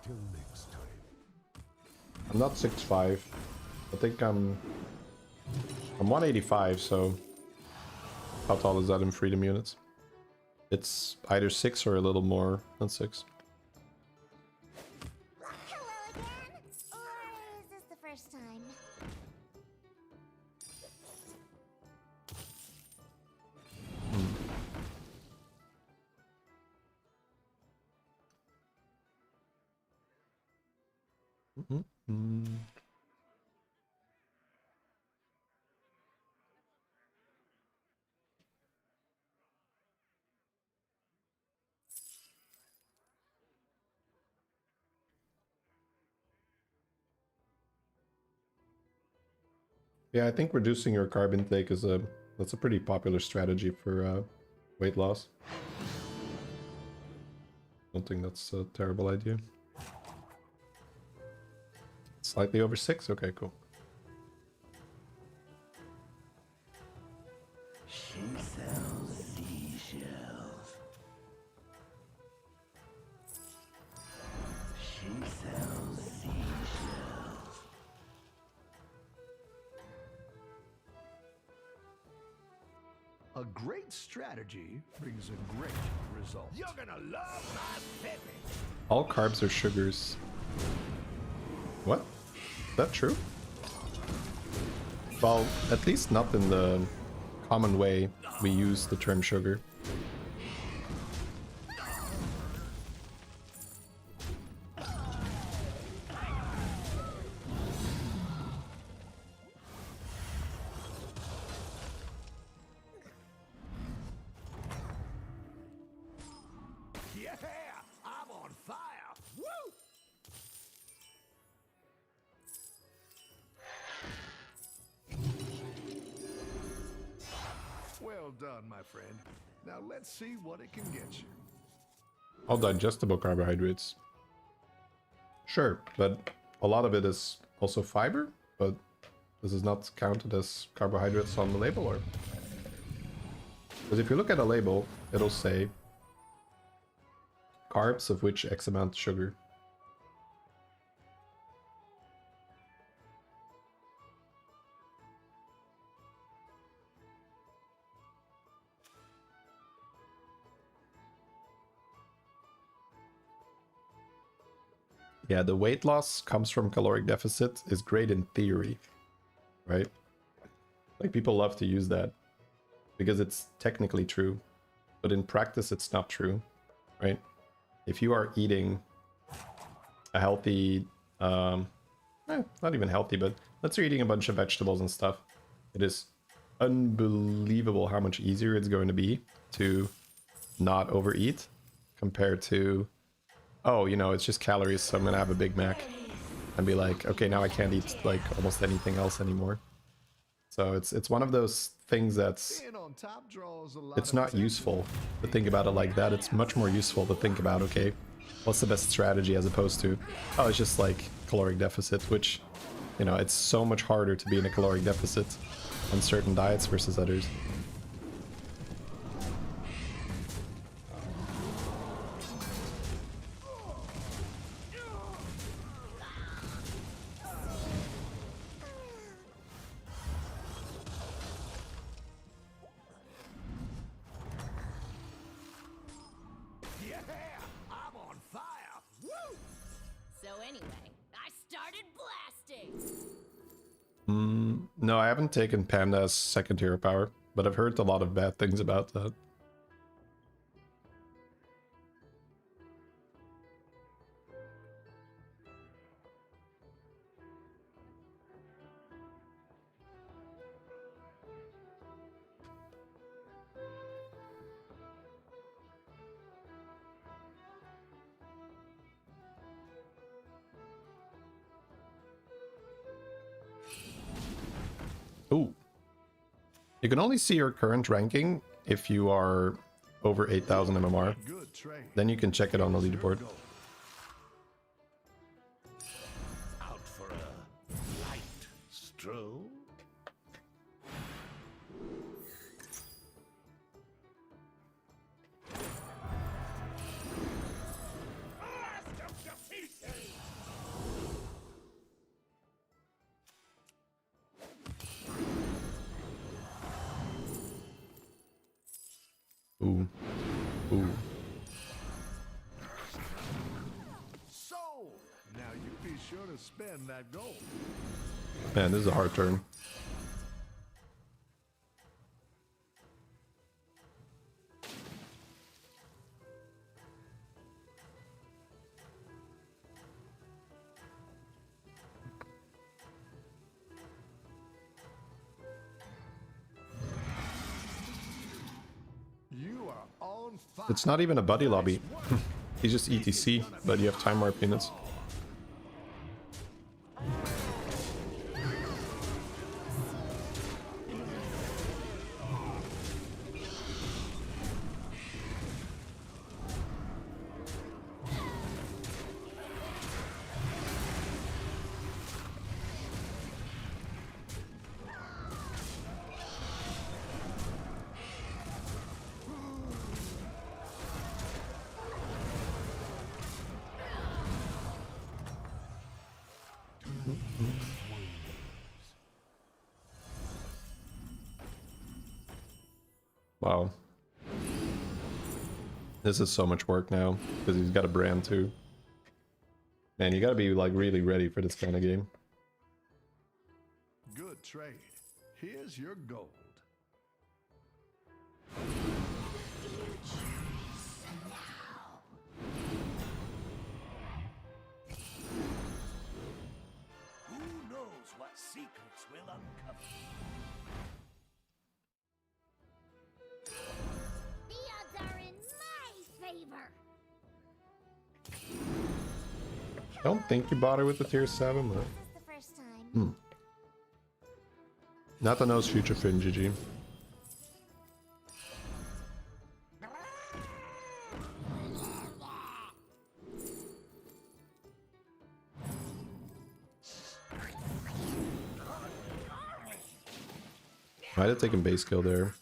Till next time. I'm not 6'5". I think I'm 185, so how tall is that in freedom units? It's either 6 or a little more than 6. Hello again? Or is this the first time? Yeah, I think reducing your carb intake is that's a pretty popular strategy for weight loss. Don't think that's a terrible idea. Slightly over 6? Okay, cool. She sells seashells. She sells seashells. A great strategy brings a great result. You're gonna love my peppy. All carbs are sugars. What? Is that true? Well, at least not in the common way we use the term sugar. Yeah, I'm on fire. Woo! Well done, my friend. Now let's see what it can get you. All digestible carbohydrates. Sure, but a lot of it is also fiber, but this is not counted as carbohydrates on the label, or? Because if you look at a label, it'll say carbs of which X amount sugar. Yeah, the weight loss comes from caloric deficit is great in theory, right? Like, people love to use that because it's technically true, but in practice it's not true, right? If you are eating a healthy, not even healthy, but let's say you're eating a bunch of vegetables and stuff, it is unbelievable how much easier it's going to be to not overeat compared to, oh, you know, it's just calories, so I'm gonna have a Big Mac and be like, okay, now I can't eat like almost anything else anymore. So it's one of those things that's, Being on top draws a lot it's of not attention. useful to think about it like that. It's much more useful to think about, okay, what's the best strategy, as opposed to, oh, it's just like caloric deficit, which, you know, it's so much harder to be in a caloric deficit on certain diets versus others. No, I haven't taken Panda as second hero power, but I've heard a lot of bad things about that. Ooh. You can only see your current ranking if you are over 8,000 MMR. Good trade. Then you can check it on the leaderboard. Out for a light stroll? Ooh. Ooh. Sold. Now you be sure to spend that gold. Man, this is a hard turn. You are on fire. It's not even a buddy lobby. He's just ETC, but you have time warp units. Wow. This is so much work now, because he's got a brand too. Man, you gotta be like really ready for this kind of game. Good trade. Here's your gold. Who knows what secrets will uncover? The odds are in my favor. I don't think you bought her with the tier 7, but... This is the first time. Not the nose future fin, GG. Might have taken base kill there.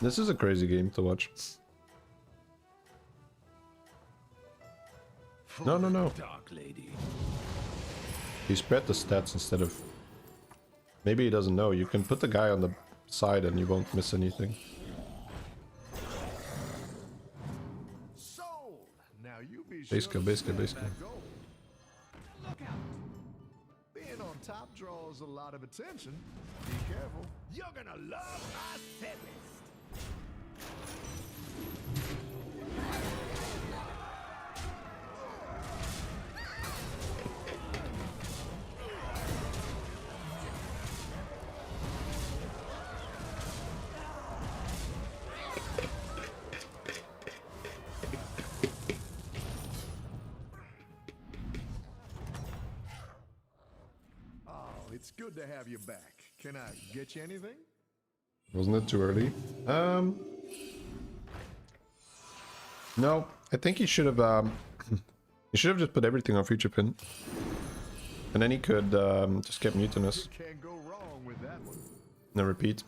This is a crazy game to watch. No, no, no. Dark lady. He spread the stats instead of... Maybe he doesn't know. You can put the guy on the side and you won't miss anything. Sold. Now you be Base sure kill, to base kill, spend base kill. that gold. Look out. Being on top draws a lot of attention. Be careful. You're gonna love my set list. Good to have you back. Can I get you anything? Wasn't it too early? No, I think he should have he should have just put everything on future pin. And then he could just get mutinous. Can't go wrong with that one. Then repeat.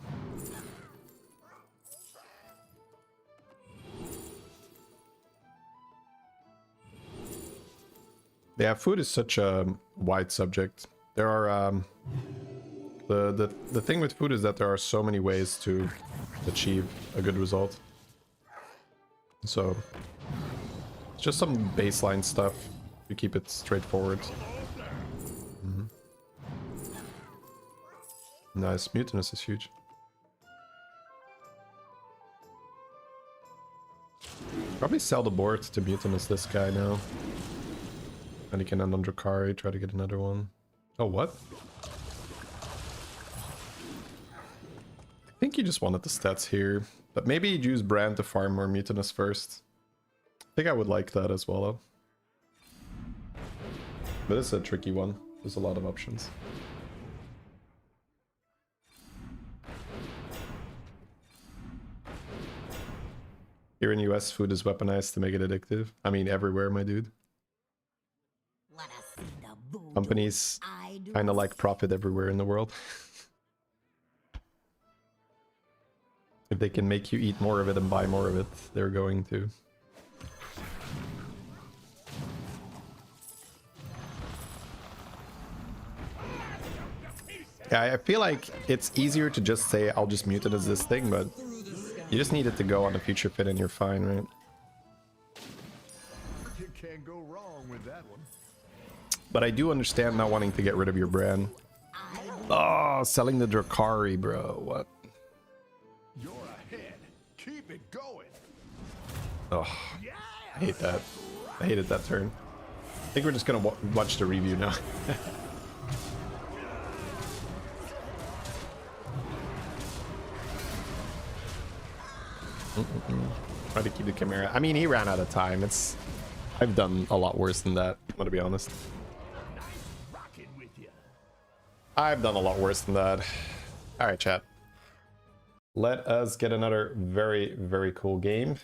Yeah, food is such a wide subject. There are the thing with food is that there are so many ways to achieve a good result. So it's just some baseline stuff to keep it straightforward. Nice, mutinous is huge. Probably sell the board to mutinous this guy now. And he can end on Drakari, try to get another one. Oh, what? I think he just wanted the stats here. But maybe he'd use Brand to farm more mutinous first. I think I would like that as well, though. But it's a tricky one. There's a lot of options. Here in US, food is weaponized to make it addictive. I mean, everywhere, my dude. Companies kind of like profit everywhere in the world. If they can make you eat more of it and buy more of it, they're going to. Yeah, I feel like it's easier to just say, I'll just mute it as this thing, but you just need it to go on a future fit and you're fine, right? You can't go wrong with that one. But I do understand not wanting to get rid of your brand. Oh, selling the Drakari, bro. What? You're ahead. Keep it going. Oh, I hate that. I hated that turn. I think we're just gonna watch the review now. Try to keep the Chimera. I mean, he ran out of time. I've done a lot worse than that, I'm gonna be honest. I've done a lot worse than that. Alright, chat. Let us get another very, very cool game.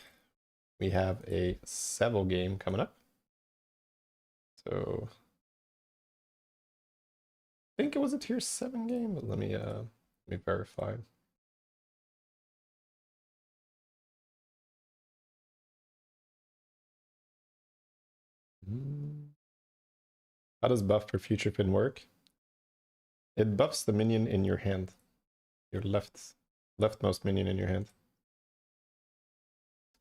We have a Seville game coming up. So I think it was a tier 7 game, but let me verify. How does buff for future pin work? It buffs the minion in your hand. Your leftmost minion in your hand.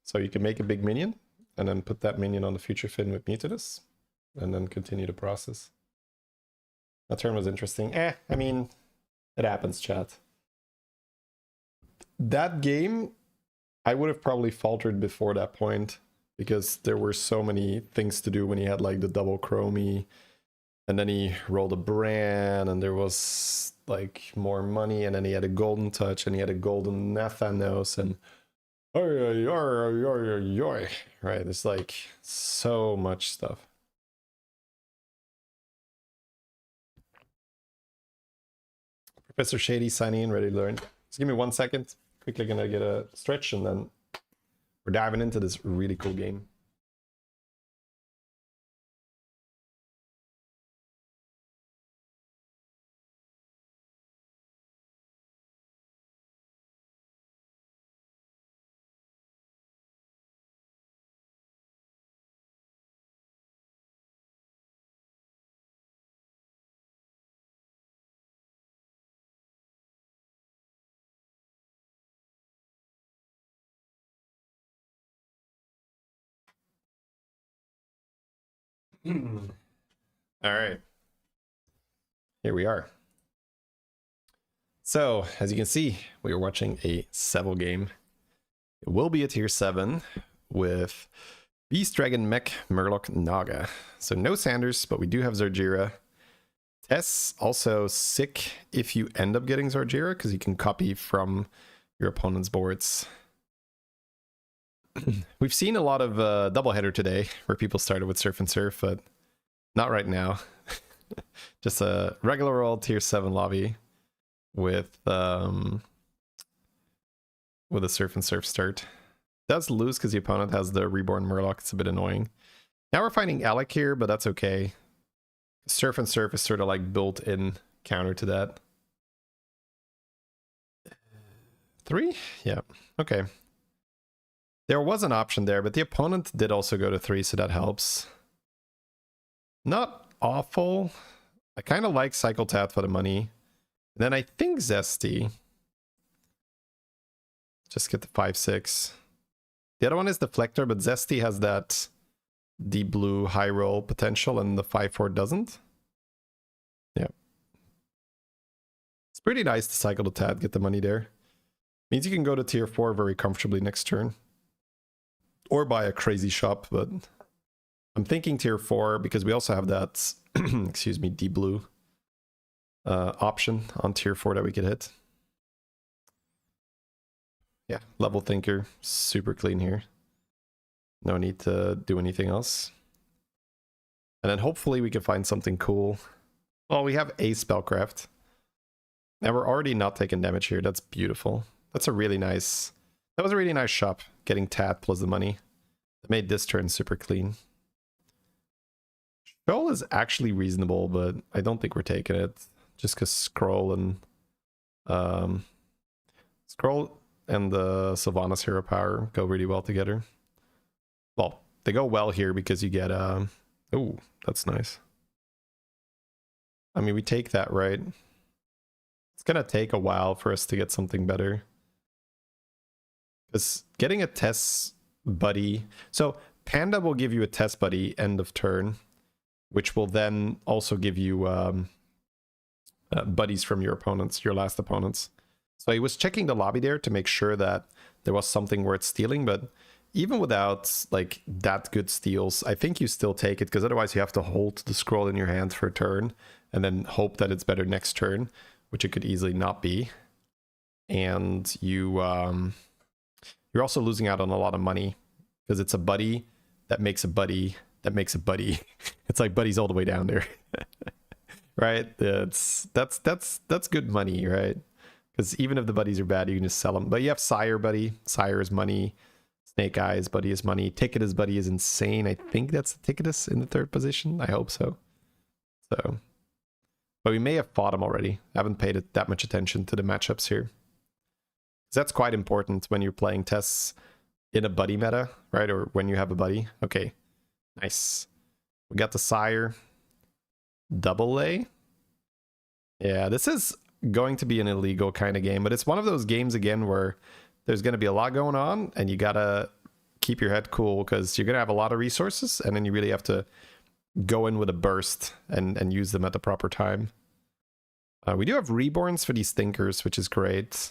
So you can make a big minion and then put that minion on the future fin with mutinous and then continue the process. That turn was interesting. I mean, it happens, chat. That game, I would have probably faltered before that point because there were so many things to do when he had like the double chromie. And then he rolled a brand, and there was like more money, and then he had a golden touch, and he had a golden Nathanos, and right? There's like so much stuff. Professor Shady signing in, ready to learn. Just give me 1 second. Quickly gonna get a stretch, and then we're diving into this really cool game. All right, here we are. So as you can see, we are watching a Seville game. It will be a tier 7 with Beast Dragon Mech Murloc Naga. So no Sanders, but we do have Zarjira. Tess also sick if you end up getting Zarjira, because you can copy from your opponent's boards. We've seen a lot of doubleheader today where people started with Surf and Surf, but not right now. Just a regular old tier 7 lobby with a surf and surf start. Does lose because the opponent has the reborn Murloc. It's a bit annoying. Now we're fighting Alec here, but that's okay. Surf and surf is sort of like built-in counter to that. 3? Yeah, okay. There was an option there, but the opponent did also go to 3, so that helps. Not awful. I kind of like Cycle Tat for the money. And then I think ixxdeee. Just get the 5/6. The other one is Deflector, but ixxdeee has that deep blue high roll potential and the 5/4 doesn't. Yeah. It's pretty nice to cycle the Tat, get the money there. Means you can go to tier 4 very comfortably next turn. Or buy a crazy shop, but I'm thinking tier 4 because we also have that, excuse me, deep blue option on tier 4 that we could hit. Yeah, level thinker, super clean here. No need to do anything else. And then hopefully we can find something cool. Well, we have a spellcraft. Now we're already not taking damage here. That's beautiful. That's a really nice... That was a really nice shop, getting Tat plus the money. It made this turn super clean. Shoal is actually reasonable, but I don't think we're taking it. Just because Scroll and... Scroll and the Sylvanas Hero Power go really well together. Well, they go well here because you get... Oh, that's nice. I mean, we take that, right? It's gonna take a while for us to get something better. Because getting a test buddy... So, Panda will give you a test buddy end of turn, which will then also give you buddies from your opponents, your last opponents. So I was checking the lobby there to make sure that there was something worth stealing, but even without like that good steals, I think you still take it, because otherwise you have to hold the scroll in your hand for a turn and then hope that it's better next turn, which it could easily not be. And you're also losing out on a lot of money because it's a buddy that makes a buddy that makes a buddy. It's like buddies all the way down there. Right? That's good money, right? Because even if the buddies are bad, you can just sell them. But you have Sire buddy. Sire is money. Snake Eyes buddy is money. Ticketus buddy is insane. I think that's the Ticketus in the 3rd position. I hope so. So, but we may have fought him already. I haven't paid it that much attention to the matchups here. That's quite important when you're playing tests in a buddy meta, right? Or when you have a buddy. Okay, nice. We got the Sire. Double A. Yeah, this is going to be an illegal kind of game, but it's one of those games again where there's going to be a lot going on and you gotta keep your head cool because you're going to have a lot of resources and then you really have to go in with a burst and use them at the proper time. We do have reborns for these thinkers, which is great.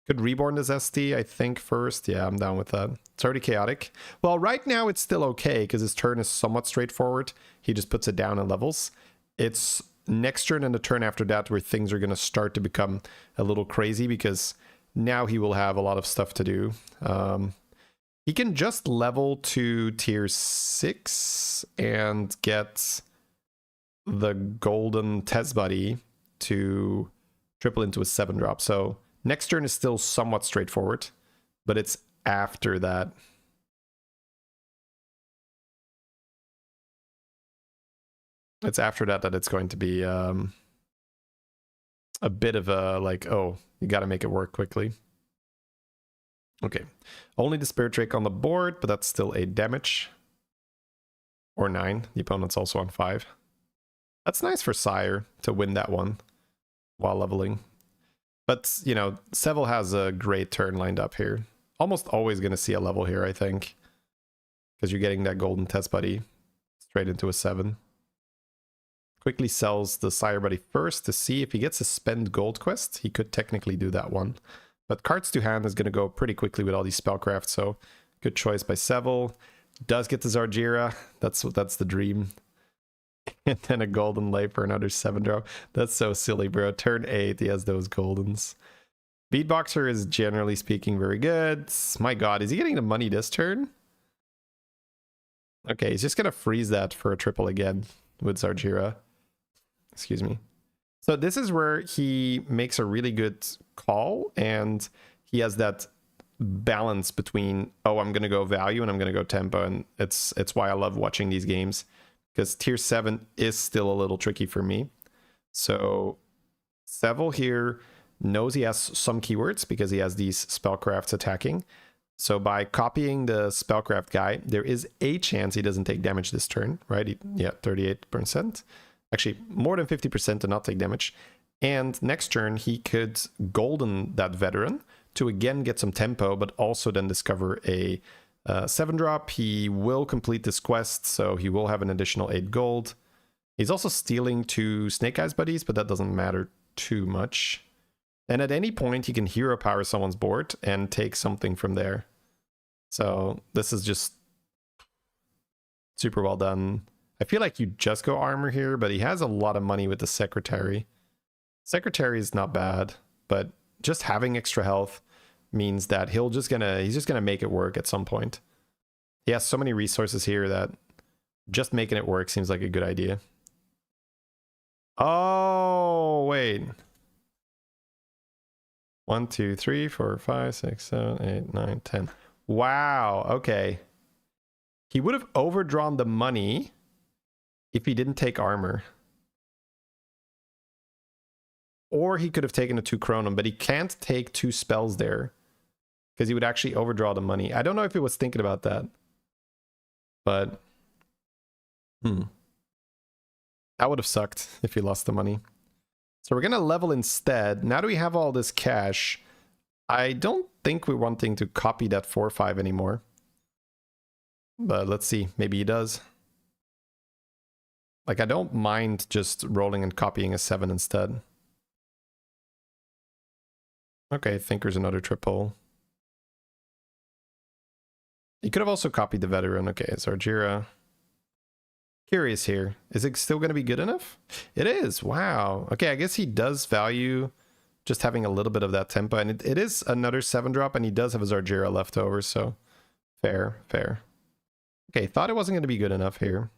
Could reborn this ixxdeee, I think, first. Yeah, I'm down with that. It's already chaotic. Well, right now it's still okay because his turn is somewhat straightforward. He just puts it down in levels. It's next turn and the turn after that where things are going to start to become a little crazy because now he will have a lot of stuff to do. He can just level to tier 6 and get the golden test buddy to triple into a 7-drop. So next turn is still somewhat straightforward, but it's after that. It's after that that it's going to be a bit of a like, oh, you got to make it work quickly. Okay, only the Spirit Drake on the board, but that's still 8 damage. Or 9, the opponent's also on 5. That's nice for Sire to win that one while leveling. But, you know, Seville has a great turn lined up here. Almost always going to see a level here, I think. Because you're getting that golden test buddy straight into a 7. Quickly sells the Sire buddy first to see if he gets a spend gold quest. He could technically do that one. But cards to hand is going to go pretty quickly with all these spellcrafts, so good choice by Seville. Does get the Zargira. That's the dream. And then a golden lay for another 7-drop. That's so silly, bro. Turn 8, he has those goldens. Beatboxer is generally speaking very good. My god, is he getting the money this turn? Okay, he's just going to freeze that for a triple again with Zargira. excuse me. So this is where he makes a really good call, and he has that balance between, oh, I'm going to go value and I'm going to go tempo, and it's why I love watching these games, because tier 7 is still a little tricky for me. So Seville here knows he has some keywords because he has these spellcrafts attacking. So by copying the spellcraft guy, there is a chance he doesn't take damage this turn, right? Yeah, 38%. Actually, more than 50% to not take damage. And next turn, he could golden that veteran to again get some tempo, but also then discover a 7-drop. He will complete this quest, so he will have an additional 8 gold. He's also stealing 2 Snake Eyes buddies, but that doesn't matter too much. And at any point, he can hero power someone's board and take something from there. So this is just super well done. I feel like you just go armor here, but he has a lot of money with the secretary. Secretary is not bad, but just having extra health means that he's just gonna make it work at some point. He has so many resources here that just making it work seems like a good idea. Oh, wait. 1, 2, 3, 4, 5, 6, 7, 8, 9, 10. Wow, okay. He would have overdrawn the money if he didn't take armor. Or he could have taken a 2 chronum, but he can't take 2 spells there because he would actually overdraw the money. I don't know if he was thinking about that, but that would have sucked if he lost the money. So we're going to level instead. Now that we have all this cash, I don't think we're wanting to copy that 4-5 anymore. But let's see. Maybe he does. Like, I don't mind just rolling and copying a 7 instead. Okay, Thinker's another triple. He could have also copied the veteran. Okay, it's Argira. Curious here. Is it still going to be good enough? It is. Wow. Okay, I guess he does value just having a little bit of that tempo. And it is another 7-drop, and he does have his Argira left over, so fair, fair. Okay, thought it wasn't going to be good enough here.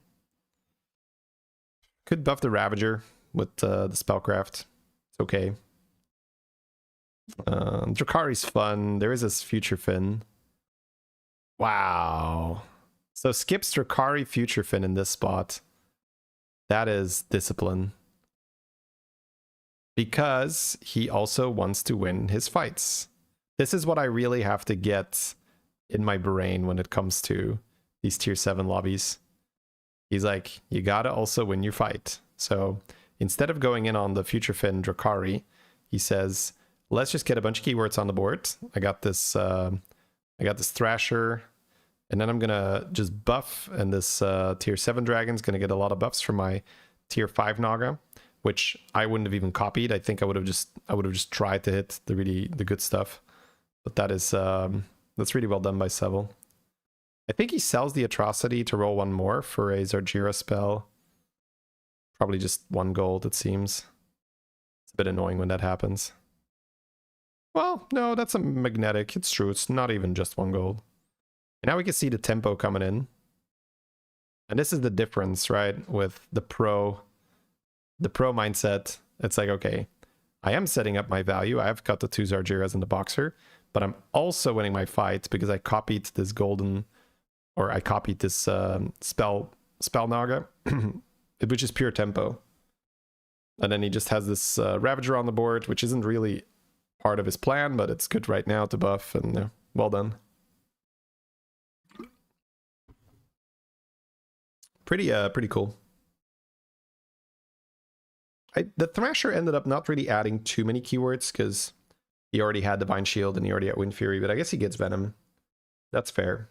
Could buff the Ravager with the Spellcraft. It's okay. Drakari's fun. There is this Future Fin. Wow. So skips Drakari Future Fin in this spot. That is discipline. Because he also wants to win his fights. This is what I really have to get in my brain when it comes to these tier 7 lobbies. He's like, you gotta also win your fight. So instead of going in on the Future Fin Drakari, he says, let's just get a bunch of keywords on the board. I got this Thrasher, and then I'm gonna just buff, and this tier 7 dragon's gonna get a lot of buffs from my tier 5 Naga, which I wouldn't have even copied. I think I would have just tried to hit the good stuff. But that is that's really well done by Seville. I think he sells the Atrocity to roll 1 more for a Zargira spell. Probably just 1 gold, it seems. It's a bit annoying when that happens. Well, no, that's a magnetic. It's true. It's not even just 1 gold. And now we can see the tempo coming in. And this is the difference, right? With the pro mindset. It's like, okay, I am setting up my value. I have got the 2 Zargiras in the boxer, but I'm also winning my fight because I copied this golden, or I copied this spell Naga, which is pure tempo. And then he just has this Ravager on the board, which isn't really part of his plan, but it's good right now to buff, and well done. Pretty cool. The Thrasher ended up not really adding too many keywords because he already had Divine Shield and he already had Wind Fury, but I guess he gets Venom. That's fair.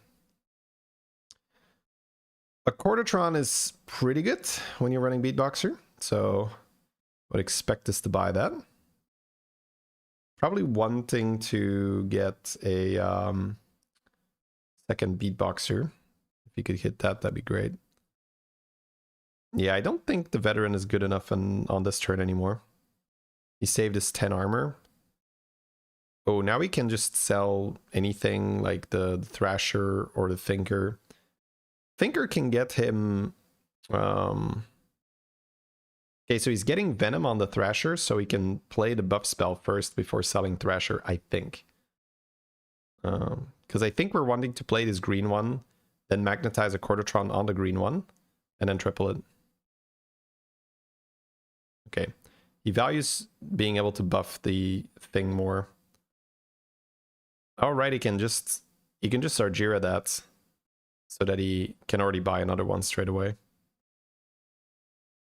A Quartertron is pretty good when you're running Beatboxer, so I would expect us to buy that. Probably wanting to get a second Beatboxer. If you could hit that, that'd be great. Yeah, I don't think the Veteran is good enough on this turn anymore. He saved his 10 armor. Oh, now we can just sell anything like the Thrasher or the Thinker. Thinker can get him Okay, so he's getting Venom on the Thrasher, so he can play the buff spell first before selling Thrasher, I think. Because I think we're wanting to play this green one, then magnetize a Quartertron on the green one, and then triple it. Okay. He values being able to buff the thing more. Alright, he can just Argira that, so that he can already buy another one straight away.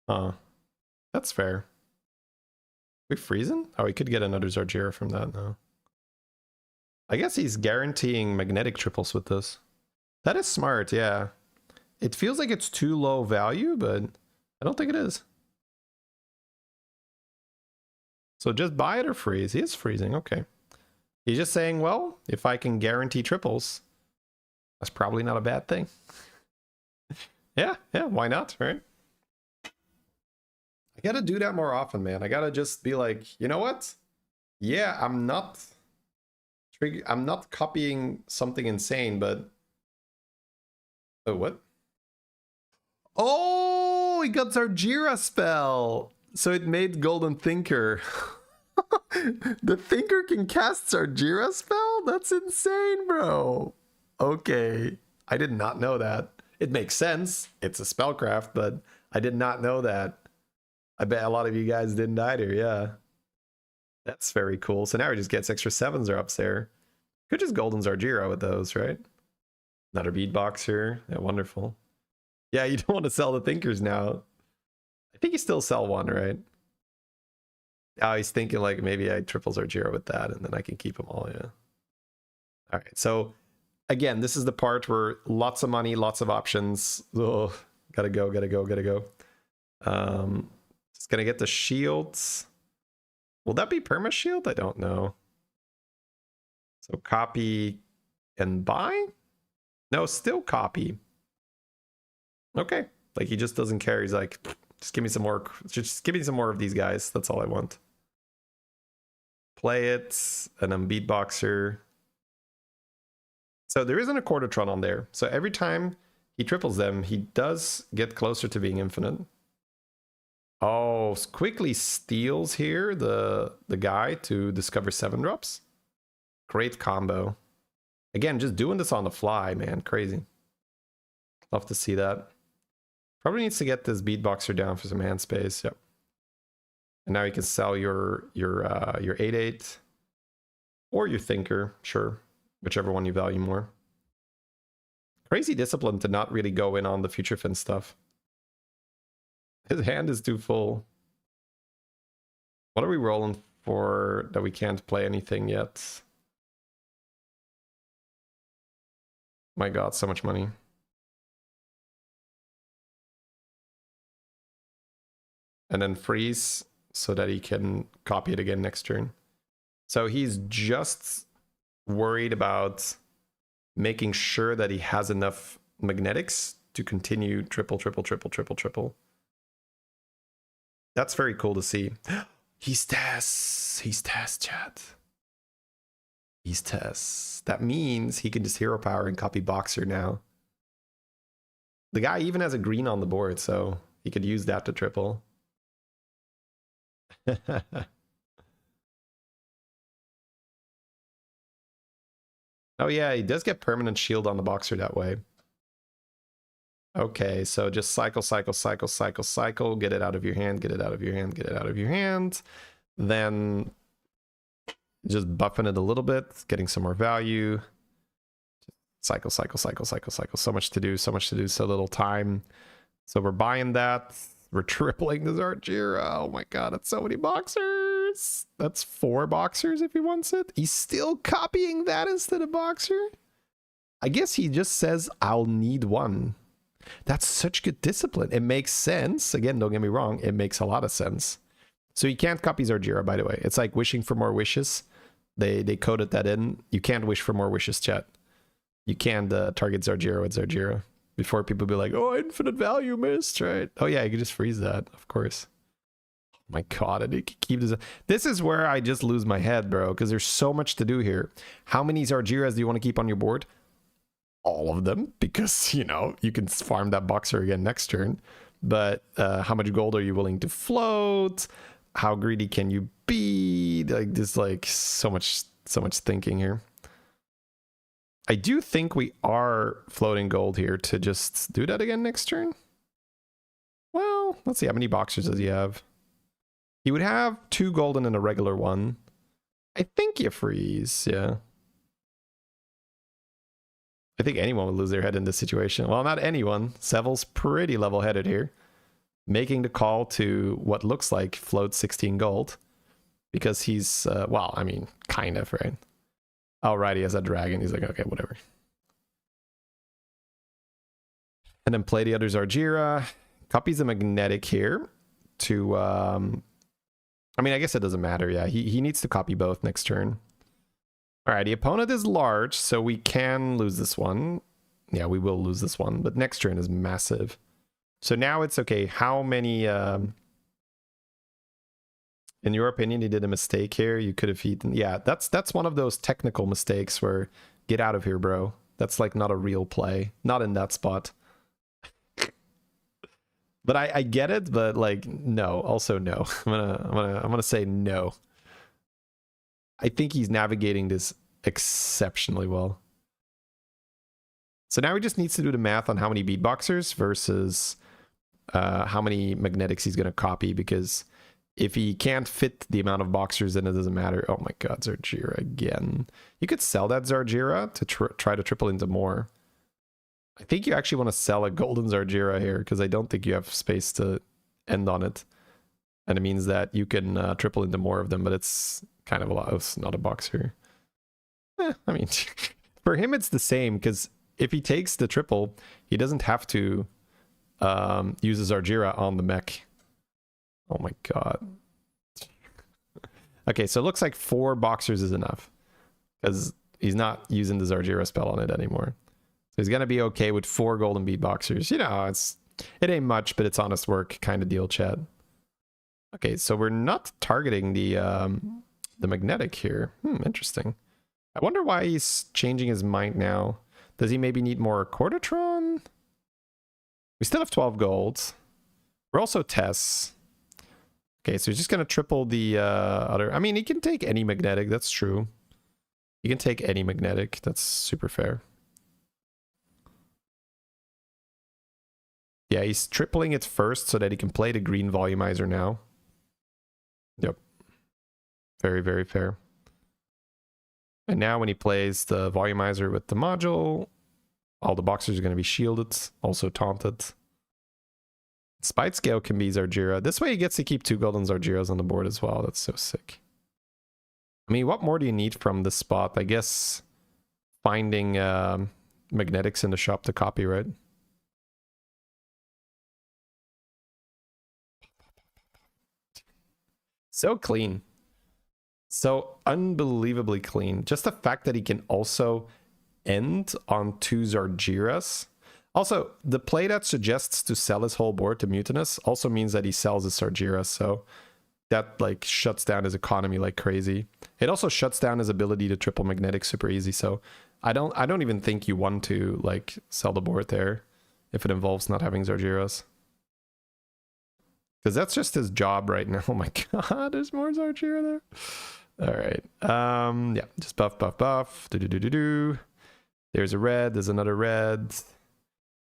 That's fair. We freezing? Oh, he could get another Zargira from that now. I guess he's guaranteeing magnetic triples with this. That is smart, yeah. It feels like it's too low value, but I don't think it is. So just buy it or freeze. He is freezing, okay. He's just saying, well, if I can guarantee triples, that's probably not a bad thing. yeah, why not, right? I gotta do that more often, man. I gotta just be like, you know what? Yeah, I'm not copying something insane, but... Oh, what? Oh, he got Zargira spell! So it made Golden Thinker. The Thinker can cast Zargira spell? That's insane, bro. Okay. I did not know that. It makes sense. It's a spellcraft, but I did not know that. I bet a lot of you guys didn't either, yeah. That's very cool. So now he just gets extra 7s or ups there. Could just Golden Zargira with those, right? Another beatboxer. Yeah, wonderful. Yeah, you don't want to sell the Thinkers now. I think you still sell one, right? Oh, he's thinking like maybe I triple Zargira with that and then I can keep them all, yeah. All right, so again, this is the part where lots of money, lots of options. Oh, gotta go. It's gonna get the shields. Will that be perma shield? I don't know. So copy and buy? No, still copy. Okay. Like he just doesn't care. He's like, just give me some more. Just give me some more of these guys. That's all I want. Play it, and then beatboxer. So there isn't a Quartertron on there. So every time he triples them, he does get closer to being infinite. Oh, quickly steals here the guy to discover 7-drops. Great combo. Again, just doing this on the fly, man. Crazy. Love to see that. Probably needs to get this beatboxer down for some hand space. Yep. And now you can sell your 8/8 or your Thinker, sure, whichever one you value more. Crazy discipline to not really go in on the future fin stuff. His hand is too full. What are we rolling for that we can't play anything yet? My God, so much money. And then freeze so that he can copy it again next turn. So he's just worried about making sure that he has enough magnetics to continue triple. That's very cool to see. He's Tess. He's Tess, chat. He's Tess. That means he can just hero power and copy Boxer now. The guy even has a green on the board, so he could use that to triple. Oh yeah, he does get permanent shield on the Boxer that way. Okay, so just cycle. Get it out of your hand, get it out of your hand, get it out of your hand. Then just buffing it a little bit, getting some more value. Cycle. So much to do, so little time. So we're buying that. We're tripling the Zargira. Oh my God, that's so many Boxers. That's 4 Boxers if he wants it. He's still copying that instead of Boxer. I guess he just says, I'll need one. That's such good discipline. It makes sense. Again, don't get me wrong. It makes a lot of sense. So you can't copy Zargira, by the way. It's like wishing for more wishes. They coded that in. You can't wish for more wishes, chat. You can't target Zargira with Zargira. Before people be like, oh, infinite value missed, right? Oh yeah, you can just freeze that, of course. Oh my God, and it can keep this. This is where I just lose my head, bro, because there's so much to do here. How many Zargiras do you want to keep on your board? All of them, because, you know, you can farm that Boxer again next turn. but how much gold are you willing to float? How greedy can you be? Like, there's like so much thinking here. I do think we are floating gold here to just do that again next turn. Well, let's see, how many boxers does he have? He would have 2 golden and a regular one. I think you freeze, yeah. I think anyone would lose their head in this situation. Well, not anyone. Sevil's pretty level-headed here. Making the call to what looks like float 16 gold. Because he's, well, I mean, kind of, right? Oh, right, he has a dragon. He's like, okay, whatever. And then play the other Zarjira. Copies a magnetic here to, I mean, I guess it doesn't matter. Yeah, he needs to copy both next turn. All right, the opponent is large, so we can lose this one. Yeah, we will lose this one, but next turn is massive. So now it's okay. How many, in your opinion, you did a mistake here? You could have eaten. Yeah, that's one of those technical mistakes where get out of here, bro. That's like not a real play. Not in that spot. But I get it, but like, no, also no. I'm gonna say no. I think he's navigating this exceptionally well. So now he just needs to do the math on how many beatboxers versus how many magnetics he's going to copy, because if he can't fit the amount of boxers, then it doesn't matter. Oh my god, Zarjira again. You could sell that Zarjira to try to triple into more. I think you actually want to sell a golden Zarjira here, because I don't think you have space to end on it. And it means that you can triple into more of them, but it's kind of a lot. It's not a boxer. I mean, for him, it's the same, because if he takes the triple, he doesn't have to use his Zarjira on the mech. Oh my god. Okay, so it looks like 4 boxers is enough, because he's not using the Zarjira spell on it anymore. So he's gonna be okay with 4 golden beat boxers. You know, it ain't much, but it's honest work kind of deal, chat. Okay, so we're not targeting the magnetic here. Interesting. I wonder why he's changing his mind now. Does he maybe need more Cordatron? We still have 12 golds. We're also Tess. Okay, so he's just going to triple the other... I mean, he can take any magnetic. That's true. He can take any magnetic. That's super fair. Yeah, he's tripling it first so that he can play the green volumizer now. Yep. Very, very fair. And now when he plays the volumizer with the module, all the boxers are going to be shielded, also taunted. Spite Scale can be Zarjira. This way he gets to keep 2 golden Zarjiras on the board as well. That's so sick. I mean, what more do you need from this spot? I guess finding magnetics in the shop to copy, right? So clean. So unbelievably clean. Just the fact that he can also end on 2 Zarjiras. Also, the play that suggests to sell his whole board to Mutinous also means that he sells his Zarjira, so that like shuts down his economy like crazy. It also shuts down his ability to triple magnetic super easy, so I don't even think you want to like sell the board there if it involves not having Zarjiras. Because that's just his job right now. Oh my god, there's more Zarjira there. Alright. Yeah, just buff, buff, buff. Do-do-do-do-do. There's a red, there's another red.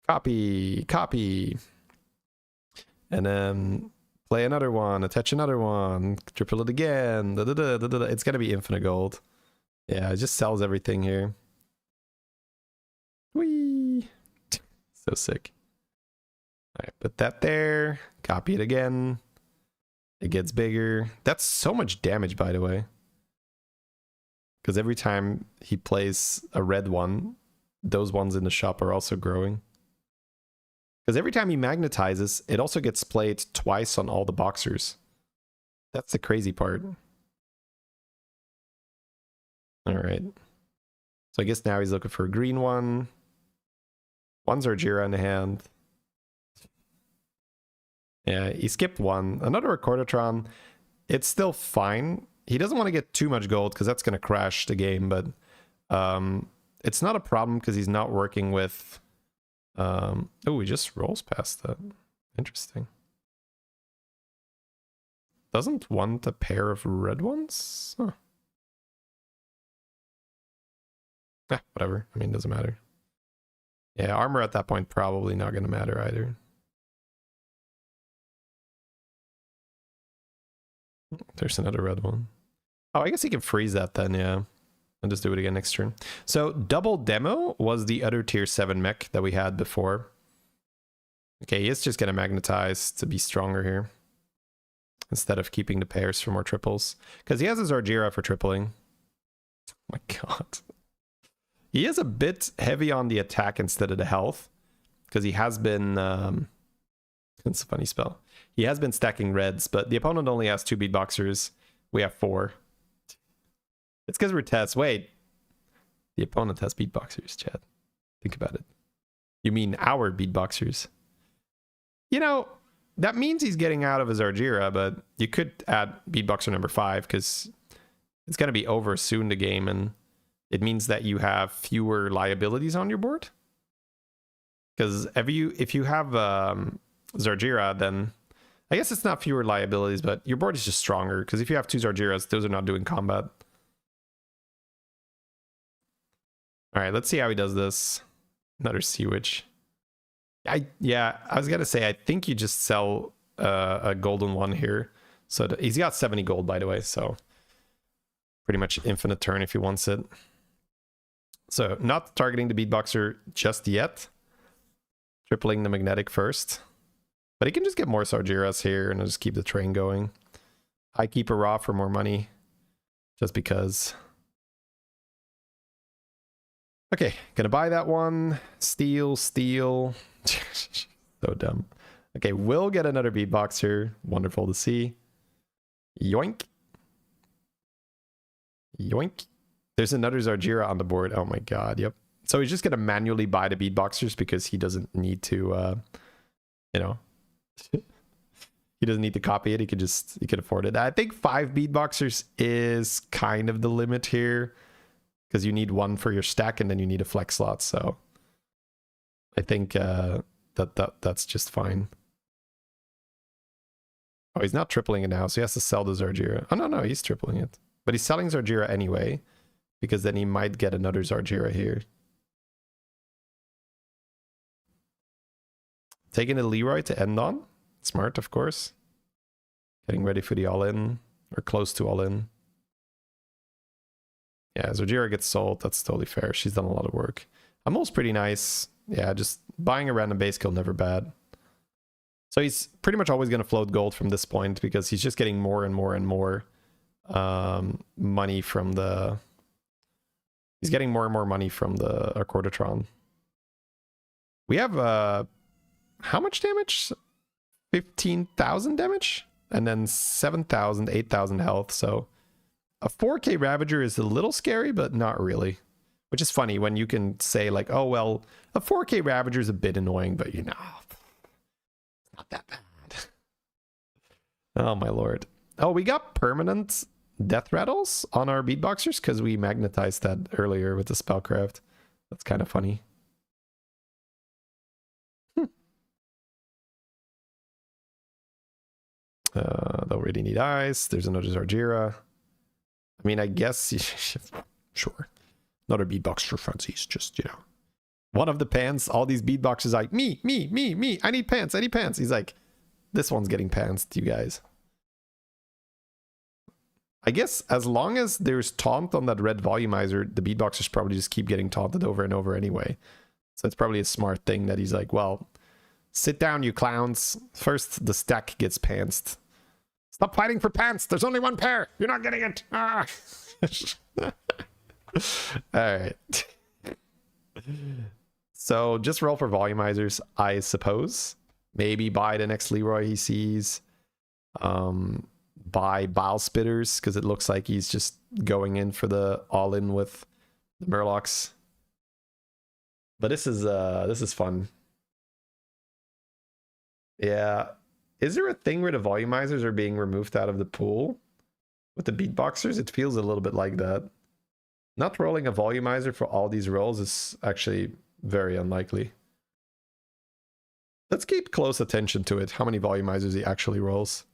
Copy, copy. And then play another one, attach another one, triple it again. Da-da-da-da-da-da. It's gonna be infinite gold. Yeah, it just sells everything here. Whee! So sick. Alright, put that there. Copy it again. It gets bigger. That's so much damage, by the way. Because every time he plays a red one, those ones in the shop are also growing. Because every time he magnetizes, it also gets played twice on all the boxers. That's the crazy part. Alright. So I guess now he's looking for a green one. One's Zarjira in the hand. Yeah, he skipped one. Another Recordatron. It's still fine. He doesn't want to get too much gold because that's going to crash the game, but it's not a problem because he's not working with... oh, he just rolls past that. Interesting. Doesn't want a pair of red ones? Huh. Whatever. I mean, doesn't matter. Yeah, armor at that point probably not going to matter either. There's another red one. Oh, I guess he can freeze that then, yeah. I'll just do it again next turn. So, double demo was the other tier 7 mech that we had before. Okay, he is just going to magnetize to be stronger here. Instead of keeping the pairs for more triples. Because he has his Argira for tripling. Oh my god. He is a bit heavy on the attack instead of the health. Because he has been... it's a funny spell. He has been stacking reds, but the opponent only has 2 beatboxers. We have 4. It's because we're Tess. Wait. The opponent has beatboxers, Chad. Think about it. You mean our beatboxers. You know, that means he's getting out of his Argira, but you could add beatboxer number 5 because it's going to be over soon, the game, and it means that you have fewer liabilities on your board. Because if you have Zargira, then I guess it's not fewer liabilities, but your board is just stronger. Because if you have 2 Zargiras, those are not doing combat. All right, let's see how he does this. Another Sea Witch. Yeah, I was gonna say I think you just sell a golden one here. So he's got 70 gold, by the way. So pretty much infinite turn if he wants it. So not targeting the beatboxer just yet. Tripling the magnetic first. But he can just get more Sargeras here and just keep the train going. I keep a raw for more money. Just because. Okay, gonna buy that one. Steal. So dumb. Okay, we'll get another beatboxer. Wonderful to see. Yoink. Yoink. There's another Zargira on the board. Oh my god, yep. So he's just gonna manually buy the beatboxers because he doesn't need to, you know, he doesn't need to copy it. He could afford it. I think 5 beatboxers is kind of the limit here because you need 1 for your stack and then you need a flex slot. So I think that's just fine. Oh, he's not tripling it now, so he has to sell the Zargira. Oh no, he's tripling it, but he's selling Zargira anyway because then he might get another Zargira here. Taking a Leroy to end on. Smart, of course. Getting ready for the all-in, or close to all-in. Yeah, Zargira gets sold. That's totally fair. She's done a lot of work. Amel's pretty nice. Yeah, just buying a random base kill, never bad. So he's pretty much always going to float gold from this point because he's just getting more and more and more money from the... He's getting more and more money from the Accordatron. We have... how much damage? 15,000 damage? And then 7,000, 8,000 health. So a 4K Ravager is a little scary, but not really. Which is funny when you can say like, oh, well, a 4K Ravager is a bit annoying, but you know, it's not that bad. Oh, my lord. Oh, we got permanent death rattles on our beatboxers because we magnetized that earlier with the spellcraft. That's kind of funny. Don't really need eyes. There's another Zargira. I mean, I guess sure. Another beatbox for funsies, just, you know. One of the pants, all these beatboxers like, me. I need pants. He's like, this one's getting pantsed, you guys. I guess as long as there's taunt on that red volumizer, the beatboxers probably just keep getting taunted over and over anyway. So it's probably a smart thing that he's like, well, sit down, you clowns. First, the stack gets pantsed. Stop fighting for pants. There's only 1 pair. You're not getting it. Ah. All right. So just roll for volumizers, I suppose. Maybe buy the next Leroy he sees. Buy Bile Spitters because it looks like he's just going in for the all-in with the Murlocs. But this is fun. Yeah. Is there a thing where the volumizers are being removed out of the pool with the beatboxers? It feels a little bit like that. Not rolling a volumizer for all these rolls is actually very unlikely. Let's keep close attention to it, how many volumizers he actually rolls.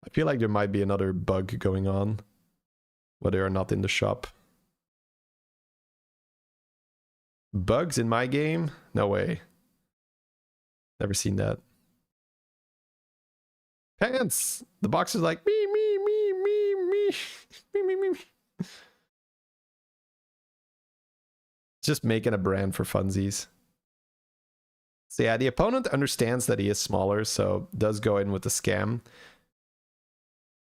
I feel like there might be another bug going on, where they are not in the shop. Bugs in my game? No way. Never seen that. Pants! The box is like, me, me, me, me, me, me, me, me, me. Just making a brand for funsies. So yeah, the opponent understands that he is smaller, so does go in with the scam.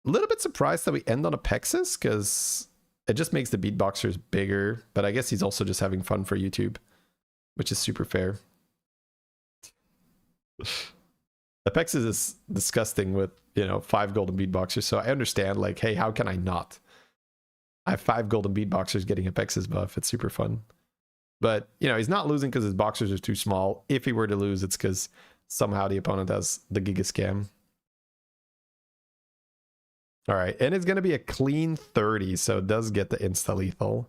A little bit surprised that we end on a Pexis, because it just makes the beatboxers bigger, but I guess he's also just having fun for YouTube, which is super fair. The Pexis is disgusting with, you know, 5 golden beatboxers, so I understand, like, hey, how can I not? I have 5 golden beatboxers getting a Pexis buff. It's super fun. But, you know, he's not losing because his boxers are too small. If he were to lose, it's because somehow the opponent has the Giga Scam. All right, and it's going to be a clean 30, so it does get the insta-lethal.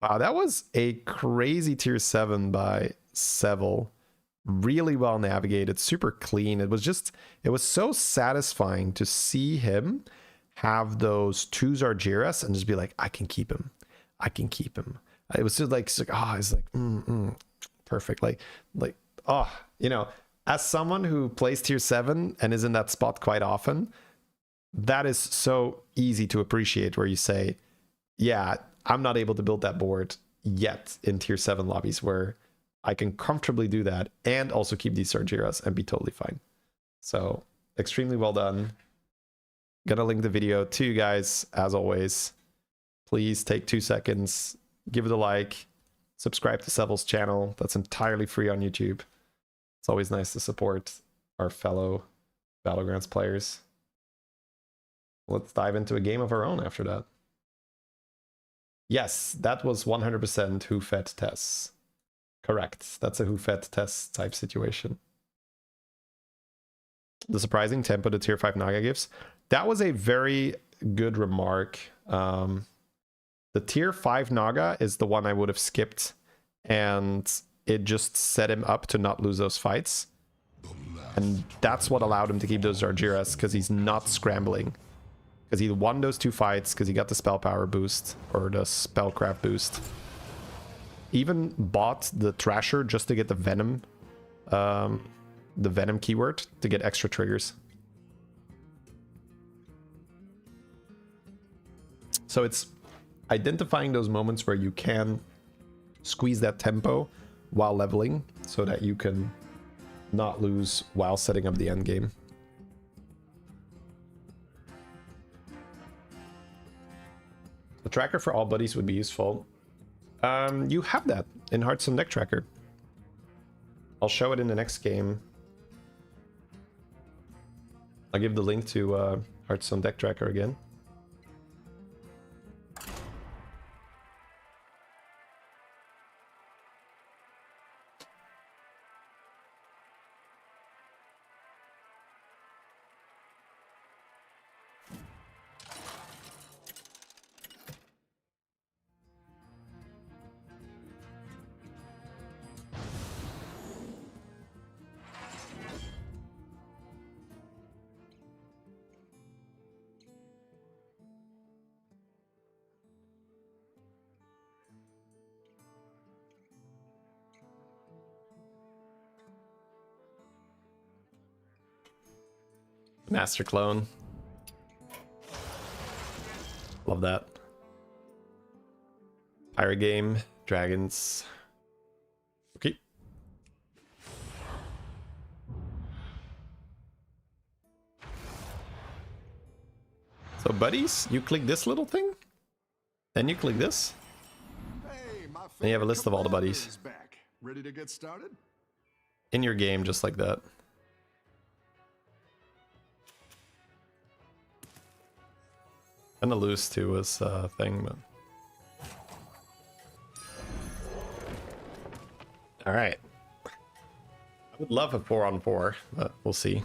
Wow, that was a crazy tier 7 by Seville. Really well navigated, super clean. It was so satisfying to see him have those 2 Zargiras and just be like, I can keep him. I can keep him. It was just like, oh, it's like, perfect. Like, oh, you know, as someone who plays tier 7 and is in that spot quite often, that is so easy to appreciate, where you say, yeah, I'm not able to build that board yet in tier 7 lobbies where I can comfortably do that and also keep these Sargeras and be totally fine. So extremely well done. Gonna link the video to you guys as always. Please take 2 seconds, give it a like, subscribe to Seville's channel. That's entirely free on YouTube. It's always nice to support our fellow Battlegrounds players. Let's dive into a game of our own after that. Yes, that was 100% who fed Tess. Correct. That's a who fed Tess type situation. The surprising tempo to tier 5 Naga gives. That was a very good remark. The tier 5 Naga is the one I would have skipped, and it just set him up to not lose those fights. And that's what allowed him to keep those Zargiras, because he's not scrambling. Because he won those 2 fights, because he got the spell power boost, or the spellcraft boost. Even bought the Thrasher just to get the Venom keyword to get extra triggers. So it's identifying those moments where you can squeeze that tempo while leveling so that you can not lose while setting up the end game. A tracker for all buddies would be useful. You have that in Hearthstone Deck Tracker. I'll show it in the next game. I'll give the link to Hearthstone Deck Tracker again. Master Clone. Love that. Pirate game, dragons. Okay. So buddies, you click this little thing, then you click this, Hey, my and you have a list of all the commander buddies is back. Ready to get started? in your game, just like that. And the loose too was a thing, but all right. I would love a 4-on-4, but we'll see.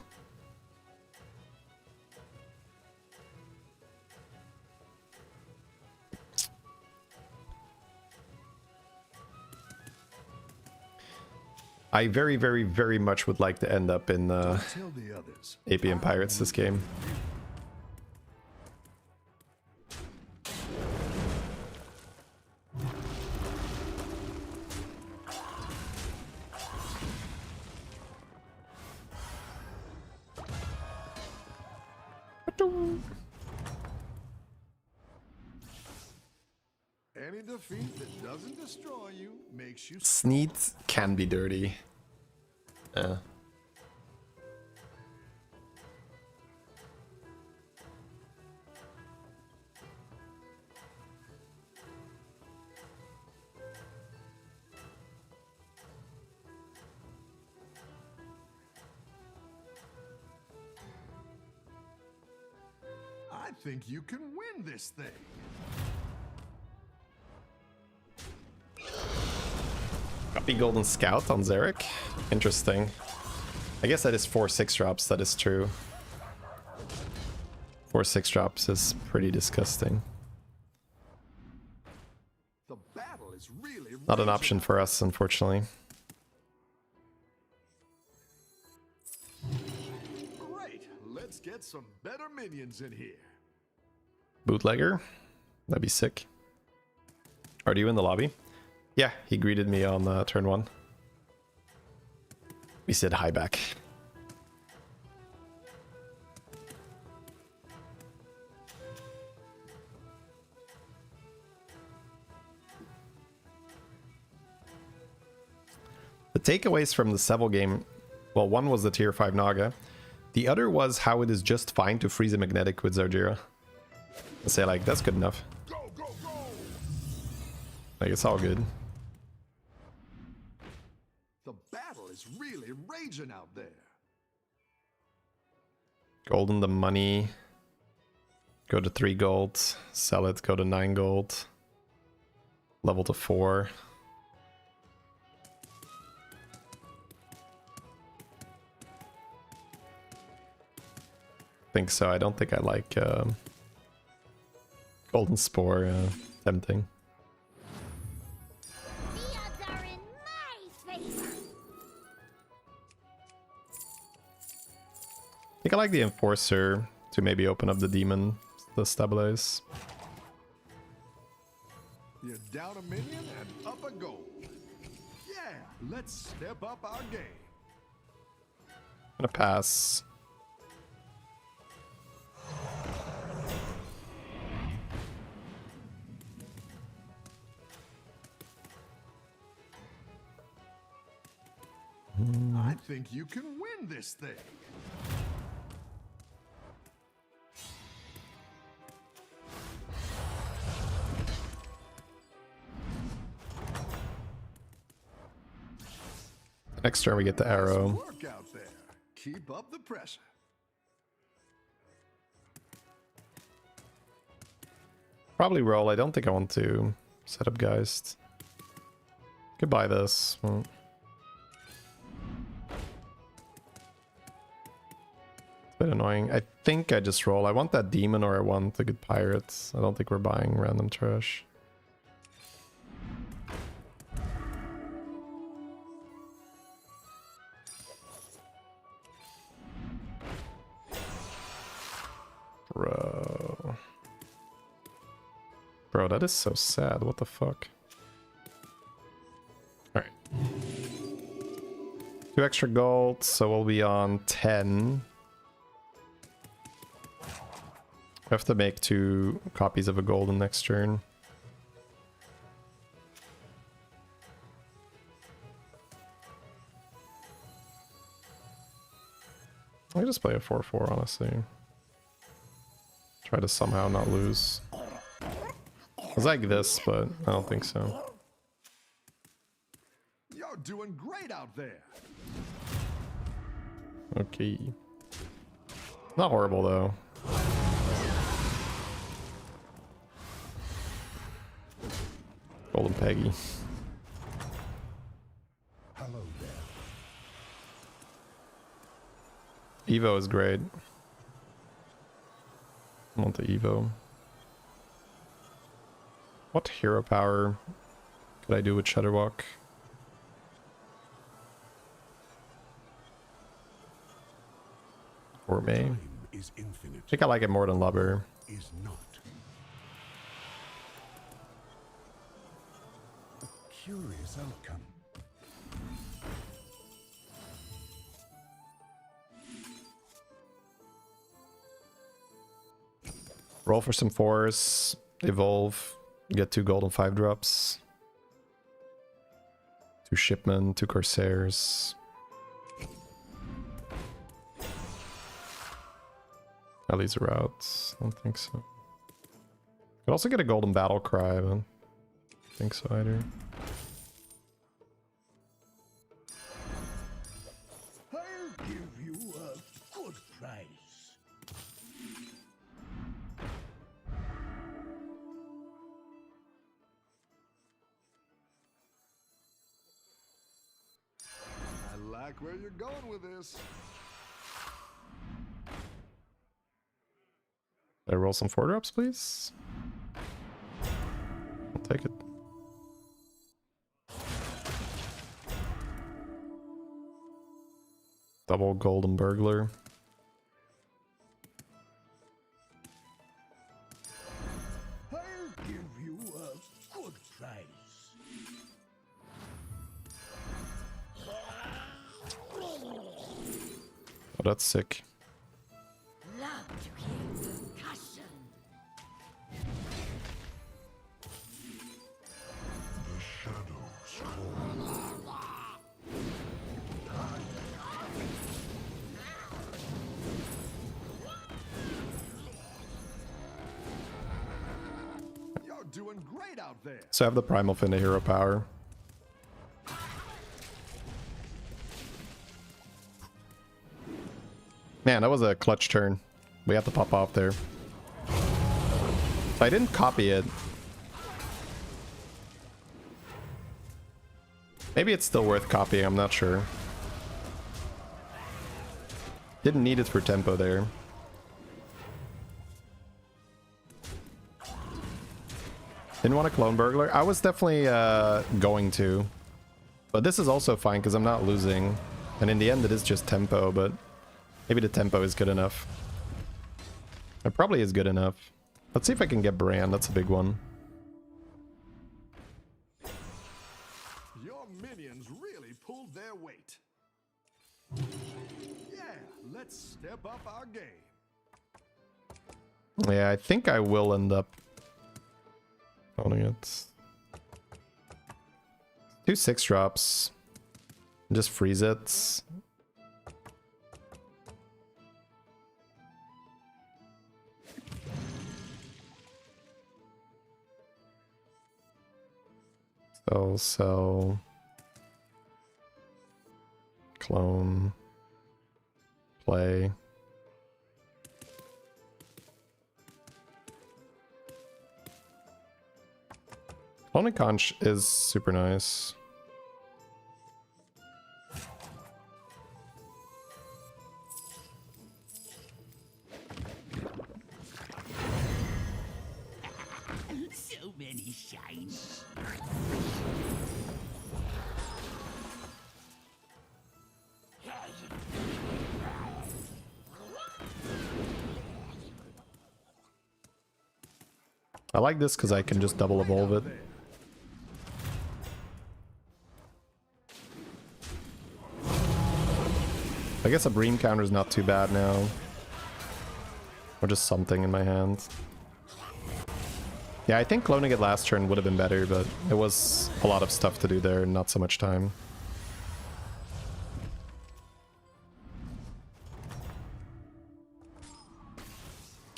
I very, very, very much would like to end up in Tell the others. APM Pirates this game. Any defeat that doesn't destroy you makes you Sneed can be dirty. Yeah. I think you can win this thing. Copy Golden Scout on Zarek. Interesting. I guess that is 4 6-drops, that is true. 4 6-drops is pretty disgusting. The battle is really Not an option for us, unfortunately. great. Let's get some better minions in here. Bootlegger? That'd be sick. Are you in the lobby? Yeah, he greeted me on turn 1. We said hi back. The takeaways from the Seville game, well, one was the tier 5 Naga. The other was how it is just fine to freeze a magnetic with Zardira. I say, like, that's good enough. Go, go, go! Like, it's all good. The battle is really raging out there. Golden the money. Go to 3 gold. Sell it, go to 9 gold. Level to 4. Think so. I don't think I like Golden Spore tempting. The odds are in my favor. I think I like the Enforcer to maybe open up the Demon, the Stabilize. You're down a minion and up a goal. Yeah, let's step up our game. I'm gonna pass. I think you can win this thing. Next turn we get the arrow. Work out there. Keep up the pressure. Probably roll. I don't think I want to set up Geist. Could buy this. Well, it's a bit annoying. I think I just roll. I want that demon or I want the good pirates. I don't think we're buying random trash. Bro. Bro, that is so sad. What the fuck? Alright. 2 extra gold, so we'll be on 10. We have to make 2 copies of a golden next turn. I just play a 4-4, honestly. Try to somehow not lose. I was like this, but I don't think so. You're doing great out there. Okay. Not horrible, though. Golden Peggy. Hello there. Evo is great. I want the Evo. What hero power could I do with Shadowwalk? for me. Time is infinite. I think I like it more than Lubber. Is not. A curious outcome. Roll for some 4s. Evolve. Get 2 gold and 5 drops. 2 shipmen, 2 corsairs. At least are out. I don't think so. Could also get a golden battle cry, but I don't think so either. I'll give you a good price. I like where you're going with this. Can I roll some 4 drops, please? I'll take it. Double golden burglar. I'll give you a good price. Oh, that's sick. Love to hear percussion. The shadows call. You're doing great out there. So I have the primal fin to hero power. Man, that was a clutch turn. We have to pop off there. I didn't copy it. Maybe it's still worth copying, I'm not sure. Didn't need it for tempo there. Didn't want to clone burglar. I was definitely going to. But this is also fine because I'm not losing. And in the end it is just tempo, but maybe the tempo is good enough. It probably is good enough. Let's see if I can get Bran. That's a big one. Your minions really pulled their weight. Yeah, let's step up our game. Yeah, I think I will end up owning it. 2 6-drops. Just freeze it. Sell. Clone. Play. Cloning Conch is super nice. So many shines. I like this because I can just double evolve it. I guess a Bream counter is not too bad now. Or just something in my hand. Yeah, I think cloning it last turn would have been better, but it was a lot of stuff to do there and not so much time.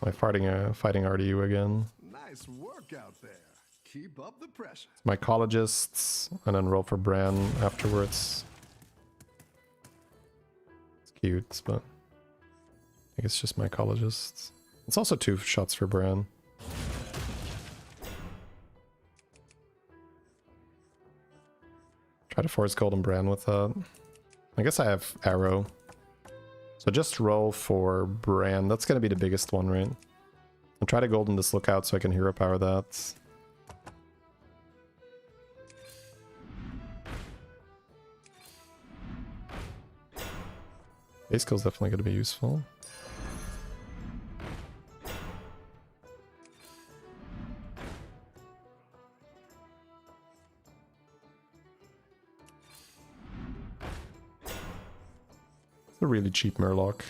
I'm fighting RDU again. Nice work out there. Keep up the pressure. Mycologists, and then roll for Bran afterwards. It's cute, but I think it's just Mycologists. It's also 2 shots for Bran. Try to force Golden Bran with that. I guess I have Arrow. So just roll for Bran. That's going to be the biggest one, right? I'll try to Golden this Lookout so I can hero power that. Base skill's definitely going to be useful. It's a really cheap Murloc.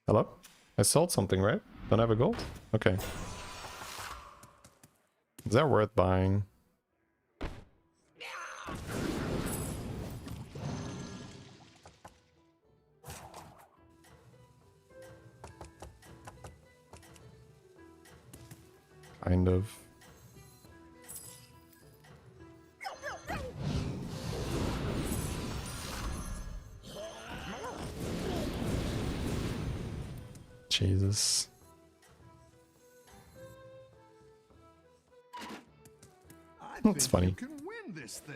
Hello? I sold something, right? Don't have a gold? Okay. Is that worth buying? Kind of. Jesus. That's funny. You can win this thing.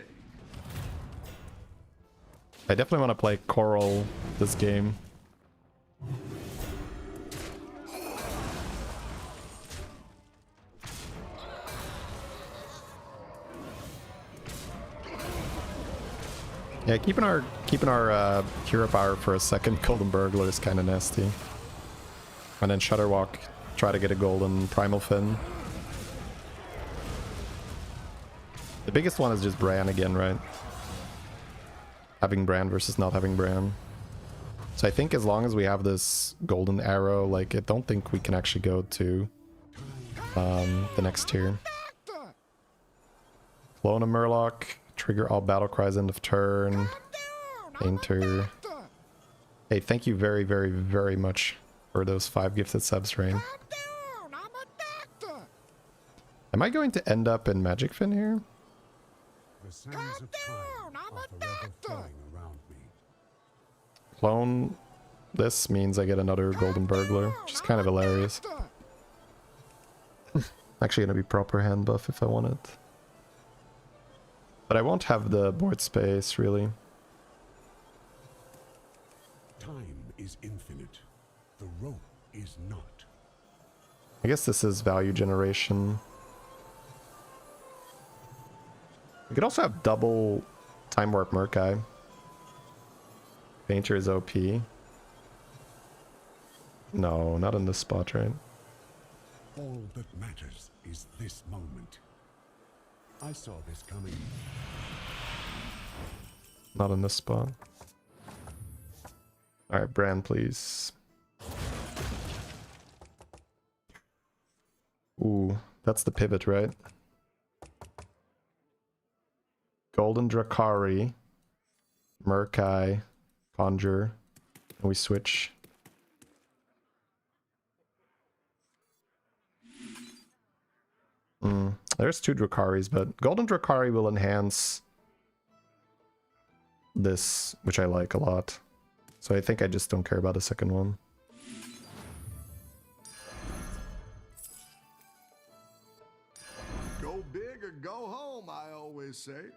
I definitely want to play Coral this game. Yeah, keeping our hero power for a second golden burglar is kind of nasty. And then Shudderwalk, try to get a golden primal fin. The biggest one is just Bran again, right? Having Bran versus not having Bran. So I think as long as we have this golden arrow, like I don't think we can actually go to the next tier. Clone a Murloc, trigger all battle cries end of turn. Painter. Hey, thank you very, very, very much for those 5 gifted subs, Rain. Am I going to end up in Magic Fin here? The sands of time are forever flowing around me. Clone this means I get another golden burglar, which is kind of hilarious. Actually gonna be proper hand buff if I want it. But I won't have the board space, really. Time is infinite. The rope is not. I guess this is value generation. We could also have double Time Warp Murkai. Painter is OP. No, not in this spot, right? All that matters is this moment. I saw this coming. Not in this spot. Alright, Bran, please. Ooh, that's the pivot, right? Golden Drakari, Murkai, Conjure, and we switch. There's 2 Drakaris, but Golden Drakari will enhance this, which I like a lot. So I think I just don't care about the second one. Go big or go home, I always say.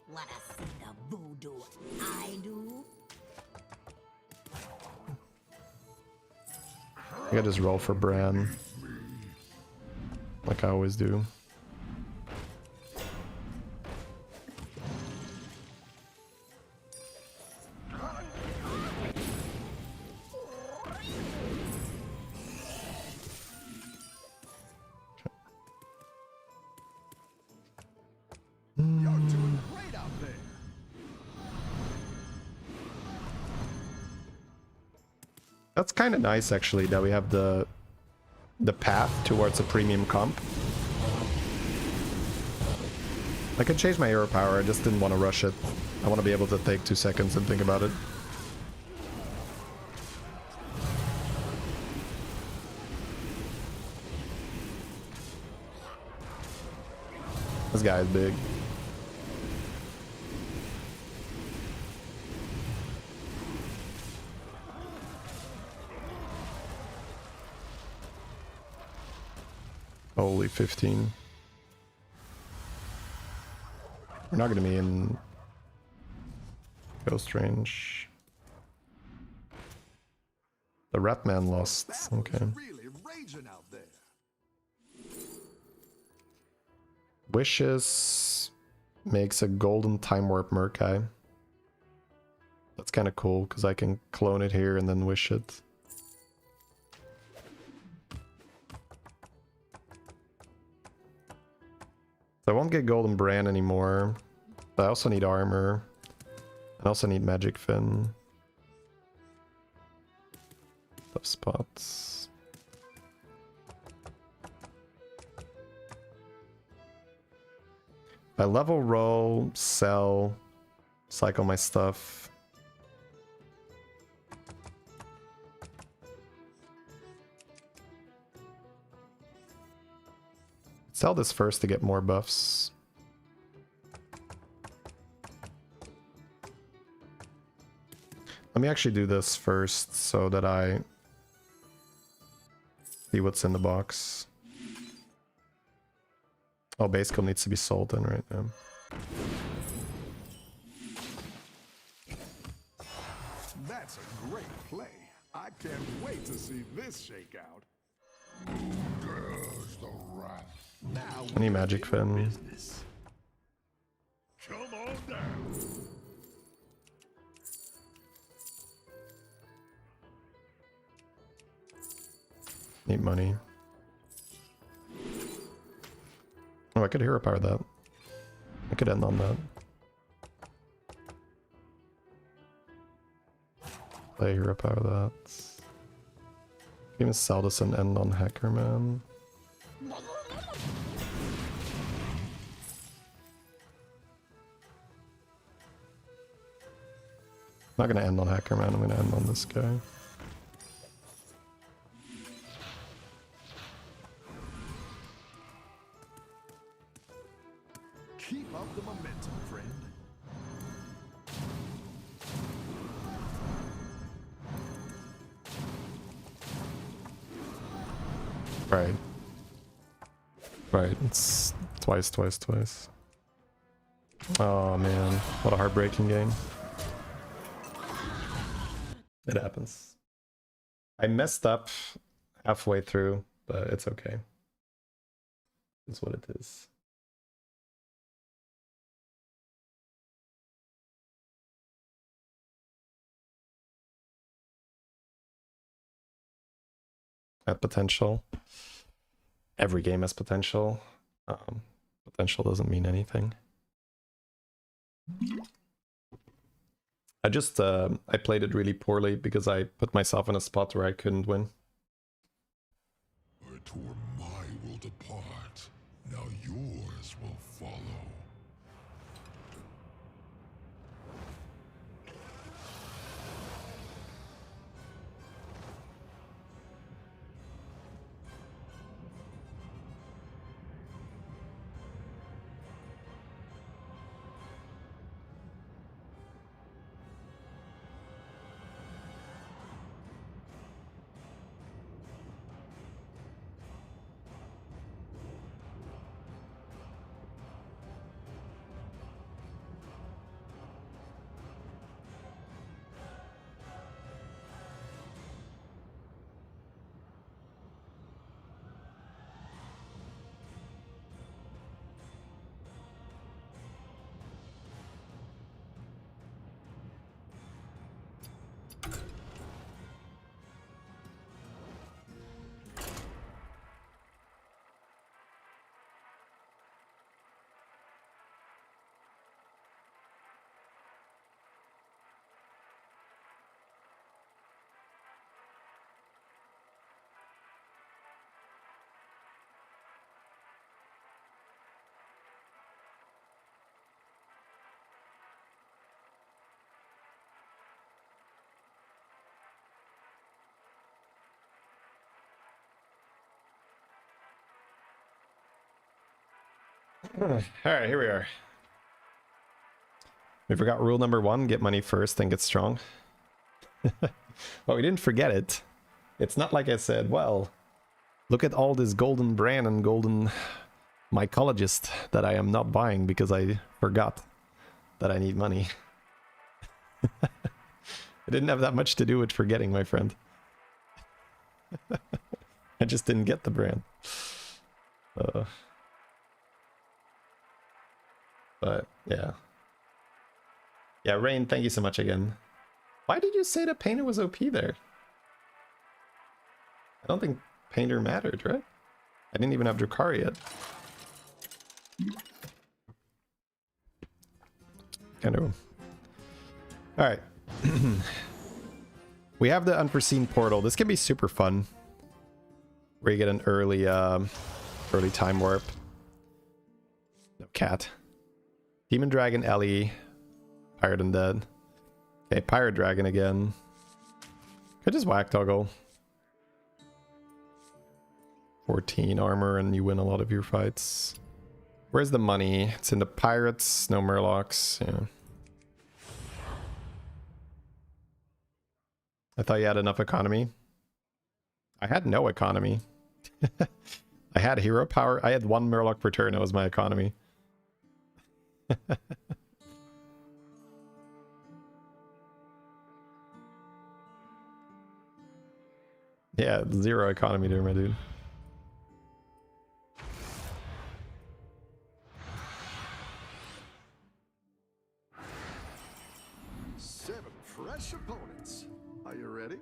Wanna see the voodoo I do? I gotta just roll for Bran. Like I always do. You're doing great out there. That's kind of nice, actually, that we have the path towards a premium comp. I can change my hero power, I just didn't want to rush it. I want to be able to take 2 seconds and think about it. This guy is big. Holy 15. We're not going to be in ghost range. The Ratman lost. Okay. Really raging out there. Wishes. makes a golden time warp Murkai. That's kind of cool because I can clone it here and then wish it. So I won't get golden brand anymore. But I also need armor. I also need magic fin. Tough spots. I level roll, sell, cycle my stuff. Sell this first to get more buffs. Let me actually do this first so that I see what's in the box. Oh, base skill needs to be sold then right now. That's a great play. I can't wait to see this shake out. There's the rat. Now I need magic fin. Come on down. Need money. Oh, I could hero power that. I could end on that. Play hero power that. Even sell this and end on Hacker Man. I'm not gonna end on Hacker Man, I'm gonna end on this guy. keep up the momentum, friend. Right. Right, it's twice. Oh man, what a heartbreaking game. It happens. I messed up halfway through, but it's okay. It's what it is. At potential. Every game has potential. Potential doesn't mean anything. I just I played it really poorly because I put myself in a spot where I couldn't win. I tore my world apart. Now yours will follow. Alright, here we are. We forgot rule number 1, get money first, then get strong. Well, we didn't forget it. It's not like I said, well, look at all this golden brand and golden mycologist that I am not buying because I forgot that I need money. It didn't have that much to do with forgetting, my friend. I just didn't get the brand. But yeah. Yeah, Rain, thank you so much again. Why did you say that Painter was OP there? I don't think Painter mattered, right? I didn't even have Drukhari yet. Kind of. Alright. We have the Unforeseen Portal. This can be super fun. Where you get an early time warp. No cat. Demon Dragon, Ellie. Pirate Undead. Okay, Pirate Dragon again. Could just whack toggle. 14 armor and you win a lot of your fights. Where's the money? It's in the pirates, no murlocs. Yeah. I thought you had enough economy. I had no economy. I had hero power. I had 1 murloc per turn. That was my economy. Yeah, 0 economy there, my dude. Fresh opponents. Are you ready?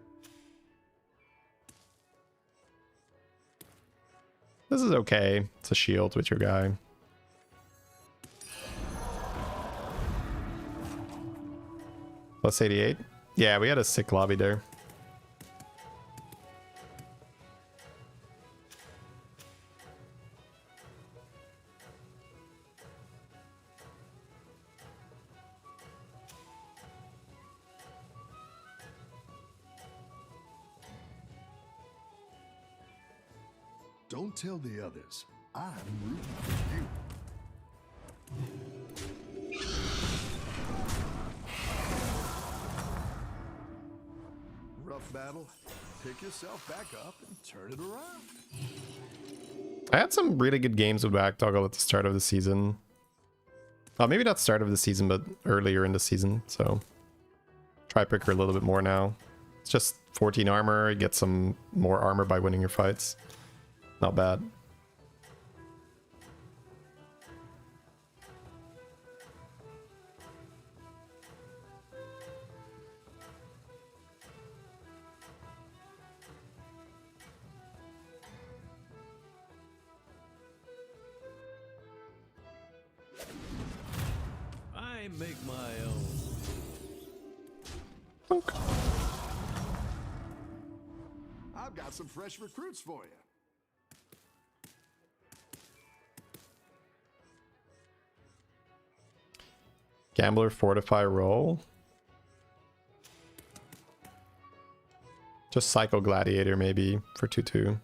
This is okay. It's a shield with your guy. Plus 88. Yeah, we had a sick lobby there. Don't tell the others. I'm rooting for you. Rough battle. Pick yourself back up and turn it around. I had some really good games with Back Toggle at the start of the season. Maybe not start of the season, but earlier in the season. So try pick her a little bit more now. It's just 14 armor. You get some more armor by winning your fights. Not bad. I make my own. Bonk. I've got some fresh recruits for you. Gambler, Fortify, roll. Just Psycho Gladiator maybe for 2/2.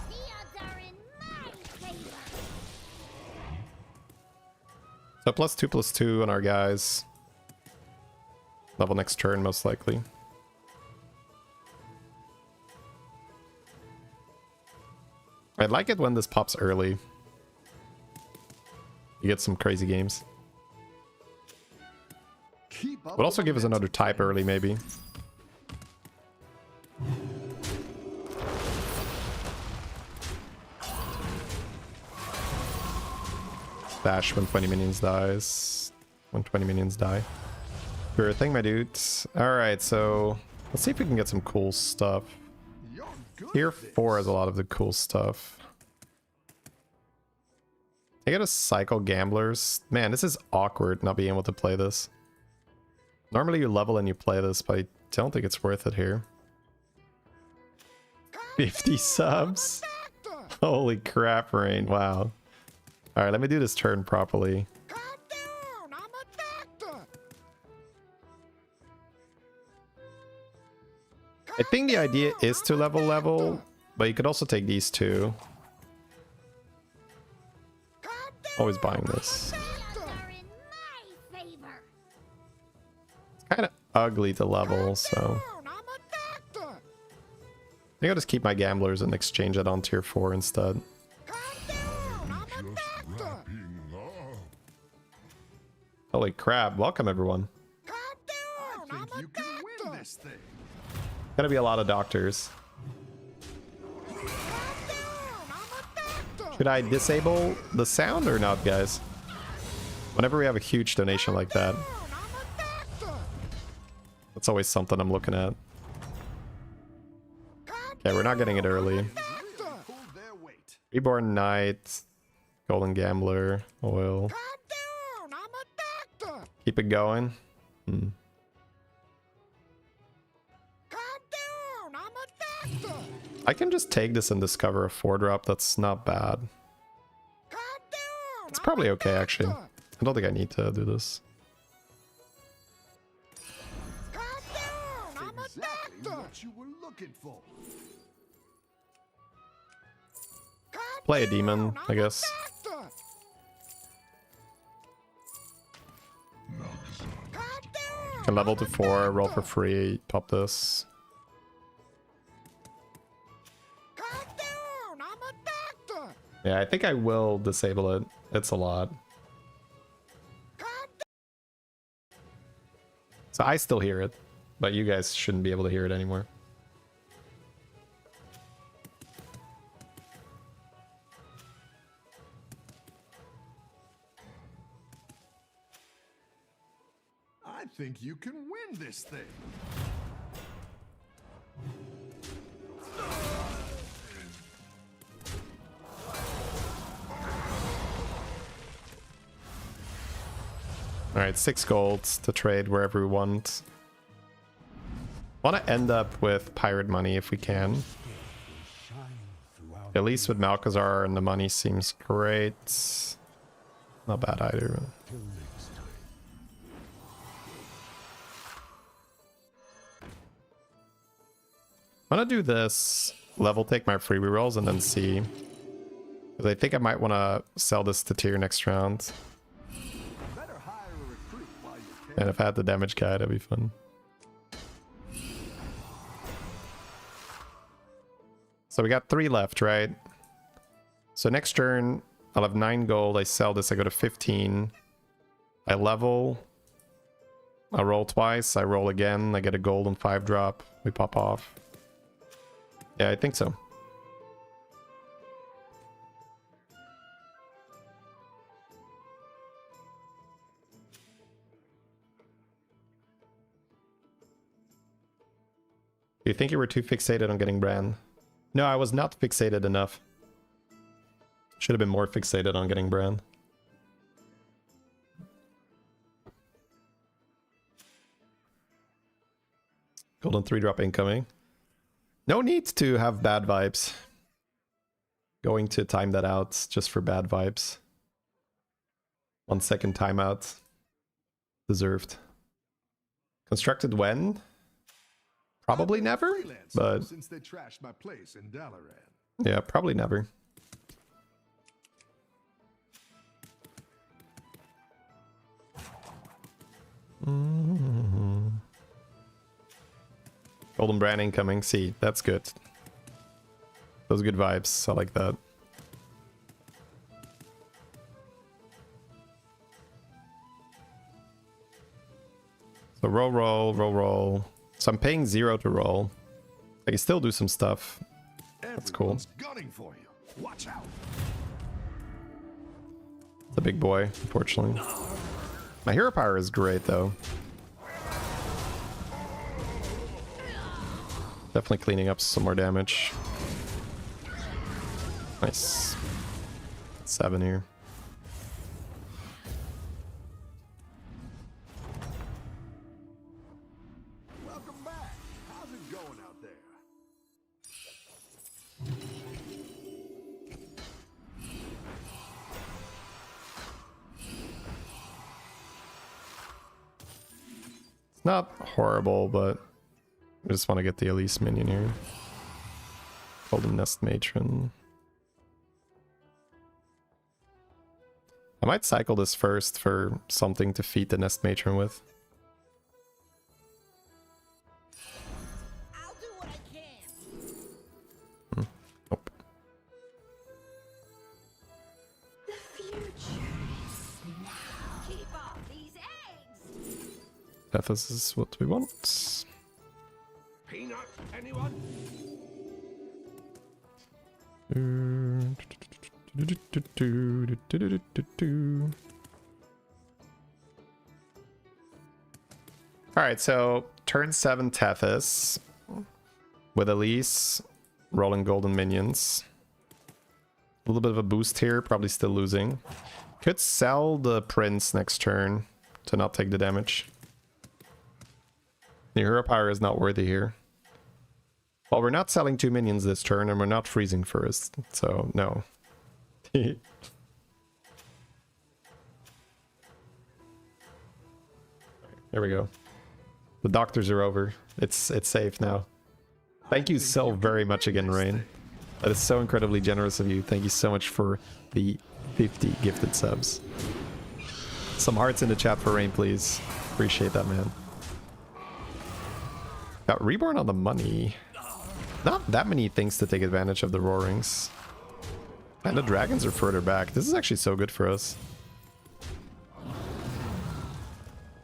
The odds are in my favor. So +2/+2 on our guys. Level next turn most likely. I like it when this pops early. You get some crazy games. Would also give us another type early, maybe. Dash when 20 minions dies. When 20 minions die. Sure thing, my dudes. Alright, so let's see if we can get some cool stuff. Tier 4 has a lot of the cool stuff. I gotta cycle gamblers. Man, this is awkward not being able to play this. Normally you level and you play this, but I don't think it's worth it here. 50 subs? Holy crap, Rain. Wow. Alright, let me do this turn properly. I think the idea is to level, but you could also take these two. Always buying this. The odds are in my favor. It's kind of ugly to level, so I think I'll just keep my gamblers and exchange it on tier 4 instead. Just wrapping up. Holy crap, welcome everyone. I think you can win this thing. Gonna be a lot of doctors. Should I disable the sound or not, guys? Whenever we have a huge donation like that, that's always something I'm looking at. Okay, we're not getting it early. Reborn Knight, Golden Gambler, Oil. Keep it going. I can just take this and discover a 4-drop. That's not bad. It's probably okay, actually. I don't think I need to do this. Exactly what you were looking for. Play a demon, I guess. Can level to 4, roll for free, pop this. Yeah, I think I will disable it. It's a lot. So I still hear it, but you guys shouldn't be able to hear it anymore. I think you can win this thing. Alright, 6 golds to trade wherever we want. Want to end up with pirate money if we can. At least with Malkazar and the money seems great. Not bad either. I'm gonna do this, level take my free rerolls and then see. Because I think I might want to sell this to tier next round. And if I had the damage guide, that'd be fun. So we got 3 left, right? So next turn, I'll have 9 gold. I sell this, I go to 15. I level. I roll twice. I roll again. I get a gold and 5-drop. We pop off. Yeah, I think so. Do you think you were too fixated on getting Bran? No, I was not fixated enough. Should have been more fixated on getting Bran. Golden 3-drop incoming. No need to have bad vibes. Going to time that out just for bad vibes. 1 second timeout. Deserved. Constructed when? Probably never, but since they trashed my place in Dalaran. Yeah, probably never. Golden Brand incoming. See, that's good. Those are good vibes. I like that. So roll, roll, roll, roll. So I'm paying 0 to roll. I can still do some stuff. That's cool. Gunning for you. Watch out. It's a big boy, unfortunately. My hero power is great, though. Definitely cleaning up some more damage. Nice. 7 here. Welcome back. How's it going out there? It's not horrible, but I just want to get the Elise minion here. Golden Nest Matron. I might cycle this first for something to feed the Nest Matron with. I'll do what I can. Nope. The future is now. Keep off these eggs. This is what we want. Peanut, anyone? Alright, so turn 7 Tethys with Elise rolling golden minions. A little bit of a boost here, probably still losing. Could sell the Prince next turn to not take the damage. The Hero Power is not worthy here. Well, we're not selling 2 minions this turn, and we're not freezing first, so no. Here we go. The doctors are over. It's safe now. Thank you so very much again, Rain. That is so incredibly generous of you. Thank you so much for the 50 gifted subs. Some hearts in the chat for Rain, please. Appreciate that, man. Got Reborn on the money. Not that many things to take advantage of the Roarings. And the dragons are further back. This is actually so good for us.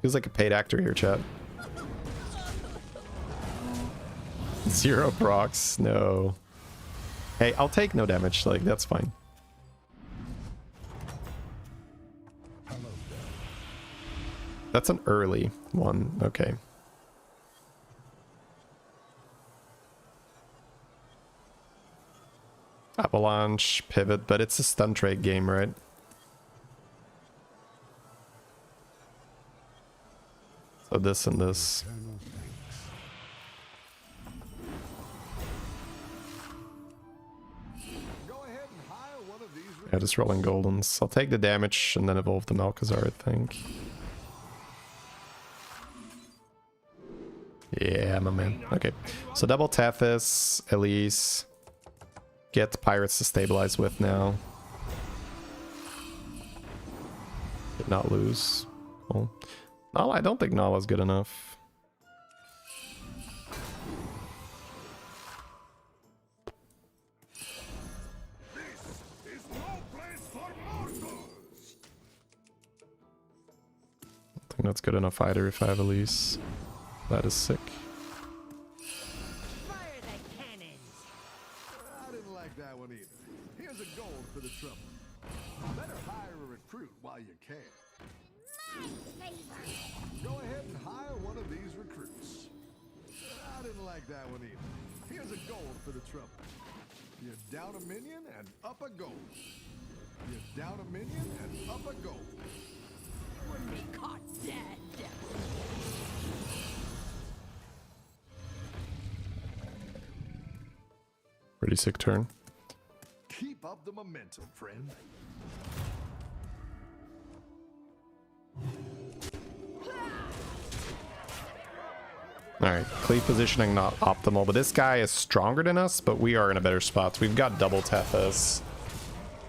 Feels like a paid actor here, chat. 0 procs, no. Hey, I'll take no damage, like, that's fine. That's an early one, okay. Avalanche, pivot, but it's a stun trade game, right? So this and this. Yeah, just rolling goldens. I'll take the damage and then evolve the Malkazar, I think. Yeah, my man. Okay, so double Tethys, Elise. Get Pirates to stabilize with now. Did not lose. Cool. Nala, I don't think Nala's good enough. I think that's good enough either if I have Elise. That is sick. Fire the cannons. I didn't like that one either. Here's a gold for the trouble. Better hire a recruit while you can. My favor. Go ahead and hire one of these recruits. I didn't like that one either. Here's a gold for the trouble. You're down a minion and up a gold. You're down a minion and up a gold. Wouldn't be caught dead. Pretty sick turn. Keep up the momentum, friend. Alright, cleave positioning not optimal, but this guy is stronger than us, but we are in a better spot. We've got double Tethys,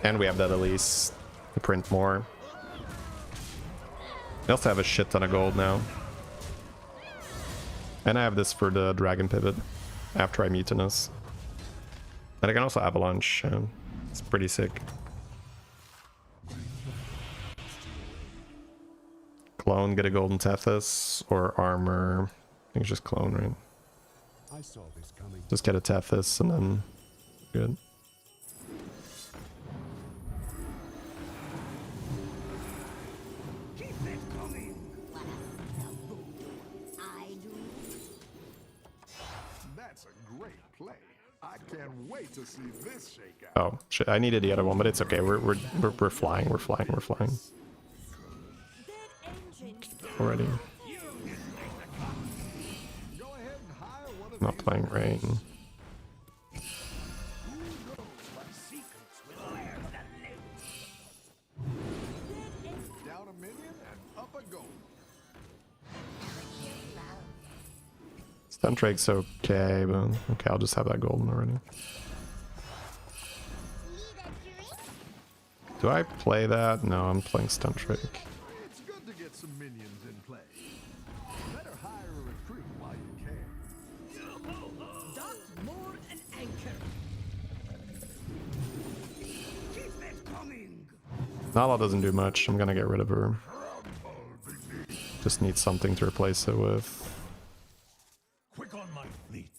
and we have that Elise to print more. We also have a shit ton of gold now. And I have this for the dragon pivot after I mutinous. And I can also avalanche. It's pretty sick. Clone, get a golden Tethys, or armor. I think it's just clone, right? I saw this coming. Just get a Tethys and then good. Keep it coming. I do. That's a great play. I can't wait to see this shake Oh out. shit! I needed the other one, but it's okay. We're flying. We're flying. We're flying. Already. Go ahead and hire one of Not these playing rain. down a minion and up a gold. Stun Drake's okay, but okay, I'll just have that golden already. Need a drink? Do I play that? No, I'm playing Stun Drake. It's good to get some minions in play. Better hire a recruit while you can. Dock more an anchor. Keep it coming. Nala doesn't do much. I'm gonna get rid of her. Just need something to replace it with. Quick on my fleet.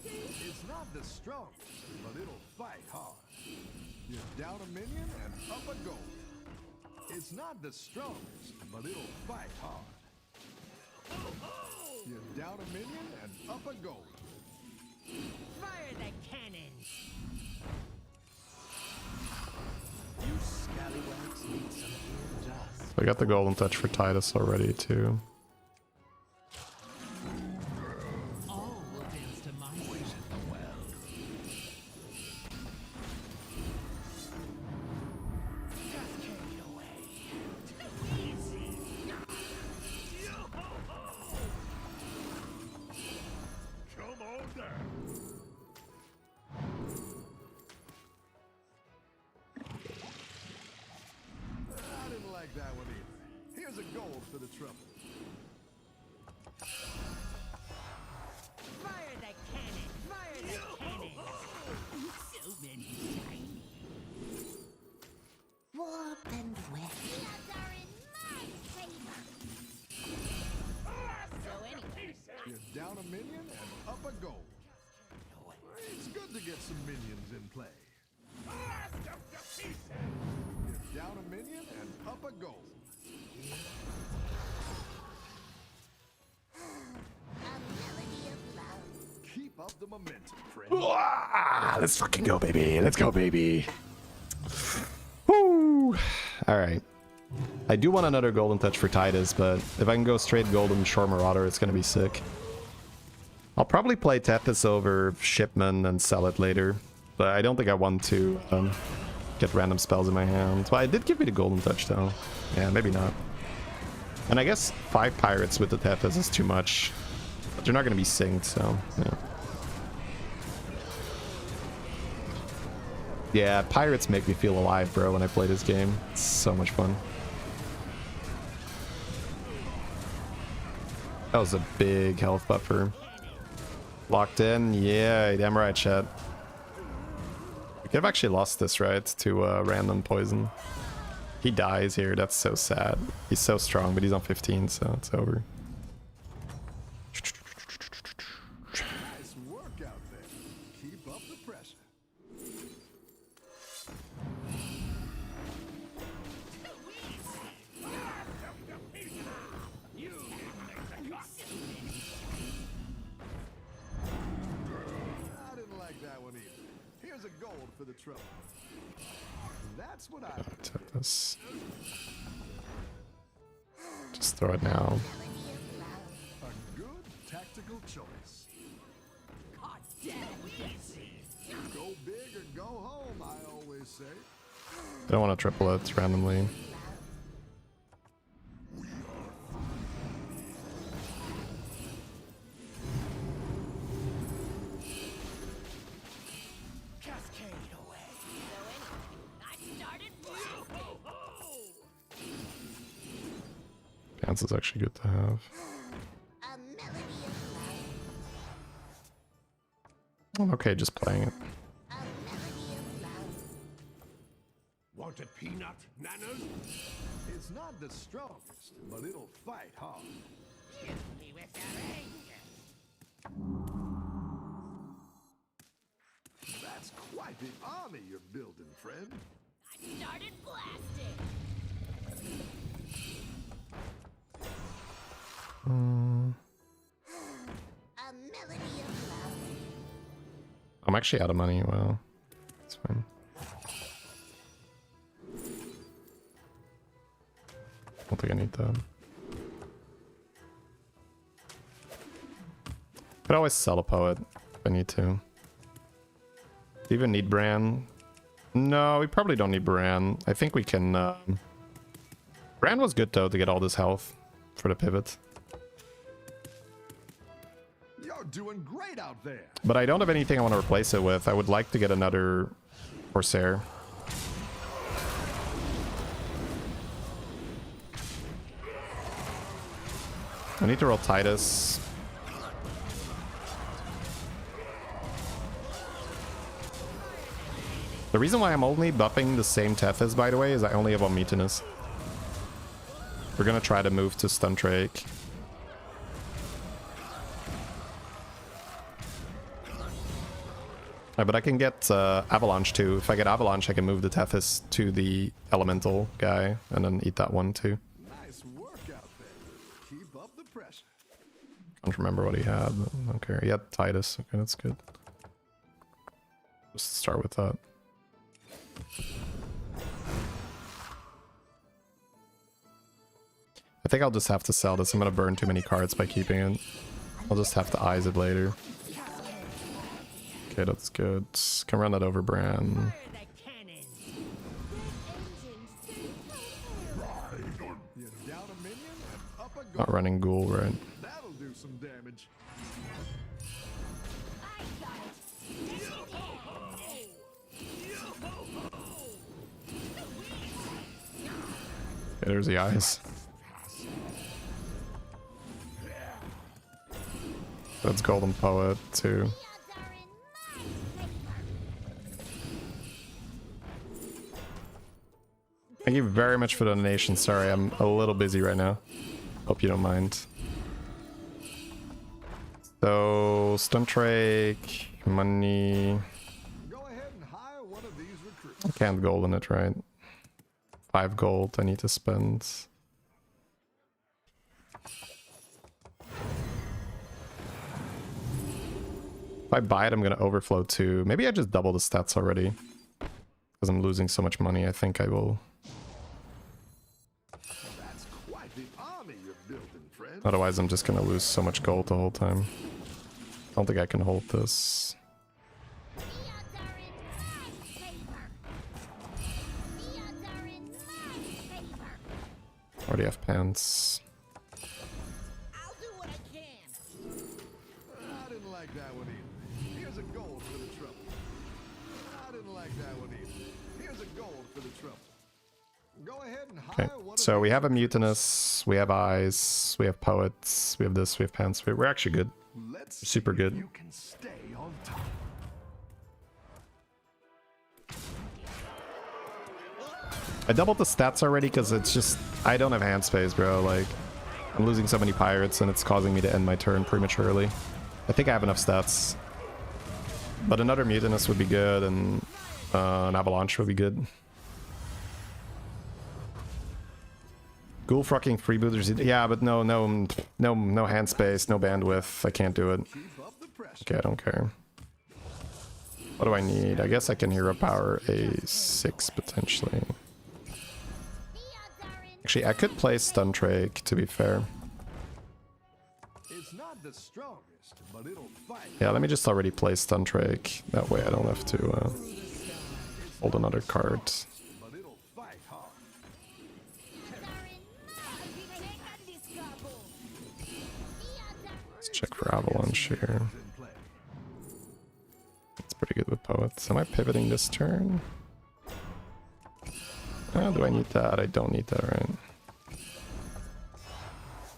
It's not the strongest, but it'll fight hard. You're down a minion and up a gold. It's not the strongest, but it'll fight hard. You're down a minion and up a gold. Fire the cannons! You scallywags need some real dust. I got the golden touch for Titus already too. All will dance to my poison the well. Just carried away. Easy. Come on down. I didn't like that one either. Here's a gold for the trouble. Fire the cannon! Fire the cannon! So many shiny. Warp and wet. The odds are in my favor. So anyway, You're down a minion and up a gold. It's good to get some minions in play. You're down a minion and up a gold. a melody of love. Keep up the momentum, friend. Ah, let's fucking go, baby. Let's go, baby. Woo! All right. I do want another golden touch for Titus, but if I can go straight golden Shore Marauder, it's gonna be sick. I'll probably play Tethys over Shipman and sell it later, but I don't think I want to get random spells in my hand. Well, I did give me the golden touch though. Yeah, maybe not. And I guess 5 pirates with the Tethys is too much. But they're not gonna be synced, so yeah. Yeah, pirates make me feel alive, bro, when I play this game. It's so much fun. That was a big health buffer. Locked in? Yeah, damn right, chat. We could have actually lost this, right? To random poison. He dies here, that's so sad. He's so strong, but he's on 15, so it's over. Nice work out there. Keep up the pressure. I didn't like that one either. Here's a gold for the trouble. That's what I Take this. Just throw it now. a good tactical choice. God damn it. Go big or go home, I always say. I don't want to triple it randomly. Cascade away. So anyway, I started blasting. Dance is actually good to have. A melody of love. I'm okay just playing it. A melody of love. Want a peanut, Nanas? It's not the strongest, but it'll fight hard. Kill me with your anger. That's quite the army you're building, friend. I started blasting. A melody of love. I'm actually out of money. Well, it's fine. I don't think I need that. Could always sell a poet if I need to. Do you even need Bran? No, we probably don't need Bran. I think we can... Bran was good though to get all this health for the pivot. You're doing great out there. But I don't have anything I want to replace it with. I would like to get another Corsair. I need to roll Titus. The reason why I'm only buffing the same Tethys, by the way, is I only have one Mutinous. We're gonna try to move to Stun Drake. But I can get Avalanche too. If I get Avalanche, I can move the Tethys to the Elemental guy and then eat that one too. Nice work out there. Keep up the pressure. Can't remember what he had, but I don't care. He had Titus. Okay, that's good. Just start with that. I think I'll just have to sell this. I'm gonna burn too many cards by keeping it. I'll just have to eyes it later. Okay, that's good. Can run that over Bran. You're down a minion and up a goal. Not running Ghoul, right? That'll do some damage. Okay, there's the eyes. That's Golden Poet too. Thank you very much for the donation. Sorry, I'm a little busy right now. Hope you don't mind. So, Stuntrake, money. Go ahead and hire one of these recruits. I can't golden it, right? 5 gold I need to spend. If I buy it, I'm gonna overflow too. Maybe I just double the stats already. Because I'm losing so much money, I think I will. That's quite the army you're building, friend. Otherwise, I'm just gonna lose so much gold the whole time. I don't think I can hold this. The odds are in my favor. The odds are in my favor. Already have pants. I'll do what I can. I didn't like that one either. Here's a gold for the trouble. I didn't like that one either. Here's a gold for the trouble. Go ahead and Okay, hire one so of we these have a recruits. Mutinous, we have Eyes, we have Poets, we have this, we have Pants. We're actually good. Let's Super see if good. You can stay on top. I doubled the stats already because it's just... I don't have hand space, bro. Like, I'm losing so many pirates and it's causing me to end my turn prematurely. I think I have enough stats. But another Mutinous would be good and an Avalanche would be good. Ghoul fucking freebooters. Yeah, but no hand space, no bandwidth. I can't do it. Keep up the pressure. Okay, I don't care. What do I need? I guess I can hero power a 6 potentially. The odds are in Actually, I could play Stuntrake, to be fair. It's not the strongest, but it'll fight. Yeah, let me just already play Stuntrake. That way I don't have to hold another card. But it'll fight hard. Let's check for Avalanche here. In play. It's pretty good with Poets. Am I pivoting this turn? Oh, do I need that? I don't need that, right?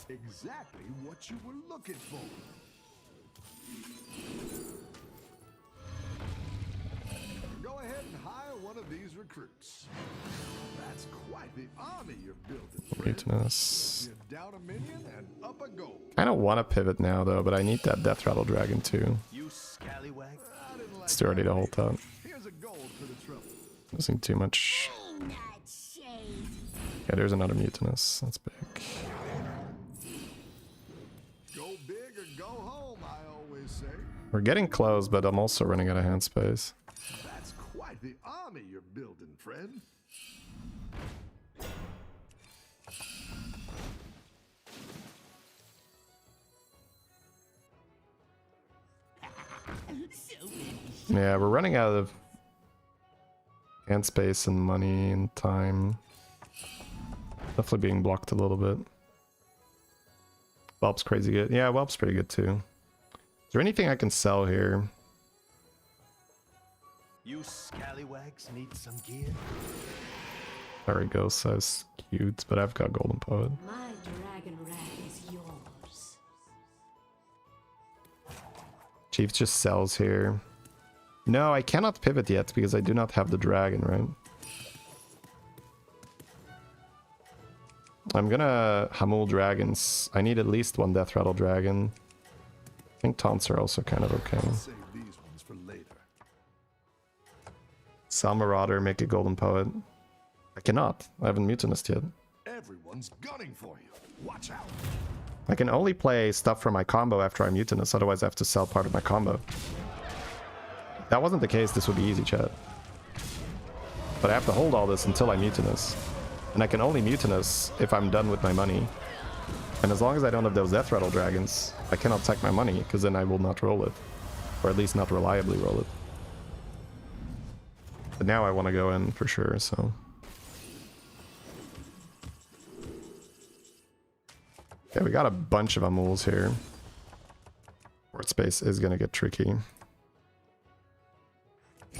Exactly what you were looking for. Go ahead and hire one of these recruits. That's quite the army you're building, friend. Mutinous. You're down a minion and up a goal. I don't want to pivot now, though, but I need that Death Rattle Dragon, too. You scallywag. I didn't like It's too early to hold that. Here's a gold for the trouble. Losing too much. that shade. Yeah, there's another Mutinous. That's big. Go big or go home, I always say. We're getting close, but I'm also running out of hand space. That's quite the army you're building, friend. Yeah, we're running out of hand space and money and time. Definitely being blocked a little bit. Whelp's crazy good. Yeah, Whelp's pretty good too. Is there anything I can sell here? You scallywags need some gear. Sorry, Ghost size cute, but I've got Golden Poet. My dragon wrath is yours. Chief just sells here. No, I cannot pivot yet because I do not have the dragon, right? I'm gonna Hamul dragons. I need at least one Death Rattle dragon. I think taunts are also kind of okay. Save these ones for later. Sell Marauder, make a Golden Poet. I cannot. I haven't Mutinous yet. Everyone's gunning for you. Watch out. I can only play stuff from my combo after I Mutinous, otherwise I have to sell part of my combo. If that wasn't the case, this would be easy, chat. But I have to hold all this until I Mutinous. And I can only Mutinous if I'm done with my money. And as long as I don't have those Death Rattle Dragons, I cannot sack my money, because then I will not roll it. Or at least not reliably roll it. But now I want to go in for sure, so... Okay, we got a bunch of Amuls here. Board space is going to get tricky. I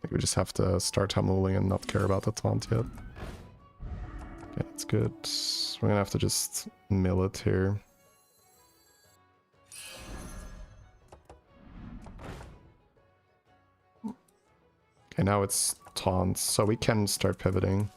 think we just have to start Hamuling and not care about the taunt yet. Okay, that's good. We're going to have to just mill it here. Okay, now it's taunts, so we can start pivoting.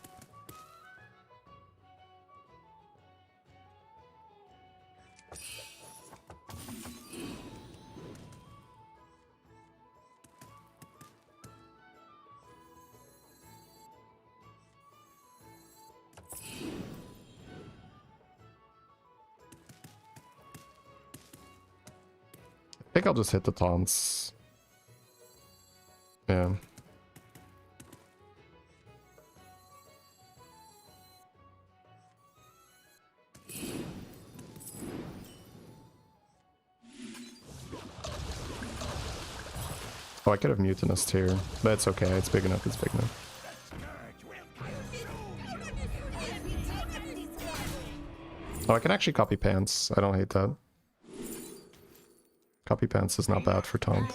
I think I'll just hit the taunts. Yeah. Oh, I could have Mutinous here, but it's okay. It's big enough. It's big enough. Oh, I can actually copy pants. I don't hate that. Copy pants is not bad for taunt.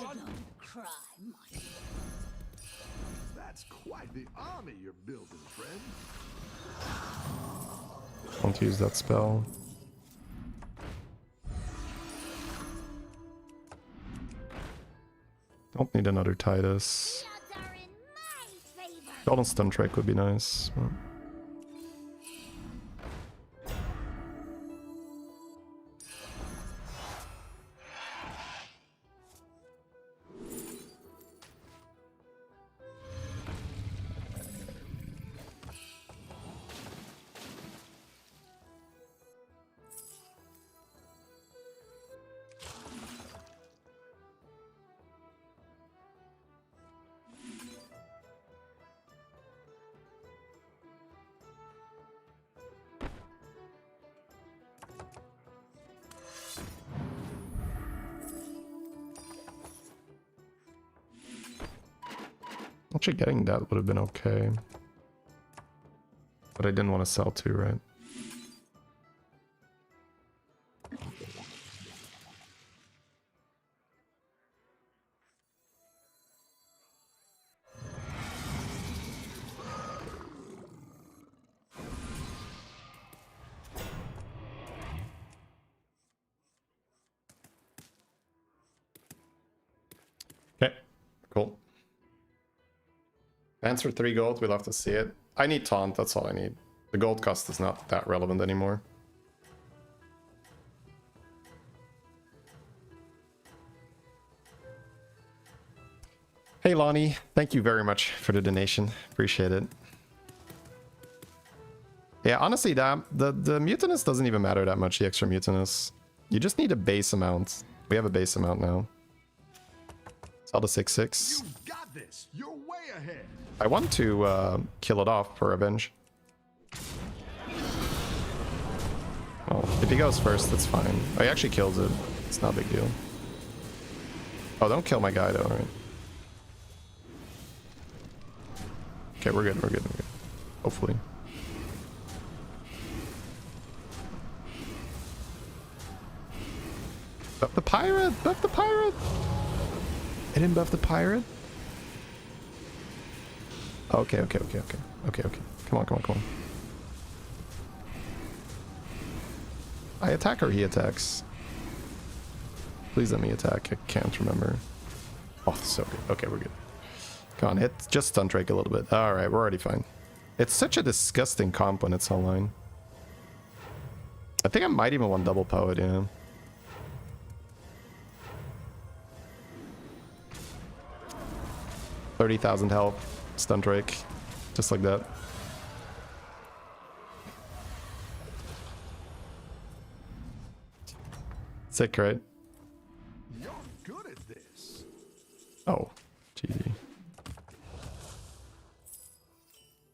That's quite the army you're building, friend. Don't use that spell. Don't need another Titus. Golden Stun Trick would be nice. But... Actually, getting that would have been okay. But I didn't want to sell too, right? Okay, cool. Answer 3 gold, we'll have to see it. I need taunt, that's all I need. The gold cost is not that relevant anymore. Hey Lonnie, thank you very much for the donation. Appreciate it. Yeah, honestly, the mutinous doesn't even matter that much, the extra mutinous. You just need a base amount. We have a base amount now. Sell the 6/6. You got this. You're way ahead. I want to kill it off for revenge. Well, if he goes first, that's fine. Oh, he actually kills it. It's not a big deal. Oh, don't kill my guy though, right? Okay, we're good, we're good, we're good. Hopefully. Buff the pirate! Buff the pirate! I didn't buff the pirate? Okay, okay, okay, okay. Okay, okay. Come on, come on, come on. I attack or he attacks? Please let me attack. I can't remember. Oh, so good. Okay, we're good. Come on, hit. Just stun Drake a little bit. Alright, we're already fine. It's such a disgusting comp when it's online. I think I might even want double poet, yeah. 30,000 health, stun Drake, just like that. Sick, right? You're good at this. Oh, GG.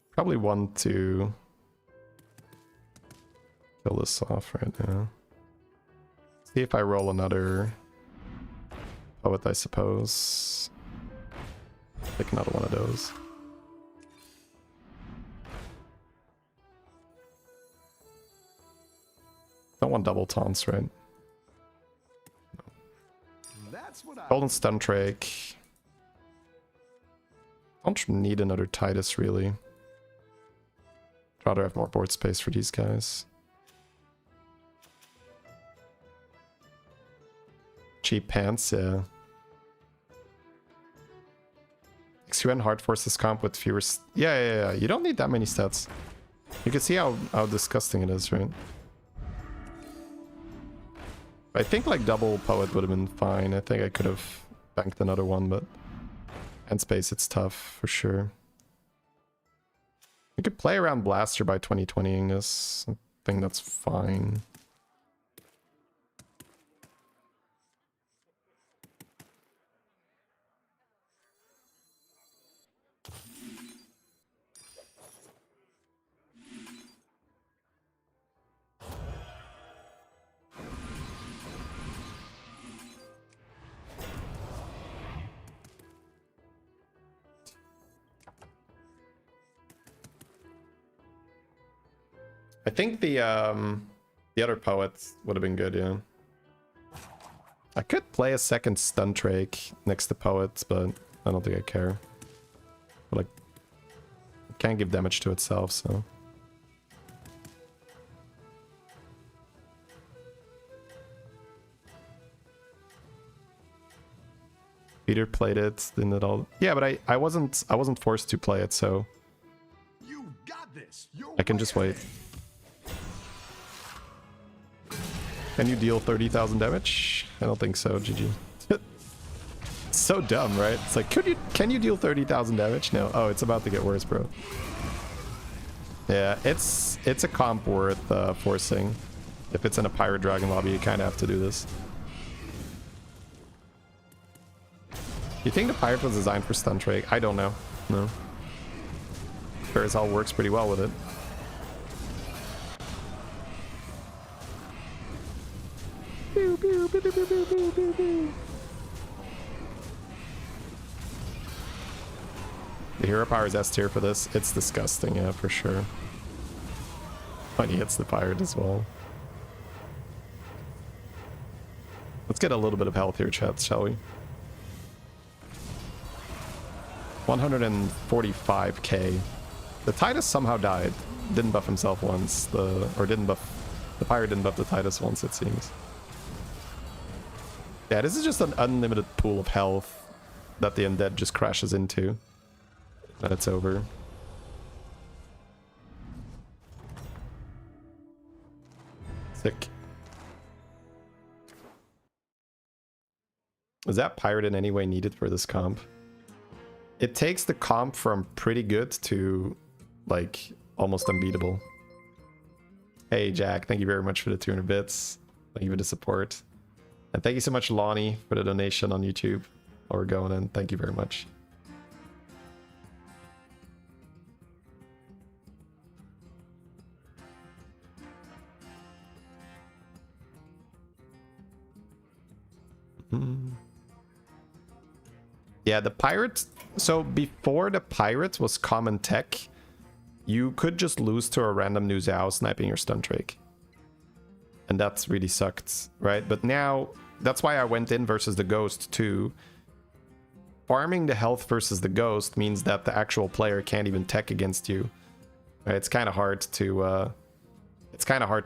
Probably want to kill this off right now. See if I roll another poet, I suppose. Pick another one of those. Don't want double taunts, right? That's what I Golden stun Drake. Don't need another Titus, really. I'd rather have more board space for these guys. Cheap pants, yeah. XUN hard forces comp with fewer... Yeah. You don't need that many stats. You can see how disgusting it is, right? I think like double poet would have been fine. I think I could have banked another one, but end space, it's tough for sure. We could play around Blaster by 2020ing this. I think that's fine. I think the other poets would have been good, yeah. I could play a second stun Drake next to poets, but I don't think I care. But like, it can't give damage to itself, so. Peter played it, didn't it all? Yeah, but I wasn't forced to play it, so You got this. You're I can just wait. Can you deal 30,000 damage? I don't think so, GG. So dumb, right? It's like, can you deal 30,000 damage? No. Oh, it's about to get worse, bro. Yeah, it's a comp worth forcing. If it's in a Pirate Dragon lobby, you kind of have to do this. You think the Pirate was designed for stun Drake? I don't know. No. Parasol works pretty well with it. The hero power is S tier for this. It's disgusting, yeah, for sure. But he hits the pirate as well. Let's get a little bit of health here, chat, shall we? 145k. The Titus somehow died. Didn't buff himself once. The pirate didn't buff the Titus once, it seems. Yeah, this is just an unlimited pool of health that the undead just crashes into. And it's over. Sick. Is that pirate in any way needed for this comp? It takes the comp from pretty good to, like, almost unbeatable. Hey, Jack, thank you very much for the 200 bits. Thank you for the support. And thank you so much, Lonnie, for the donation on YouTube. Or going in. Thank you very much. Yeah, the pirates. So before the pirates was common tech, you could just lose to a random new Zhao sniping your stun Drake. And that's really sucked, right? But now, that's why I went in versus the Ghost too. Farming the health versus the Ghost means that the actual player can't even tech against you. Right? It's kind of hard to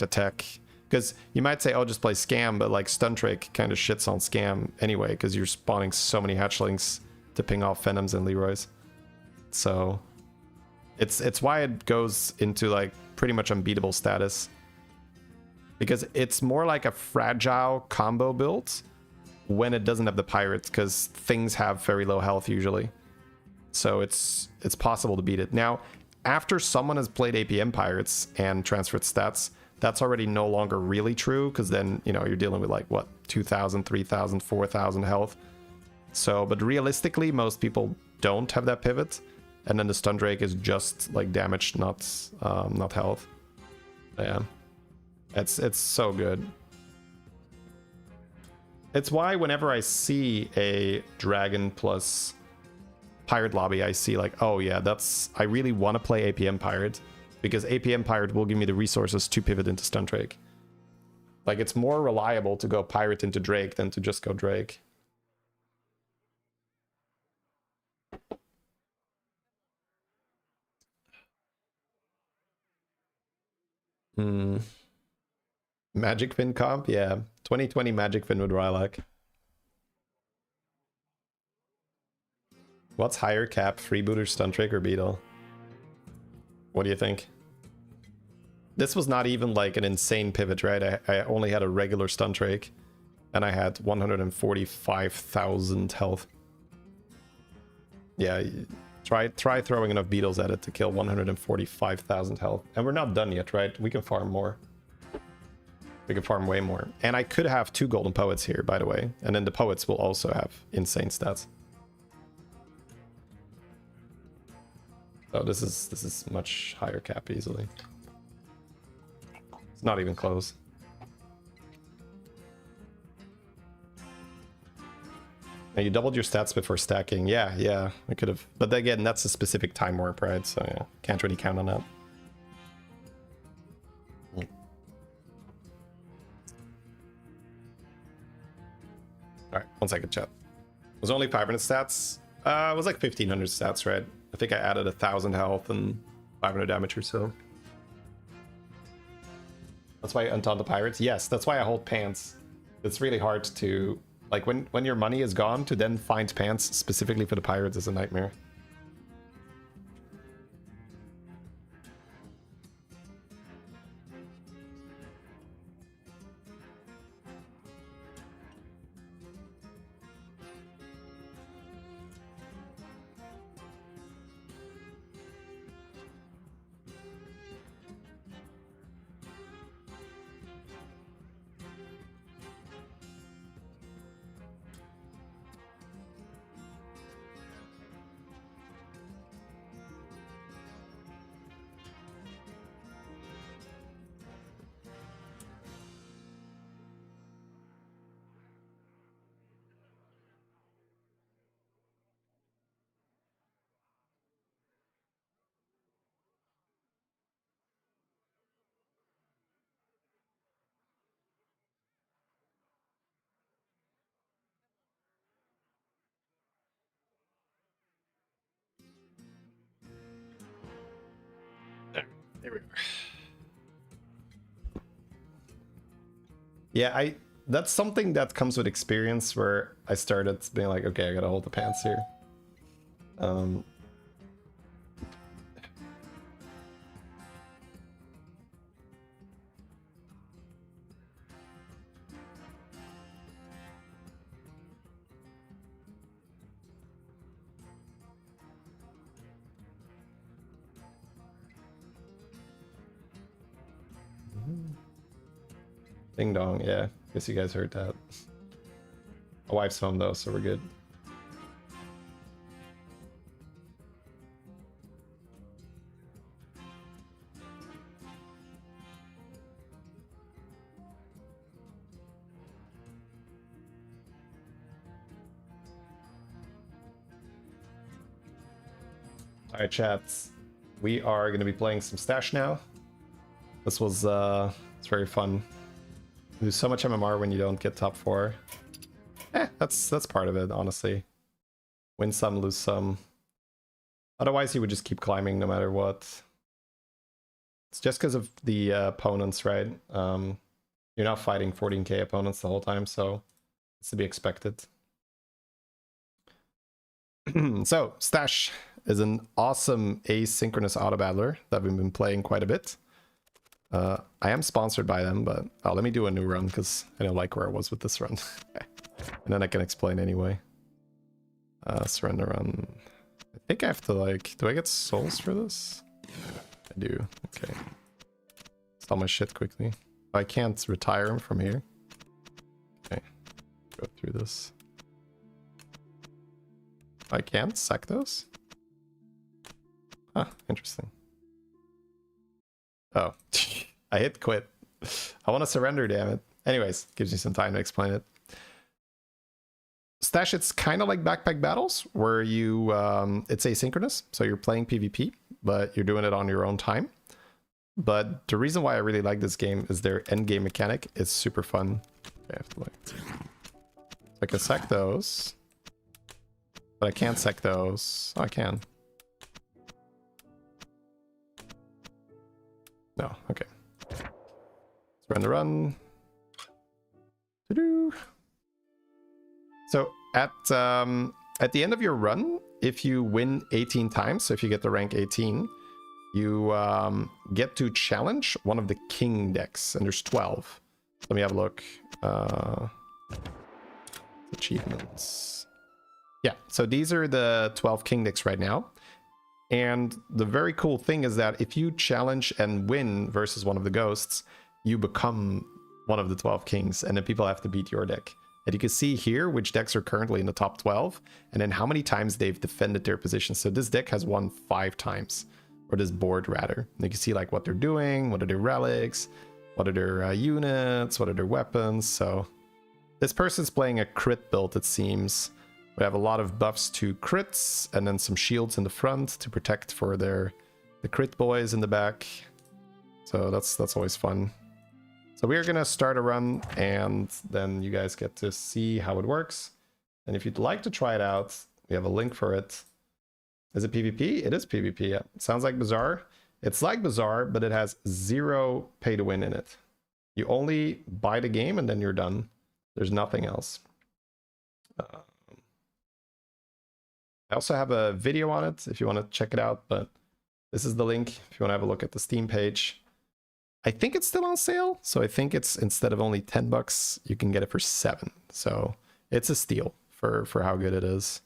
tech. Because you might say, oh, just play Scam, but like Stun Drake kind of shits on Scam anyway, because you're spawning so many hatchlings to ping off Venoms and Leroys. So it's why it goes into like pretty much unbeatable status. Because it's more like a fragile combo build when it doesn't have the pirates, because things have very low health usually. So it's possible to beat it. Now, after someone has played APM Pirates and transferred stats, that's already no longer really true, because then, you know, you're dealing with like, what, 2,000, 3,000, 4,000 health. So, but realistically, most people don't have that pivot. And then the Stun Drake is just like damage, not health. Yeah. It's so good. It's why whenever I see a dragon plus pirate lobby, I see like, oh yeah, I really want to play APM Pirate, because APM Pirate will give me the resources to pivot into Stun Drake. Like, it's more reliable to go Pirate into Drake than to just go Drake. Magic Fin comp? Yeah. 2020 Magic Fin with Rylak. What's higher cap, Freebooter, Stun Drake, or Beetle? What do you think? This was not even like an insane pivot, right? I only had a regular Stun Drake, and I had 145,000 health. Yeah, try throwing enough beetles at it to kill 145,000 health. And we're not done yet, right? We can farm more. We can farm way more. And I could have 2 golden poets here, by the way. And then the poets will also have insane stats. Oh, this is much higher cap easily. It's not even close. And you doubled your stats before stacking. Yeah, I could have. But again, that's a specific time warp, right? So yeah, can't really count on that. Alright, 1 second, chat. It was only 500 stats. It was like 1,500 stats, right? I think I added 1,000 health and 500 damage or so. That's why I untaunt the pirates? Yes, that's why I hold pants. It's really hard to... Like, when your money is gone, to then find pants specifically for the pirates is a nightmare. There we are. Yeah, that's something that comes with experience, where I started being like, okay, I gotta hold the pants here. Ding dong, yeah. Guess you guys heard that. My wife's home though, so we're good. Alright, chats. We are going to be playing some Stash now. This was, it's very fun. Lose so much MMR when you don't get top 4. That's part of it, honestly. Win some, lose some. Otherwise, you would just keep climbing no matter what. It's just because of the opponents, right? You're not fighting 14k opponents the whole time, so it's to be expected. So, Stash is an awesome asynchronous auto battler that we've been playing quite a bit. I am sponsored by them, but let me do a new run because I don't like where I was with this run. And then I can explain anyway. Surrender run. I think I have to like, do I get souls for this? I do, okay. Sell my shit quickly. I can't retire him from here. Okay, go through this. I can't sack those? Huh, interesting. Oh, I hit quit. I want to surrender, damn it. Anyways, gives you some time to explain it. Stash, it's kind of like backpack battles where you, it's asynchronous. So you're playing PvP, but you're doing it on your own time. But the reason why I really like this game is their end game mechanic is super fun. I have to like, so I can sack those, but I can't sack those. Oh, I can. No, okay. Let's run the run. So at the end of your run, if you win 18 times, so if you get the rank 18, you get to challenge one of the king decks, and there's 12. Let me have a look. Achievements. Yeah, so these are the 12 king decks right now. And the very cool thing is that if you challenge and win versus one of the ghosts, you become one of the 12 kings, and then people have to beat your deck. And you can see here which decks are currently in the top 12, and then how many times they've defended their position. So this deck has won 5 times, or this board rather. And you can see like what they're doing, what are their relics, what are their units, what are their weapons. So this person's playing a crit build, it seems. We have a lot of buffs to crits, and then some shields in the front to protect for the crit boys in the back. So that's always fun. So we are gonna start a run, and then you guys get to see how it works. And if you'd like to try it out, we have a link for it. Is it PvP? It is PvP, yeah. It sounds like Bazaar. It's like Bazaar, but it has 0 pay to win in it. You only buy the game and then you're done. There's nothing else. I also have a video on it if you want to check it out, but this is the link if you want to have a look at the Steam page. I think it's still on sale, so I think it's, instead of only 10 bucks, you can get it for 7. So it's a steal for how good it is.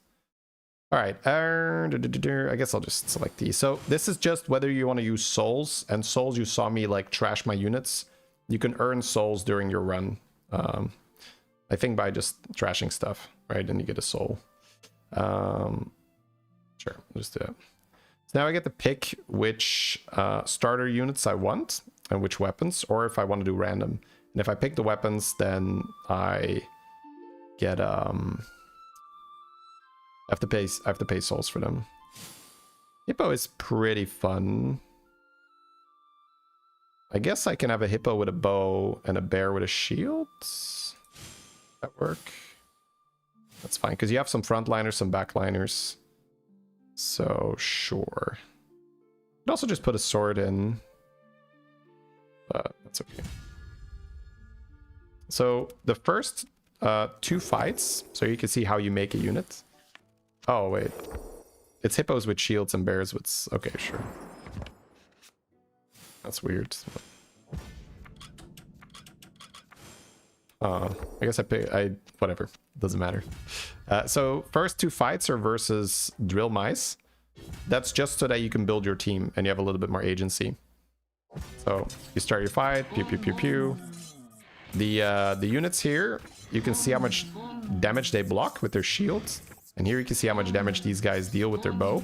All right, I guess I'll just select these. So this is just whether you want to use souls, and souls, you saw me like trash my units. You can earn souls during your run. I think by just trashing stuff, right? And you get a soul. Sure, I'll just do it. So now I get to pick which starter units I want and which weapons, or if I want to do random. And if I pick the weapons, then I get I have to pay souls for them. Hippo is pretty fun. I guess I can have a hippo with a bow and a bear with a shield. That work? That's fine, because you have some frontliners, some backliners. So, sure. I'd also just put a sword in. But that's okay. So, the first 2 fights, so you can see how you make a unit. Oh, wait. It's hippos with shields and bears with... Okay, sure. That's weird. I guess whatever. Doesn't matter. So first 2 fights are versus drill mice. That's just so that you can build your team and you have a little bit more agency. So you start your fight, pew pew pew pew. The units here, you can see how much damage they block with their shields. And here you can see how much damage these guys deal with their bow.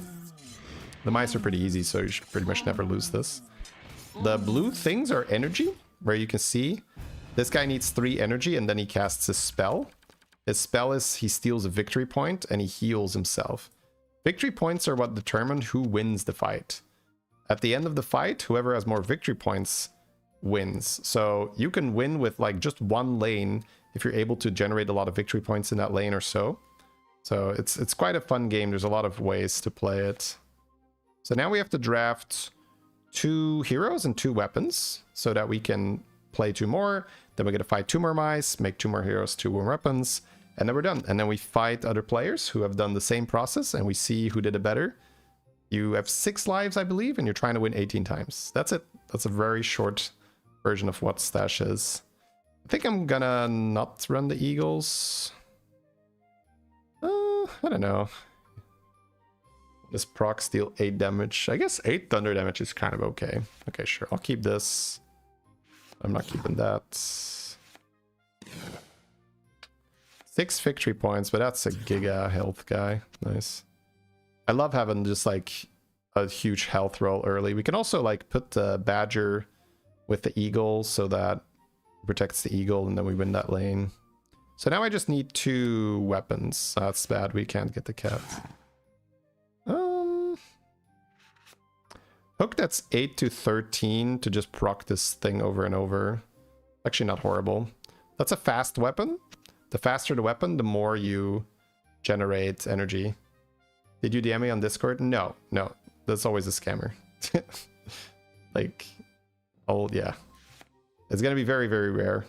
The mice are pretty easy, so you should pretty much never lose this. The blue things are energy, where you can see this guy needs 3 energy and then he casts his spell. His spell is he steals a victory point and he heals himself. Victory points are what determine who wins the fight. At the end of the fight, whoever has more victory points wins. So you can win with like just 1 lane if you're able to generate a lot of victory points in that lane or so. So it's quite a fun game. There's a lot of ways to play it. So now we have to draft 2 heroes and 2 weapons so that we can play 2 more. Then we're going to fight 2 more mice, make 2 more heroes, 2 more weapons, and then we're done. And then we fight other players who have done the same process and we see who did it better. You have 6 lives, I believe, and you're trying to win 18 times. That's it. That's a very short version of what Stash is. I think I'm gonna not run the Eagles. I don't know. This procs deal 8 damage. I guess 8 thunder damage is kind of okay. Okay, sure. I'll keep this. I'm not keeping that. 6 victory points, but that's a giga health guy. Nice. I love having just like a huge health roll early. We can also like put the badger with the eagle so that it protects the eagle and then we win that lane. So now I just need 2 weapons. That's bad. We can't get the cat. Hook that's 8 to 13 to just proc this thing over and over. Actually not horrible. That's a fast weapon. The faster the weapon, the more you generate energy. Did you DM me on Discord? No, no. That's always a scammer. Like, oh yeah. It's gonna be very, very rare.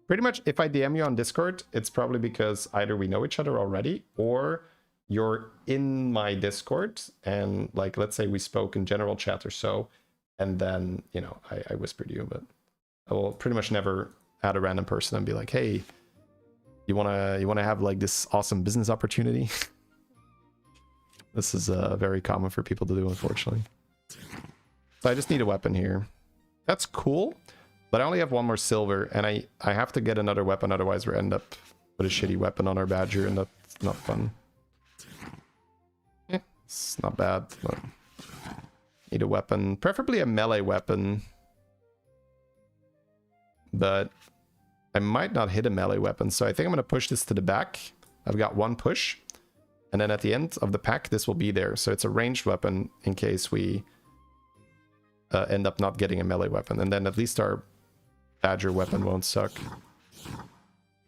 Pretty much if I DM you on Discord, it's probably because either we know each other already or you're in my Discord and like, let's say we spoke in general chat or so, and then, you know, I whispered you, but I will pretty much never add a random person and be like, hey, you wanna have like this awesome business opportunity? This is very common for people to do, unfortunately. So I just need a weapon here. That's cool, but I only have 1 more silver, and I have to get another weapon, otherwise we end up with a shitty weapon on our badger, and that's not fun. Yeah, it's not bad, but need a weapon, preferably a melee weapon. But I might not hit a melee weapon, so I think I'm going to push this to the back. I've got 1 push, and then at the end of the pack, this will be there. So it's a ranged weapon in case we end up not getting a melee weapon, and then at least our badger weapon won't suck.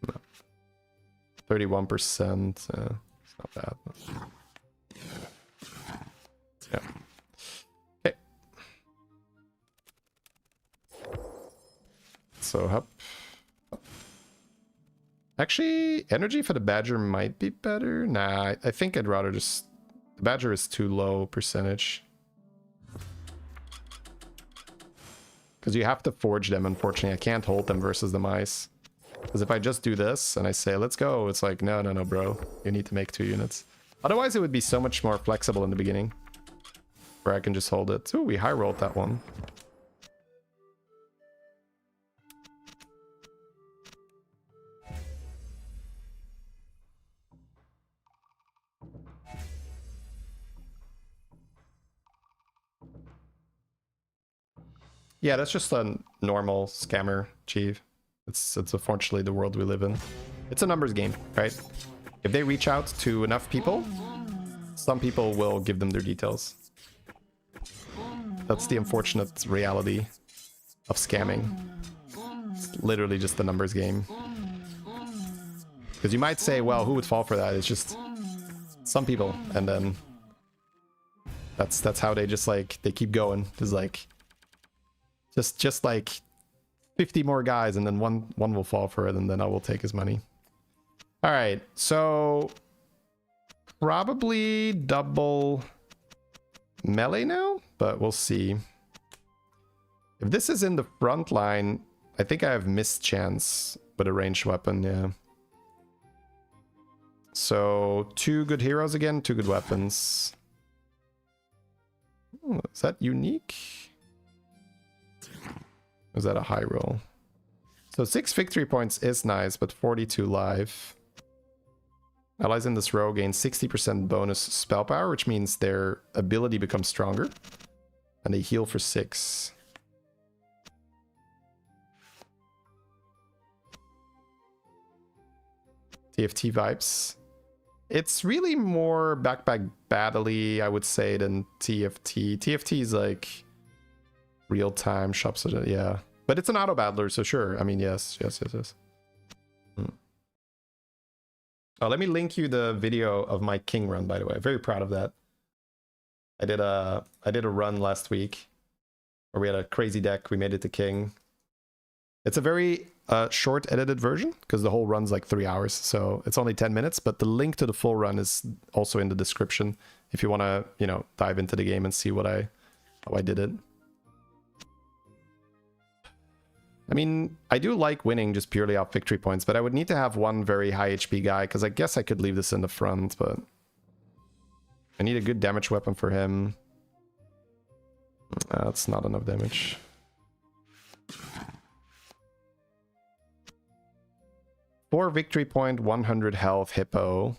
No. 31%. It's not bad. Yeah. Okay. So up. Actually, energy for the badger might be better. Nah, I think I'd rather just... The badger is too low percentage. Because you have to forge them, unfortunately. I can't hold them versus the mice. Because if I just do this and I say, let's go, it's like, no, no, no, bro. You need to make 2 units. Otherwise, it would be so much more flexible in the beginning. Where I can just hold it. Ooh, we high rolled that one. Yeah, that's just a normal scammer, Chief. It's unfortunately the world we live in. It's a numbers game, right? If they reach out to enough people, some people will give them their details. That's the unfortunate reality of scamming. It's literally just the numbers game. Because you might say, well, who would fall for that? It's just some people, and then that's how they just like, they keep going. It's like just like 50 more guys, and then one will fall for it, and then I will take his money. All right, so probably double melee now, but we'll see. If this is in the front line, I think I have missed chance with a ranged weapon, yeah. So 2 good heroes again, 2 good weapons. Oh, is that unique? Or is that a high roll? So 6 victory points is nice, but 42 life. Allies in this row gain 60% bonus spell power, which means their ability becomes stronger. And they heal for 6. TFT vibes. It's really more backpack battle-y, I would say, than TFT. TFT is like real-time shops, yeah. But it's an auto battler, so sure. I mean, yes. Oh, let me link you the video of my king run, by the way. Very proud of that. I did a run last week where we had a crazy deck. We made it to king. It's a very short edited version because the whole run's like 3 hours, so it's only 10 minutes. But the link to the full run is also in the description if you want to, you know, dive into the game and see what how I did it. I mean, I do like winning just purely off victory points, but I would need to have one very high HP guy, because I guess I could leave this in the front, but I need a good damage weapon for him. That's not enough damage. Four victory point, 100 health, hippo.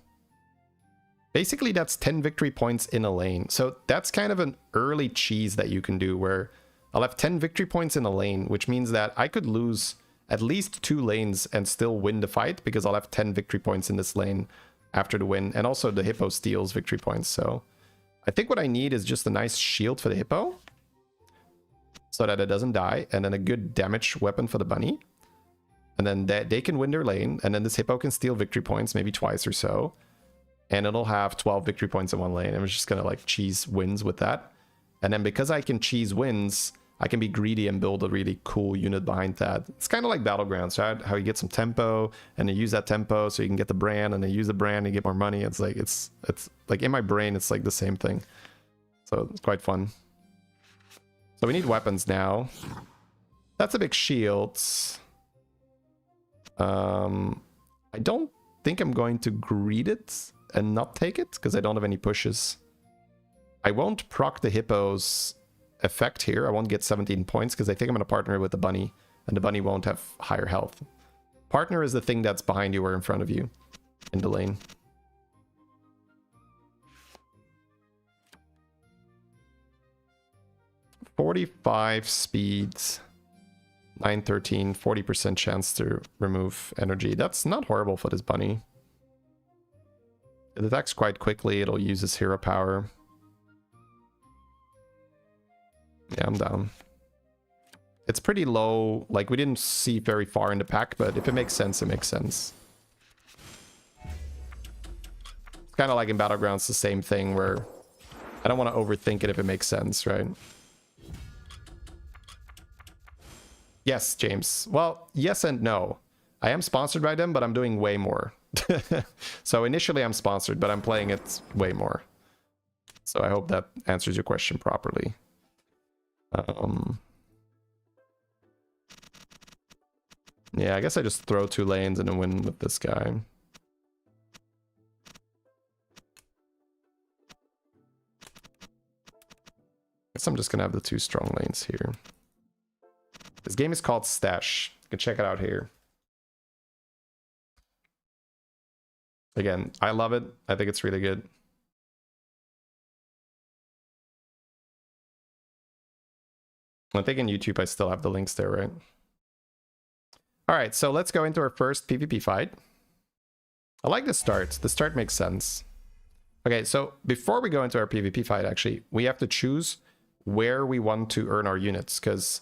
Basically, that's 10 victory points in a lane. So that's kind of an early cheese that you can do where I'll have 10 victory points in a lane, which means that I could lose at least 2 lanes and still win the fight because I'll have 10 victory points in this lane after the win. And also the hippo steals victory points. So I think what I need is just a nice shield for the hippo so that it doesn't die. And then a good damage weapon for the bunny. And then they can win their lane. And then this hippo can steal victory points maybe twice or so. And it'll have 12 victory points in one lane. I'm just going to like cheese wins with that. And then because I can cheese wins, I can be greedy and build a really cool unit behind that. It's kind of like Battlegrounds, right? How you get some tempo and you use that tempo so you can get the brand, and then use the brand and get more money. It's like, it's like in my brain, it's like the same thing. So it's quite fun. So we need weapons now. That's a big shield. I don't think I'm going to greed it and not take it because I don't have any pushes. I won't proc the hippo's effect here. I won't get 17 points because I think I'm going to partner with the bunny, and the bunny won't have higher health. Partner is the thing that's behind you or in front of you in the lane. .45 speed, 913, 40% chance to remove energy. That's not horrible for this bunny. It attacks quite quickly. It'll use its hero power. Yeah, I'm down. It's pretty low. Like, we didn't see very far in the pack, but if it makes sense, it makes sense. It's kind of like in Battlegrounds, the same thing where I don't want to overthink it if it makes sense, right? Yes, James. Well, yes and no. I am sponsored by them, but I'm doing way more. So initially I'm sponsored, but I'm playing it way more. So I hope that answers your question properly. Yeah, I guess I just throw 2 lanes and then win with this guy. Guess I'm just gonna have the 2 strong lanes here. This game is called Stash. You can check it out here. Again, I love it. I think it's really good. I think in YouTube I still have the links there, right? All right, so let's go into our first PvP fight. I like the start. The start makes sense. Okay, so before we go into our PvP fight, actually, we have to choose where we want to earn our units, because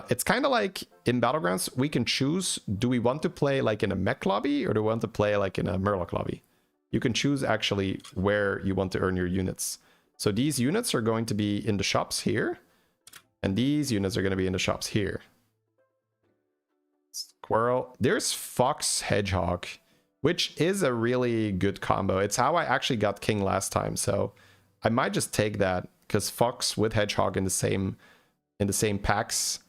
it's kind of like in Battlegrounds, we can choose, do we want to play like in a mech lobby or do we want to play like in a Murloc lobby? You can choose actually where you want to earn your units. So these units are going to be in the shops here, and these units are going to be in the shops here. Squirrel. There's Fox Hedgehog, which is a really good combo. It's how I actually got King last time, so I might just take that because Fox with Hedgehog in the same packs.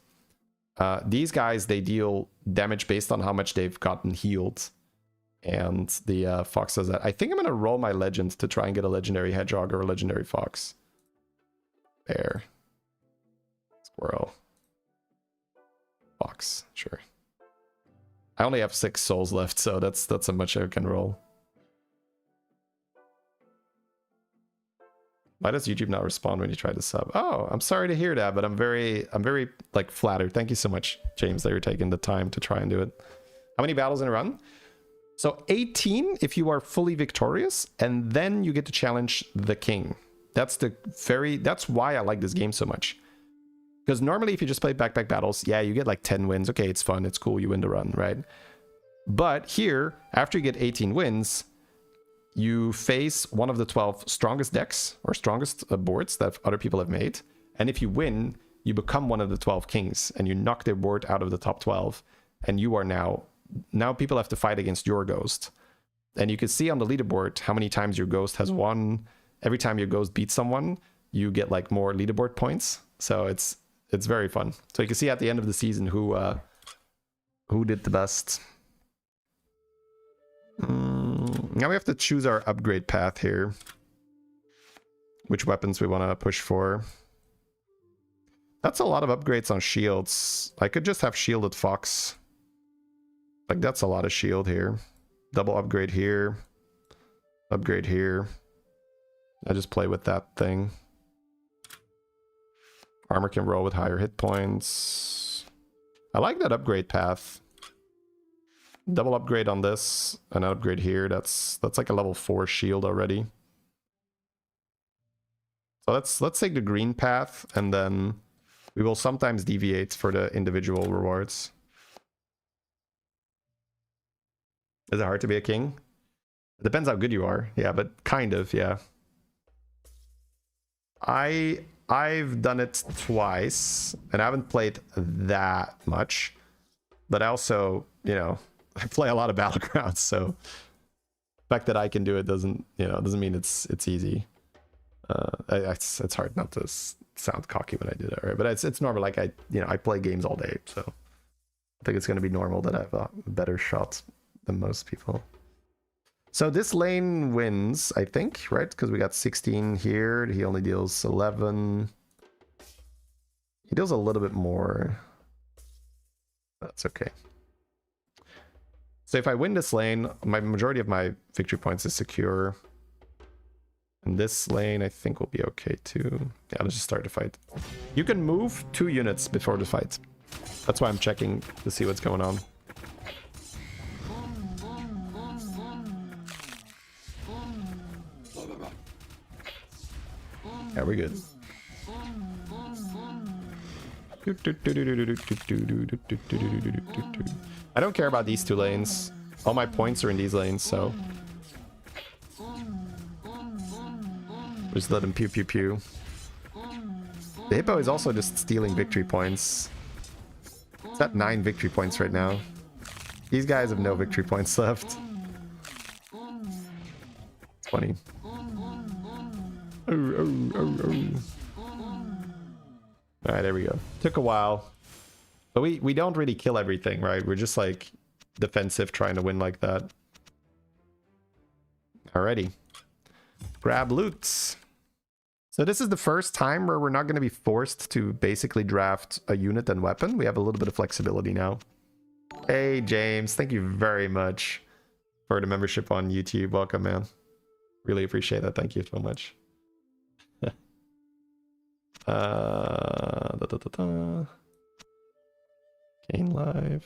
These guys, they deal damage based on how much they've gotten healed. And the Fox does that. I think I'm going to roll my legend to try and get a legendary Hedgehog or a legendary Fox. Bear. Squirrel. Fox. Sure. I only have 6 souls left, so that's how much I can roll. Why does YouTube not respond when you try to sub? Oh, I'm sorry to hear that, but I'm very like flattered. Thank you so much, James, that you're taking the time to try and do it. How many battles in a run? So 18 if you are fully victorious, and then you get to challenge the king. That's why I like this game so much. Because normally if you just play back-to-back battles, yeah, you get like 10 wins. Okay, it's fun, it's cool, you win the run, right? But here, after you get 18 wins, you face one of the 12 strongest decks or strongest boards that other people have made. And if you win, you become one of the 12 kings and you knock their board out of the top 12. And you are now people have to fight against your ghost. And you can see on the leaderboard how many times your ghost has won. Every time your ghost beats someone, you get like more leaderboard points. So it's very fun. So you can see at the end of the season who did the best. Now we have to choose our upgrade path here. which weapons we want to push for. That's a lot of upgrades on shields. I could just have shielded Fox. Like, that's a lot of shield here. Double upgrade here. Upgrade here. I just play with that thing. Armor can roll with higher hit points. I like that upgrade path. Double upgrade on this, and an upgrade here. That's like a level 4 shield already. So let's take the green path, and then we will sometimes deviate for the individual rewards. Is it hard to be a king? It depends how good you are. Yeah, but kind of, yeah. I've done it twice, and I haven't played that much. But I also, you know, I play a lot of Battlegrounds, so the fact that I can do it doesn't mean it's easy. It's hard not to sound cocky when I do that, right? But it's normal. Like I play games all day, so I think it's gonna be normal that I have a better shot than most people. So this lane wins, I think, right? Because we got 16 here. He only deals 11. He deals a little bit more. That's okay. So if I win this lane, my majority of my victory points is secure. And this lane, I think, will be okay too. Yeah, let's just start the fight. You can move 2 units before the fight. That's why I'm checking to see what's going on. Yeah, we're good. I don't care about these 2 lanes. All my points are in these lanes, so just let him pew pew pew. The hippo is also just stealing victory points. It's at 9 victory points right now. These guys have no victory points left. It's funny. Alright, there we go. Took a while. But we don't really kill everything, right? We're just like defensive trying to win like that. Alrighty. Grab loots. So this is the first time where we're not going to be forced to basically draft a unit and weapon. We have a little bit of flexibility now. Hey, James. Thank you very much for the membership on YouTube. Welcome, man. Really appreciate that. Thank you so much. Gain live.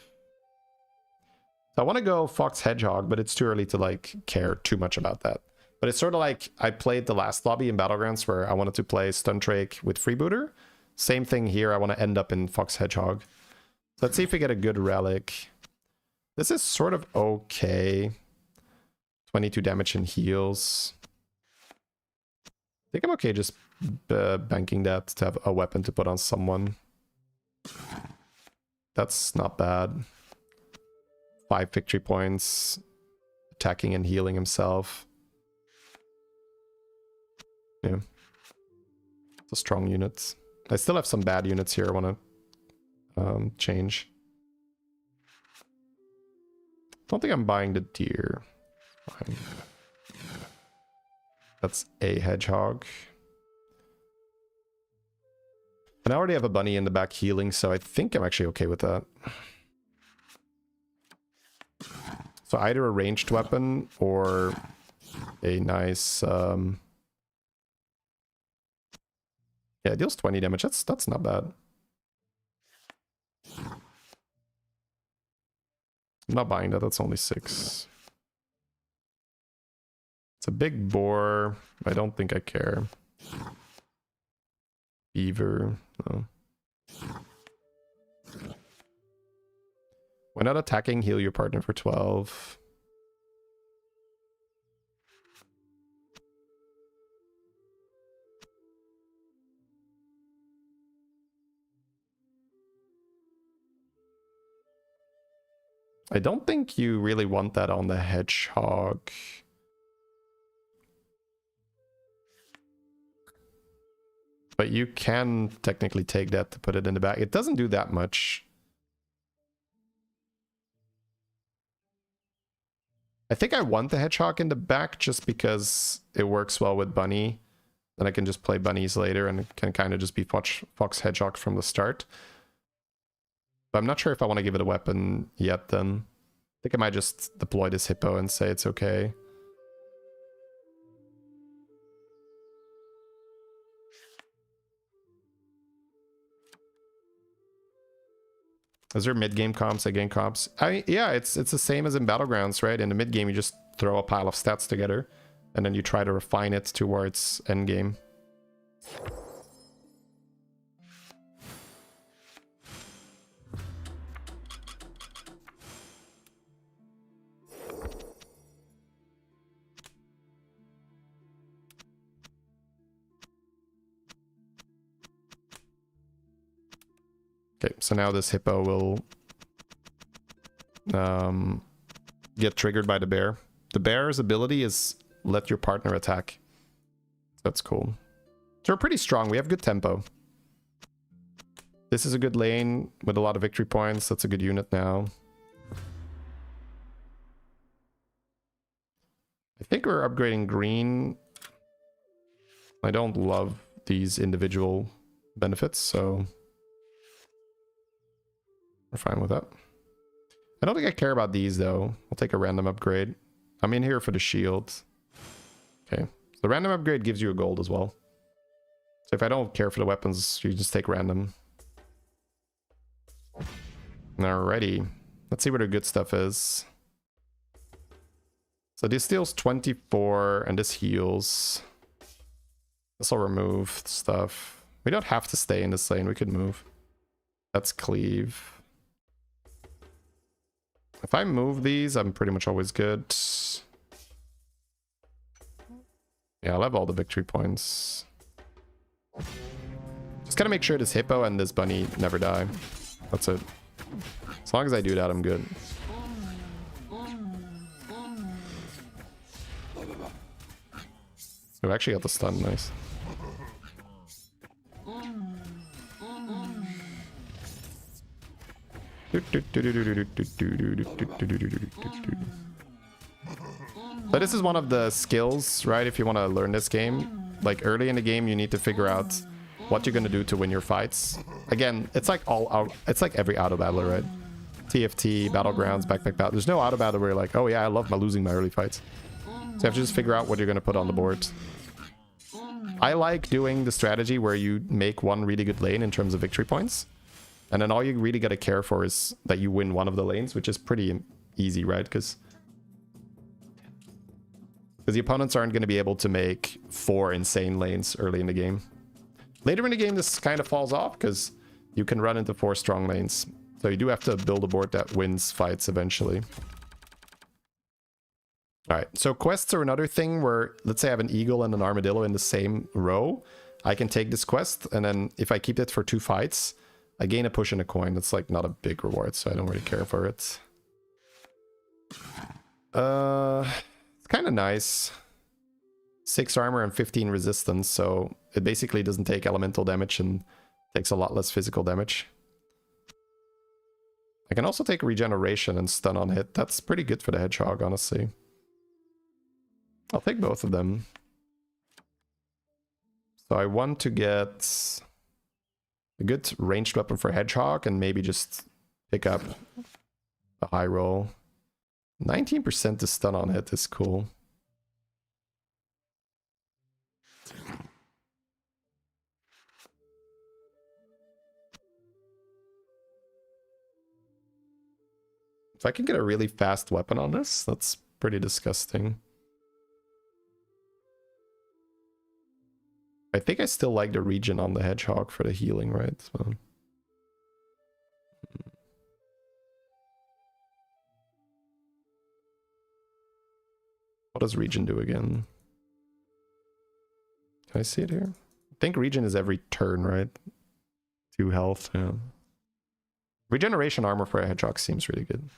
So I want to go Fox Hedgehog, but it's too early to like care too much about that. But it's sort of like I played the last lobby in Battlegrounds where I wanted to play Stuntrake with Freebooter. Same thing here. I want to end up in Fox Hedgehog. So let's see if we get a good relic. This is sort of okay. 22 damage and heals. I think I'm okay just banking that to have a weapon to put on someone. That's not bad. 5 victory points. Attacking and healing himself. Yeah. It's a strong unit. I still have some bad units here I want to change. Don't think I'm buying the deer. Fine. That's a hedgehog. And I already have a bunny in the back healing, so I think I'm actually okay with that. So either a ranged weapon or a nice... yeah, it deals 20 damage. That's not bad. I'm not buying that. That's only 6. It's a big boar. I don't think I care. Beaver. No. When not attacking, heal your partner for 12. I don't think you really want that on the hedgehog. But you can technically take that to put it in the back. It doesn't do that much. I think I want the hedgehog in the back just because it works well with bunny. then I can just play bunnies later and it can kind of just be Fox Hedgehog from the start. But I'm not sure if I want to give it a weapon yet then. I think I might just deploy this hippo and say it's okay. Is there mid-game comps, late game comps? Yeah, it's the same as in Battlegrounds, right? In the mid-game, you just throw a pile of stats together, and then you try to refine it towards endgame. Okay, so now this hippo will get triggered by the bear. The bear's ability is let your partner attack. That's cool. So we're pretty strong. We have good tempo. This is a good lane with a lot of victory points. That's a good unit now. I think we're upgrading green. I don't love these individual benefits, so we're fine with that. I don't think I care about these, though. I'll take a random upgrade. I'm in here for the shield. Okay. The random upgrade gives you a gold as well. So if I don't care for the weapons, you just take random. Alrighty. Let's see where the good stuff is. So this deals 24, and this heals. This will remove stuff. We don't have to stay in this lane. We could move. That's cleave. If I move these, I'm pretty much always good. Yeah, I'll have all the victory points. Just gotta make sure this hippo and this bunny never die. That's it. As long as I do that, I'm good. We actually got the stun, nice. So this is one of the skills, right? If you want to learn this game, like early in the game, you need to figure out what you're going to do to win your fights. Again, it's like it's like every auto battler, right? TFT, Battlegrounds, Backpack Battle. There's no auto battle where you're like, oh yeah, I love losing my early fights. So you have to just figure out what you're going to put on the board. I like doing the strategy where you make one really good lane in terms of victory points. And then all you really got to care for is that you win one of the lanes, which is pretty easy, right? Because the opponents aren't going to be able to make 4 insane lanes early in the game. Later in the game, this kind of falls off because you can run into 4 strong lanes. So you do have to build a board that wins fights eventually. All right, so quests are another thing where, let's say I have an eagle and an armadillo in the same row. I can take this quest, and then if I keep it for 2 fights, I gain a push and a coin. That's like not a big reward, so I don't really care for it. It's kind of nice. 6 armor and 15 resistance, so it basically doesn't take elemental damage and takes a lot less physical damage. I can also take regeneration and stun on hit. That's pretty good for the hedgehog, honestly. I'll take both of them. So I want to get a good ranged weapon for hedgehog and maybe just pick up a high roll. 19% to stun on hit is cool. If I can get a really fast weapon on this, that's pretty disgusting. I think I still like the regen on the hedgehog for the healing, right? So. What does regen do again? Can I see it here? I think regen is every turn, right? 2 health, yeah. Regeneration armor for a hedgehog seems really good.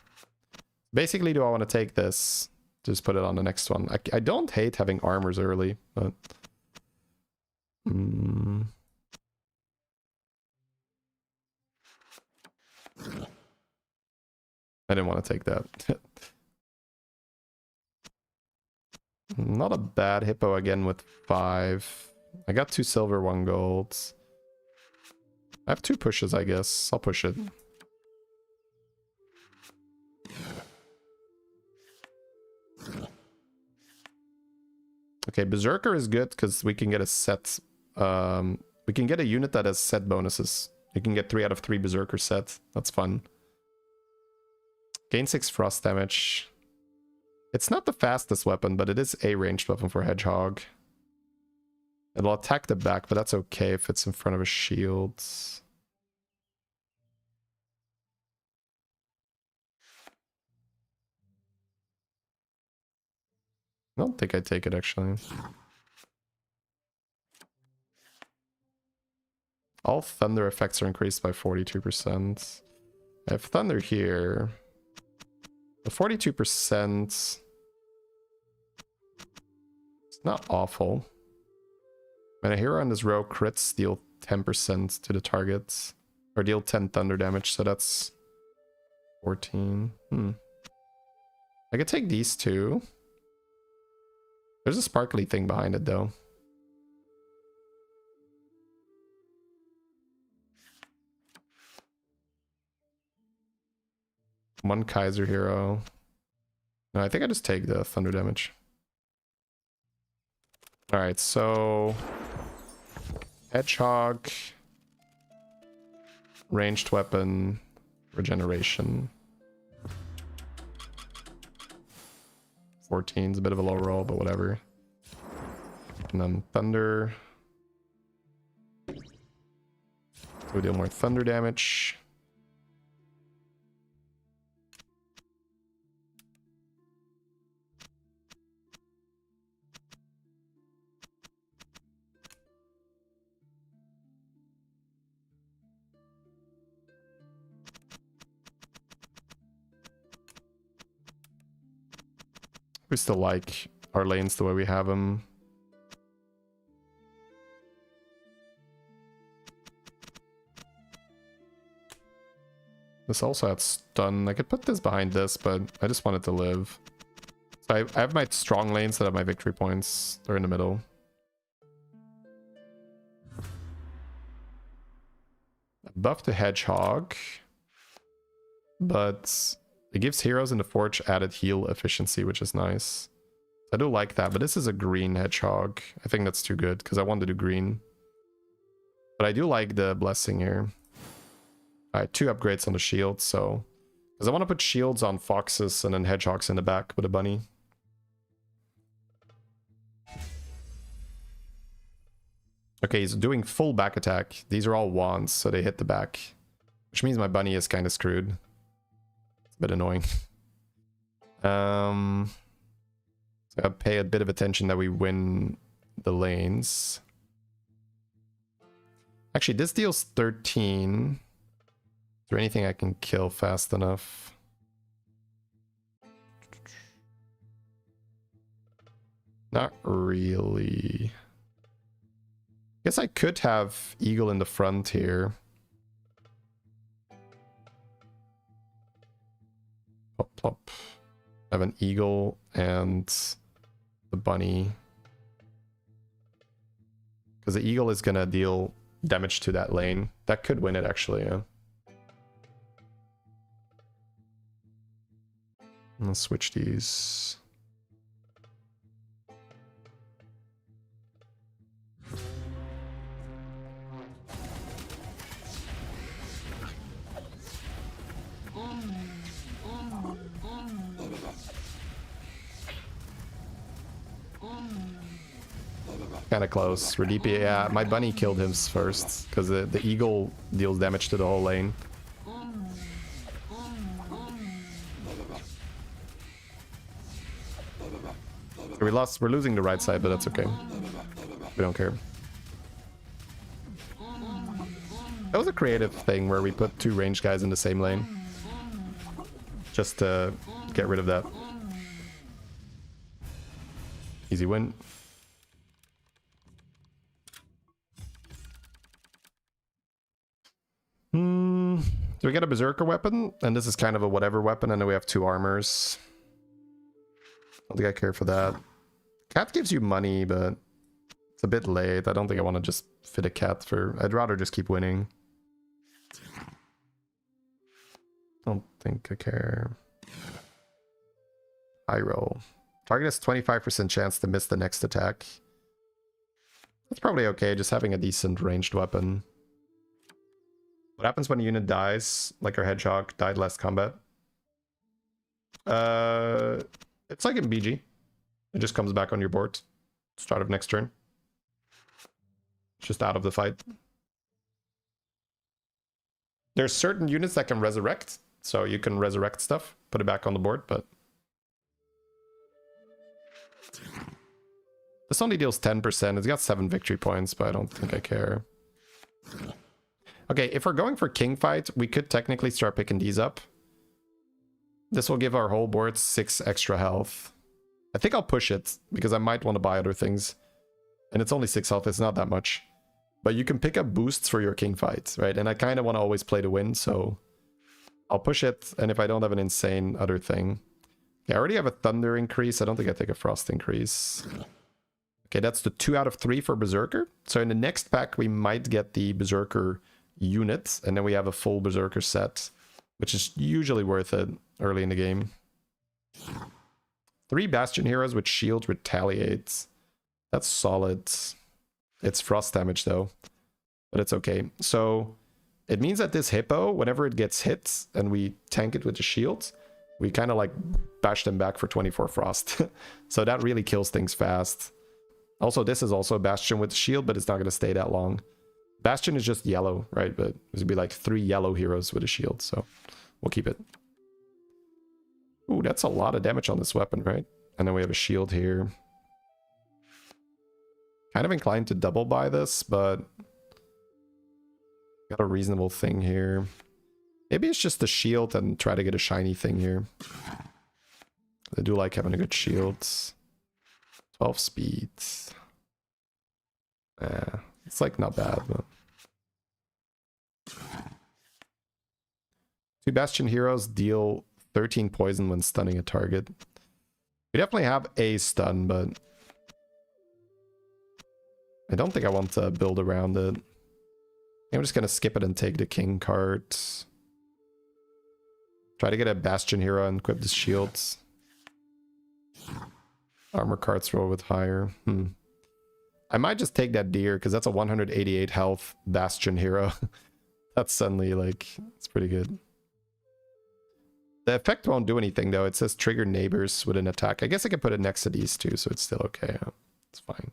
Basically, do I want to take this? Just put it on the next one. I don't hate having armors early, but... I didn't want to take that. Not a bad hippo again with 5. I got 2 silver, 1 gold. I have 2 pushes, I guess. I'll push it. Okay, Berserker is good because we can get a set. We can get a unit that has set bonuses. You can get 3 out of 3 Berserker set. That's fun. Gain 6 frost damage. It's not the fastest weapon, but it is a ranged weapon for Hedgehog. It'll attack the back, but that's okay if it's in front of a shield. I don't think I'd take it, actually. All thunder effects are increased by 42%. I have thunder here. The 42%... it's not awful. When a hero on this row crits, deal 10% to the target. Or deal 10 thunder damage, so that's 14. I could take these 2. There's a sparkly thing behind it, though. One Kaiser hero. No, I think I just take the thunder damage. Alright, so... Hedgehog. Ranged weapon. Regeneration. 14 is a bit of a low roll, but whatever. And then thunder. So we deal more thunder damage. We still like our lanes the way we have them. This also had stun. I could put this behind this, but I just want it to live. So I have my strong lanes that have my victory points. They're in the middle. Buff to Hedgehog. But it gives heroes in the Forge added heal efficiency, which is nice. I do like that, but this is a green Hedgehog. I think that's too good, because I want to do green. But I do like the Blessing here. Alright, 2 upgrades on the shield, so... because I want to put shields on foxes and then hedgehogs in the back with a bunny. Okay, he's doing full back attack. These are all wands, so they hit the back. Which means my bunny is kind of screwed. It's a bit annoying. So I pay a bit of attention that we win the lanes. Actually, this deals 13. Is there anything I can kill fast enough? Not really. Guess I could have Eagle in the front here. Plop, plop. I have an Eagle and the bunny. Because the Eagle is gonna deal damage to that lane. That could win it, actually, yeah. Let's switch these. Kind of close. Radipi, yeah, my bunny killed him first because the eagle deals damage to the whole lane. We're losing the right side, but that's okay. We don't care. That was a creative thing where we put 2 ranged guys in the same lane. Just to get rid of that. Easy win. Do we get a berserker weapon? And this is kind of a whatever weapon, and then we have 2 armors. I don't think I care for that. Cat gives you money, but It's a bit late. I don't think I want to just fit a cat for... I'd rather just keep winning. Don't think I care. High roll. Target has 25% chance to miss the next attack. That's probably okay, just having a decent ranged weapon. What happens when a unit dies? Like our hedgehog died last combat? It's like in BG. It just comes back on your board. Start of next turn. It's just out of the fight. There's certain units that can resurrect. So you can resurrect stuff, put it back on the board, but... This only deals 10%. It's got 7 victory points, but I don't think I care. Okay, if we're going for king fight, we could technically start picking these up. This will give our whole board 6 extra health. I think I'll push it, because I might want to buy other things. And it's only 6 health, it's not that much. But you can pick up boosts for your king fight, right? And I kind of want to always play to win, so... I'll push it, and if I don't have an insane other thing... Yeah, I already have a thunder increase. I don't think I take a frost increase. Okay, that's the 2 out of 3 for Berserker. So in the next pack, we might get the Berserker unit, and then we have a full Berserker set, which is usually worth it early in the game. 3 Bastion heroes with shield retaliates. That's solid. It's frost damage though, but it's okay. So it means that this hippo, whenever it gets hit and we tank it with the shield, we kind of like bash them back for 24 frost. So that really kills things fast. Also, this is also a Bastion with the shield, but it's not going to stay that long. Bastion is just yellow, right? But this would be like 3 yellow heroes with a shield, so we'll keep it. Ooh, that's a lot of damage on this weapon, right? And then we have a shield here. Kind of inclined to double buy this, but got a reasonable thing here. Maybe it's just the shield and try to get a shiny thing here. I do like having a good shield. 12 speed. It's like not bad, but... 2 Bastion heroes deal 13 poison when stunning a target. We definitely have a stun, but I don't think I want to build around it. I'm just gonna skip it and take the king card. Try to get a Bastion hero and equip the shields. Armor cards roll with higher. I might just take that deer because that's a 188 health Bastion hero. That's suddenly like, it's pretty good. The effect won't do anything though. It says trigger neighbors with an attack. I guess I can put it next to these two, so it's still okay. It's fine.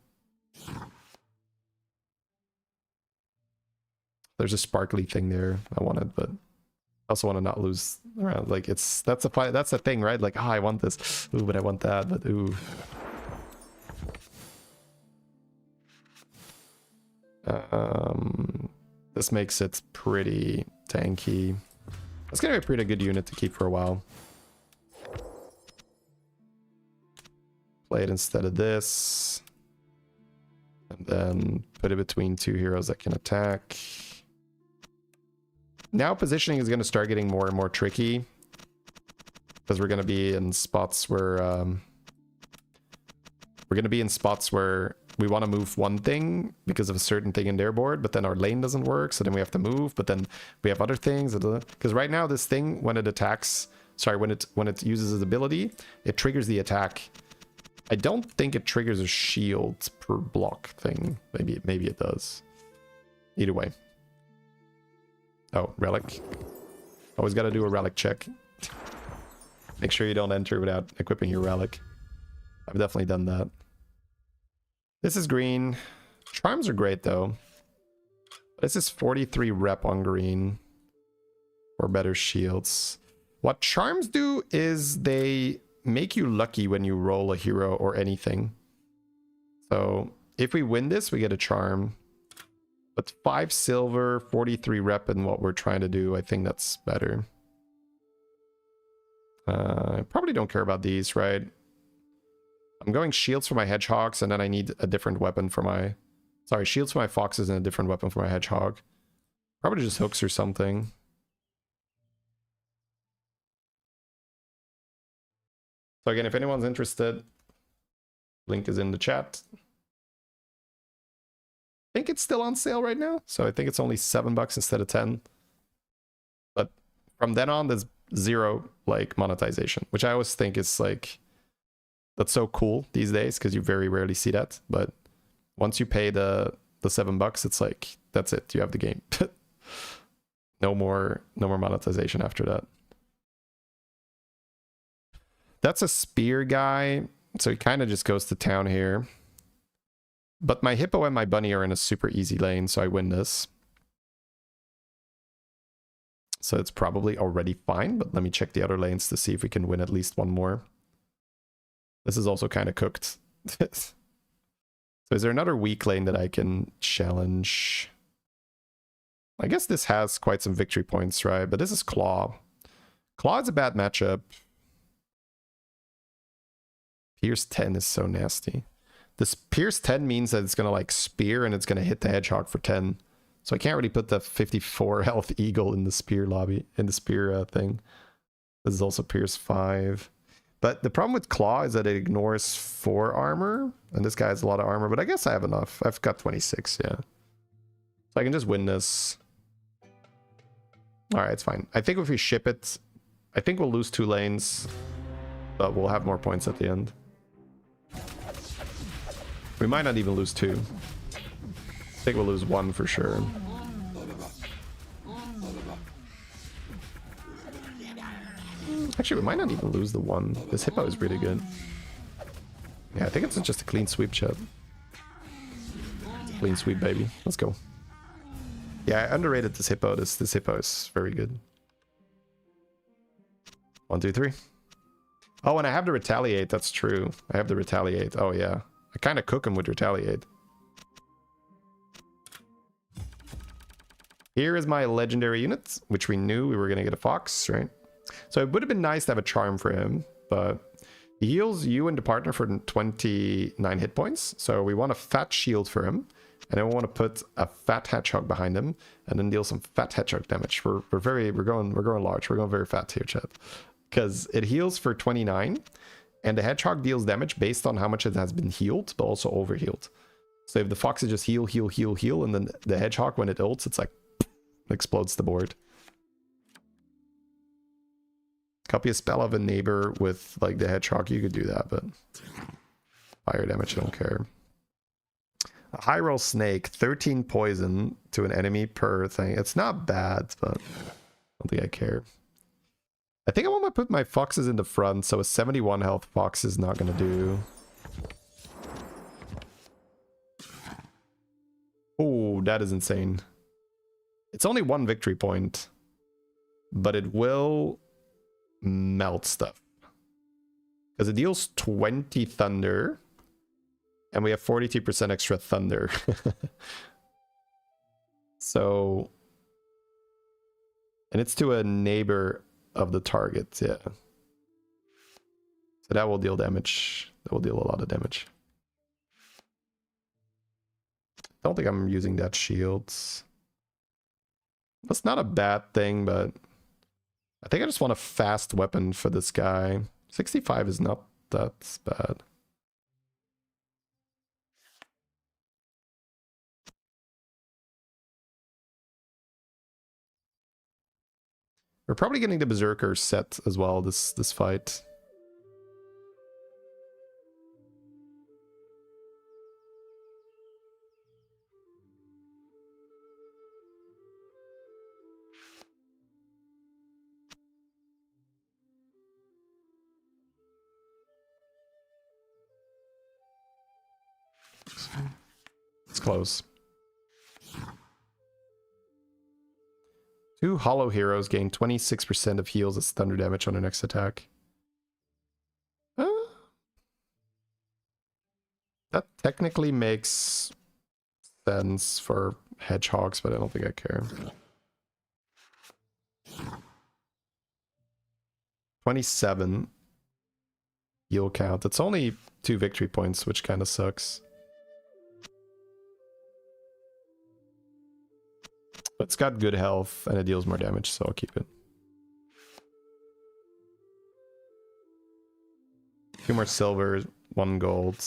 There's a sparkly thing there I wanted, but I also want to not lose around. Like that's the thing, right? Like, I want this. Ooh, but I want that, but ooh. This makes it pretty tanky. It's gonna be a pretty good unit to keep for a while. Play it instead of this. And then put it between 2 heroes that can attack. Now positioning is going to start getting more and more tricky. Because we're going to be in spots where... we want to move one thing because of a certain thing in their board, but then our lane doesn't work, so then we have to move, but then we have other things. Because right now this thing, when it attacks... Sorry, when it uses its ability, it triggers the attack. I don't think it triggers a shield per block thing. Maybe it does. Either way. Oh, relic. Always got to do a relic check. Make sure you don't enter without equipping your relic. I've definitely done that. This is green. Charms are great though. This is 43 rep on green. Or better shields. What charms do is they make you lucky when you roll a hero or anything. So if we win this, we get a charm. But 5 silver, 43 rep in what we're trying to do, I think that's better. I probably don't care about these, right? I'm going shields for my hedgehogs, and then I need a different weapon for my... Sorry, shields for my foxes and a different weapon for my hedgehog. Probably just hooks or something. So again, if anyone's interested, link is in the chat. think it's still on sale right now. So I think it's only $7 instead of 10. But from then on, there's zero like monetization, which I always think is like, that's so cool these days because you very rarely see that. But once you pay the $7, it's like, that's it. You have the game. No more monetization after that. That's a spear guy. So he kind of just goes to town here. But my hippo and my bunny are in a super easy lane, so I win this. So it's probably already fine, but let me check the other lanes to see if we can win at least one more. This is also kind of cooked. So is there another weak lane that I can challenge? I guess this has quite some victory points, right? But this is Claw. Claw is a bad matchup. Pierce 10 is so nasty. This Pierce 10 means that it's going to like spear and it's going to hit the hedgehog for 10. So I can't really put the 54 health eagle in the spear lobby, in the spear thing. This is also Pierce 5. But the problem with Claw is that it ignores 4 armor. And this guy has a lot of armor, but I guess I have enough. I've got 26, yeah. So I can just win this. Alright, it's fine. I think if we ship it, I think we'll lose 2 lanes. But we'll have more points at the end. We might not even lose 2. I think we'll lose 1 for sure. Actually, we might not even lose the 1. This hippo is really good. Yeah, I think it's just a clean sweep, chat. Clean sweep, baby. Let's go. Yeah, I underrated this hippo. This hippo is very good. 1, 2, 3. Oh, and I have to retaliate. That's true. I have to retaliate. Oh, yeah. I kind of cook him with retaliate. Here is my legendary unit, which we knew we were going to get a fox, right? So it would have been nice to have a charm for him, but he heals you and the partner for 29 hit points. So we want a fat shield for him, and then we want to put a fat hedgehog behind him, and then deal some fat hedgehog damage. We're going large. We're going very fat here, chat, because it heals for 29. And the hedgehog deals damage based on how much it has been healed, but also overhealed. So if the fox is just heal, and then the hedgehog, when it ults, it's like, explodes the board. Copy a spell of a neighbor with like the hedgehog, you could do that, but fire damage, I don't care. A high roll snake, 13 poison to an enemy per thing. It's not bad, but I don't think I care. I think I want to put my foxes in the front, so a 71 health fox is not going to do. Oh, that is insane. It's only 1 victory point, but it will melt stuff. Because it deals 20 thunder, and we have 42% extra thunder. So, and it's to a neighbor of the target, yeah. So that will deal damage. That will deal a lot of damage. Don't think I'm using that shields. That's not a bad thing, but I think I just want a fast weapon for this guy. 65 is not that bad. We're probably getting the Berserker set as well this fight. It's close. 2 hollow heroes gain 26% of heals as thunder damage on their next attack. That technically makes sense for hedgehogs, but I don't think I care. 27 heal count. It's only 2 victory points, which kind of sucks. But it's got good health and it deals more damage, so I'll keep it. 2 more silver, 1 gold.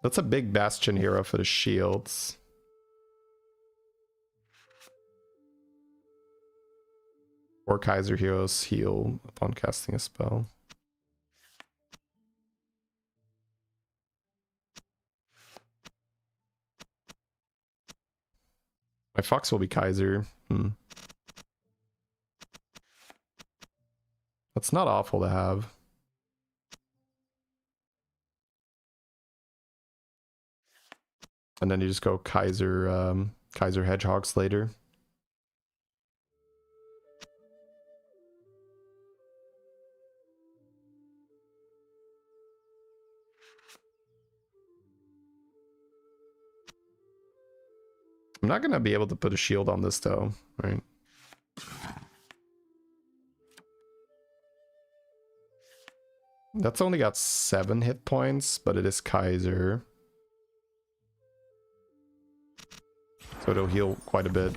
That's a big Bastion hero for the shields. Or Kaiser heroes heal upon casting a spell. My Fox will be Kaiser. That's not awful to have. And then you just go Kaiser, Kaiser Hedgehogs later. I'm not gonna be able to put a shield on this though, right? That's only got 7 hit points, but it is Kaiser. So it'll heal quite a bit.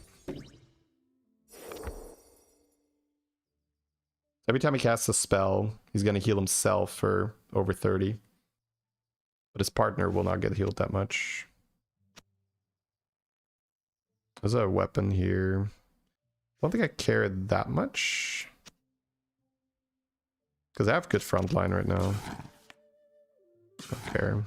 Every time he casts a spell, he's gonna heal himself for over 30. But his partner will not get healed that much. There's a weapon here. I don't think I care that much. Because I have good frontline right now. Don't care.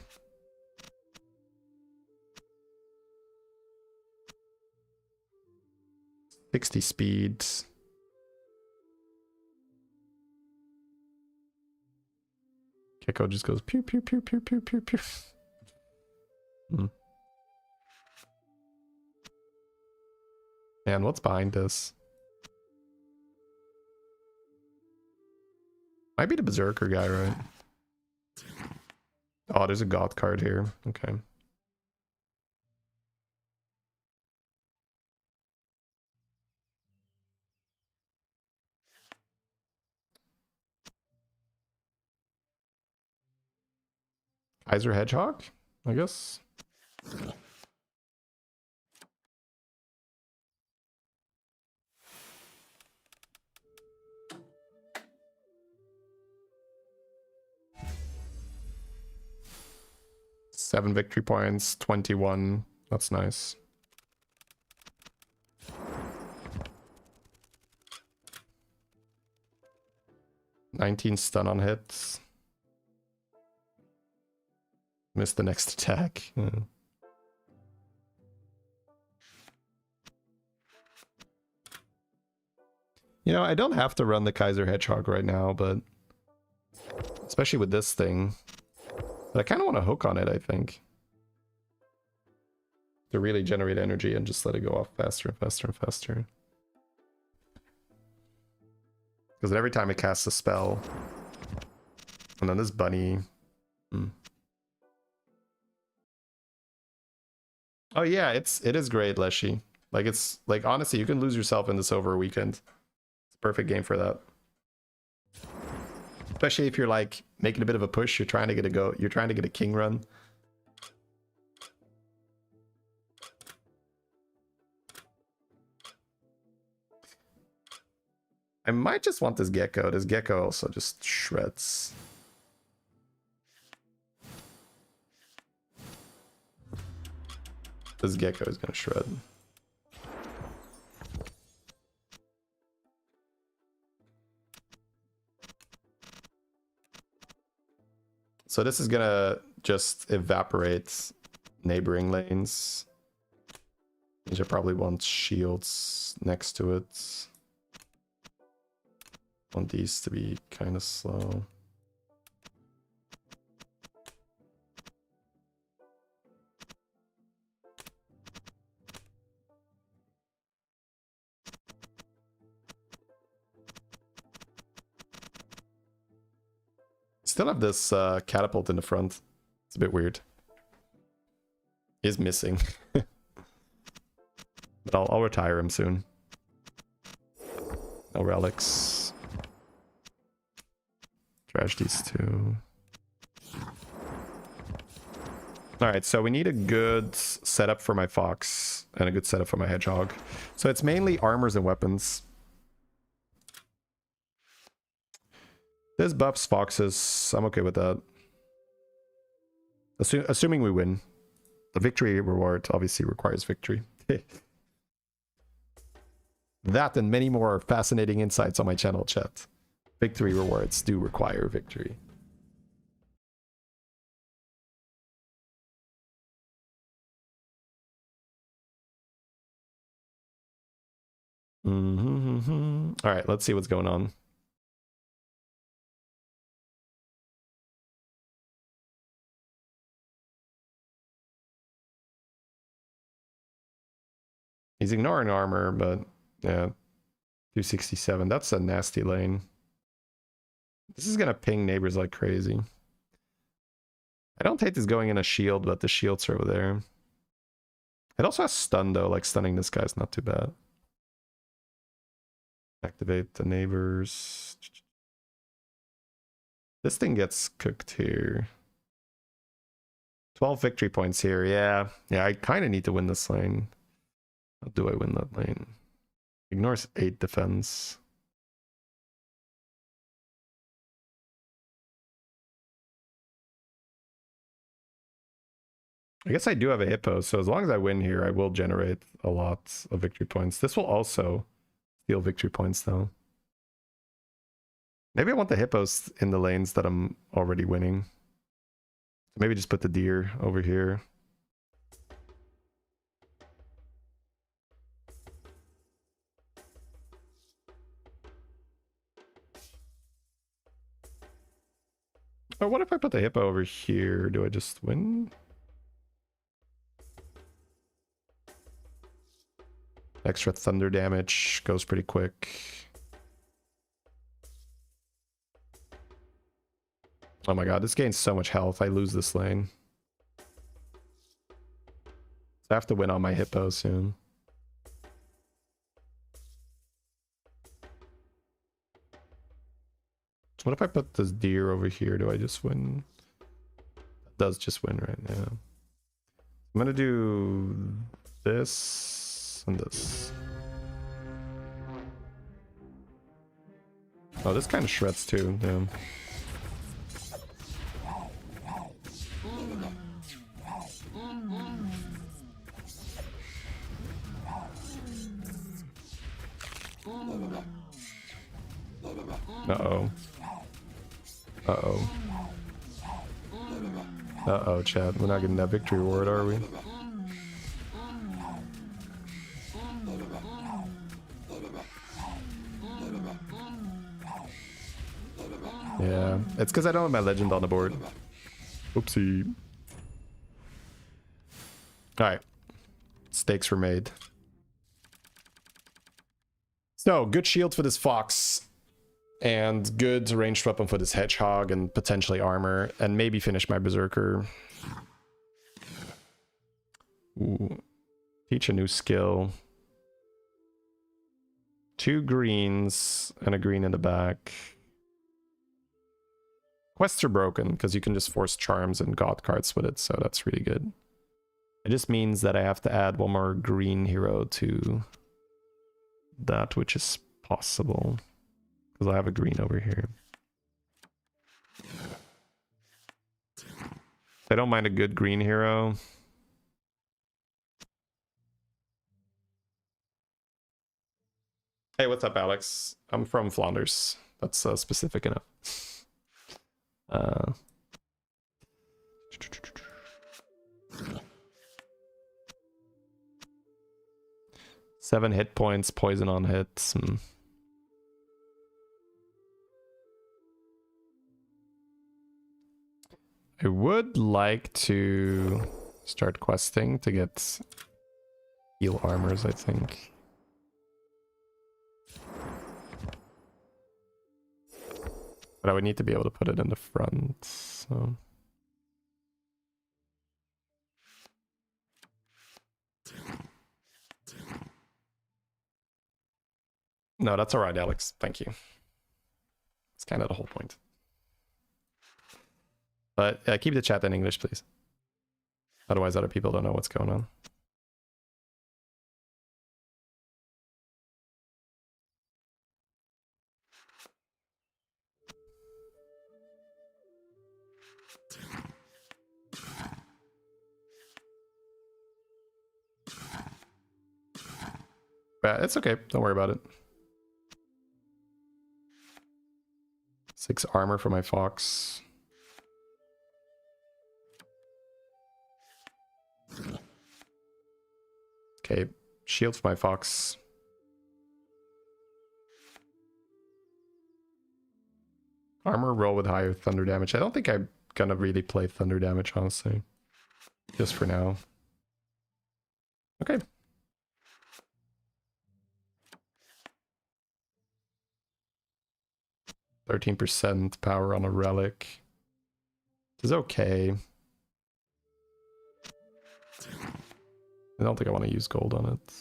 $60 speed. Keko just goes pew pew pew pew pew pew pew. Man, what's behind this? Might be the Berserker guy, right? Oh, there's a God card here. Okay. Kaiser Hedgehog, I guess. Seven victory points, 21. That's nice. $19 stun on hits. Missed the next attack. You know, I don't have to run the Kaiser Hedgehog right now, but especially with this thing. But I kind of want to hook on it, I think. To really generate energy and just let it go off faster and faster and faster. Because every time it casts a spell. And then this bunny. Oh yeah, it is great, Leshy. Like it's like honestly, you can lose yourself in this over a weekend. It's a perfect game for that. Especially if you're like making a bit of a push, you're trying to get a king run. I might just want this gecko. This gecko also just shreds. This gecko is gonna shred. So this is gonna just evaporate neighboring lanes. I probably want shields next to it. Want these to be kind of slow. Still have this catapult in the front. It's a bit weird. He's missing. But I'll retire him soon. No relics. Trash these two. Alright, so we need a good setup for my Fox and a good setup for my Hedgehog. So it's mainly armors and weapons. This buffs Foxes. I'm okay with that. Assuming we win. The victory reward obviously requires victory. That and many more fascinating insights on my channel, chat. Victory rewards do require victory. All right, let's see what's going on. He's ignoring armor, but yeah, 267. That's a nasty lane. This is gonna ping neighbors like crazy. I don't hate this going in a shield, but the shields are over there. It also has stun though, like stunning this guy's not too bad. Activate the neighbors. This thing gets cooked here. 12 victory points here. Yeah, I kind of need to win this lane. How do I win that lane? Ignores 8 defense. I guess I do have a hippo, so as long as I win here, I will generate a lot of victory points. This will also steal victory points, though. Maybe I want the hippos in the lanes that I'm already winning. Maybe just put the deer over here. Oh, what if I put the hippo over here? Do I just win? Extra thunder damage goes pretty quick. Oh my god, this gains so much health. I lose this lane. So I have to win on my hippo soon. What if I put this deer over here? Do I just win? That does just win right now. I'm gonna do this and this. Oh, this kind of shreds too. Damn. Uh-oh. Uh-oh. Uh-oh, chat. We're not getting that victory reward, are we? Yeah, it's because I don't have my legend on the board. Oopsie. Alright. Stakes were made. So, good shield for this fox. And good ranged weapon for this hedgehog and potentially armor. And maybe finish my berserker. Ooh. Teach a new skill. 2 greens and a green in the back. Quests are broken because you can just force charms and god cards with it, so that's really good. It just means that I have to add 1 more green hero to that, which is possible. Because I have a green over here. I don't mind a good green hero. Hey, what's up, Alex? I'm from Flanders. That's specific enough. 7 hit points, poison on hits. I would like to start questing to get heal armors, I think. But I would need to be able to put it in the front, so... No, that's alright, Alex. Thank you. It's kind of the whole point. But keep the chat in English, please. Otherwise, other people don't know what's going on. Yeah, it's okay. Don't worry about it. 6 armor for my fox. Okay, shield for my fox. Armor roll with higher thunder damage. I don't think I'm gonna really play thunder damage, honestly. Just for now. Okay. %13 power on a relic. This is okay. I don't think I want to use gold on it.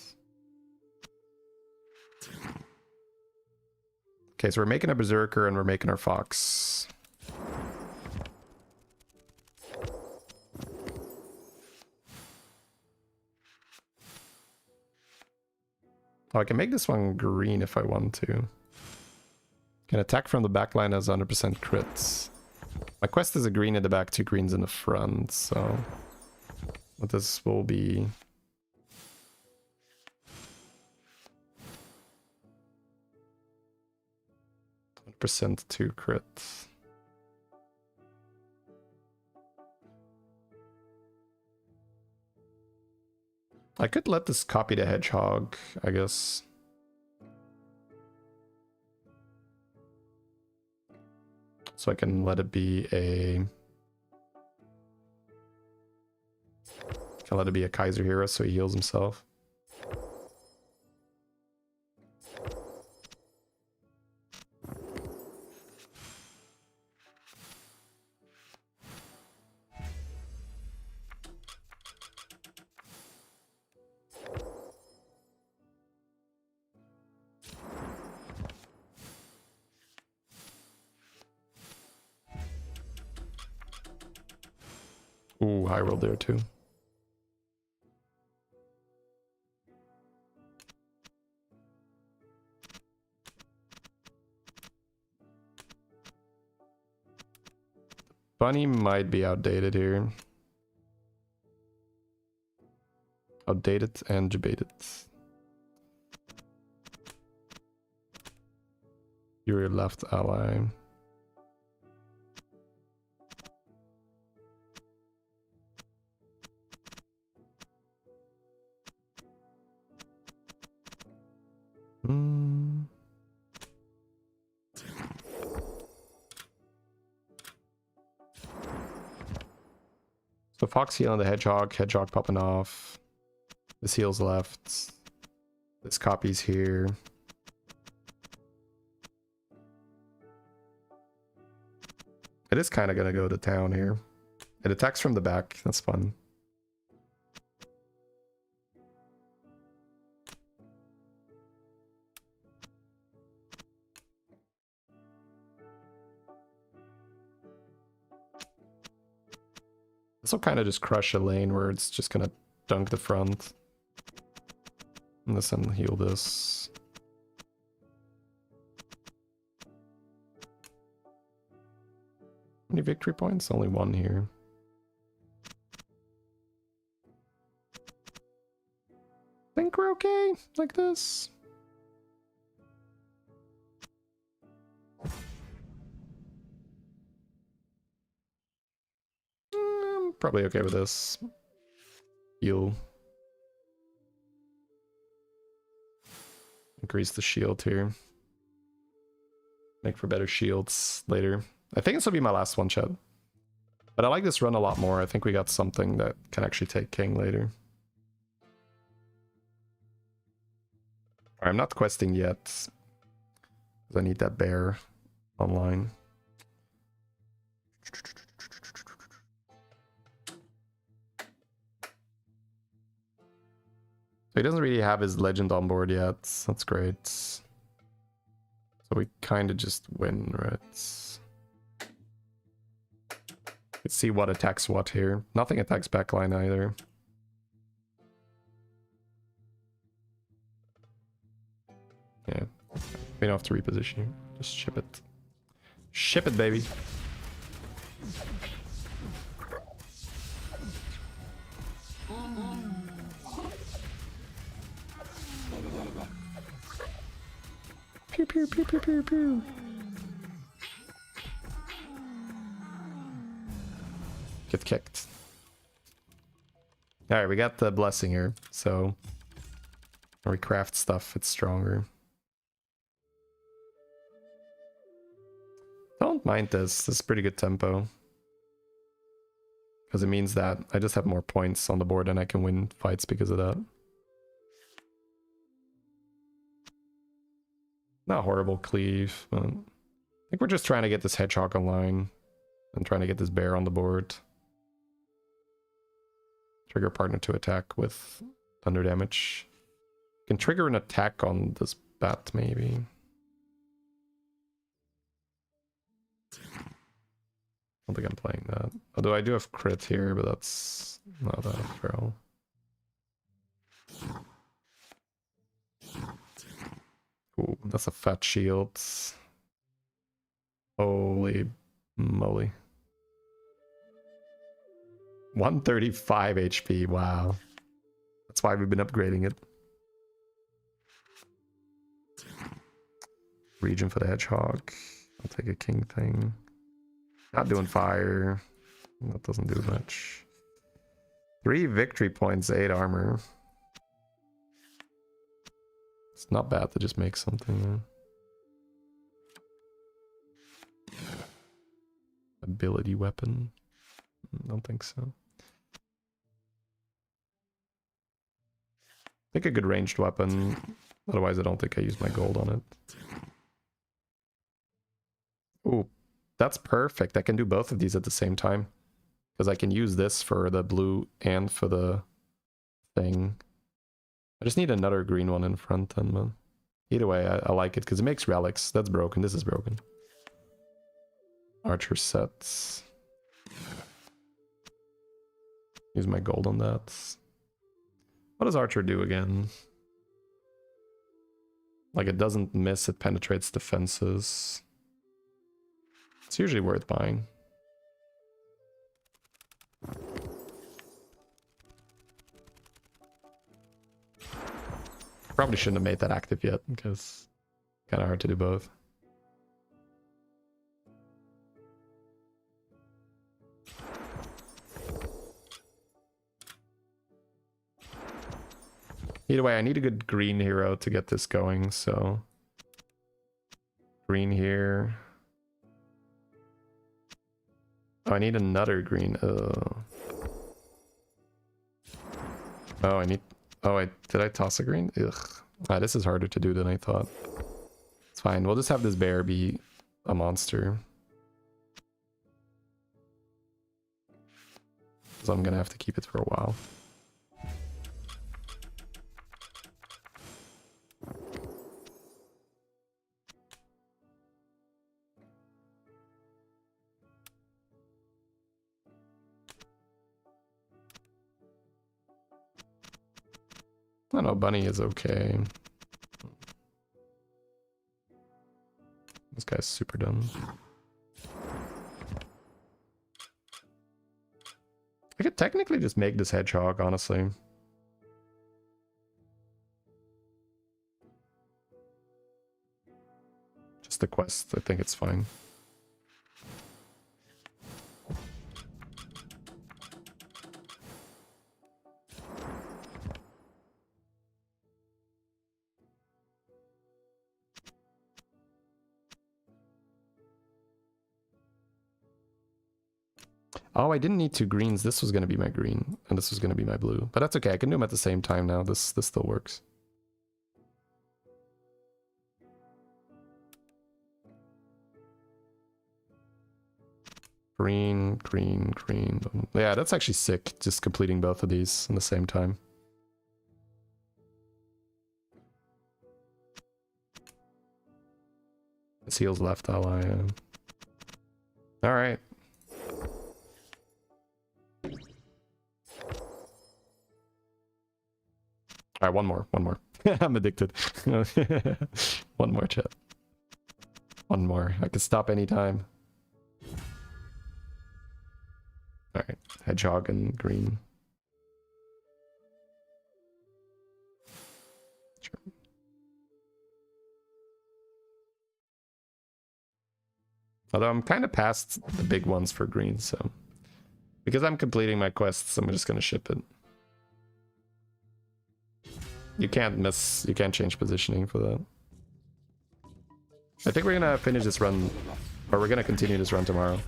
Okay, so we're making a berserker and we're making our fox. Oh, I can make this one green if I want to. Can attack from the back line as 100% crits. My quest is a green in the back, 2 greens in the front, so... But this will be... % 2 crits. I could let this copy the hedgehog, I guess. So I can let it be a... Can let it be a Kaiser hero so he heals himself. Ooh, high roll there too. Bunny might be outdated here. Outdated and debated. You're your left ally. So Fox healing the Hedgehog, Hedgehog popping off. This heals left. This copy's here. It is kind of gonna go to town here. It attacks from the back, that's fun. This will kind of just crush a lane where it's just gonna dunk the front. And this and heal this. How many victory points? Only 1 here. Think we're okay like this. Probably okay with this. Heal. Increase the shield here. Make for better shields later. I think this will be my last one, chat. But I like this run a lot more. I think we got something that can actually take king later. Alright, I'm not questing yet. Because I need that bear online. So he doesn't really have his legend on board yet. That's great. So we kind of just win, right? Let's see what attacks what here. Nothing attacks backline either. Yeah. We don't have to reposition. Just ship it. Ship it, baby. pew, pew, pew, pew, pew. Get kicked. Alright, we got the blessing here, so when we craft stuff, it's stronger. Don't mind this. This is pretty good tempo. Because it means that I just have more points on the board and I can win fights because of that. Not horrible cleave, but I think we're just trying to get this hedgehog online and trying to get this bear on the board. Trigger partner to attack with thunder damage. Can trigger an attack on this bat, maybe. I don't think I'm playing that. Although I do have crit here, but that's not that throw. Ooh, that's a fat shield. Holy moly. 135 HP, wow. That's why we've been upgrading it. Region for the hedgehog. I'll take a king thing. Not doing fire. That doesn't do much. 3 victory points, 8 armor. It's not bad to just make something. Ability weapon. Don't think so. I think a good ranged weapon. Otherwise, I don't think I use my gold on it. Ooh, that's perfect. I can do both of these at the same time. Because I can use this for the blue and for the thing. I just need another green one in front then, man. Either way, I like it because it makes relics. That's broken. This is broken. Archer sets. Use my gold on that. What does Archer do again? Like, it doesn't miss, it penetrates defenses. It's usually worth buying. Probably shouldn't have made that active yet, because it's kind of hard to do both. Either way, I need a good green hero to get this going, so... Green here. Oh, I need another green. Oh, I need... Oh, did I toss a green? Ugh. Ah, this is harder to do than I thought. It's fine. We'll just have this bear be a monster. So I'm gonna have to keep it for a while. I don't know, Bunny is okay. This guy's super dumb. I could technically just make this hedgehog, honestly. Just the quest, I think it's fine. Oh, I didn't need 2 greens. This was going to be my green, and this was going to be my blue. But that's okay. I can do them at the same time now. This still works. Green, green, green. Yeah, that's actually sick, just completing both of these in the same time. This heals left ally. All right. All right, one more. I'm addicted. One more, chat. One more. I can stop anytime. All right, hedgehog and green. Sure. Although I'm kind of past the big ones for green, so... Because I'm completing my quests, I'm just gonna ship it. You can't change positioning for that. I think we're gonna finish this run, or we're gonna continue this run tomorrow.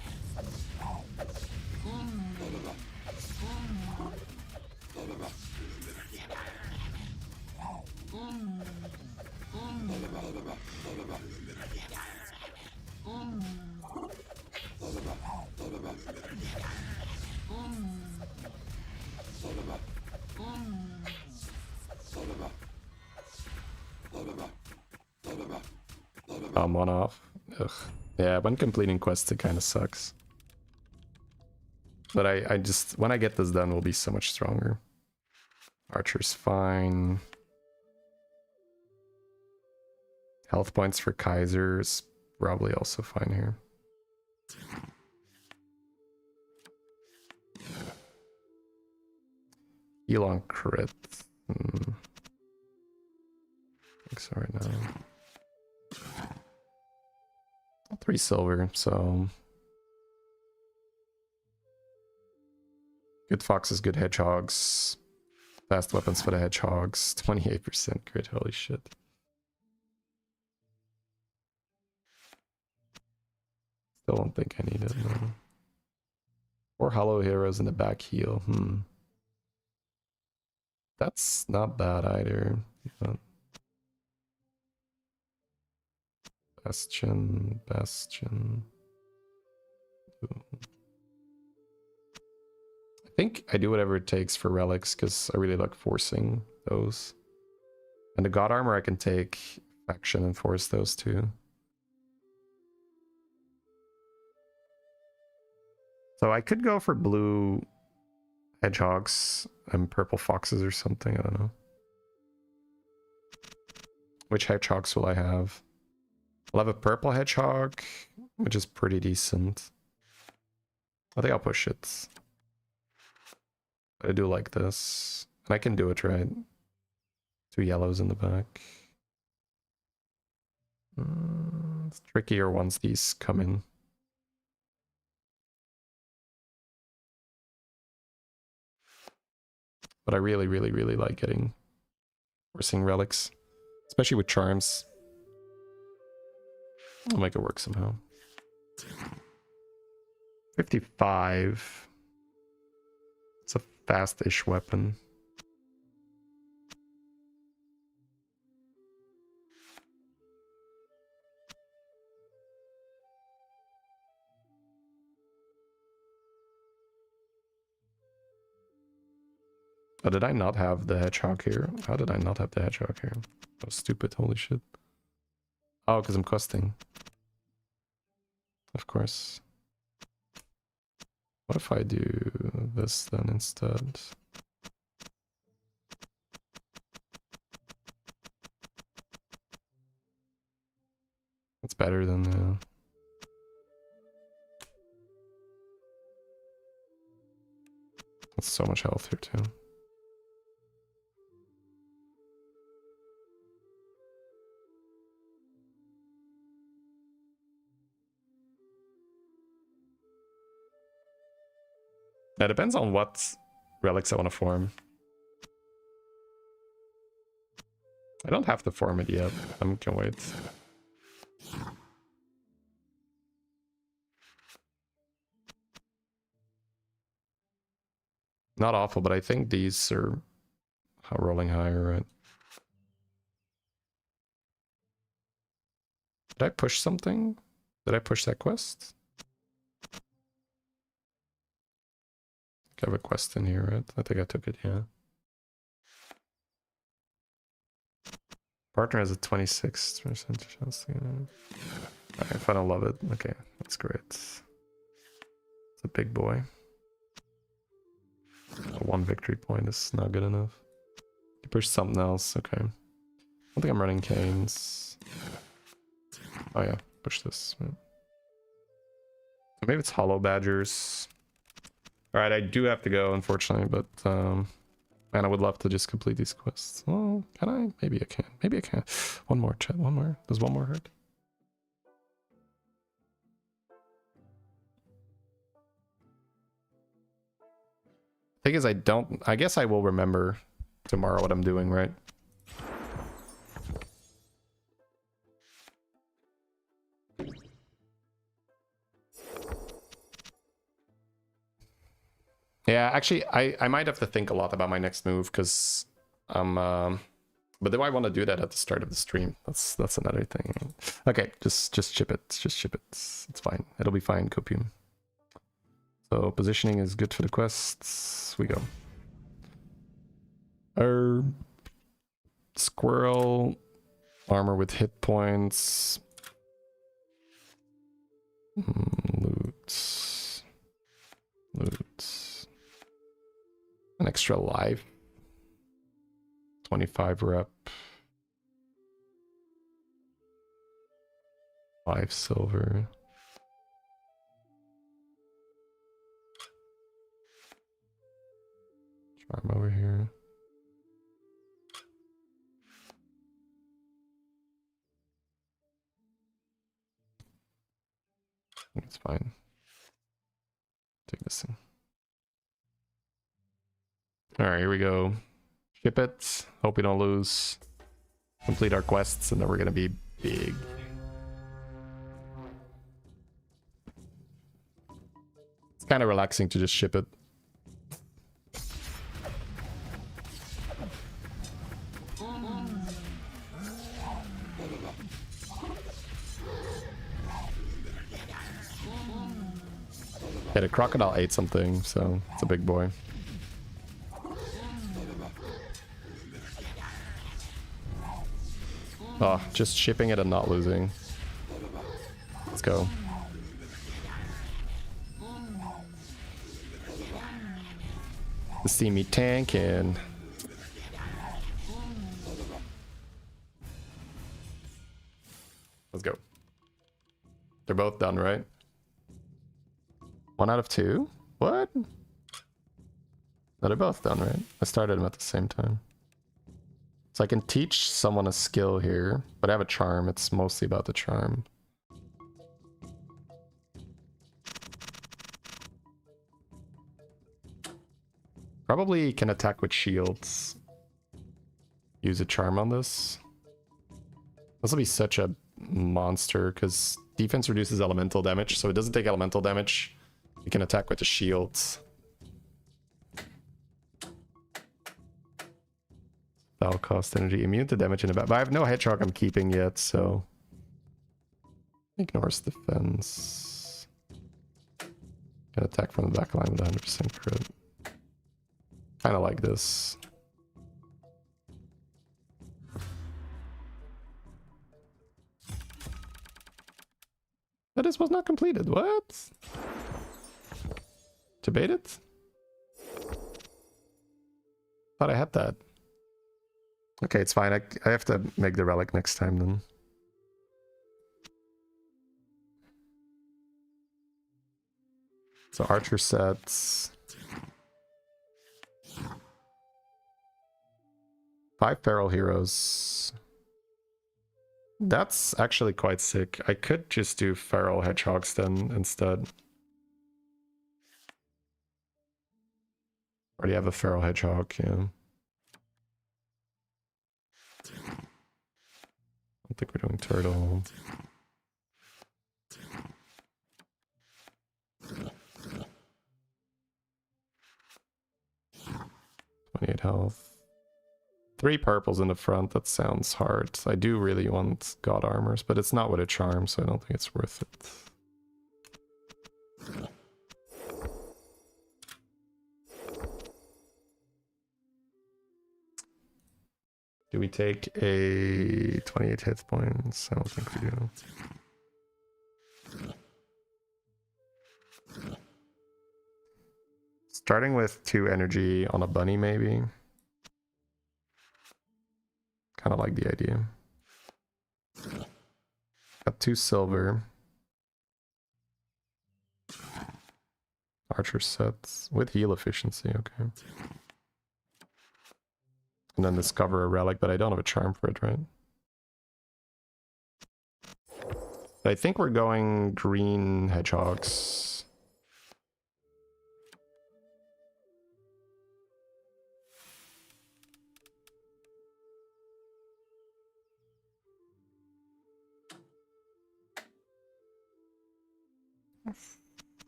One off. Ugh. Yeah, when completing quests it kind of sucks. But I just, when I get this done, we'll be so much stronger. Archer's fine. Health points for Kaiser's probably also fine here. Heal on crit. I think so right now. 3 silver, so... Good foxes, good hedgehogs. Fast weapons for the hedgehogs. 28% crit, holy shit. Still don't think I need it, no. 4 hollow heroes in the back heal, That's not bad either. But... Bastion. Ooh. I think I do whatever it takes for relics because I really like forcing those. And the god armor I can take faction and force those too. So I could go for blue hedgehogs and purple foxes or something, I don't know. Which hedgehogs will I have? I'll have a purple hedgehog, which is pretty decent. I think I'll push it. I do like this. And I can do it right. 2 yellows in the back. It's trickier once these come in. But I really, really, really like forcing relics. Especially with charms. I'll make it work somehow. 55. It's a fast-ish weapon. Oh, did I not have the hedgehog here? How did I not have the hedgehog here? That was stupid, holy shit. Oh, because I'm questing. Of course. What if I do this then instead? It's better than the... That's so much health here too. It depends on what relics I want to form. I don't have to form it yet. I can wait. Not awful, but I think these are rolling higher, right? Did I push something? Did I push that quest? I have a quest in here, right? I think I took it, yeah. Partner has a 26% chance. Alright, if I don't love it, okay, that's great. It's a big boy. 1 victory point is not good enough. You push something else, okay. I don't think I'm running canes. Oh yeah, push this. Yeah. Maybe it's hollow badgers. Alright, I do have to go, unfortunately, but man, I would love to just complete these quests. Oh, can I? Maybe I can. Maybe I can. One more, chat. One more. Does one more hurt? Thing is, I guess I will remember tomorrow what I'm doing, right? Yeah, actually, I might have to think a lot about my next move, because but do I want to do that at the start of the stream? That's another thing. Okay, just ship it. Just ship it. It's fine. It'll be fine, Copium. So positioning is good for the quests. We go. Herb, squirrel, armor with hit points, loot, an extra life, 25 rep, 5 silver. Charm over here. It's fine. Take this thing. Alright, here we go. Ship it. Hope we don't lose. Complete our quests, and then we're gonna be big. It's kind of relaxing to just ship it. Yeah, the crocodile ate something, so it's a big boy. Oh, just shipping it and not losing. Let's go. To see me tanking. Let's go. They're both done, right? 1 out of 2? What? No, they're both done, right? I started them at the same time. So I can teach someone a skill here, but I have a charm. It's mostly about the charm. Probably can attack with shields. Use a charm on this. This will be such a monster, because defense reduces elemental damage, so it doesn't take elemental damage. You can attack with the shields. That'll cost energy. Immune to damage in the back. But I have no hedgehog I'm keeping yet, so... Ignores defense. Can attack from the back line with 100% crit. Kinda like this. But this was not completed. What? Debate it? Thought I had that. Okay, it's fine. I have to make the relic next time then. So archer sets. 5 feral heroes. That's actually quite sick. I could just do feral hedgehogs then instead. Already have a feral hedgehog, yeah. I don't think we're doing turtle. $28 health. 3 purples in the front, that sounds hard. I do really want god armors, but it's not with a charm, so I don't think it's worth it. Do we take a 28 hit points? I don't think we do. Starting with 2 energy on a bunny, maybe. Kind of like the idea. Got 2 silver. Archer sets with heal efficiency, okay. And then discover a relic, but I don't have a charm for it, right? I think we're going green hedgehogs.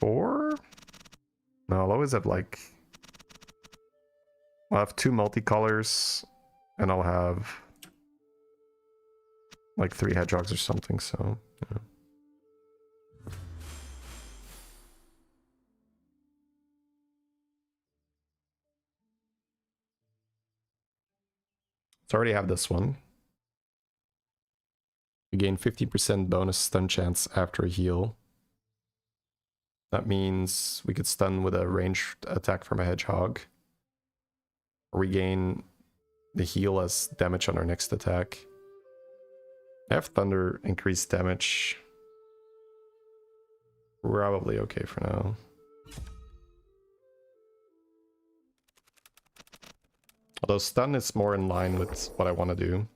4? No, I'll always have like... I'll have 2 multicolors, and I'll have like 3 hedgehogs or something, so yeah. So I already have this one. We gain 50% bonus stun chance after a heal. That means we could stun with a ranged attack from a hedgehog. Or we gain the heal as damage on our next attack. I have thunder increased damage. Probably okay for now. Although stun is more in line with what I want to do.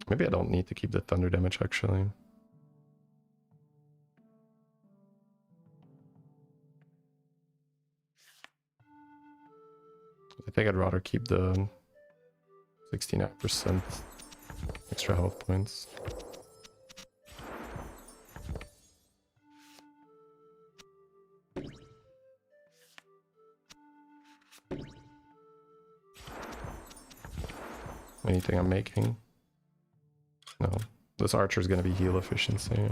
Maybe I don't need to keep the thunder damage actually. I think I'd rather keep the 69% extra health points. Anything I'm making? No. This archer is going to be heal efficiency.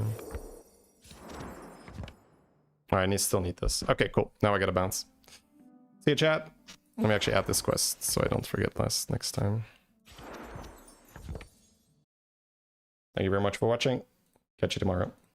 Alright, I still need this. Okay, cool. Now I gotta bounce. See you, chat. Let me actually add this quest so I don't forget next time. Thank you very much for watching. Catch you tomorrow.